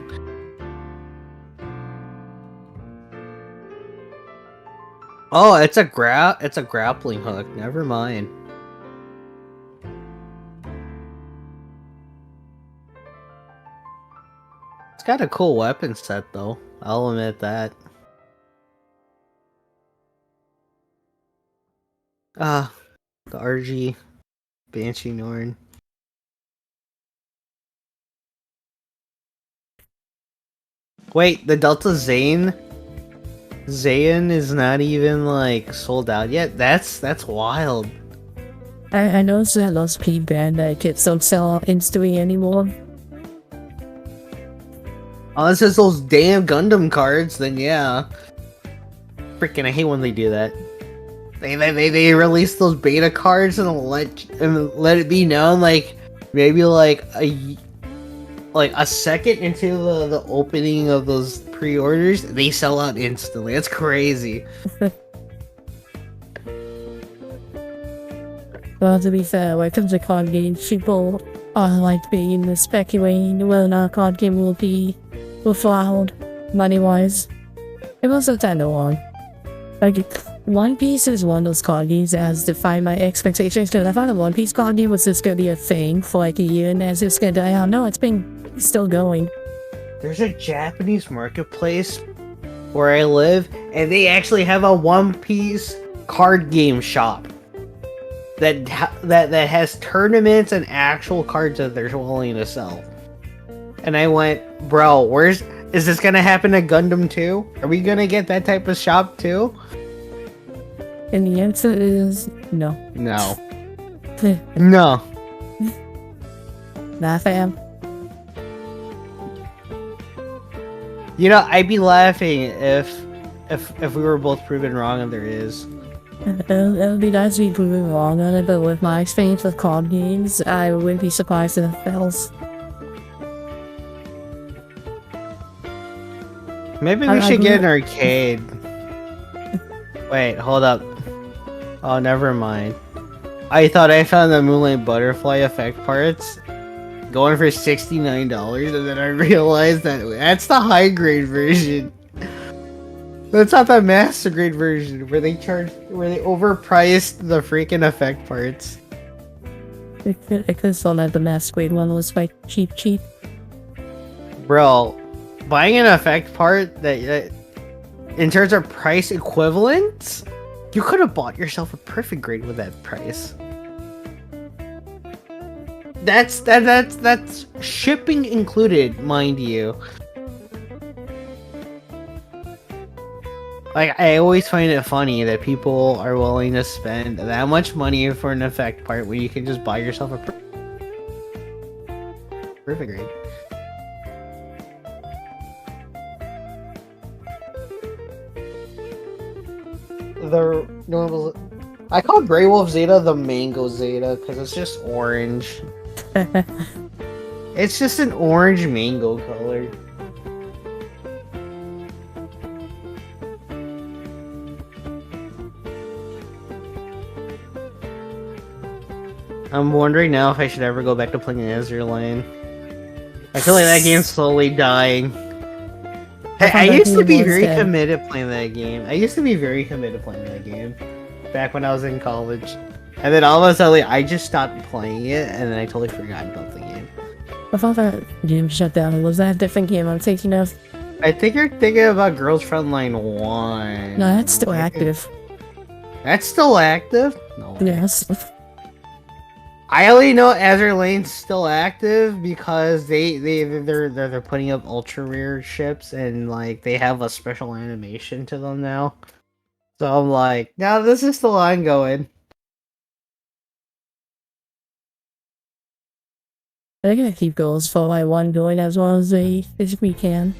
Oh, it's a grappling hook. Never mind. It's got a cool weapon set, though. I'll admit that. Ah, the RG Banshee Norn. Wait, the Delta Zane? Zayn is not even like sold out yet? That's wild. I noticed that lots of P Bandai kits don't sell instantly anymore. Unless it's those damn Gundam cards, then yeah. Freaking, I hate when they do that. They release those beta cards and let it be known, like maybe like a second into the opening of those pre-orders, they sell out instantly. It's crazy. Well, to be fair, when it comes to card games, people are like being speculating whether or not a card game will be worthwhile money-wise. It was a kind of long. Like, One Piece is one of those card games that has defied my expectations, because I thought the One Piece card game was just gonna be a thing for like a year and as it's gonna die out. No, it's been still going. There's a Japanese marketplace where I live, and they actually have a One Piece card game shop that has tournaments and actual cards that they're willing to sell. And I went, bro, is this gonna happen to Gundam too? Are we gonna get that type of shop too? And the answer is no. No. No. Nah, fam. You know, I'd be laughing if we were both proven wrong and there is. It would be nice to be proven wrong on it, but with my experience with card games, I wouldn't be surprised if it fails. Maybe we should get an arcade. Wait, hold up. Oh, never mind. I thought I found the Moonlight Butterfly effect parts going for $69, and then I realized that that's the high grade version. That's not the master grade version where they overpriced the freaking effect parts. It could have sold that the master grade one was like cheap. Bro, buying an effect part that in terms of price equivalent, you could have bought yourself a perfect grade with that price. That's shipping included, mind you. Like, I always find it funny that people are willing to spend that much money for an effect part when you can just buy yourself a perfect grade. The normal, I call Grey Wolf Zeta the Mango Zeta because it's just orange. It's just an orange mango color. I'm wondering now if I should ever go back to playing Neverlia. I feel like that game's slowly dying. I used to be very committed playing that game. Back when I was in college. And then all of a sudden, I just stopped playing it, and then I totally forgot about the game. I thought that game shut down. Was that a different game I'm thinking of? I think you're thinking about Girls Frontline 1. No, that's still active. That's still active? No. Yes. I only know Azure Lane's still active because they're putting up ultra rare ships and like they have a special animation to them now. So I'm like, now this is still ongoing. They're gonna keep Girls Frontline 1 going as long as they physically can.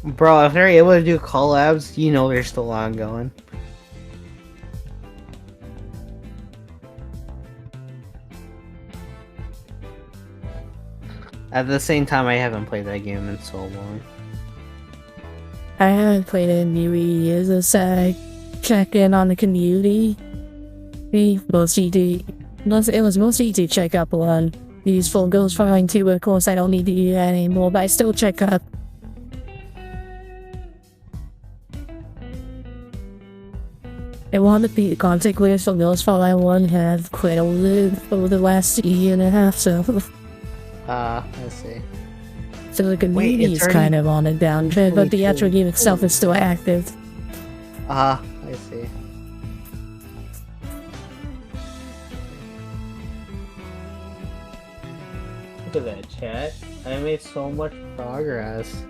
Bro, if they're able to do collabs, you know they're still ongoing. At the same time, I haven't played that game in so long. I haven't played it in years. As I check in on the community. It was mostly to check up on these full Girls Frontline 2. Of course, I don't need to do that anymore, but I still check up. I want to be the content creators for Girls Frontline 1 have quite a live over the last year and a half, so. I see. So the community is kind of on a downtrend, but the actual game itself is still active. I see. Look at that, chat. I made so much progress.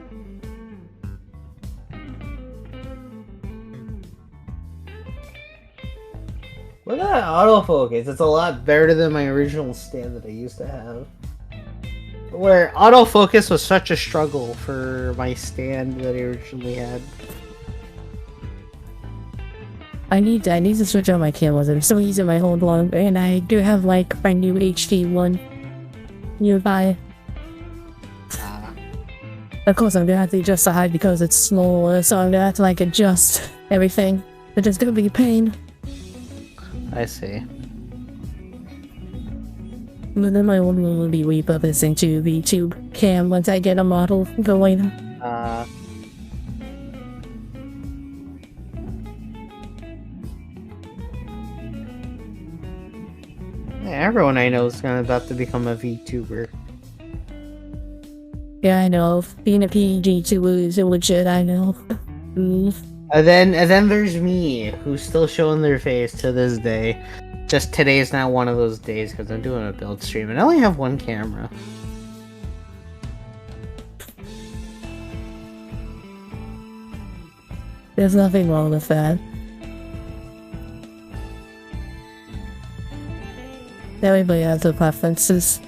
Look at that autofocus. It's a lot better than my original stand that I used to have. Where autofocus was such a struggle for my stand that I originally had. I need to switch out my cameras. I'm still using my old one, and I do have like my new HD one nearby. Of course, I'm gonna have to adjust the height because it's smaller, so I'm gonna have to like adjust everything. It's just gonna be a pain. I see. But then my old one will be repurposing to the tube cam once I get a model going. Everyone I know is about to become a VTuber. Yeah, I know. Being a PG tuber is legit, I know. And then there's me, who's still showing their face to this day. Just today is not one of those days because I'm doing a build stream and I only have one camera. There's nothing wrong with that. Everybody has their preferences.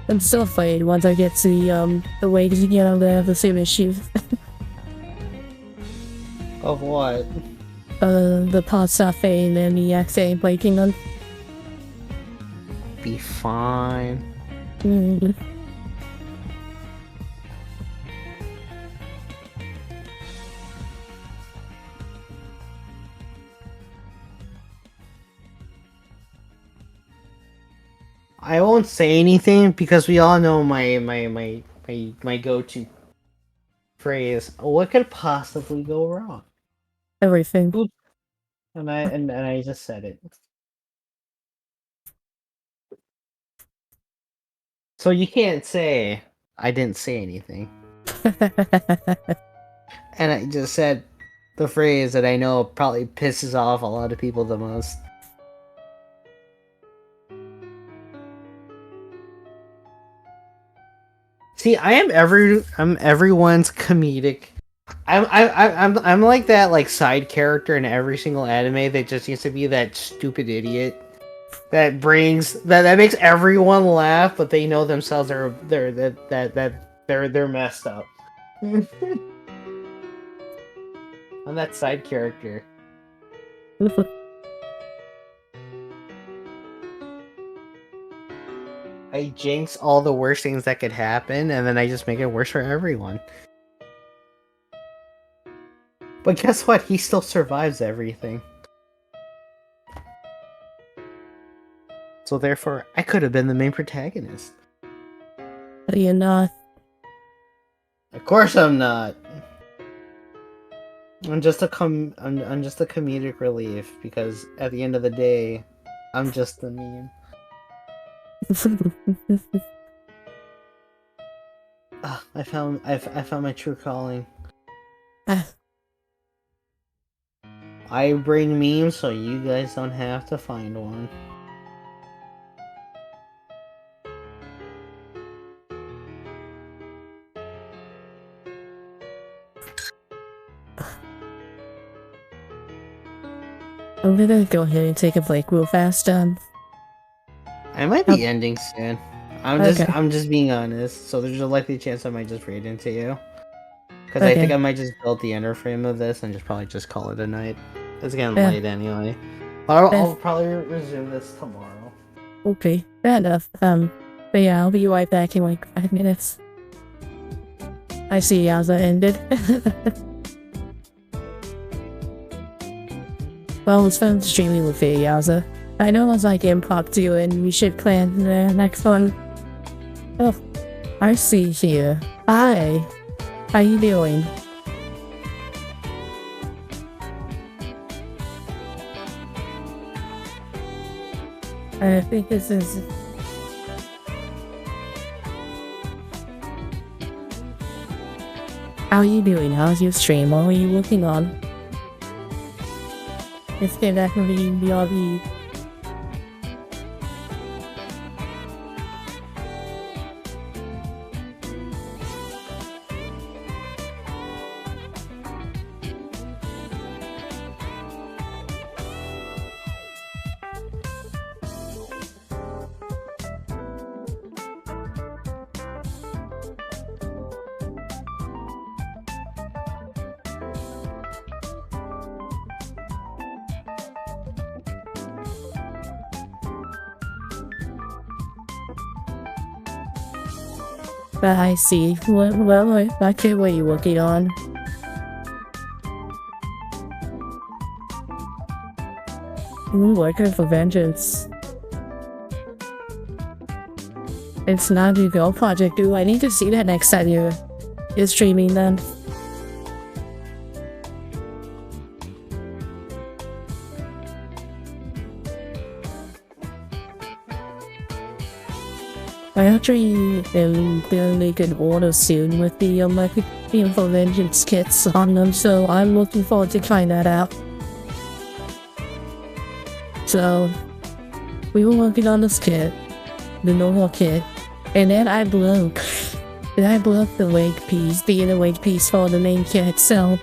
I'm still afraid once I get to the way to get on the same issue. Of what? The pod stuff and then the XA breaking them. Be fine. Mm. I won't say anything because we all know my go-to phrase. What could possibly go wrong? Everything. Oop. And I just said it. So you can't say I didn't say anything. And I just said the phrase that I know probably pisses off a lot of people the most. See, I'm everyone's comedic. I'm like that like side character in every single anime that just used to be that stupid idiot that makes everyone laugh, but they know themselves they're messed up. I'm that side character. I jinx all the worst things that could happen, and then I just make it worse for everyone. But guess what? He still survives everything. So therefore, I could have been the main protagonist. But you're not. Of course I'm not. I'm just a comedic relief because at the end of the day, I'm just the meme. I found my true calling. I bring memes so you guys don't have to find one. I'm gonna go ahead and take a break real fast. I might be ending soon. I'm just being honest. So there's a likely chance I might just raid into you. Because I think I might just build the ender frame of this and probably just call it a night. It's getting late anyway. I'll probably resume this tomorrow. Okay, fair enough. But yeah, I'll be right back in like 5 minutes. I see Yauza ended. Well, it's fun streaming with you, Yauza. I know it's like impromptu and we should plan the next one. Oh, I see here. Hi. How you doing? I think this is... How you doing? How's your stream? What are you working on? It's gonna definitely be all the... I see. Well, okay, what are you working on? Working for vengeance. It's not a girl project, dude. I need to see that next time you're streaming then. I actually am gonna make an order soon with the for vengeance kits on them, so I'm looking forward to trying that out. So, we were working on this kit, the normal kit, and then I broke the leg piece, the inner leg piece for the main kit itself.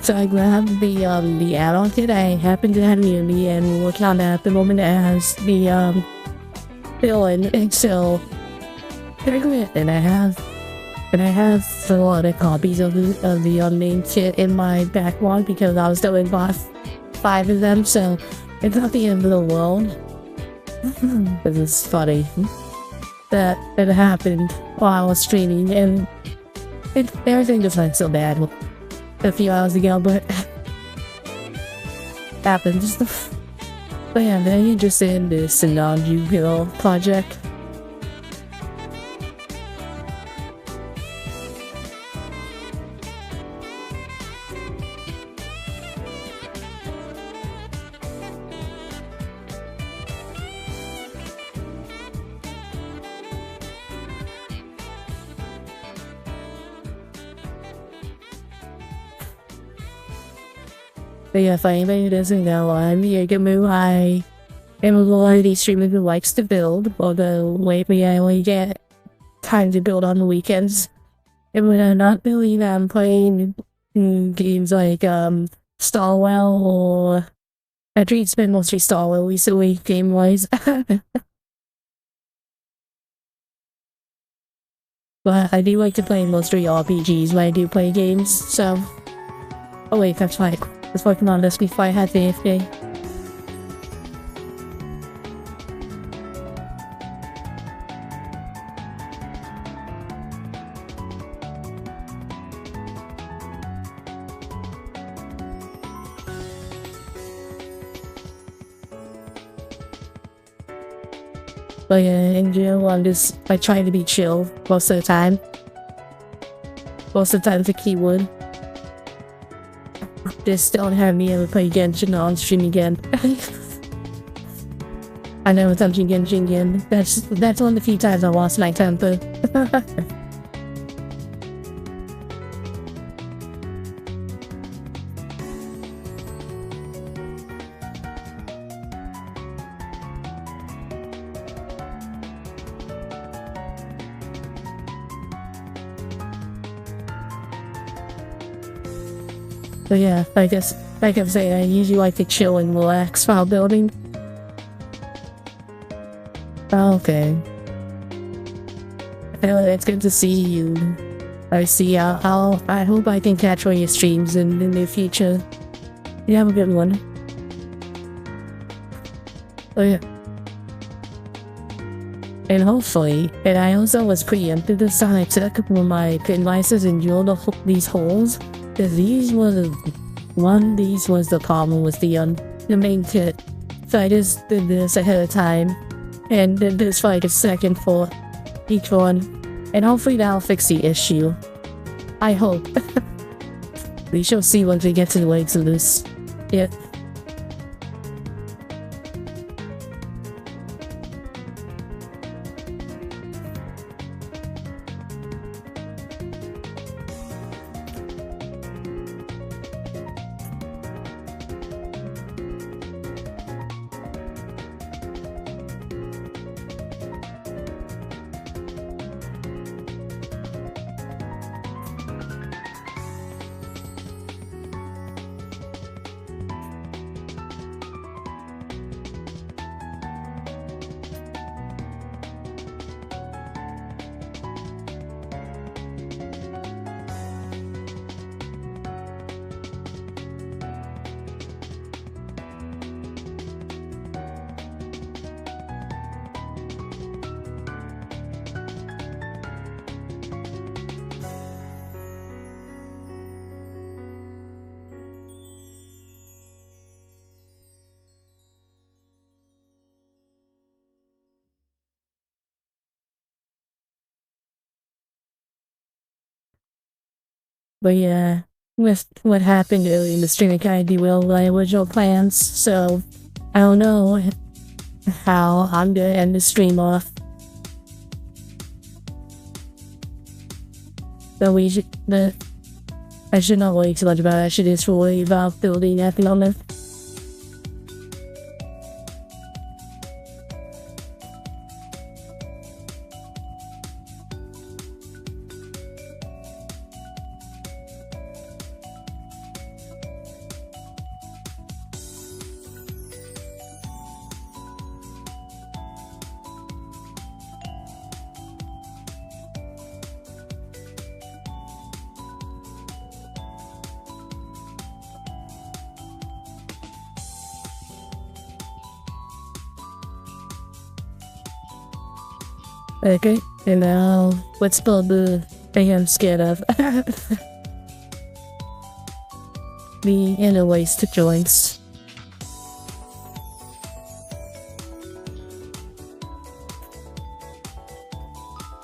So I grabbed the add-on kit I happen to have near me and we're working on that at the moment as the villain, and so and I have a lot of copies of the unnamed kit in my backlog because I was still in bought 5 of them, so it's not the end of the world. This is funny. That it happened while I was streaming, and everything just went so bad a few hours ago, but happens. But yeah, I'm very interested in this non-Yu-Gi-Oh project. But yeah, if anybody doesn't know, I'm Yauwzagaming. I am a variety streamer who likes to build, although lately I only get time to build on the weekends. And when I'm not building, I'm playing games like Starwell, or actually it's been mostly Starwell recently, game-wise. But I do like to play mostly RPGs when I do play games, so... Oh wait, that's right. I was working on this before I had the AFK. But yeah, in general, I try to be chill most of the time. Most of the time it's a keyword. Just don't have me ever play Genshin on stream again. I never touched Genshin again. That's one of the few times I lost my temper. So yeah, like I'm saying, I usually like to chill and relax while building. Okay. Anyway, it's good to see you. I hope I can catch one of your streams in the future. You have a good one. Oh yeah. And hopefully, and I also was preempted this time. I took a couple of my devices and drilled these holes. Because these was the problem with the main kit. So I just did this ahead of time. And did this for like a second for each one. And hopefully that'll fix the issue. I hope. We shall see once we get to the legs of this. Yeah. But yeah, with what happened early in the stream, it kind of derailed my original plans, so I don't know how I'm gonna end the stream off. So I should not worry too much about it. I should just worry about building at the moment. Okay, and now let's build the thing I'm scared of. The interlaced joints.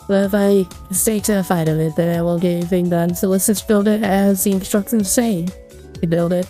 But if I stay terrified of it, then I won't get anything done, so let's just build it as the instructions say to build it.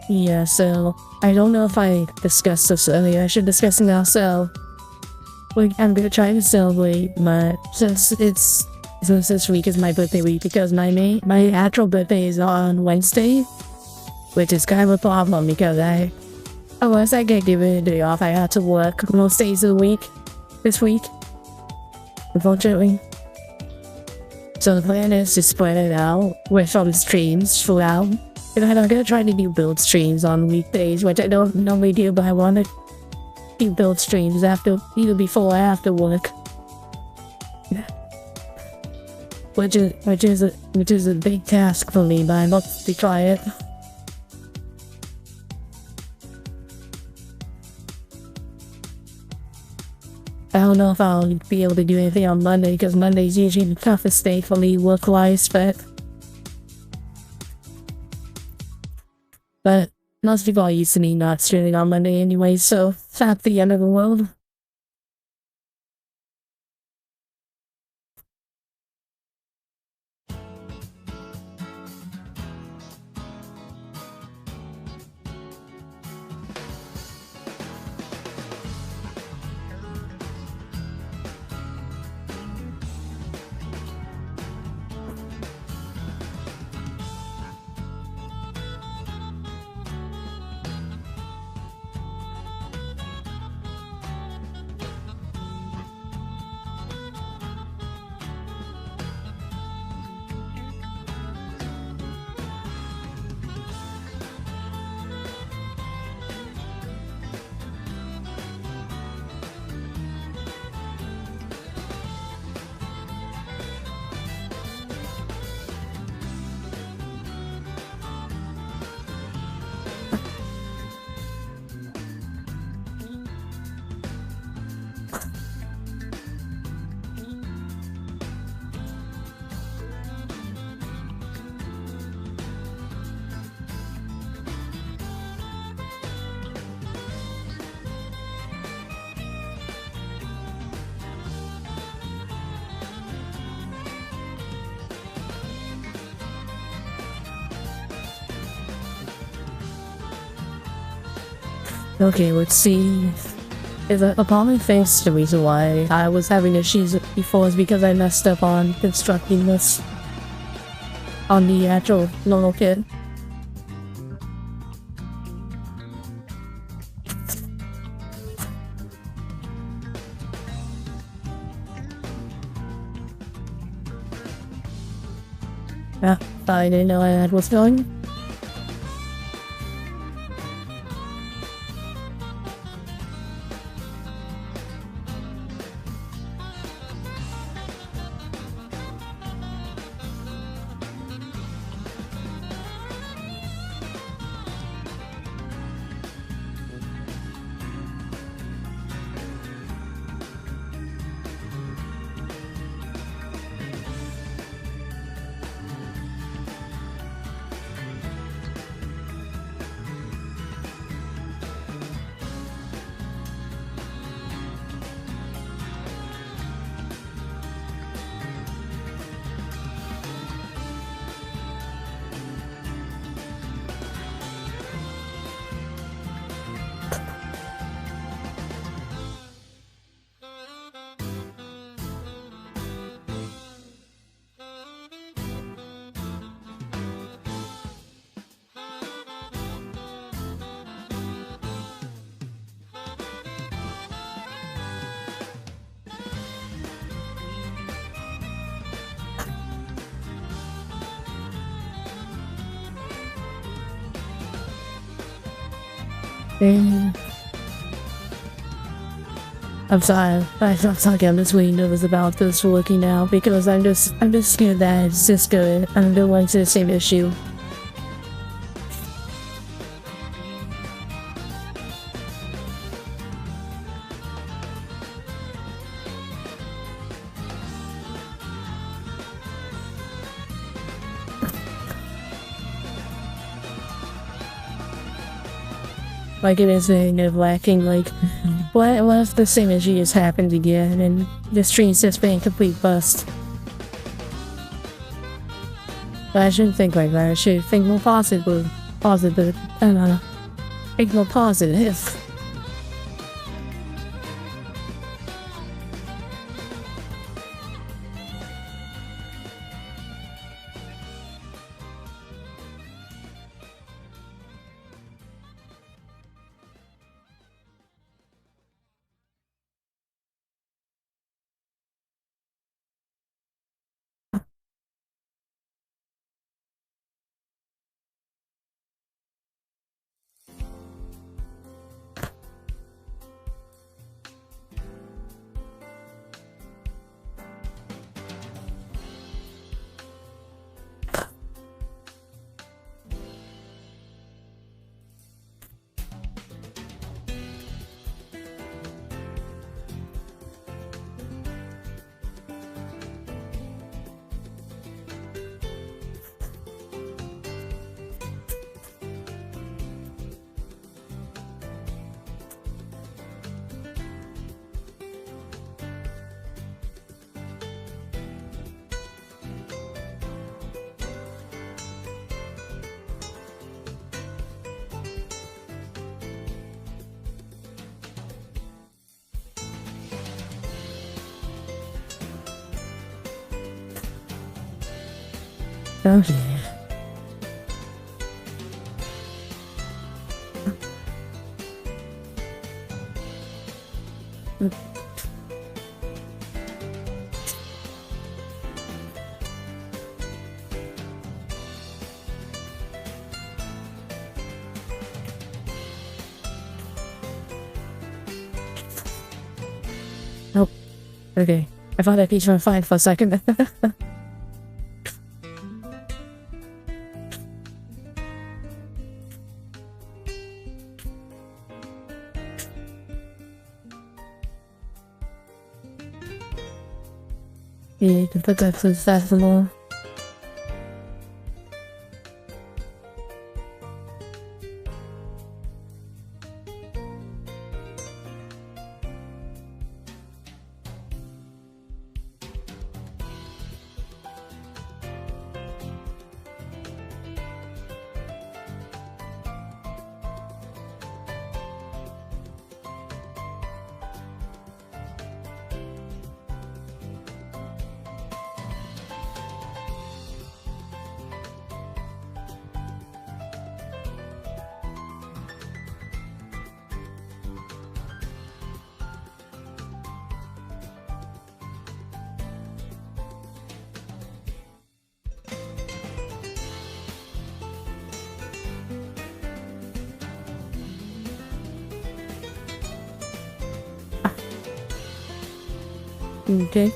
Yeah, so I don't know if I discussed this earlier. I should discuss it now. So I'm gonna try to celebrate since this week is my birthday week, because my actual birthday is on Wednesday, which is kind of a problem because unless I get given a day off, I have to work most days of the week this week, unfortunately. So the plan is to spread it out with some streams throughout. And I'm gonna try to do build streams on weekdays, which I don't normally do, but I want to do build streams either before or after work. Yeah. Which is a big task for me, but I'm up to try it. I don't know if I'll be able to do anything on Monday, because Monday's usually the toughest day for me work-wise, but most people are used to me not streaming on Monday anyway, so it's not the end of the world. Okay, let's see. If a probably thinks the reason why I was having issues before is because I messed up on constructing this on the actual normal kit. Yeah, I didn't know that was going. I'm sorry. I'm talking. I'm just really nervous about this working out because I'm just scared that it's just good. I'm going to the same issue. Like it is very nerve-wracking, like what if the same issue has happened again and the stream's just been a complete bust? But I shouldn't think like that, I should think more positive, think more positive. Oh yeah. Nope. Okay. I thought that piece was fine for a second. Yeah, you can put that to the festival. Okay.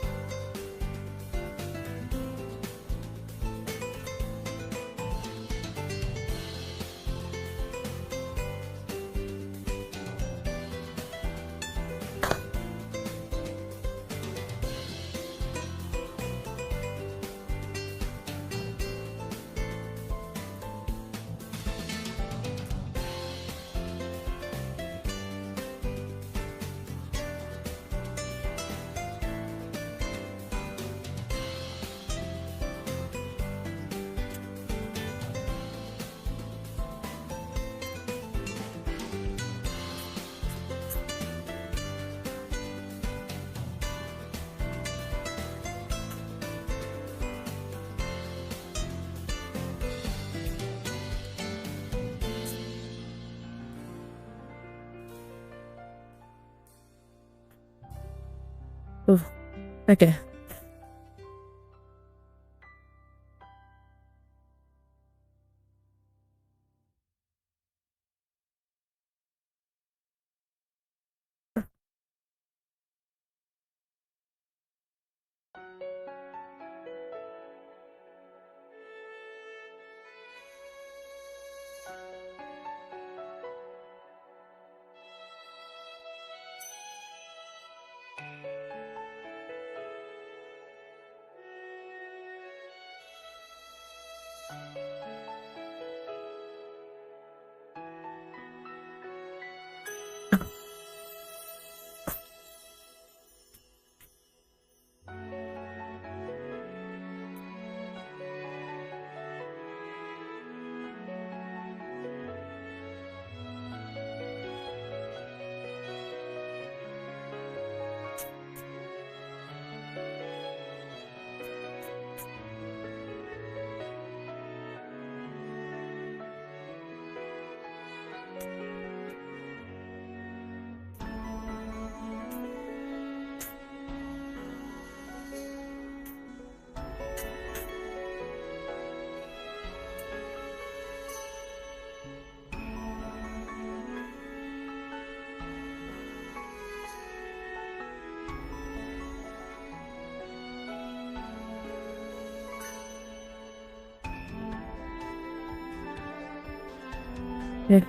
Ooh. Okay. Yeah.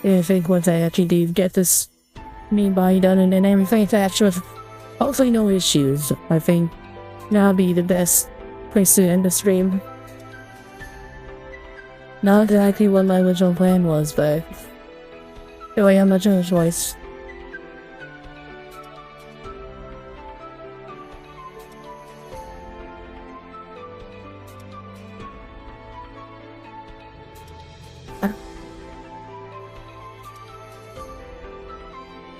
I think once I actually do get this main body done and then everything attached with hopefully no issues, I think that'll be the best place to end the stream. Not exactly what my original plan was, but anyway, I'm not sure choice.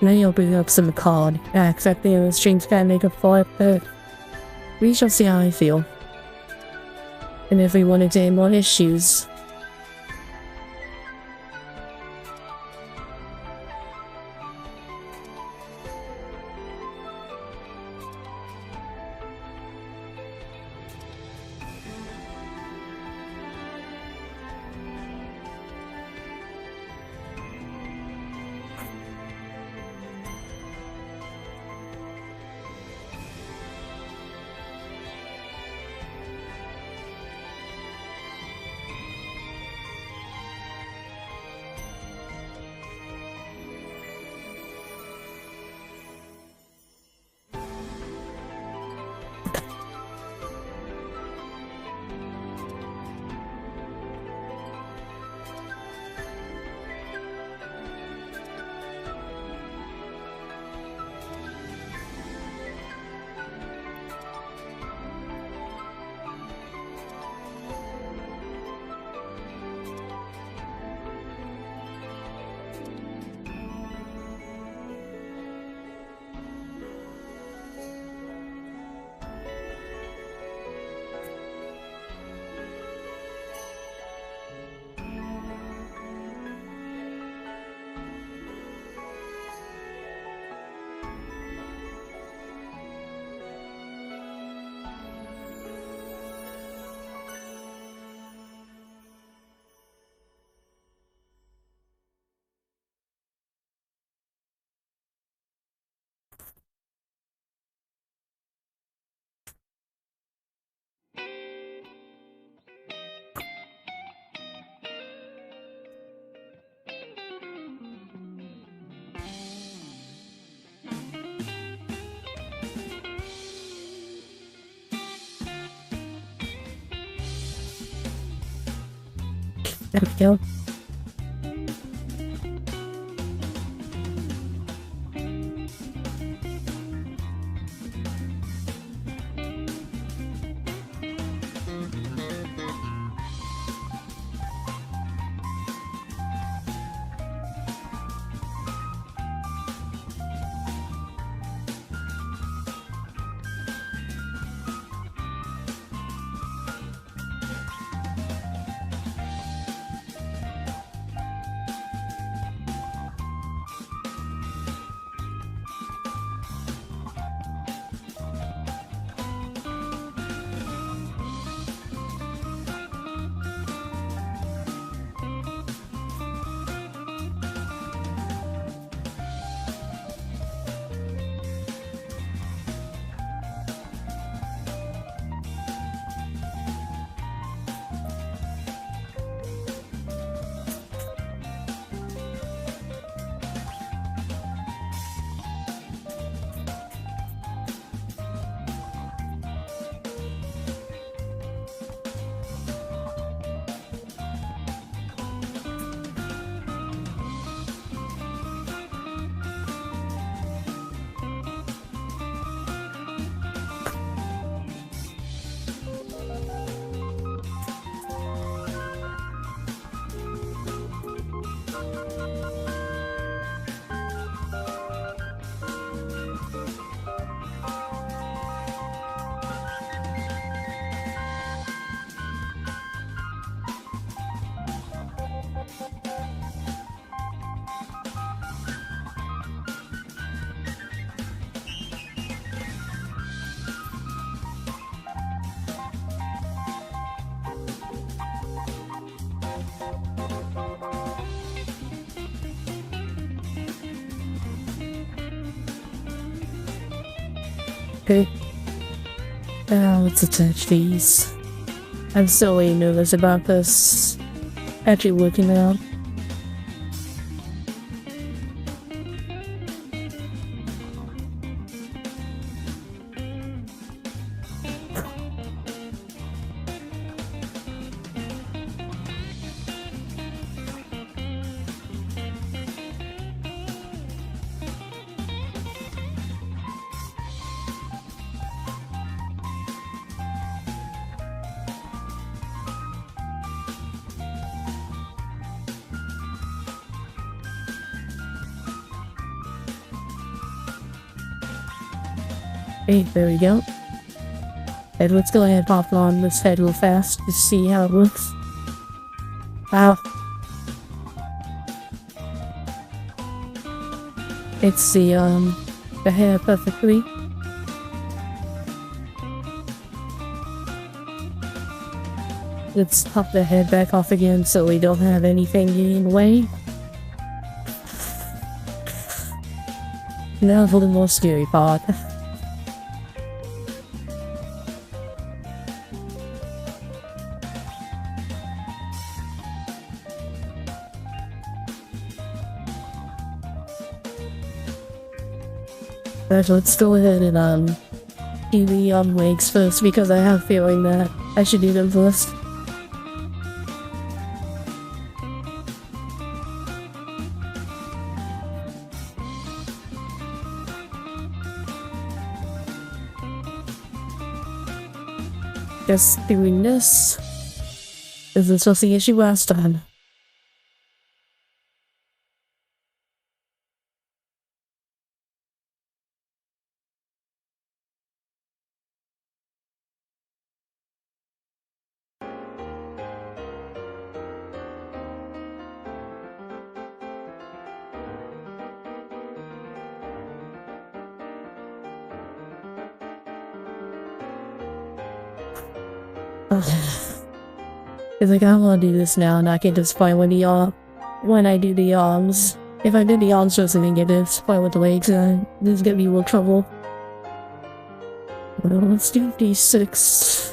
Maybe I'll bring up some card. Accepting the streams can make a for it, but we shall see how I feel. And if we wanted any more issues. There we go. Okay. Now let's attach these. I'm still really nervous about this actually working out. Okay, there we go. And let's go ahead and pop on this head real fast to see how it looks. Wow. It's the hair perfectly. Let's pop the head back off again so we don't have anything in the way. Now for the more scary part. Let's go ahead and do the legs first because I have a feeling that I should do them first. Just doing this. This was the issue last time. It's like I want to do this now and I can just find when I do the arms. If I did the arms first and then get this fight with the legs, this is gonna be a little trouble. Well, let's do D6.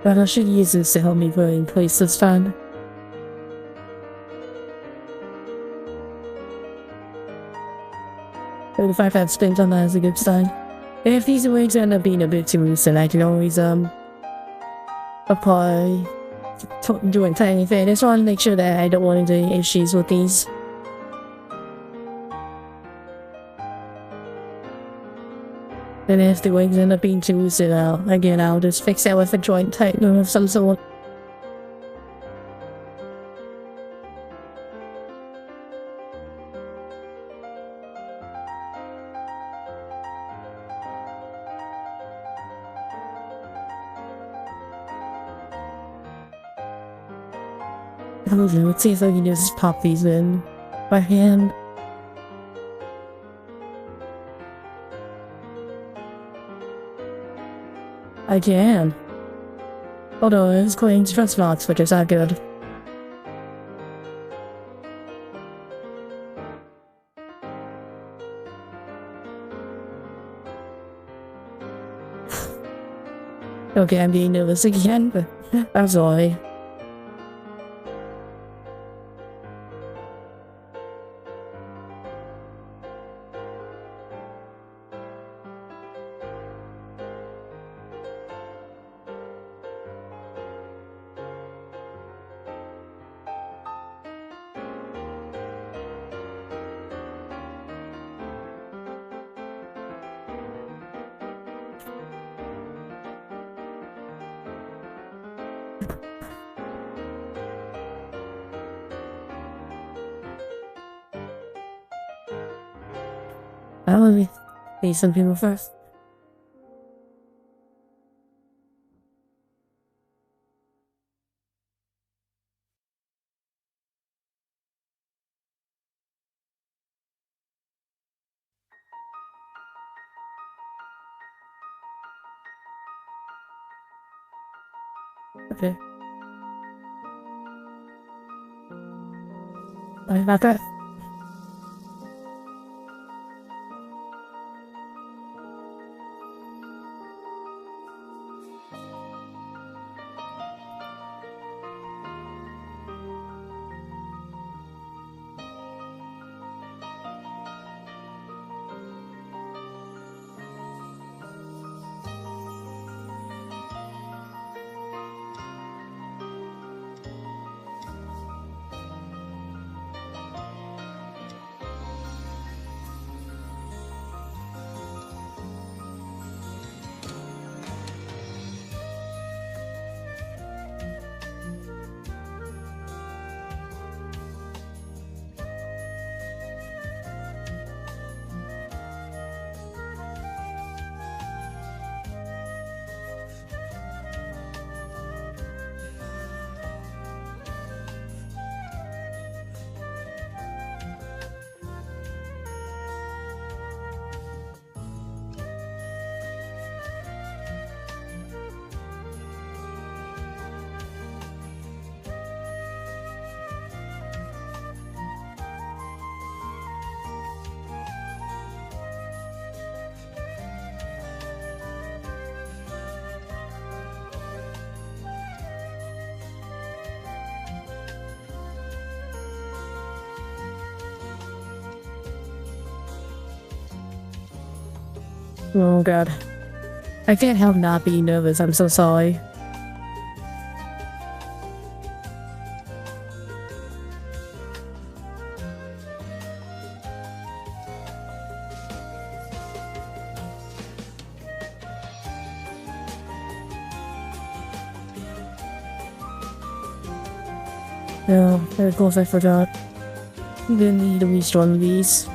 But I should use this to help me put in place this time. But if I've had spins on that is a good sign. And if these legs end up being a bit too loose, then I can always apply doing tiny thing. I just want to make sure that I don't want any issues with these. And if the wings end up being too loose, then I'll just fix that with a joint tightener of some sort. Okay, let's see if I can just pop these in by hand. I can. Although it's going stress marks, which is not good. Okay, I'm being nervous again, but I'm sorry. I want to meet some people first. Okay. Sorry about that. Oh god. I can't help not being nervous, I'm so sorry. No, of course I forgot. I'm gonna need to reach one of these.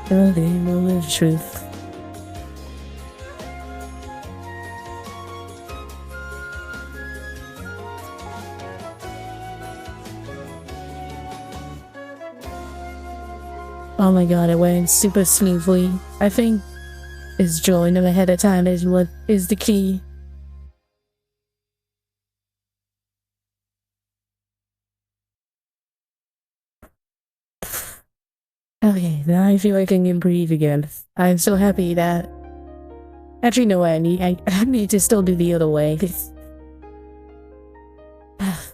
The moment of truth. Oh my god, it went super smoothly. I think is joining them ahead of time is what is the key. Okay, now I feel like I can breathe again. I'm so happy that... Actually, no, I need to still do the other way.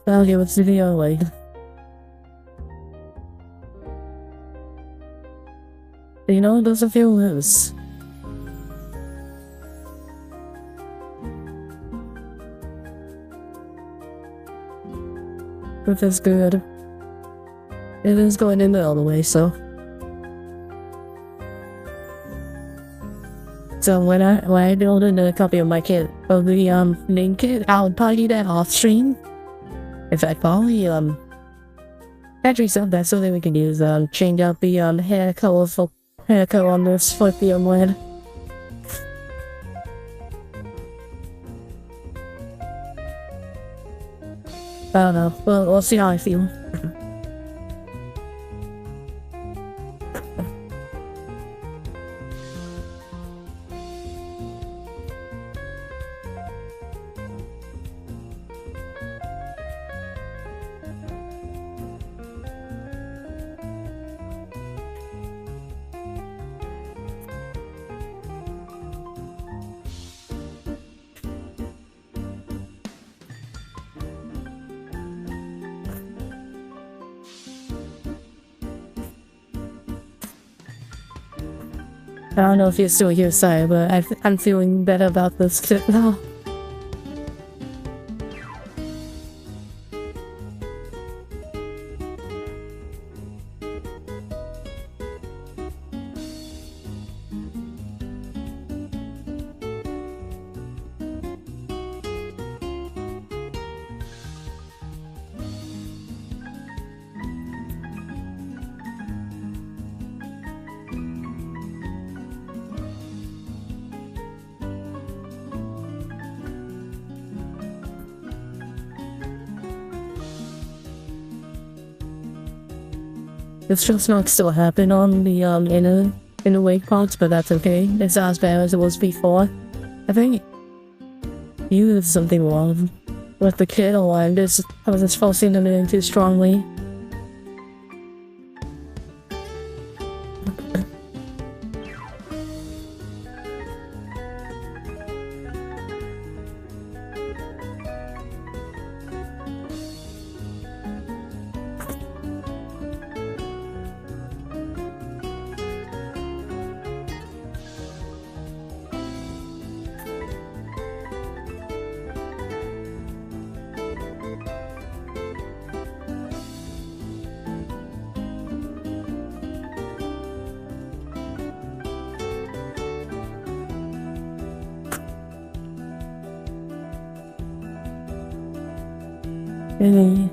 Okay, let's do the other way. You know, it doesn't feel loose. But that's good. It is going in the other way, so... So when I build a copy of my kit, of the main kit, I'll probably that off stream. In fact, probably actually some that so that we can use change out the hair color on this for the lid. I don't know. Well, we'll see how I feel. I don't know if you're still here, sorry, but I'm feeling better about this kit now. This just not still happen on the inner wake parts, but that's okay. It's not as bad as it was before. I think you did something wrong with the kid, or I was just forcing them in too strongly. Really?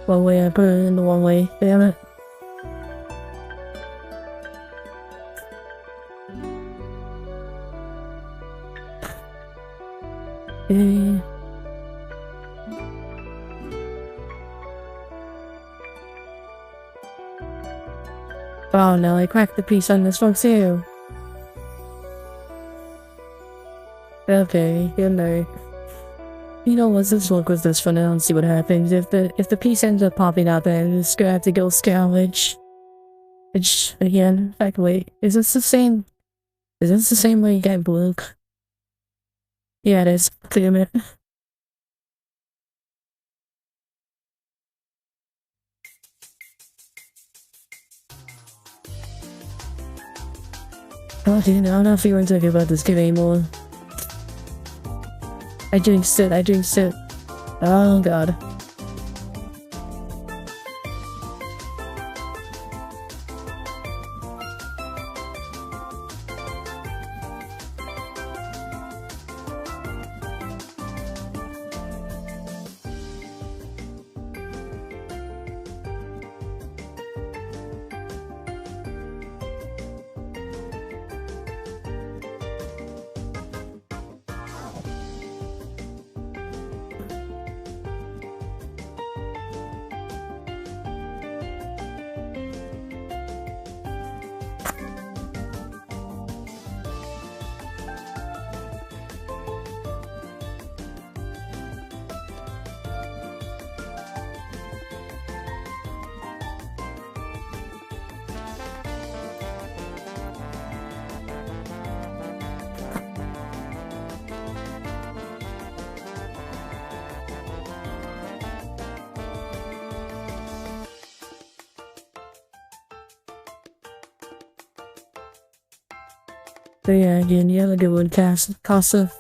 One way, I put it in the one way, damn it. Okay. Oh no, I cracked the piece on this one too. Okay, you know. You know what, let's work with this for now and see what happens. If the piece ends up popping out, then it's gonna have to go salvage. Which, again, in fact, wait, is this the same way you got Luke? Yeah, it is. Damn it. Oh dude, I'm not feeling so good about this game anymore. I jinxed it. Oh god. But yeah, again, you have a good one, Casa.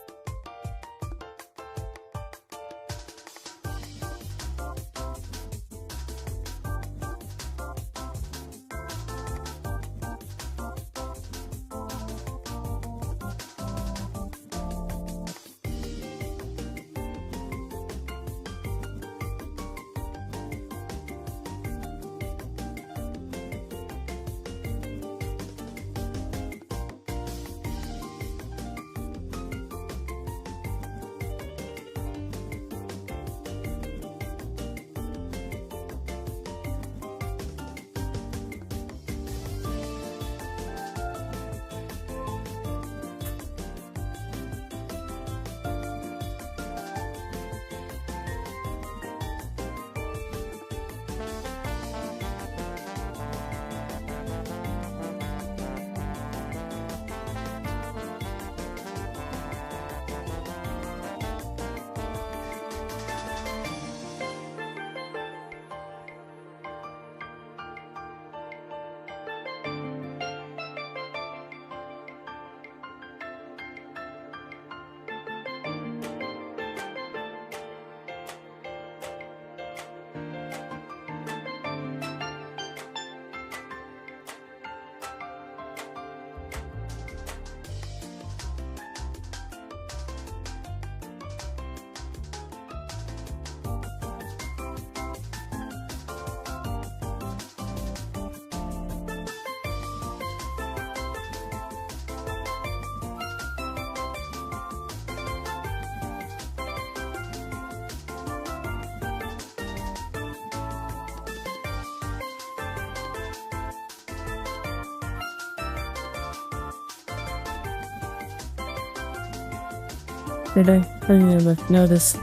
Did I didn't even notice.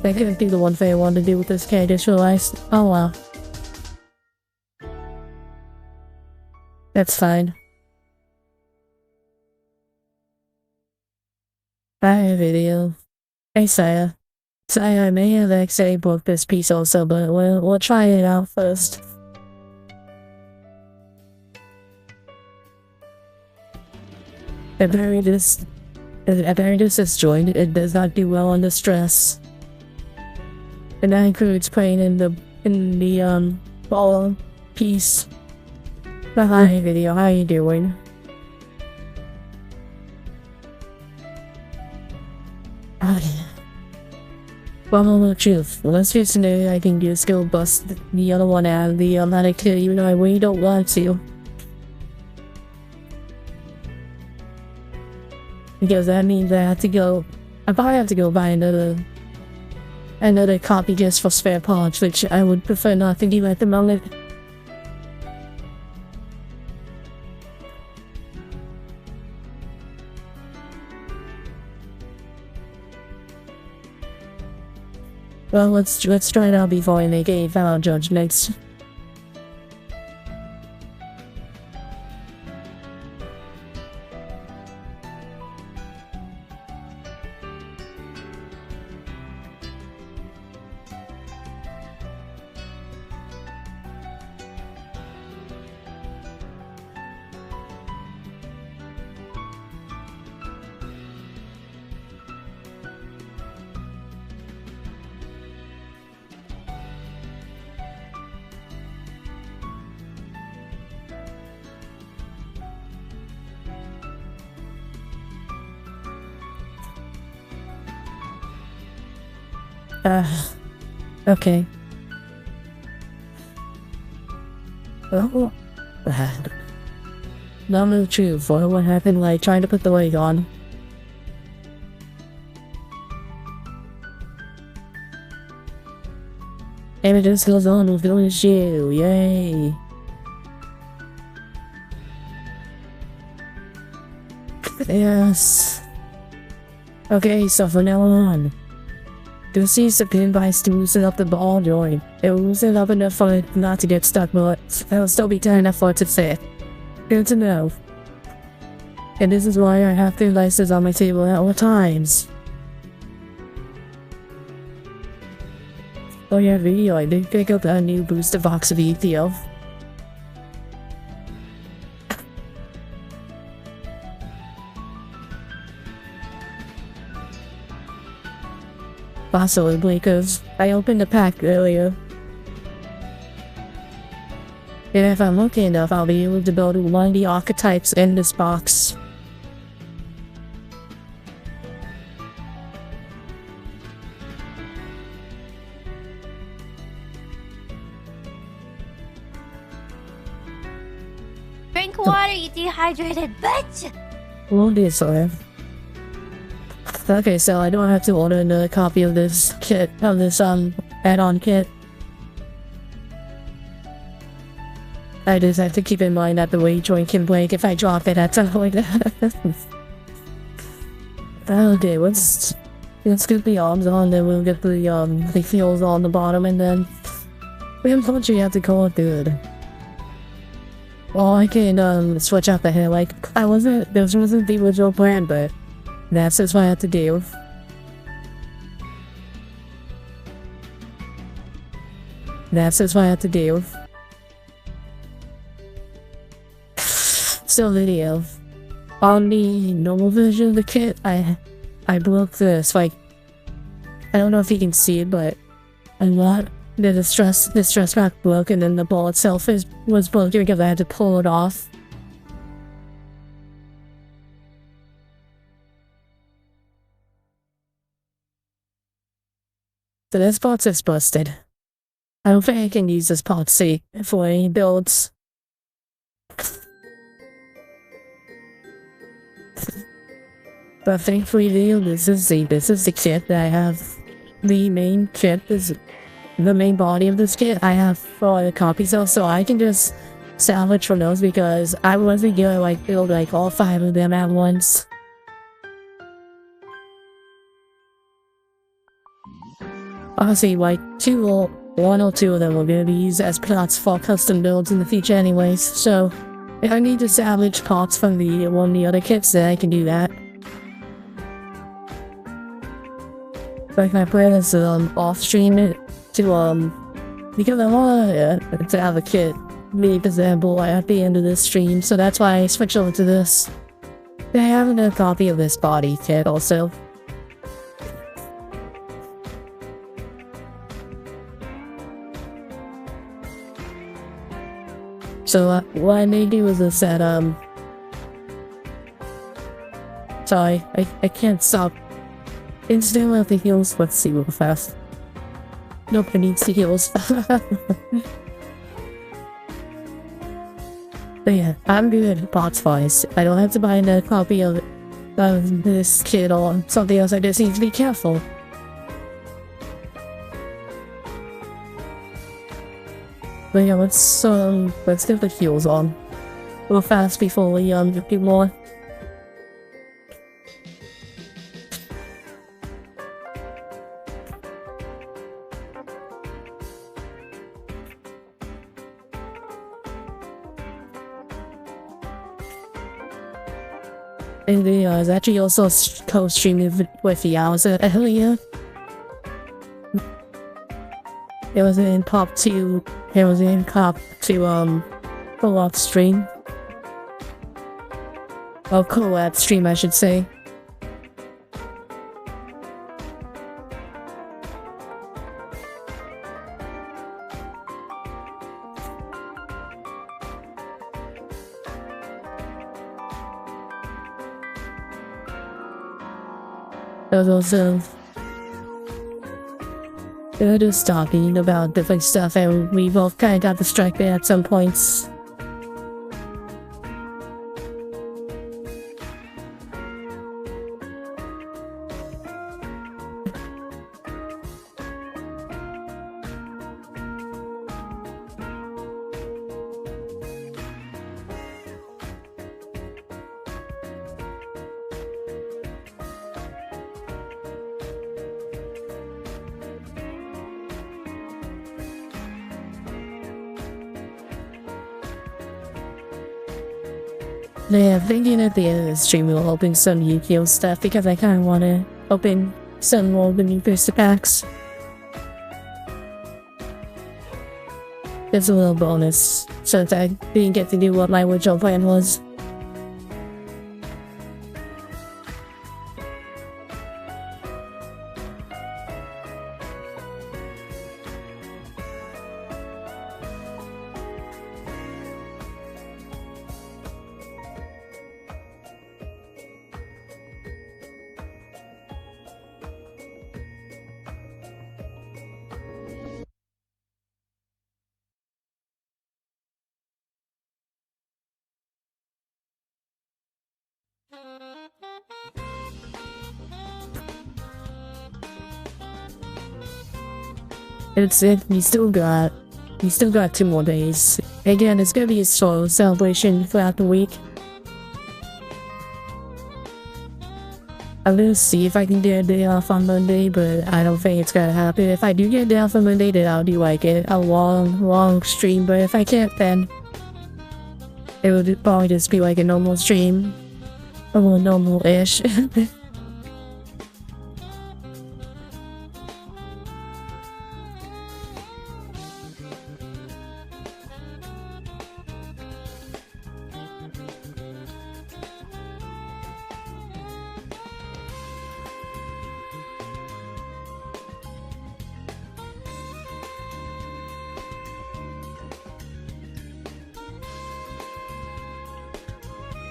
I couldn't do the one thing I wanted to do with this kid. I just realized. Oh wow. That's fine. Bye, video. Hey, Saya. Saya, I may have accidentally broke this piece also, but we'll try it out first. Apparatus is joined. It does not do well under stress. And that includes playing in the ball piece. Hi video, how you doing? Oh yeah. Well, truth. Let's just know I can just go bust the other one out of the automatic even though I really don't want to. Because that means I have to go. I probably have to go buy another copy just for spare parts, which I would prefer not to do at the moment. Well, let's try it out before I make a final judgment. Okay. Oh, not really true for what happened, like trying to put the leg on. And it just goes on with doing shoe, yay! Yes. Okay, so from now on, this is the pin device to loosen up the ball joint. It will loosen up enough for it not to get stuck, but it'll still be tight enough for it to fit. Good to know. And this is why I have three devices on my table at all times. Oh yeah, video, I did pick up a new booster box of ETL. Possibly because I opened the pack earlier. And if I'm lucky enough, I'll be able to build one of the archetypes in this box. Drink water, you dehydrated bitch! Won't be sorry. Okay, so I don't have to order another copy of this kit, of this add-on kit. I just have to keep in mind that the weight joint can break if I drop it at some point. Okay, let's get the arms on, then we'll get the heels on the bottom, and then we unfortunately have to call it good. Or I can switch out the hair, like this wasn't the original plan, but that's just what I have to do. That's just what I have to do. Still video. On the normal version of the kit, I broke this, like, I don't know if you can see it, but a lot, the distress pack broke, and then the ball itself was broken because I had to pull it off. So this part's just busted. I don't think I can use this part C for any builds. But thankfully, this is the kit that I have. The main kit is the main body of this kit. I have 4 other copies of, so I can just salvage from those because I wasn't gonna like build like all 5 of them at once. Honestly, like 1 or 2 of them are gonna be used as plots for custom builds in the future, anyways. So if I need to salvage parts from one of the other kits, then I can do that. Like my plan is to off stream it to because I want to have a kit made presentable at the end of this stream, so that's why I switched over to this. I have another copy of this body kit also. So what I may do is this that sorry, I can't stop. Instantly with the heels, let's see real fast. Nobody needs the heels. But yeah, I'm good parts wise. I don't have to buy another copy of this kit or something else. I just need to be careful. But yeah, let's get the heels on real fast before we do more. And I was actually also co-streaming with yauwzagaming. It was in Pop 2. It was in Cop 2 co-op stream. Well, co-op stream I should say. There was also just talking about different stuff, and we both kind of got distracted at some points. Yeah, thinking at the end of the stream we'll open some Yu-Gi-Oh stuff because I kind of want to open some more of the new booster packs. It's a little bonus since I didn't get to do what my original plan was. It's it. We still got 2 more days. Again, it's gonna be a slow celebration throughout the week. I'm gonna see if I can get a day off on Monday, but I don't think it's gonna happen. If I do get a day off on Monday, then I'll do like a long stream. But if I can't, then it would probably just be like a normal stream, a little normal-ish.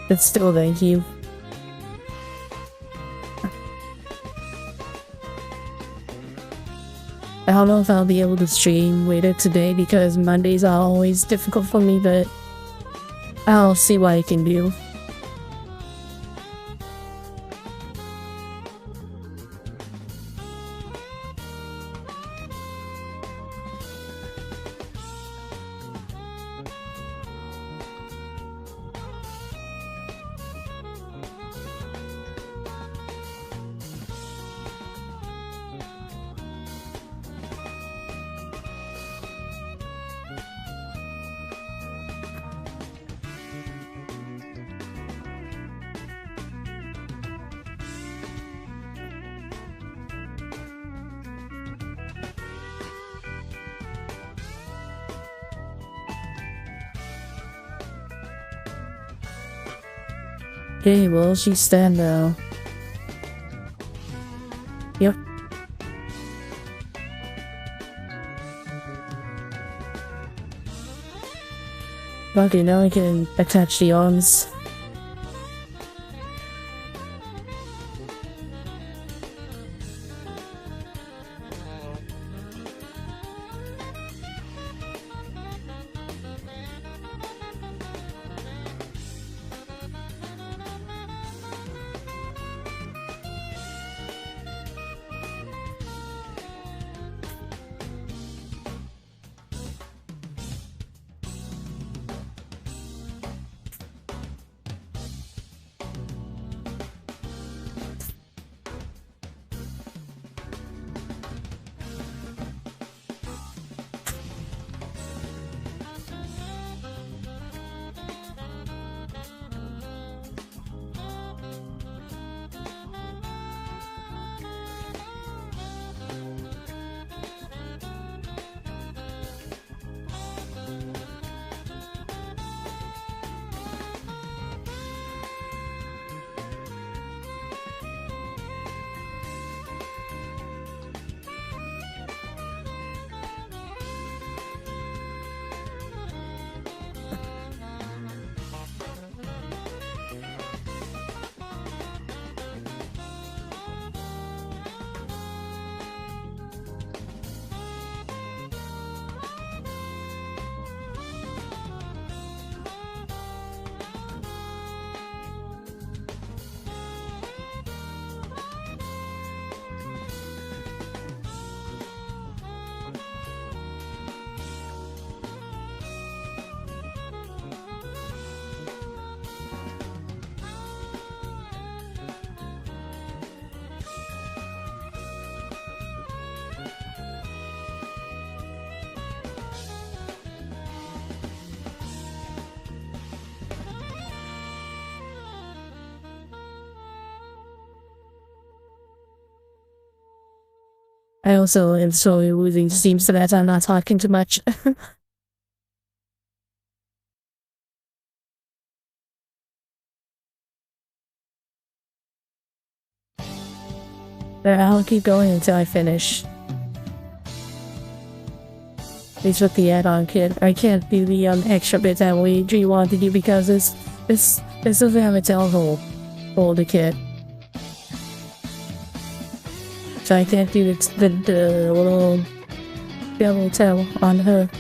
But still, thank you. I don't know if I'll be able to stream later today because Mondays are always difficult for me, but I'll see what I can do. Okay, well, she's stand now. Yep. Okay, now I can attach the arms. I also am slowly losing steam so that I'm not talking too much. But I'll keep going until I finish. At least with the add-on kit. I can't do the extra bits that we want to do because this doesn't have its own whole the kit. So I can't do the little devil tail on her.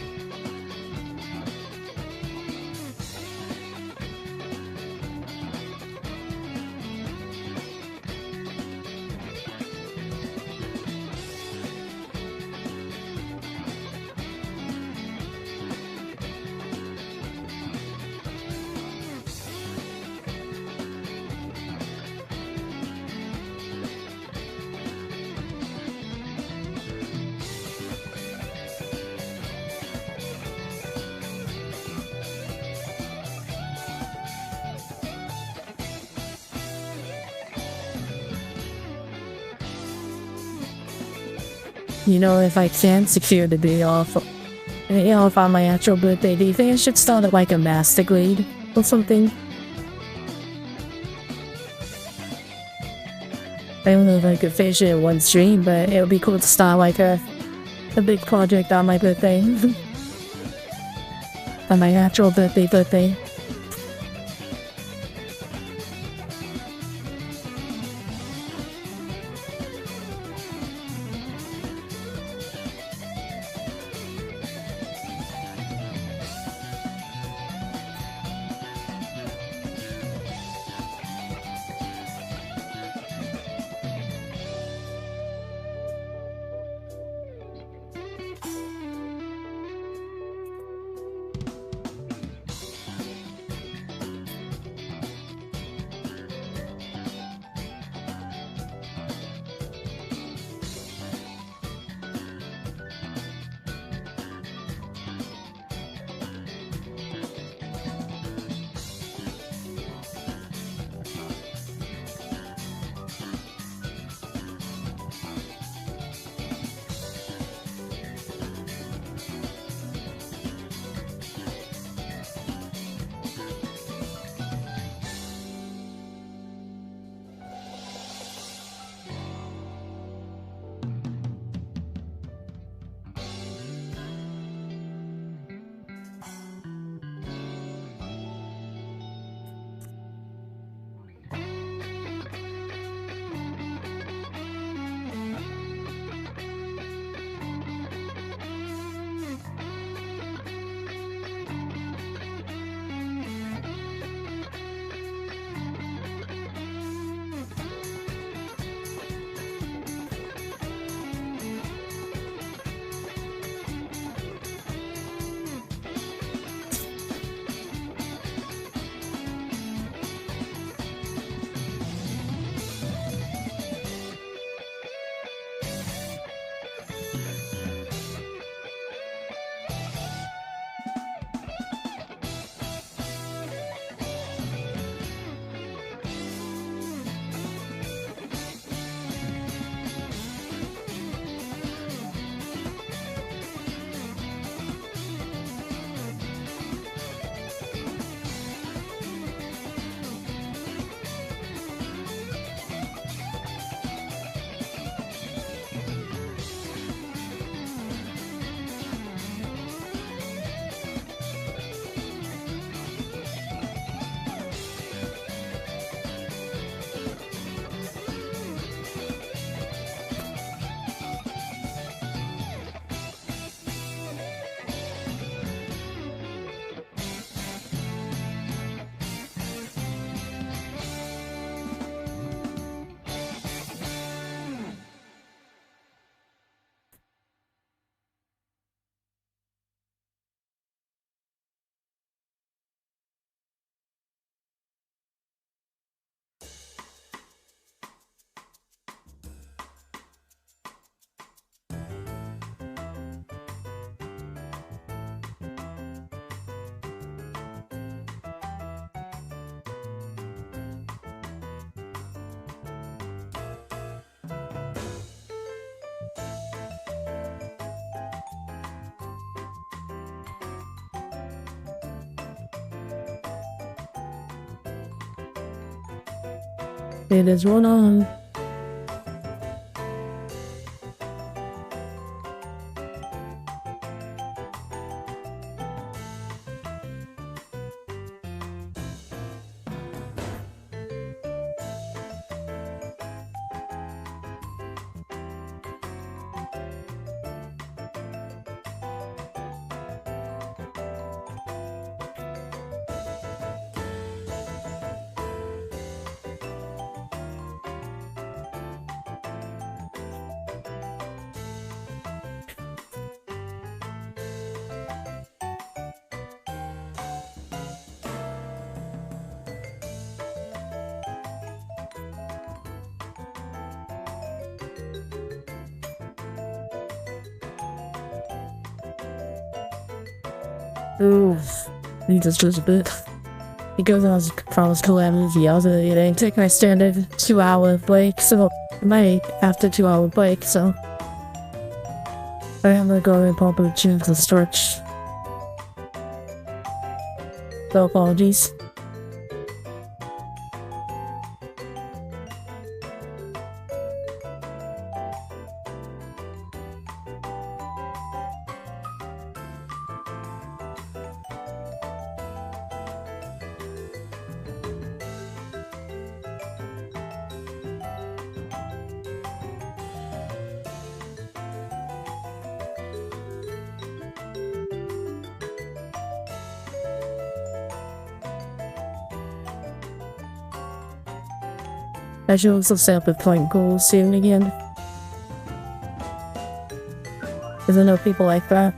You know, if I can secure the day off, you know, if on my actual birthday, do you think I should start at like a master grade or something? I don't know if I could finish it in one stream, but it would be cool to start like a big project on my birthday. On my actual birthday. It is one on. Ooh, he just a bit. Because I was promised to let movie, I was gonna take my standard 2-hour break, so I might after 2-hour break, so I am gonna go and probably choose the stretch. So apologies. I should also set up a point goal soon again. Because I know people like that.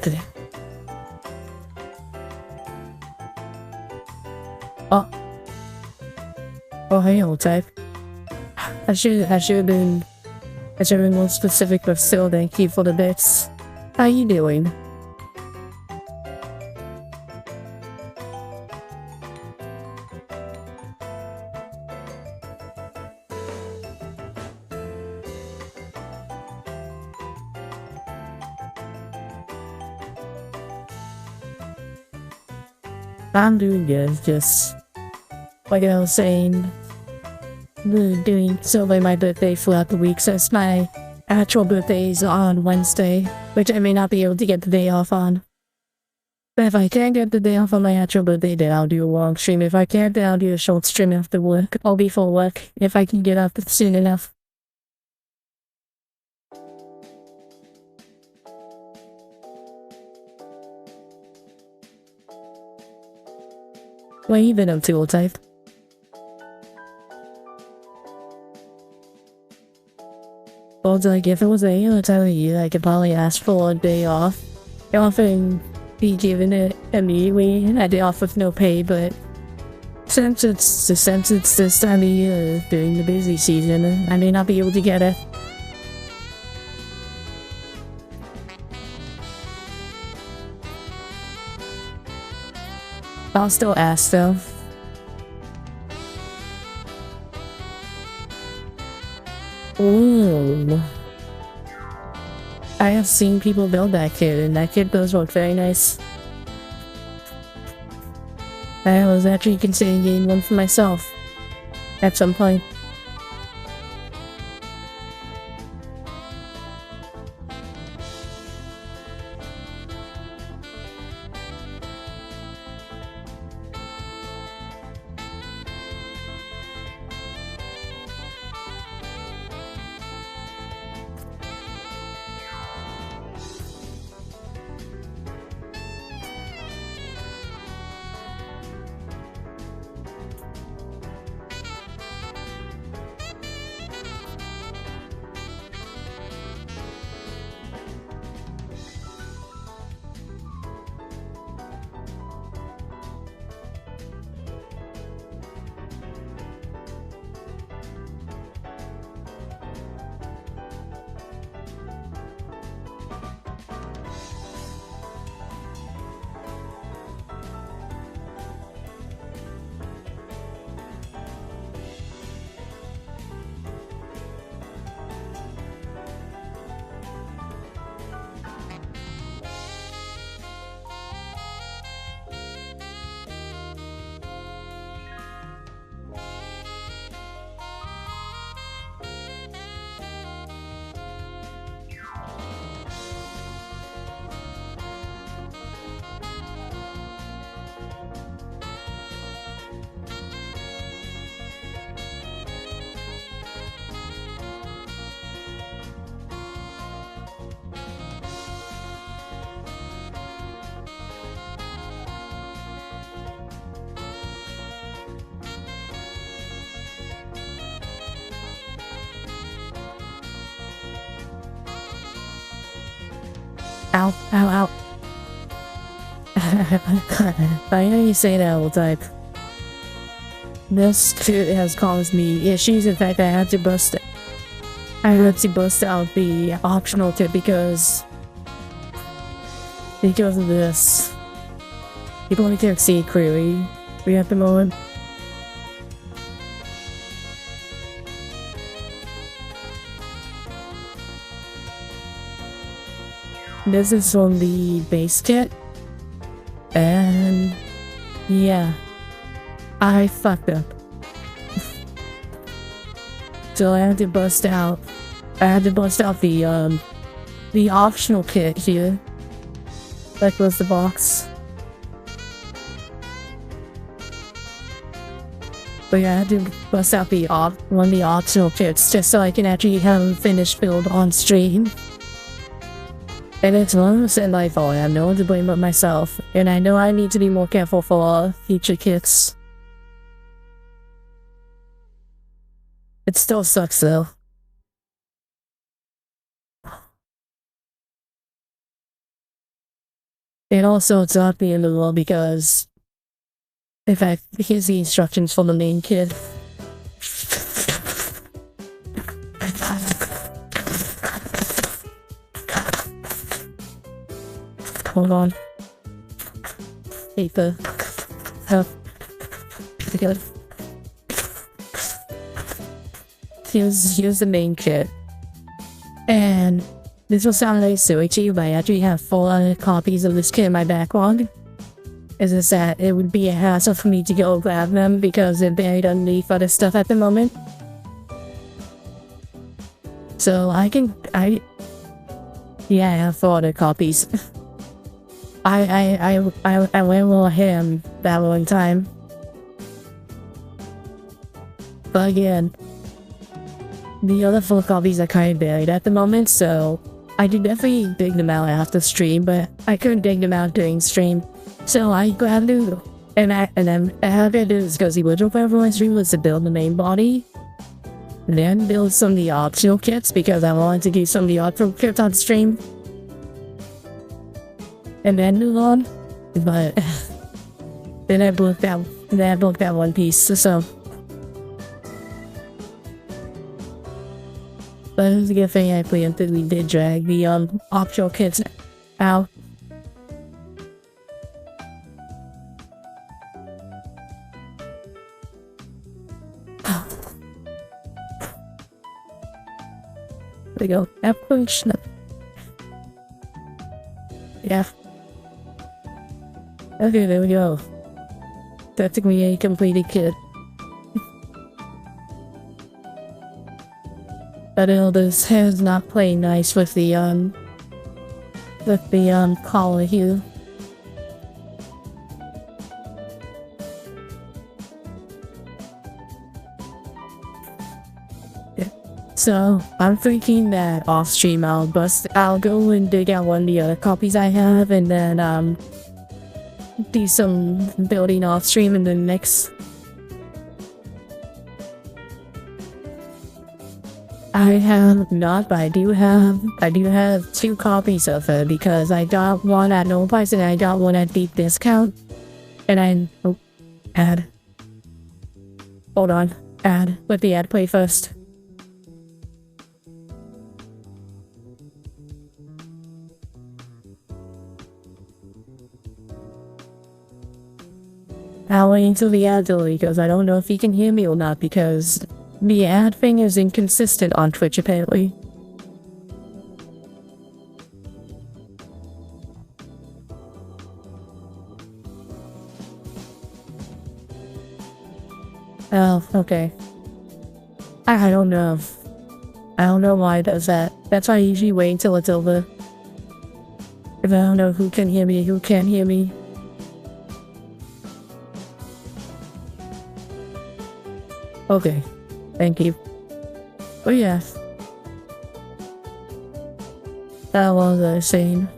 Today. Oh. Oh, hey, old type. I should have been more specific, but still, thank you for the bits. How you doing? I'm doing good, just like I was saying, doing celebrate my birthday throughout the week, since my actual birthday is on Wednesday, which I may not be able to get the day off on. But if I can get the day off on my actual birthday, then I'll do a long stream. If I can't, then I'll do a short stream after work. I'll be for work if I can get up soon enough. What have you been up to, old type? Well, like, if it was any other time of year, I could probably ask for a day off. I often be given it immediately, and I day off with no pay, but since it's this time of year during the busy season, I may not be able to get it. I'll still ask though. Ooh. I have seen people build that kit, and that kit does look very nice. I was actually considering getting one for myself at some point. Ow, ow, ow. I know you say that all the time. This kit has caused me issues. In fact, I had to bust out the optional kit because of this. People only can't see clearly at the moment. This is from the base kit, and yeah, I fucked up. So I had to bust out the optional kit here. That was the box. But yeah, I had to bust out one of the optional kits just so I can actually have a finished build on stream. And it's 100% my fault. I have no one to blame but myself. And I know I need to be more careful for future kits. It still sucks though. And also it's not the end of the world because in fact, here's the instructions for the main kit. Hold on. Paper. Help. Together. Here's the main kit. And this will sound very silly to you, but I actually have 400 copies of this kit in my backlog. It's just that it would be a hassle for me to go grab them because they're buried underneath other stuff at the moment. So yeah, I have 400 copies. I went a little ham that one time. But again, the other 4 copies are kind of buried at the moment, so I did definitely dig them out after stream, but I couldn't dig them out during stream. So I grabbed them, and then how I did is because the original plan for my stream was to build the main body, then build some of the optional kits because I wanted to do some of the optional kits on stream. And then move on, but then I broke that one piece, so. But it was a good thing I preemptively did drag the optional kits out. There we go. Application. Yeah. Okay, there we go. That took me a completed kit. But this hair's not playing nice with the collar here. Yeah. So I'm thinking that off stream I'll go and dig out one of the other copies I have and then do some building off stream in the mix. I have not, but I do have 2 copies of it because I got one at no price and I got one at deep discount. And ad. Hold on, ad. Let the ad play first. I'll wait until the ad delay because I don't know if you can hear me or not because the ad thing is inconsistent on Twitch apparently. Oh, okay. I don't know. I don't know why it does that. That's why I usually wait until it's over. If I don't know who can hear me, who can't hear me. Okay. Thank you. Oh yeah. That was a scene.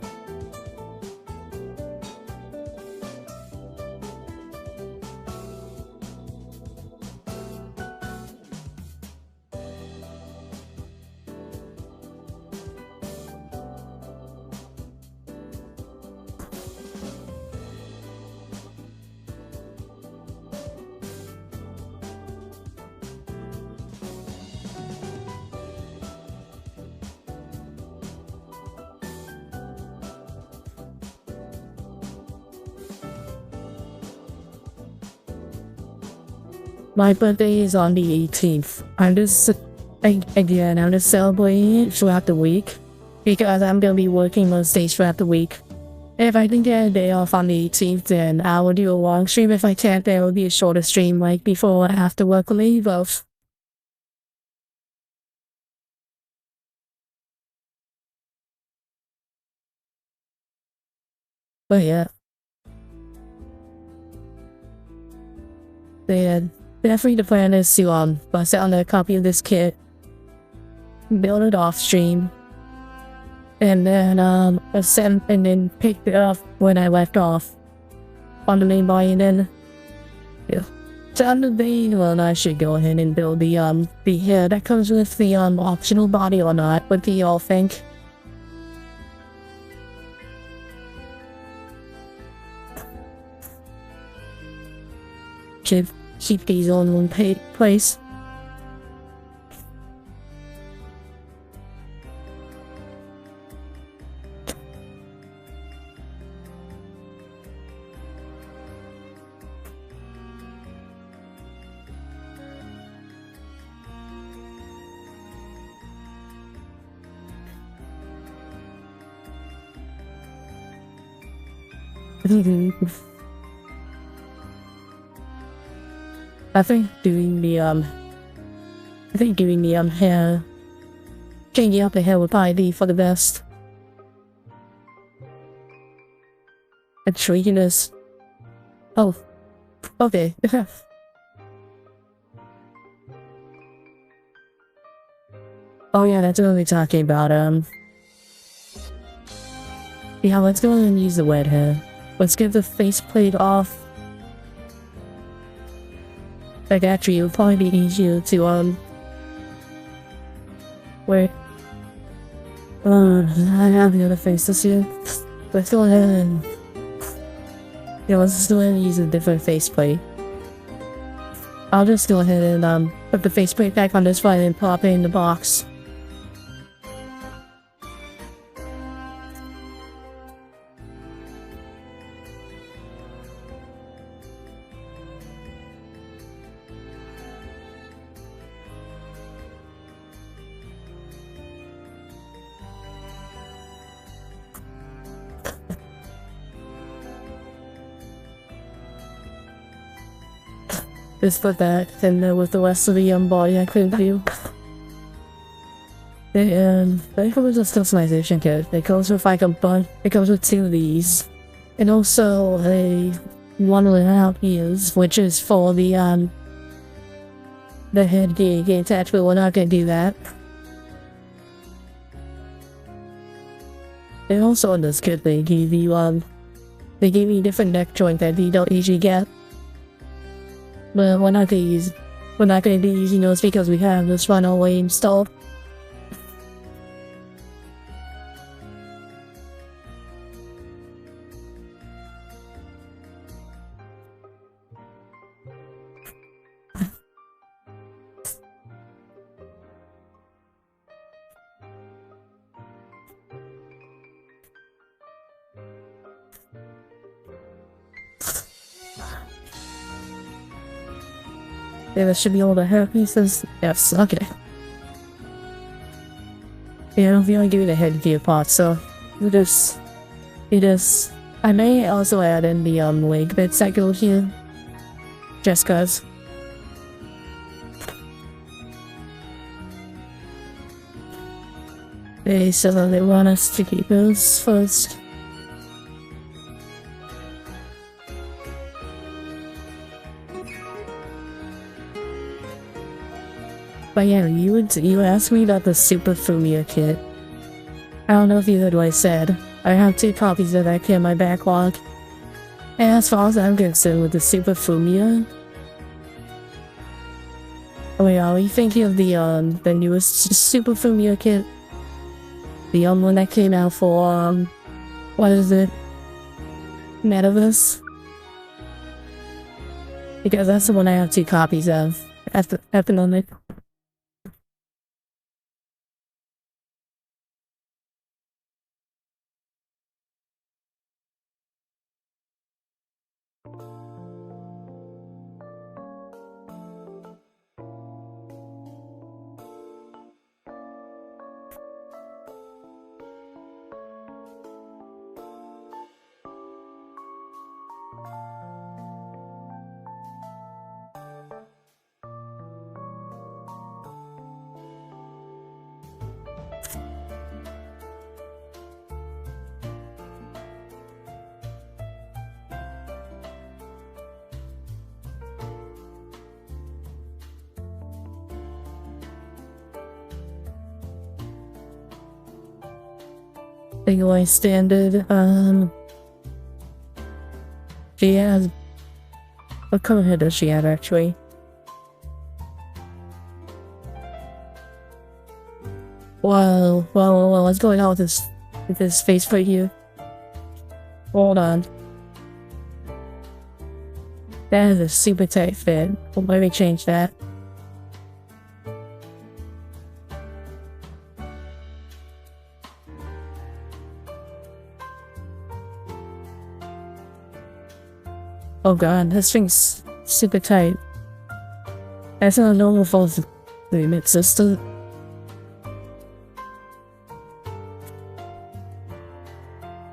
My birthday is on the 18th. I'm just celebrating it throughout the week because I'm gonna be working most days throughout the week. If I can get a day off on the 18th, then I will do a long stream. If I can't, there will be a shorter stream, like before or after work leave both. But yeah. Then definitely the plan is to bust out a copy of this kit, build it off stream, and then ascend and then pick it up when I left off on the main body, and then yeah. So on the main one, I should go ahead and build the hair that comes with the optional body or not. What do y'all think? Should keep these on one place. I think doing the hair, changing up the hair would probably be for the best. And treating this. Oh, okay. Oh yeah, that's what we're talking about. Yeah, let's go and use the wet hair. Let's get the faceplate off. Like actually, it'll probably be easier to wait. I have the other faces here. Let's go ahead and let's just go ahead and use a different faceplate. I'll just go ahead and put the faceplate back on this one and pop it in the box. Just put that in there with the rest of the body I couldn't do. And that comes with a customization kit. It comes with like a bunch. It comes with 2 of these, and also a one without ears, which is for the headgear get attached. But we're not gonna do that. And also in this kit, they give you different neck joint that you don't usually get. But we're not gonna be using those because we have this one already installed. Yeah, that should be all the hair pieces. Yes, okay. Yeah, I don't feel like giving the headgear part, so it is. I may also add in the leg bits that go here, just cause. Okay, so they want us to keep those first. But yeah, you asked me about the Super Fumia kit. I don't know if you heard what I said. I have 2 copies of that kit in my backlog. And as far as I'm concerned with the Super Fumia... Oh wait, are we thinking of the newest Super Fumia kit? The one that came out for, what is it? Metaverse? Because that's the one I have 2 copies of at the moment. Figure standard. She has. What color hair does she have actually? Well, what's going on with this face right here? Hold on. That is a super tight fit. Well, let me change that. Oh god, this thing's super tight. That's not normal for the mid system.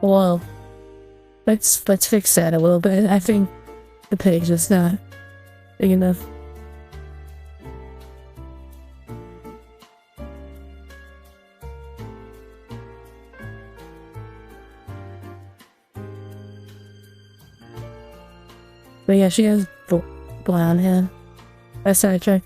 Well, let's fix that a little bit. I think the page is not big enough. But yeah, she has blonde hair. That's not check.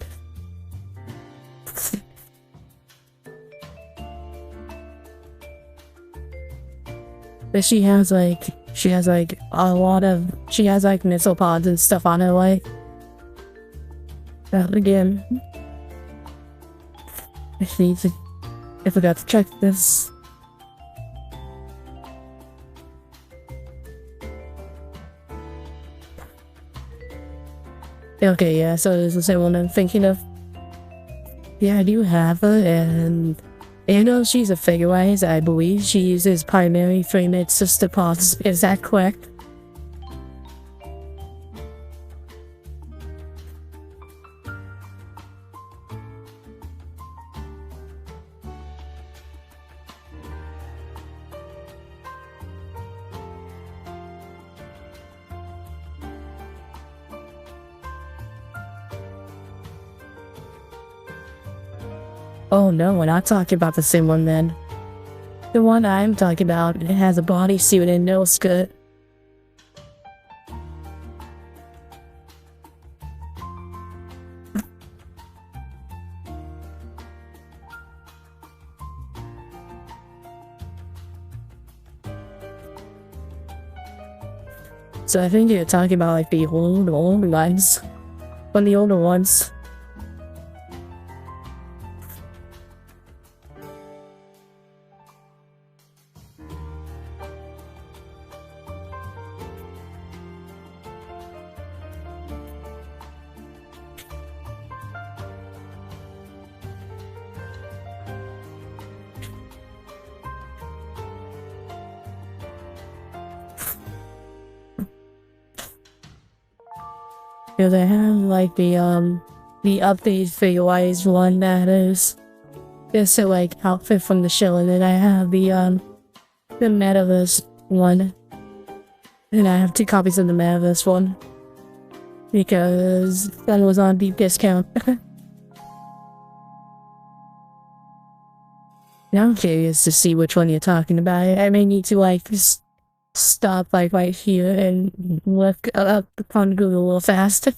But she has like a lot of, she has like missile pods and stuff on her like. That again. I forgot to check this. Okay, yeah, so it's the same one I'm thinking of. Yeah, I do have her, and even though she's a figure-wise, I believe she uses primary 3-mid sister pods. Is that correct? Oh no, we're not talking about the same one then. The one I'm talking about, it has a bodysuit and no skirt. So I think you're talking about like the older ones. One of the older ones. Because I have like the update figure-wise one that is just a like outfit from the show, and then I have the Metaverse one. And I have 2 copies of the Metaverse one. Because that was on deep discount. Now I'm curious to see which one you're talking about. I may need to like just stop like right here and look up on Google real fast.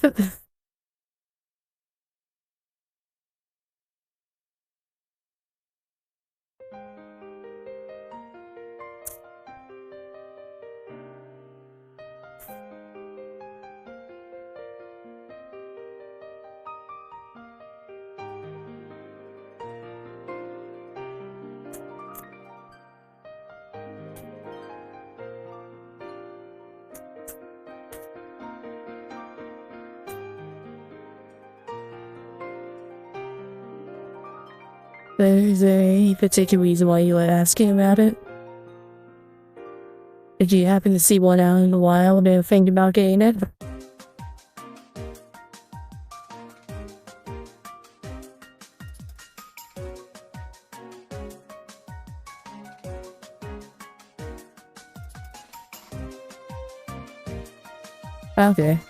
There's a particular reason why you were asking about it. Did you happen to see one out in the wild and think about getting it? Okay.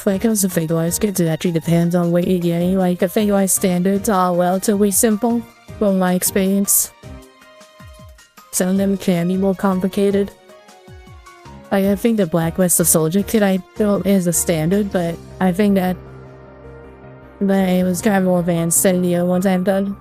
When it comes to figure-wise skits, it actually depends on what you're getting. Like, the figure-wise standards are relatively simple, from my experience. Some of them can be more complicated. Like, I think the Blacklist of Soldier kit I built is a standard, but I think that but it was kind of more advanced than the other ones I've done.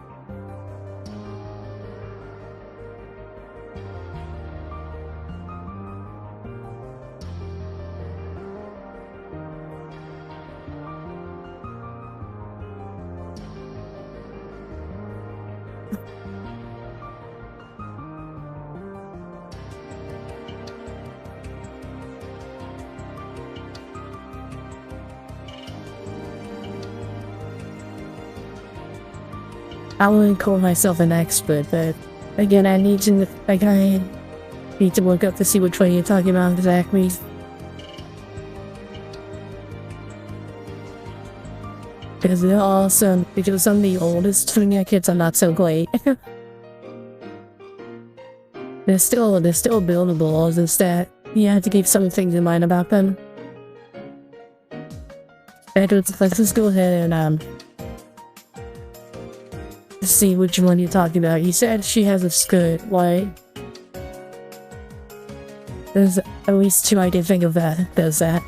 I wouldn't call myself an expert, but again, I need to look up to see which one you're talking about exactly. Because they're awesome. Because some of the oldest Junior kits are not so great. they're still buildable. It's just that you have to keep some things in mind about them. Let's just go ahead and see which one you're talking about. You said she has a skirt, right? There's at least two I can think of that does that.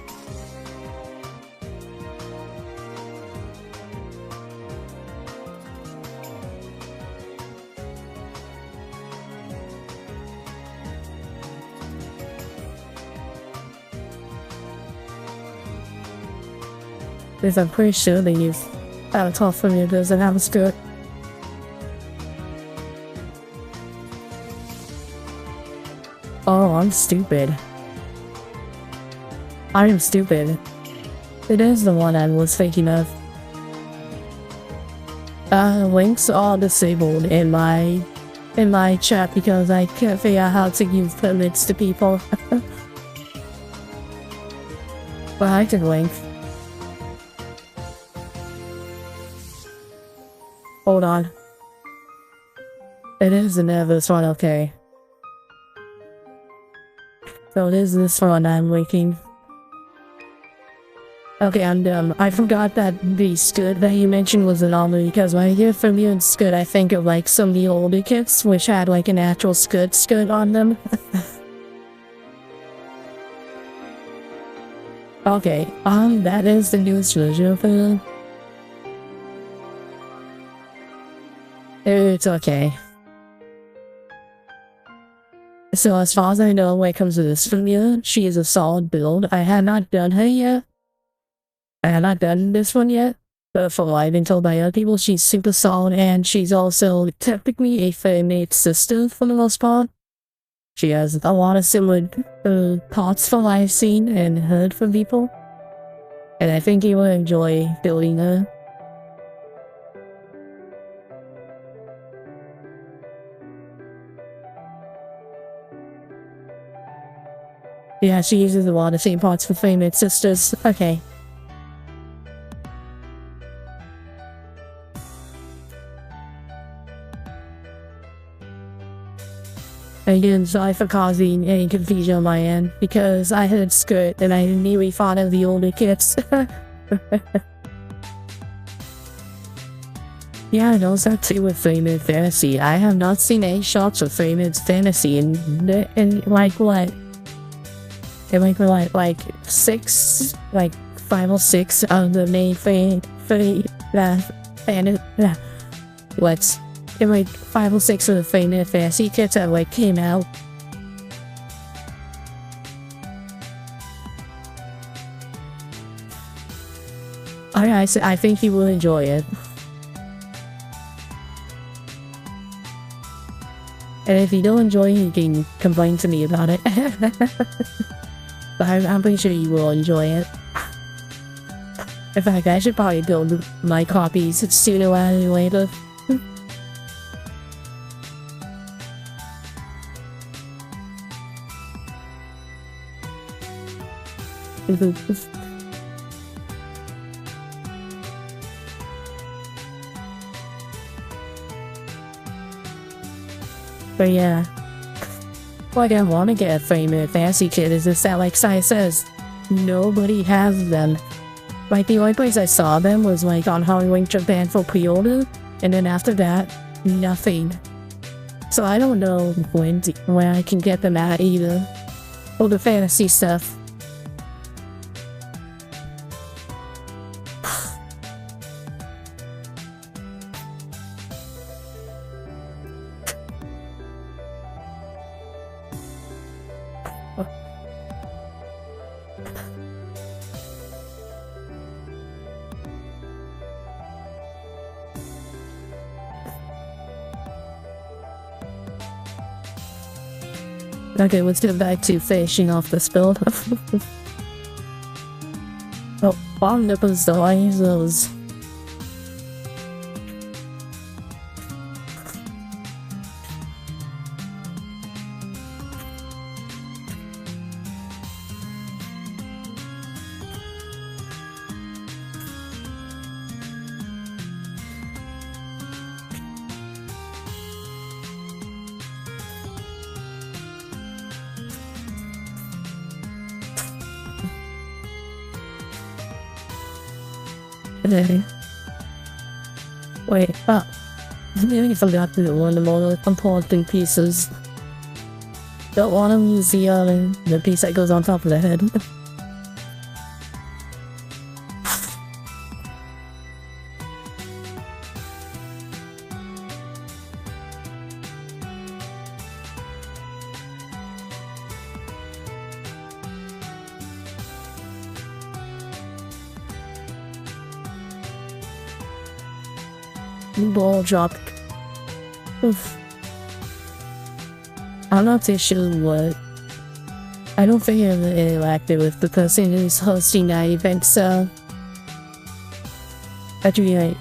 Because I'm pretty sure they use Avatar from you doesn't have a skirt. Oh, I'm stupid. I am stupid. It is the one I was thinking of. Links are disabled in my chat because I can't figure out how to give permits to people. But I can link. Hold on. It is this one, okay. So it is this one I'm linking. Okay, and I forgot that the skirt that you mentioned was an anomaly because when I hear from you and skirt, I think of like some of the older kits which had like an actual skirt on them. Okay, that is the newest version of it. It's okay. So as far as I know, when it comes to this Neverlia, she is a solid build. I had not done her yet. I had not done this one yet. But from what I've been told by other people, she's super solid and she's also technically a fan-made sister for the most part. She has a lot of similar parts from what I've seen and heard from people. And I think you will enjoy building her. Yeah, she uses a lot of the same parts for Flaming Sisters. Okay. Again, sorry for causing any confusion on my end, because I heard skirt and I immediately thought of the older kits. Yeah, I noticed that too with Flaming Fantasy. I have not seen any shots of Flaming Fantasy in like what? It might be like 5 or 6 of the main it like 5 or 6 of the Final Fantasy kits that like came out. I think you will enjoy it. And if you don't enjoy it, you can complain to me about it. But I'm pretty sure you will enjoy it. In fact, I should probably build my copies sooner rather than later. But yeah. What I want to get a Flaming Fantasy kit is just that, like Sai says, nobody has them. Like, the only place I saw them was like on Halloween Japan for pre-order, and then after that, nothing. So I don't know where I can get them at either. Or the fantasy stuff. Okay, let's get back to finishing off this build. Oh, bomb nipples though, I use those. Okay. Wait, I nearly forgot to do one of the more important pieces. Don't want to use the piece that goes on top of the head. Ball drop. Oof. I'm not too sure what. I don't think I'm interactive with the person who's hosting that event, so. Actually, like,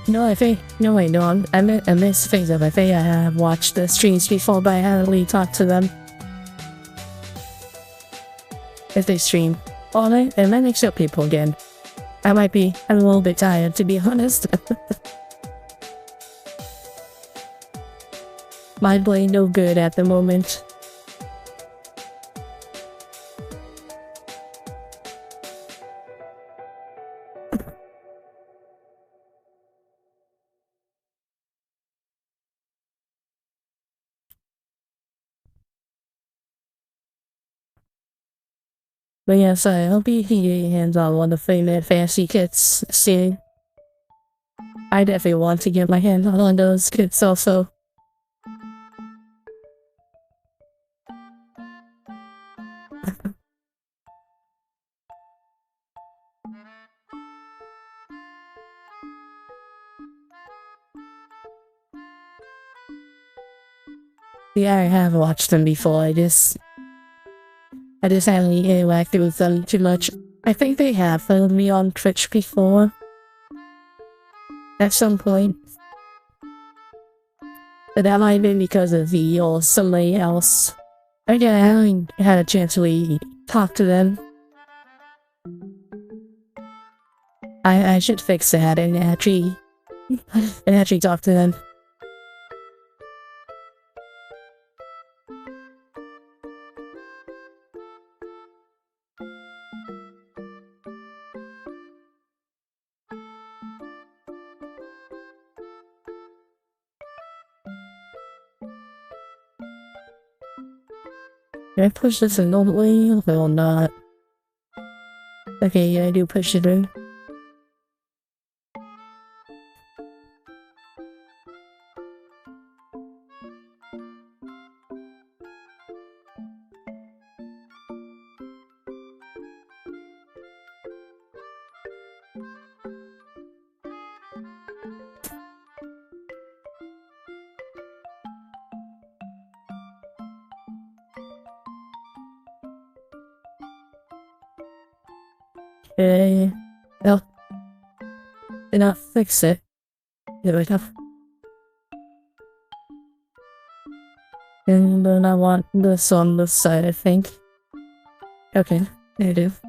no, I think. No, wait, no, I miss things up. I think I have watched the streams before, but I haven't really talked to them. If they stream. Oh, I might mix up people again. I'm a little bit tired, to be honest. My brain no good at the moment. But yeah, so I hope you can get your hands on one of the famous fancy kits soon. I definitely want to get my hands on one of those kits also. Yeah, I have watched them before. I just haven't interacted with them too much. I think they have followed me on Twitch before. At some point. But that might have been because of V or somebody else. Again, I haven't had a chance to really talk to them. I should fix that and actually talk to them. Can I push this in normally or not? Okay, yeah, I do push it in. Okay. No. Did not fix it. There we go. And then I want this on this side, I think. Okay, there it is.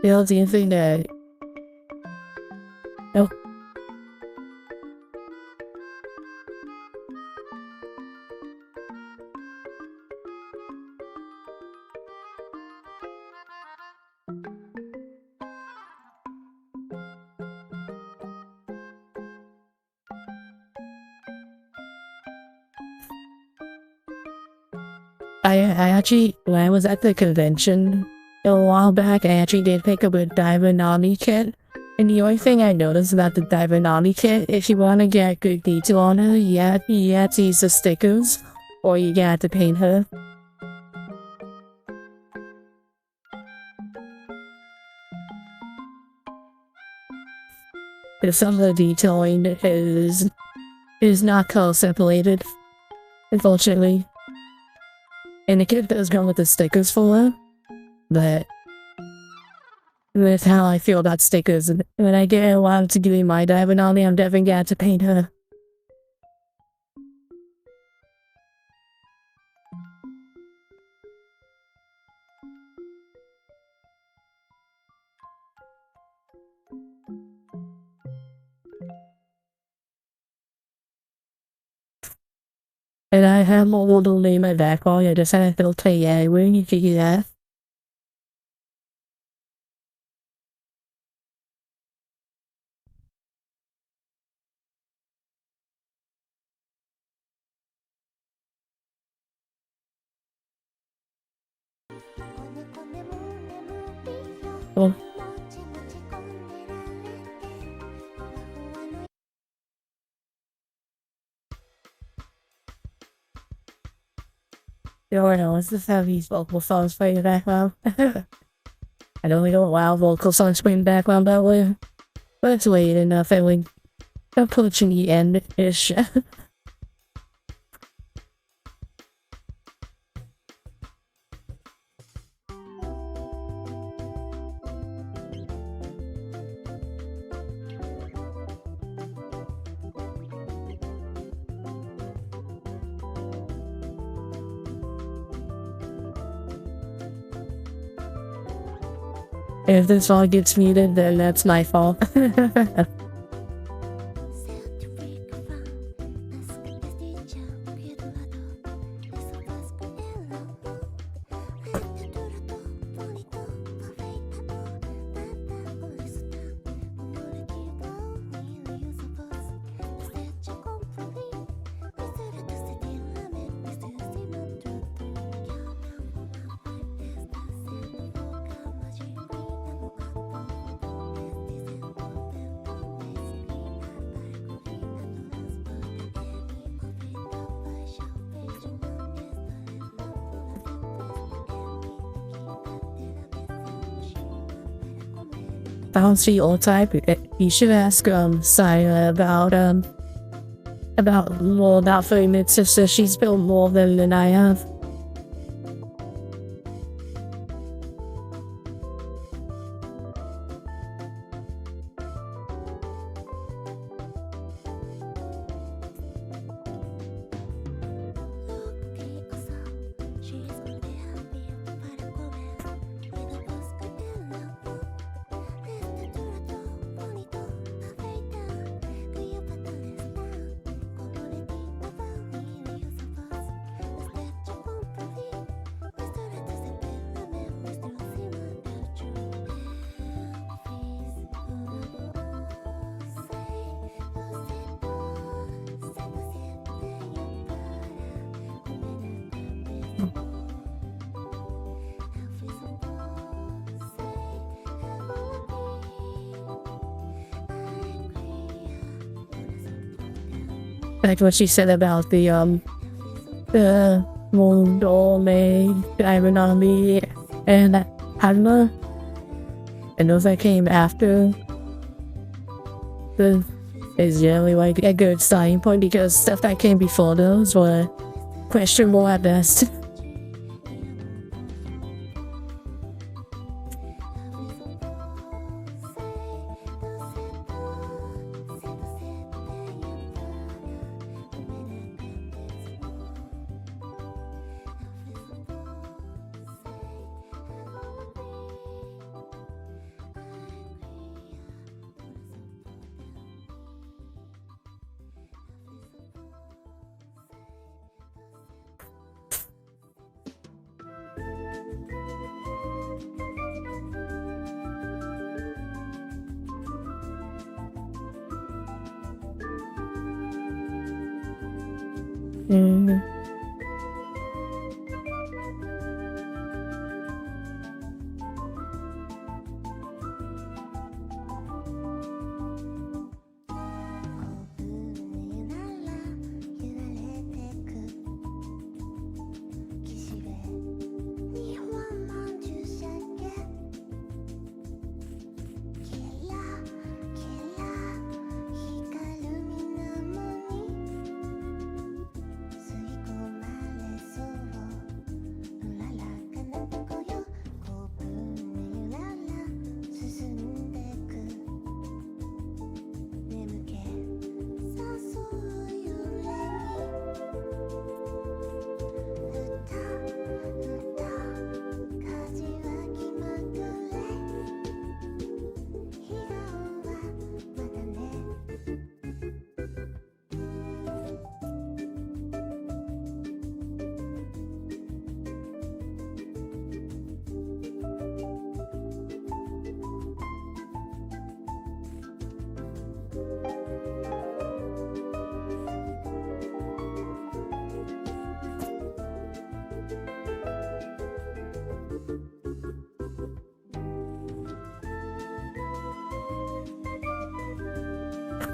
The only thing that... No. I actually, when I was at the convention a while back, I actually did pick up a Diamond kit. And the only thing I noticed about the Diamond kit, if you want to get good detail on her, you have to use the stickers, or you have to paint her. But some of the detailing is not color separated, unfortunately. And the kit does come with the stickers for her, but that's how I feel about stickers. And when I get allowed to do my Diamond, I'm definitely going to paint her. And I have more little name my background, I just had to filter when you figure that. Well, you don't know, let's just have these vocal songs play in the background. I don't really allow vocal songs play in the background that way. But it's late enough, I mean, approaching the end-ish. If this song gets muted, then that's my fault. Bouncy old type. You should ask Saya about more about 30 minutes or so. She's built more than I have. Like what she said about the Mondole Diamond on me and Hanma. And those that came after the is generally like a good starting point because stuff that came before those were questionable at best.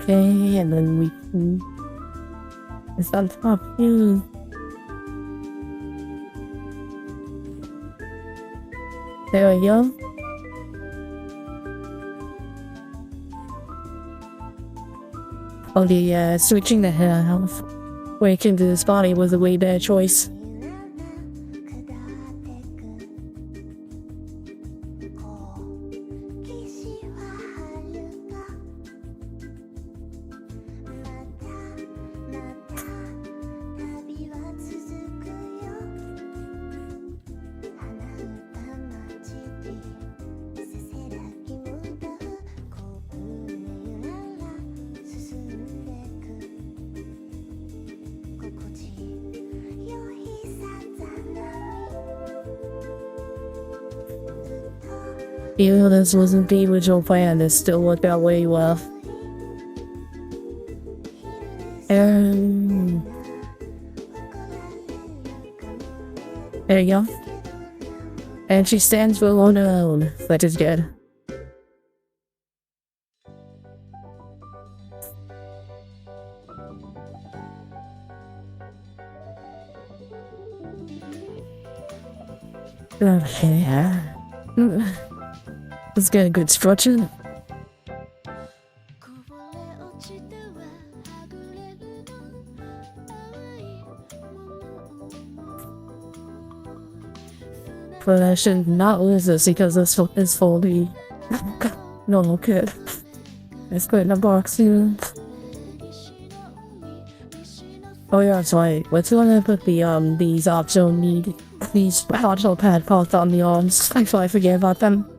Okay, and then we can... It's on top here. There we go. Oh, the switching the hair health work into this body was a way better choice. Even though this wasn't the original plan, it still worked out way well. There you go. And she stands for on her own, which is good. Okay. Let's get a good structure. But I should not lose this because this is fully normal kid. Let's put it in a box here. Oh yeah, that's right. What's gonna put the these optional pad parts on the arms? Actually, I forget about them.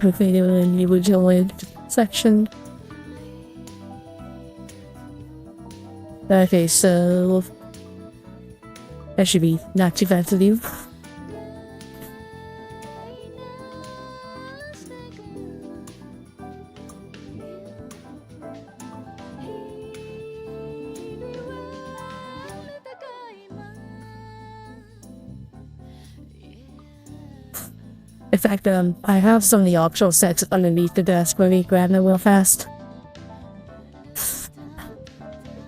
If they do in the original section. Okay, so that should be not too bad to do. In fact, I have some of the optional sets underneath the desk. Let me grab them real fast.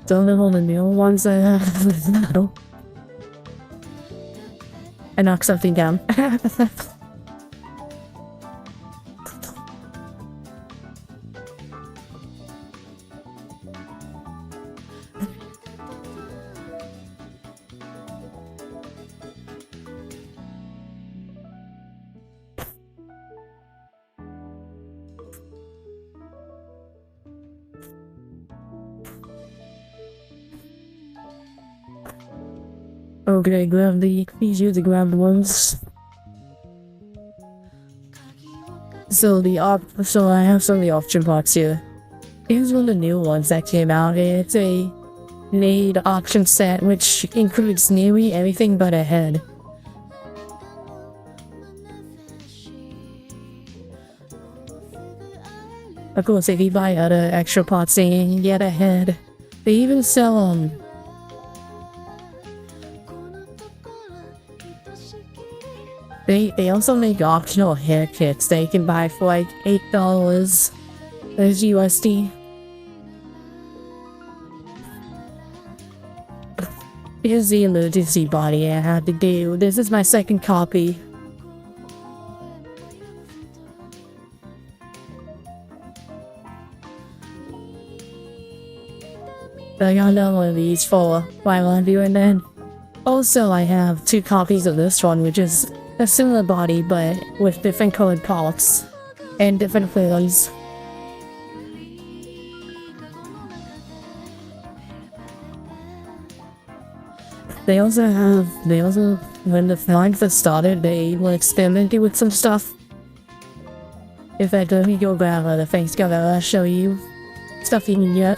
The new ones I have. I knocked something down. Okay, grab these are the grabbed ones. So I have some of the option box here. Here's one of the new ones that came out. It's a made option set which includes nearly everything but a head. Of course, if you buy other extra parts, they can get a head. They even sell They also make optional hair kits that you can buy for like $8. There's USD. Here's the emergency body I had to do. This is my second copy. I got another one of these for while I'm doing that. Also, I have 2 copies of this one, which is a similar body but with different colored parts and different flavors. They also, when the line first started, they were experimenting with some stuff. In fact, let me go grab the face cover, I'll show you stuff you can get.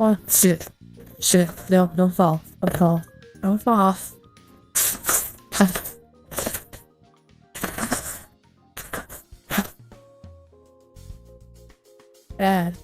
Oh, shit. Shit. No, don't fall. Don't fall. Don't fall. Add.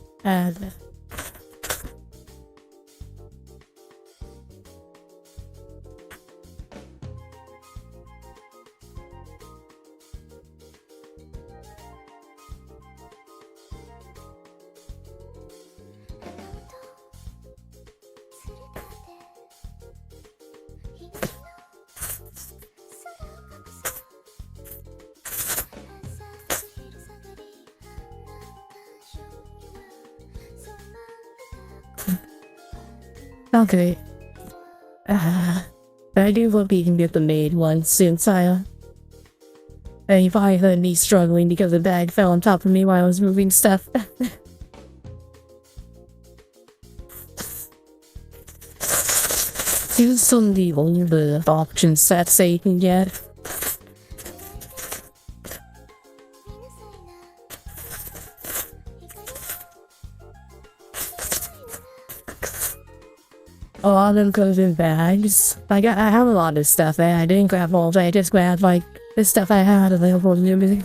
Okay. I do hope you can get the maid one since you probably heard me struggling because the bag fell on top of me while I was moving stuff. Here's some of the older option sets that you can get. A lot of them goes in bags. Like, I have a lot of stuff there. I didn't grab all of it. I just grabbed, like, the stuff I had available to me.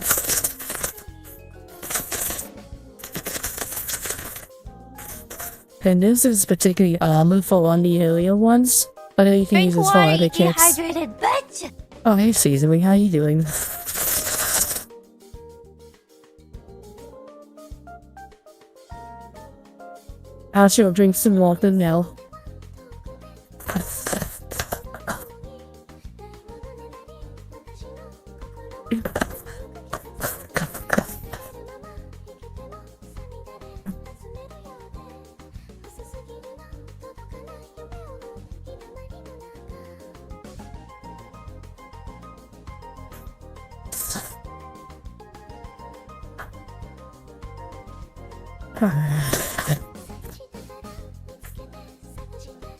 And this is particularly for on the earlier ones. But you can use this for other kits. Dehydrated bitch! Oh, hey, Caesar, how you doing? I'll sure drink some water now.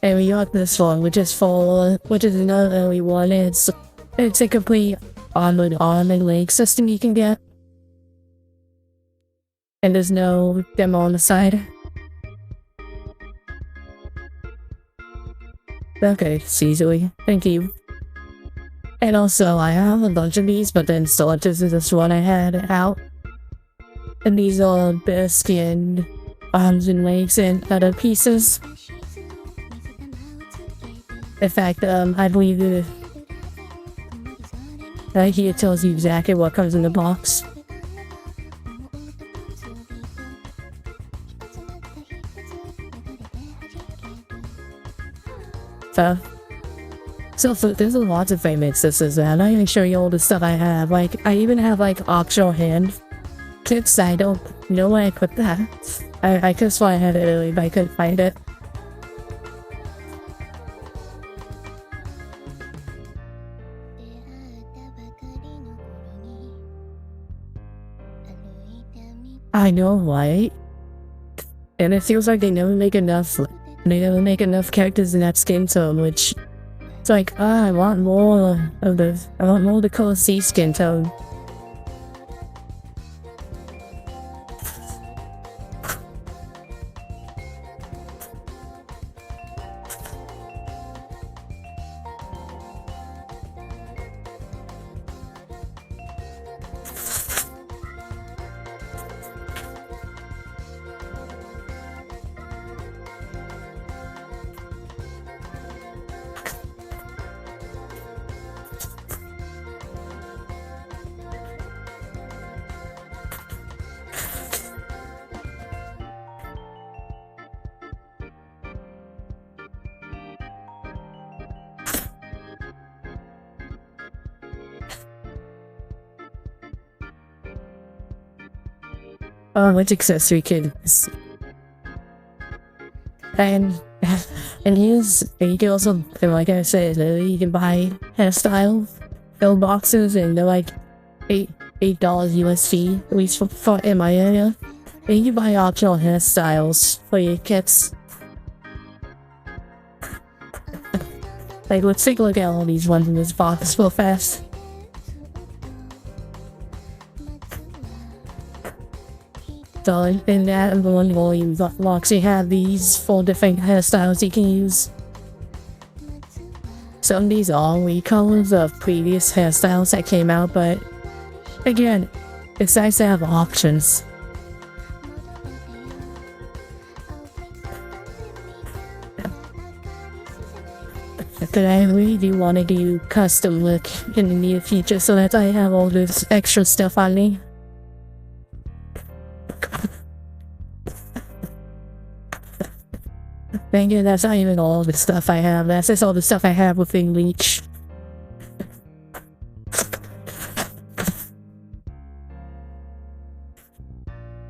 And we got this one, which is another early one. It's a complete armored arm and leg system you can get. And there's no demo on the side. Okay, it's easily. Thank you. And also, I have a bunch of these, but then still this is this one I had out. And these are bare skinned arms and legs and other pieces. In fact, I believe right here tells you exactly what comes in the box. So there's a lot of famous sisters, and I'm not even show you all the stuff I have. Like, I even have like optional hand clips. I don't know where I put that. I could swear I had it earlier, but I couldn't find it. I know, right? And it feels like they never make enough characters in that skin tone, which it's like, I want more of the color C skin tone. Which accessory kits? And here's, you can also, like I said, you can buy hairstyle fill boxes, and they're like $8 USD, at least for in my area. And you can buy optional hairstyles for your kits. Like, let's take a look at all these ones in this box real fast. So in that one volume locks, you have these 4 different hairstyles you can use. Some of these are recolors of previous hairstyles that came out, but again, it's nice to have options. But I really do want to do custom look in the near future so that I have all this extra stuff on me. Thank you, that's not even all the stuff I have. That's just all the stuff I have within reach.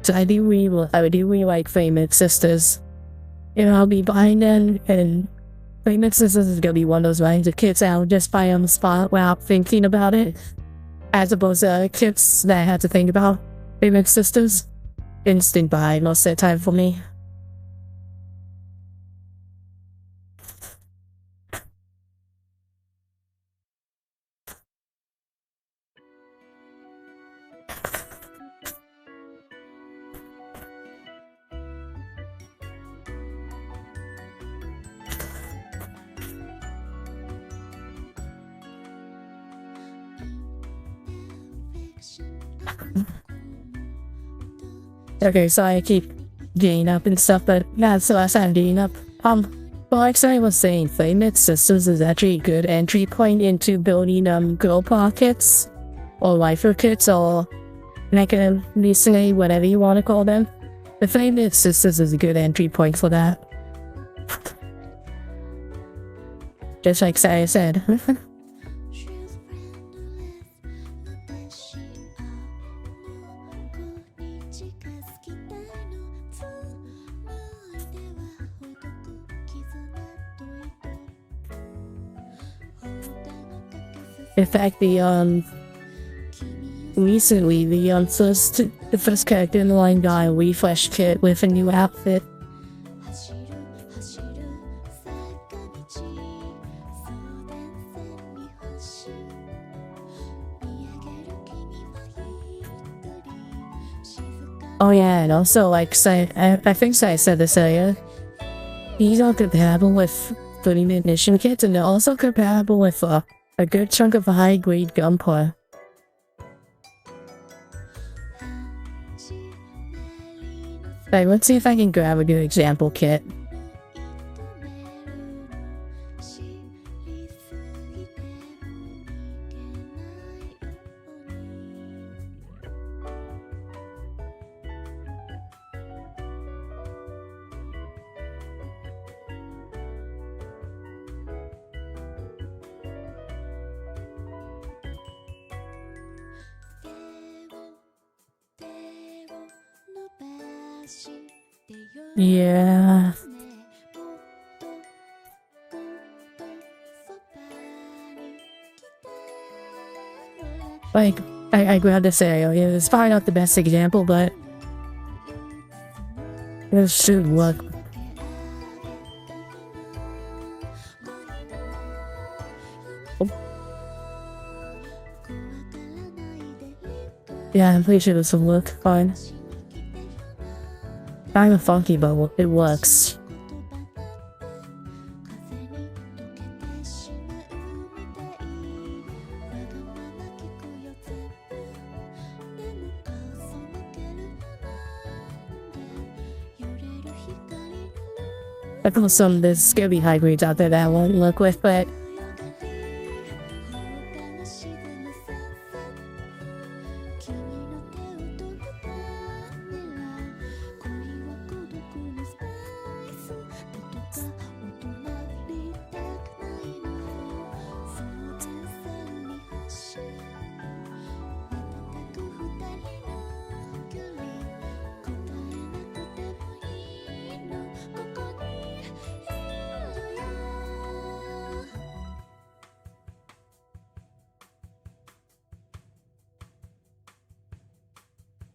So I do really like Famous Sisters. You know, I'll be buying them, and Famous Sisters is gonna be one of those lines of kits I'll just buy on the spot without thinking about it. As opposed to kits that I have to think about. Famous Sisters, instant buy most of the time for me. Okay, so I keep getting up and stuff, but that's the last time getting up. Well, actually I was saying Famous Sisters is actually a good entry point into building girl pockets or lifer kits or basically whatever you want to call them. The Famous Sisters is a good entry point for that. Just like Sarah said. In fact, recently the first character in the line got a refresh kit with a new outfit. Oh yeah, and also like I think I said this earlier. These are compatible with 30-minute mission kits, and they're also compatible with a good chunk of high-grade gunpowder. Alright, let's see if I can grab a good example kit. Yeah. Like, I grabbed this area. Yeah, it's probably not the best example, but it should work. Oh. Yeah, I'm pretty sure this will work fine. Kind of funky, but it works. I feel there's gonna be high grades out there that I won't work with, but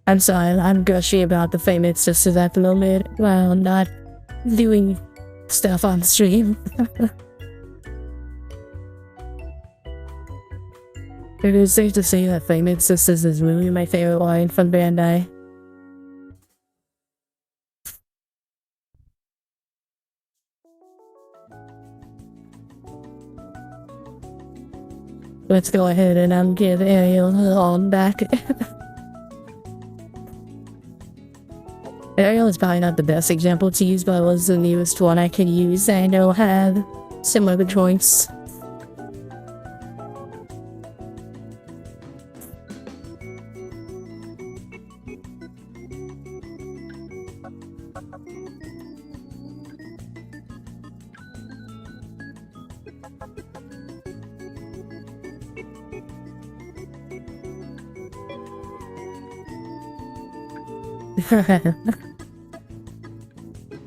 I'm sorry, I'm gushy about the Famous Sisters at the moment while not doing stuff on stream. It is safe to say that Famous Sisters is really my favorite line from Bandai. Let's go ahead and give Ariel her arm back. Ariel is probably not the best example to use, but it was the newest one I could use. I know had similar joints.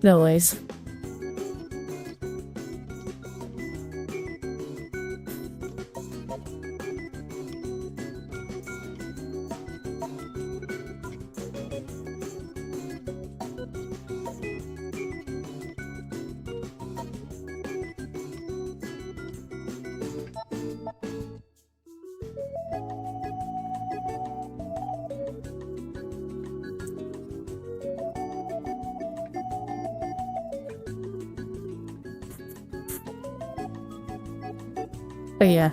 No ways. But yeah.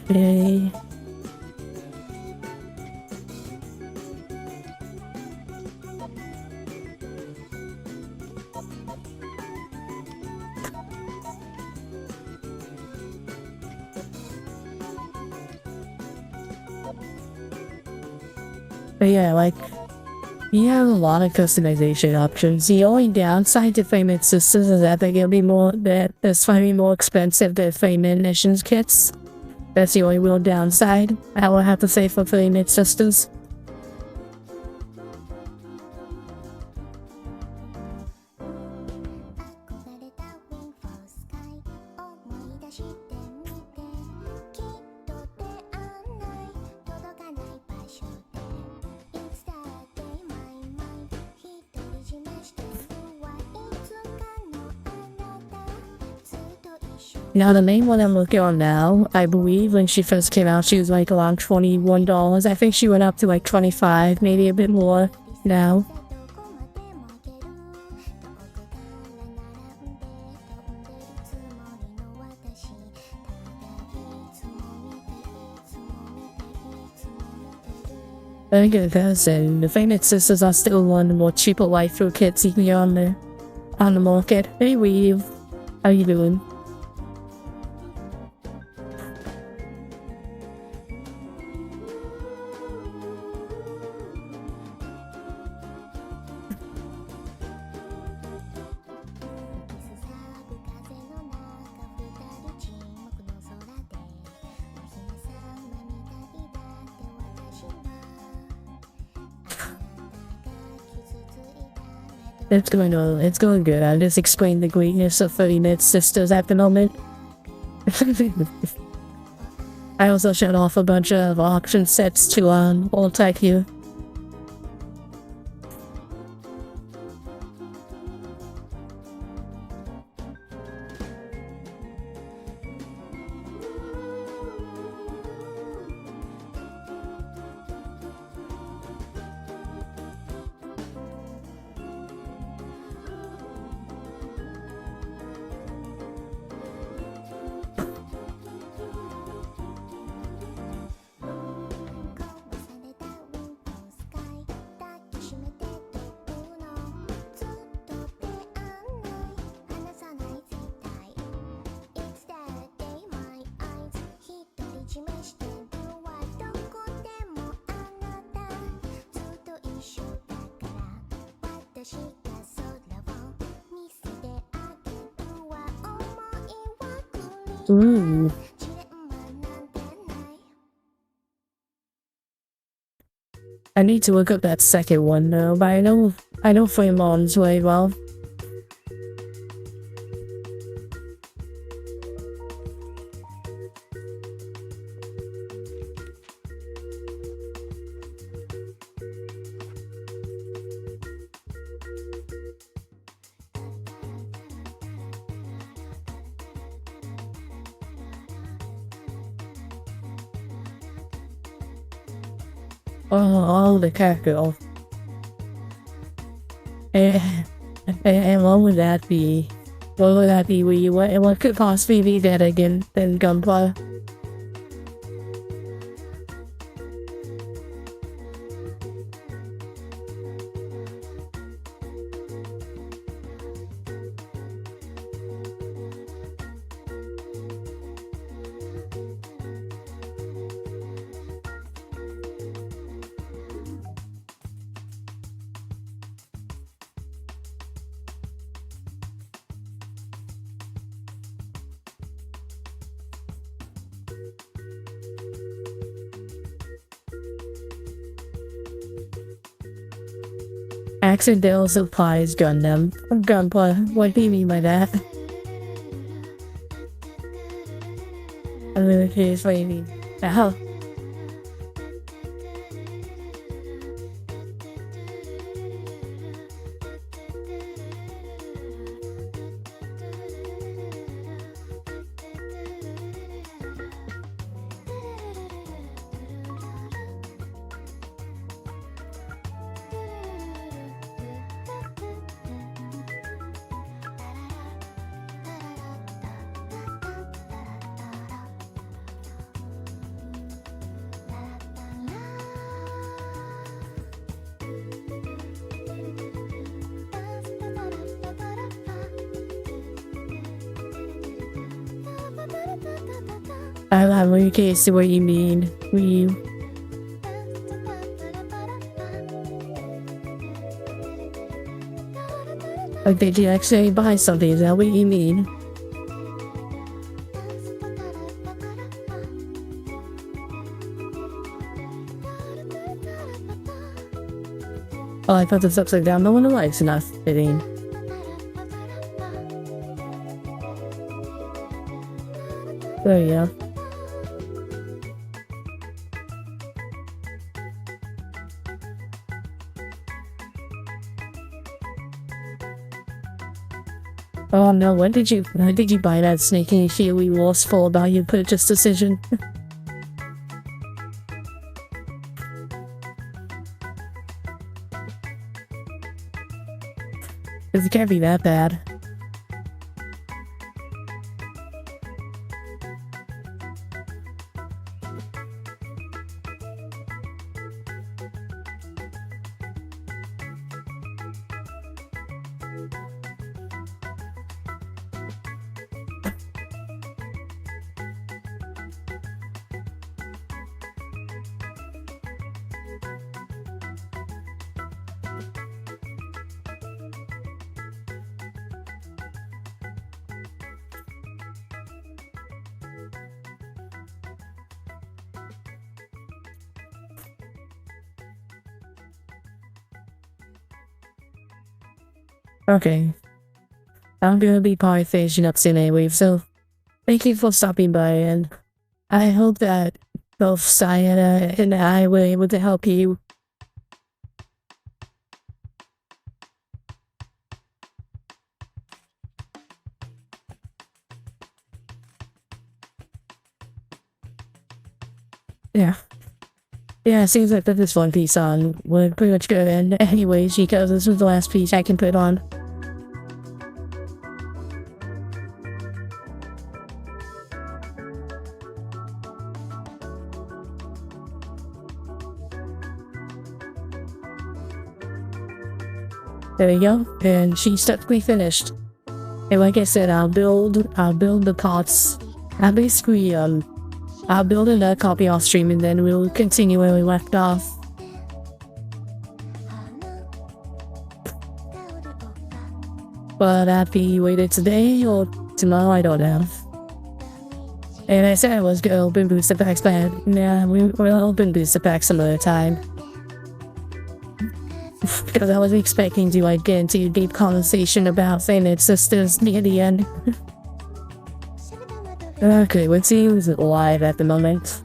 Okay. But yeah, like, you have a lot of customization options. The only downside to Frame Sisters is that they're gonna be it's gonna be more expensive than Frame Missions kits. That's the only real downside I would have to say for Frame Sisters. Now the main one I'm looking on now, I believe when she first came out she was like around $21. I think she went up to like 25, maybe a bit more now. Very good person. The Famous Sisters are still one of the more cheaper waifu kits you can get on the market. Hey Weave, how you doing? It's going good. I just explained the greatness of 30-minute sisters at the moment. I also shut off a bunch of auction sets to hold tight here. Ooh. I need to look up that second one though, but I know Flame Bonds way well. Oh, the cat girl. And what would that be? What would that be? What could possibly be that again than Gunpla? Accidental supplies Gundam. Gunpla. What do you mean by that? I'm really curious what you mean. Ow. I'm really curious to what you mean. Like, did you actually buy something? Is that what you mean? Oh, I thought this upside down. No one likes not fitting. There you go. Oh no, when did you buy that snake and you feel remorseful about your purchase decision? It can't be that bad. Okay. I'm gonna be probably finishing up soon anyway, so thank you for stopping by, and I hope that both Sayana and I were able to help you. Yeah. Yeah, it seems like that this one piece on would pretty much go in anyways, because this was the last piece I can put on. There we go, and she's technically finished. And like I said, I'll build the parts. I'll build another copy off stream and then we'll continue where we left off. But that be waited today or tomorrow, I don't know. And I said I was gonna open booster packs, but yeah, we'll open booster packs some other time. Because I was expecting to like get into a deep conversation about Fainted Sisters near the end. Okay, let's see who's alive at the moment.